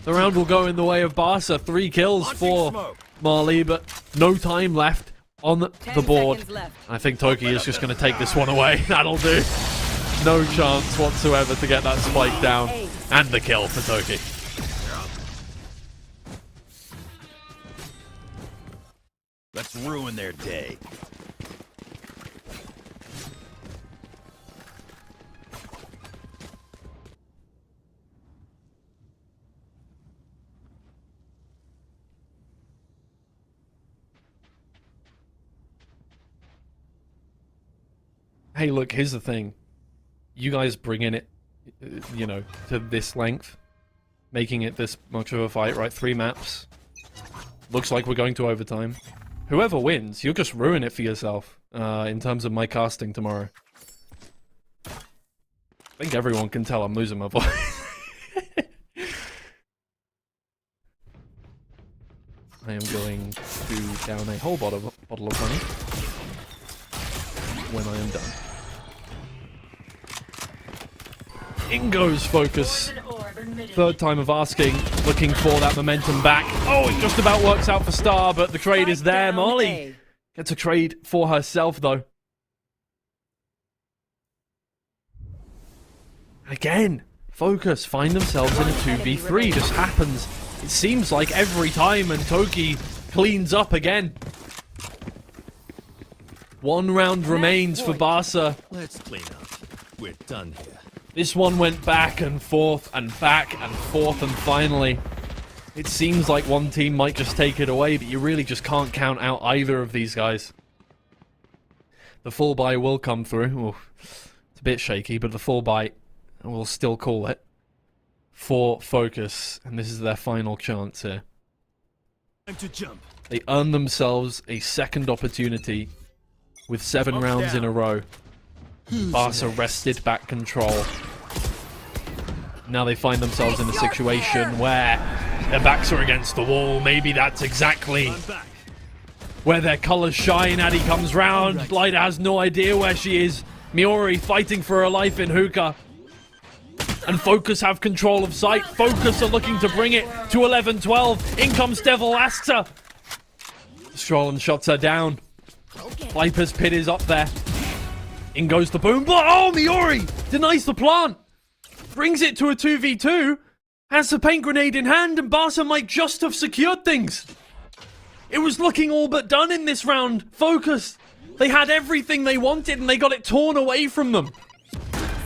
S8: The round will go in the way of Barca. 3 kills for Marley, but no time left on the board. I think Toki is just going to take this one away. That'll do. No chance whatsoever to get that spike down. And the kill for Toki.
S9: Let's ruin their day.
S8: Hey, look, here's the thing. You guys bringing it, you know, to this length, making it this much of a fight, right? 3 maps. Looks like we're going to overtime. Whoever wins, you'll just ruin it for yourself, in terms of my casting tomorrow. I think everyone can tell I'm losing my voice. I am going to down a whole bottle of honey when I am done. In goes Focus. 3rd time of asking, looking for that momentum back. Oh, it just about works out for Star, but the trade is there. Marley gets a trade for herself, though. Again, Focus find themselves in a 2v3. Just happens, it seems like every time, and Toki cleans up again. 1 round remains for Barca.
S9: Let's clean up. We're done here.
S8: This one went back and forth and back and forth, and finally it seems like one team might just take it away, but you really just can't count out either of these guys. The full buy will come through. Ooh, it's a bit shaky, but the full buy, we'll still call it, for Focus, and this is their final chance here.
S9: Time to jump.
S8: They earn themselves a second opportunity with 7 rounds in a row. Barca wrested back control. Now they find themselves in a situation where their backs are against the wall. Maybe that's exactly where their colours shine. Addy comes round. Lida has no idea where she is. Miori fighting for her life in hookah. And Focus have control of sight. Focus are looking to bring it to 11-12. In comes Devil Asker. Strollen shots her down. Viper's Pit is up there. In goes the boom. Oh, Miori denies the plant. Brings it to a 2v2. Has the paint grenade in hand, and Barca might just have secured things. It was looking all but done in this round. Focus. They had everything they wanted, and they got it torn away from them.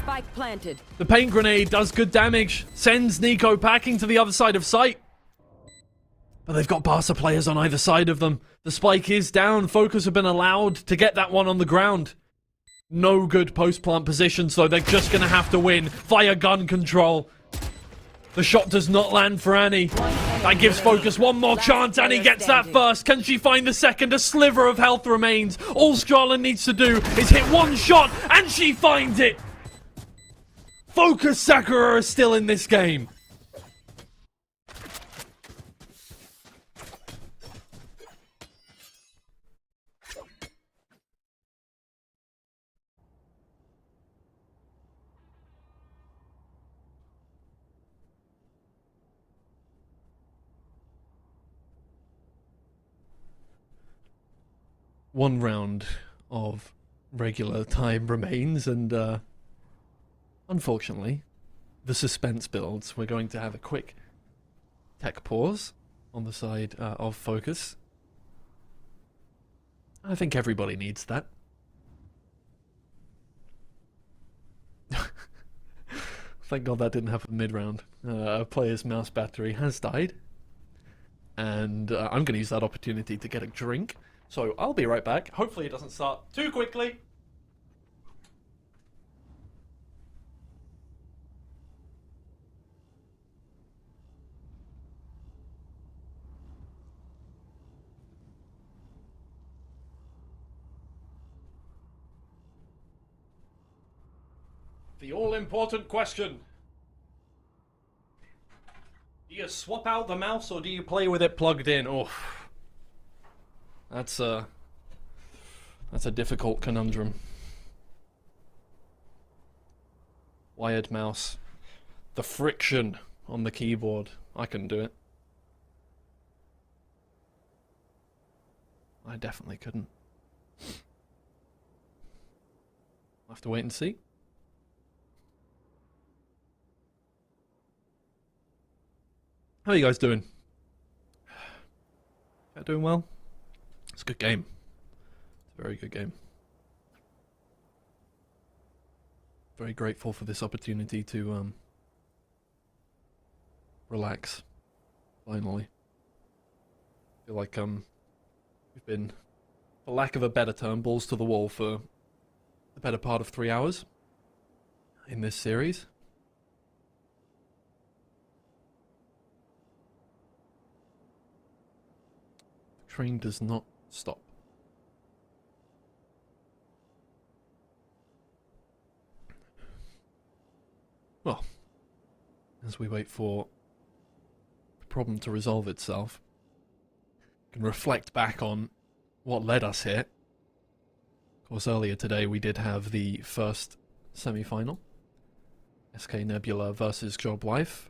S11: Spike planted.
S8: The paint grenade does good damage. Sends Nico packing to the other side of sight. But they've got Barca players on either side of them. The spike is down. Focus have been allowed to get that one on the ground. No good post-plant positions, though. They're just going to have to win via gun control. The shot does not land for Annie. That gives Focus one more chance. Annie gets that first. Can she find the second? A sliver of health remains. All Strahlen needs to do is hit one shot, and she finds it. Focus Sakura is still in this game. One round of regular time remains, and unfortunately, the suspense builds. We're going to have a quick tech pause on the side of Focus. I think everybody needs that. Thank God that didn't happen mid-round. A player's mouse battery has died, and I'm going to use that opportunity to get a drink. So I'll be right back. Hopefully it doesn't start too quickly. The all-important question. Do you swap out the mouse or do you play with it plugged in? Oh, that's a difficult conundrum. Wired mouse. The friction on the keyboard. I couldn't do it. I definitely couldn't. I'll have to wait and see. How are you guys doing? Yeah, doing well? It's a good game. It's a very good game. Very grateful for this opportunity to relax. Finally. I feel like we've been, for lack of a better term, balls to the wall for the better part of 3 hours in this series. The train does not stop. Well, as we wait for the problem to resolve itself, we can reflect back on what led us here. Of course, earlier today we did have the first semi-final. SK Nebula versus Job Life.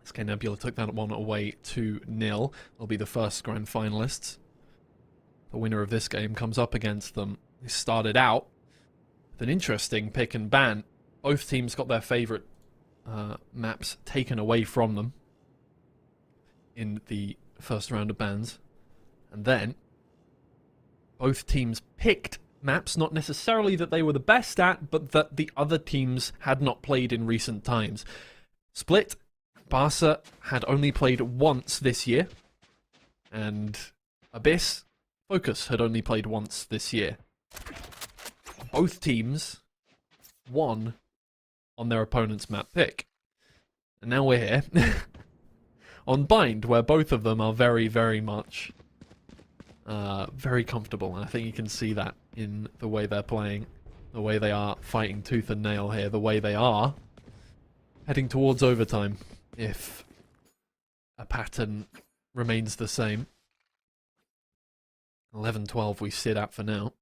S8: SK Nebula took that one away 2-0. They'll be the first grand finalists. The winner of this game comes up against them. They started out with an interesting pick and ban. Both teams got their favourite maps taken away from them in the first round of bans. And then both teams picked maps, not necessarily that they were the best at, but that the other teams had not played in recent times. Split, Barca had only played once this year, and Abyss, Focus had only played once this year. Both teams won on their opponent's map pick. And now we're here on Bind, where both of them are very, very much very comfortable, and I think you can see that in the way they're playing, the way they are fighting tooth and nail here, the way they are heading towards overtime if a pattern remains the same. 11-12 we sit at for now.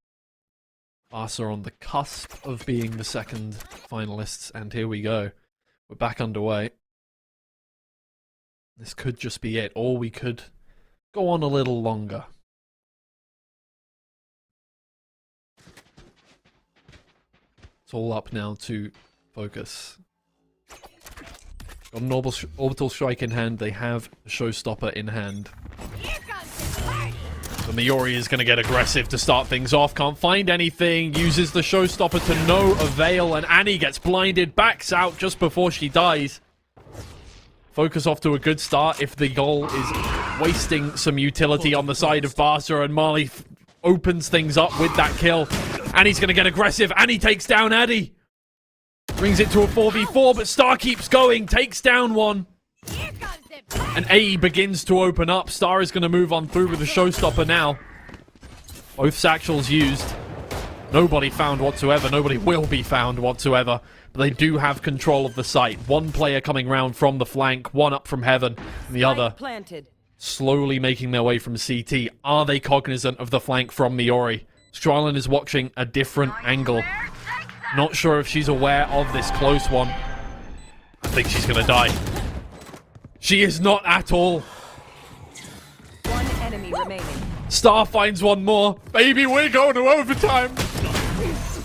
S8: Barca on the cusp of being the second finalists, and here we go. We're back underway. This could just be it, or we could go on a little longer. It's all up now to Focus. Got an orbital strike in hand. They have a showstopper in hand. The Miori is going to get aggressive to start things off. Can't find anything. Uses the showstopper to no avail. And Annie gets blinded. Backs out just before she dies. Focus off to a good start if the goal is wasting some utility on the side of Barca. And Marley opens things up with that kill. Annie's going to get aggressive. Annie takes down Addy. Brings it to a 4v4, but Star keeps going. Takes down one. And AE begins to open up. Star is going to move on through with the showstopper now. Both satchels used. Nobody found whatsoever. Nobody will be found whatsoever. But they do have control of the site. One player coming round from the flank. One up from heaven. And the other slowly making their way from CT. Are they cognizant of the flank from Miori? Strylan is watching a different angle. Not sure if she's aware of this close one. I think she's going to die. She is not at all.
S11: One enemy remaining.
S8: Star finds one more. Baby, we're going to overtime.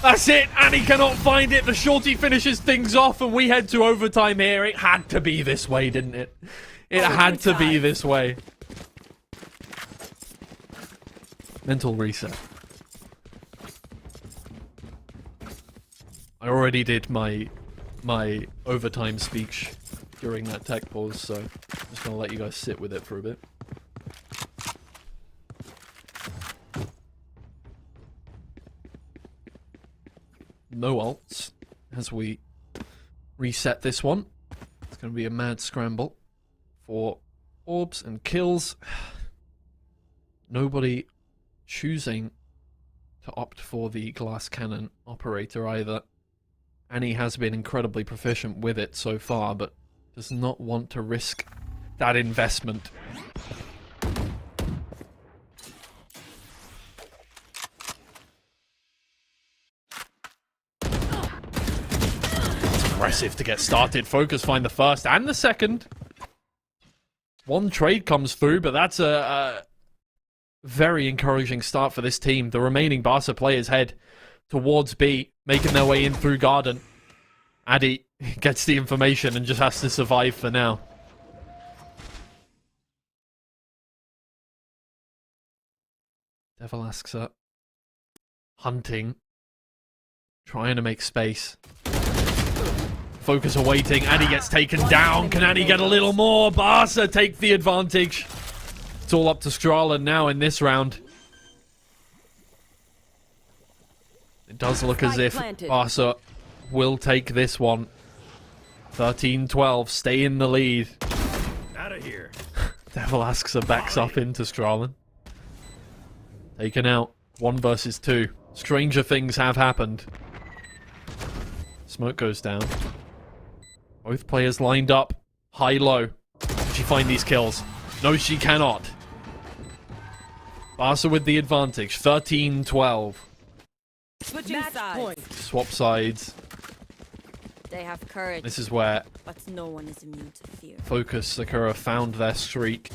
S8: That's it. Annie cannot find it. The shorty finishes things off and we head to overtime here. It had to be this way, didn't it? It had to be this way. Mental reset. I already did my overtime speech during that tech pause, so I'm just going to let you guys sit with it for a bit. No ults as we reset this one. It's going to be a mad scramble for orbs and kills. Nobody choosing to opt for the glass cannon operator either. Annie has been incredibly proficient with it so far, but does not want to risk that investment. It's impressive to get started. Focus find the first and the second. One trade comes through, but that's a very encouraging start for this team. The remaining Barca players head towards B, making their way in through Garden. Addy gets the information and just has to survive for now. Devil asks her. Hunting. Trying to make space. Focus awaiting. Annie gets taken down. Can Annie get a little more? Barca take the advantage. It's all up to Strahlen now in this round. It does look as if Barca will take this one. 13-12. Stay in the lead.
S9: Out of here.
S8: Devil asks her backs up into Strahlen. Taken out. 1 versus 2. Stranger things have happened. Smoke goes down. Both players lined up. High-low. Can she find these kills? No, she cannot. Barca with the advantage. 13-12.
S11: Switching sides.
S8: Swap sides.
S10: They have courage.
S8: This is where
S10: but no one is immune to fear.
S8: Focus Sakura found their streak.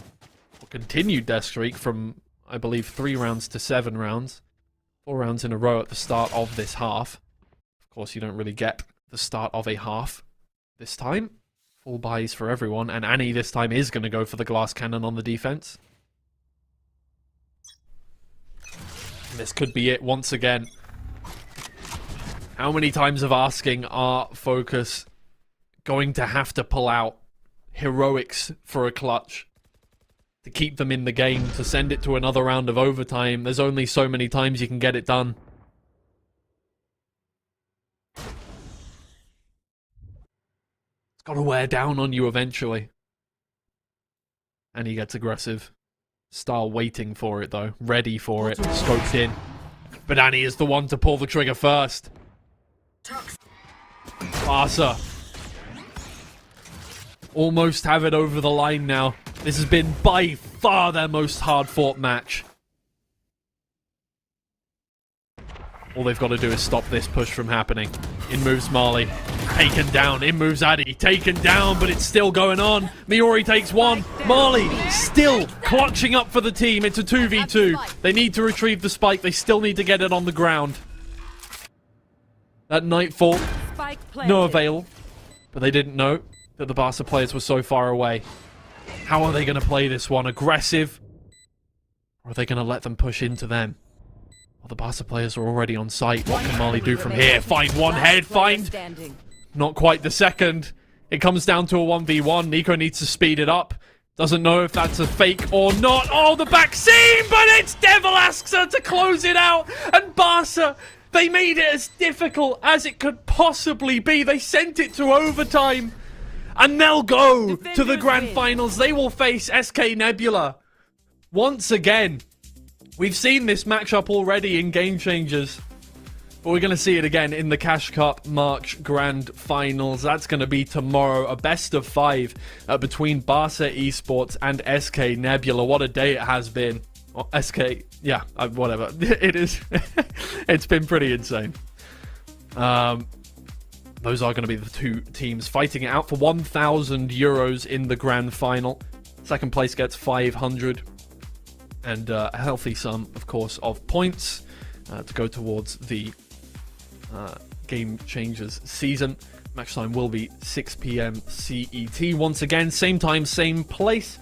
S8: Or continued their streak from, I believe, 3 rounds to 7 rounds. 4 rounds in a row at the start of this half. Of course, you don't really get the start of a half this time. Full buys for everyone. And Annie this time is going to go for the glass cannon on the defense. And this could be it once again. How many times of asking are Focus going to have to pull out heroics for a clutch to keep them in the game, to send it to another round of overtime? There's only so many times you can get it done. It's got to wear down on you eventually. And he gets aggressive. Star waiting for it though, ready for it, scoped in. But Annie is the one to pull the trigger first. Barca almost have it over the line now. This has been by far their most hard-fought match. All they've got to do is stop this push from happening. In moves Marley. Taken down. In moves Addy. Taken down, but it's still going on. Miori takes 1. Marley still clutching up for the team. It's a 2v2. They need to retrieve the spike. They still need to get it on the ground. That Nightfall, no avail. But they didn't know that the Barca players were so far away. How are they going to play this one? Aggressive? Or are they going to let them push into them? Well, the Barca players are already on site. What can Marley do from here? Find one head, find... Not quite the second. It comes down to a 1v1. Nico needs to speed it up. Doesn't know if that's a fake or not. Oh, the back seam, but it's Devil asks her to close it out. And Barca... They made it as difficult as it could possibly be. They sent it to overtime. And they'll go to the grand finals. They will face SK Nebula. Once again. We've seen this matchup already in Game Changers. But we're going to see it again in the Cash Cup March Grand Finals. That's going to be tomorrow. A best of 5 between Barca Esports and SK Nebula. What a day it has been. SK, yeah, whatever. It is. It's been pretty insane. Those are going to be the 2 teams fighting it out for 1,000 euros in the grand final. Second place gets 500. And a healthy sum, of course, of points to go towards the Game Changers season. Match time will be 6 p.m. CET. Once again, same time, same place.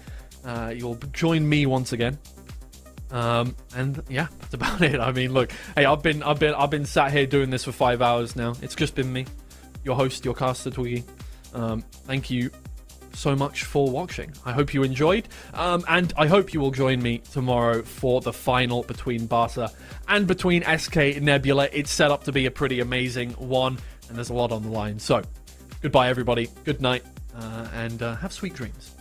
S8: You'll join me once again. And yeah, that's about it. I mean, look, hey, I've been sat here doing this for 5 hours now. It's just been me, your host, your caster, Twiggy. Thank you so much for watching. I hope you enjoyed, and I hope you will join me tomorrow for the final between Barca and between SK Nebula. It's set up to be a pretty amazing one, and there's a lot on the line. So, goodbye, everybody. Good night, and have sweet dreams.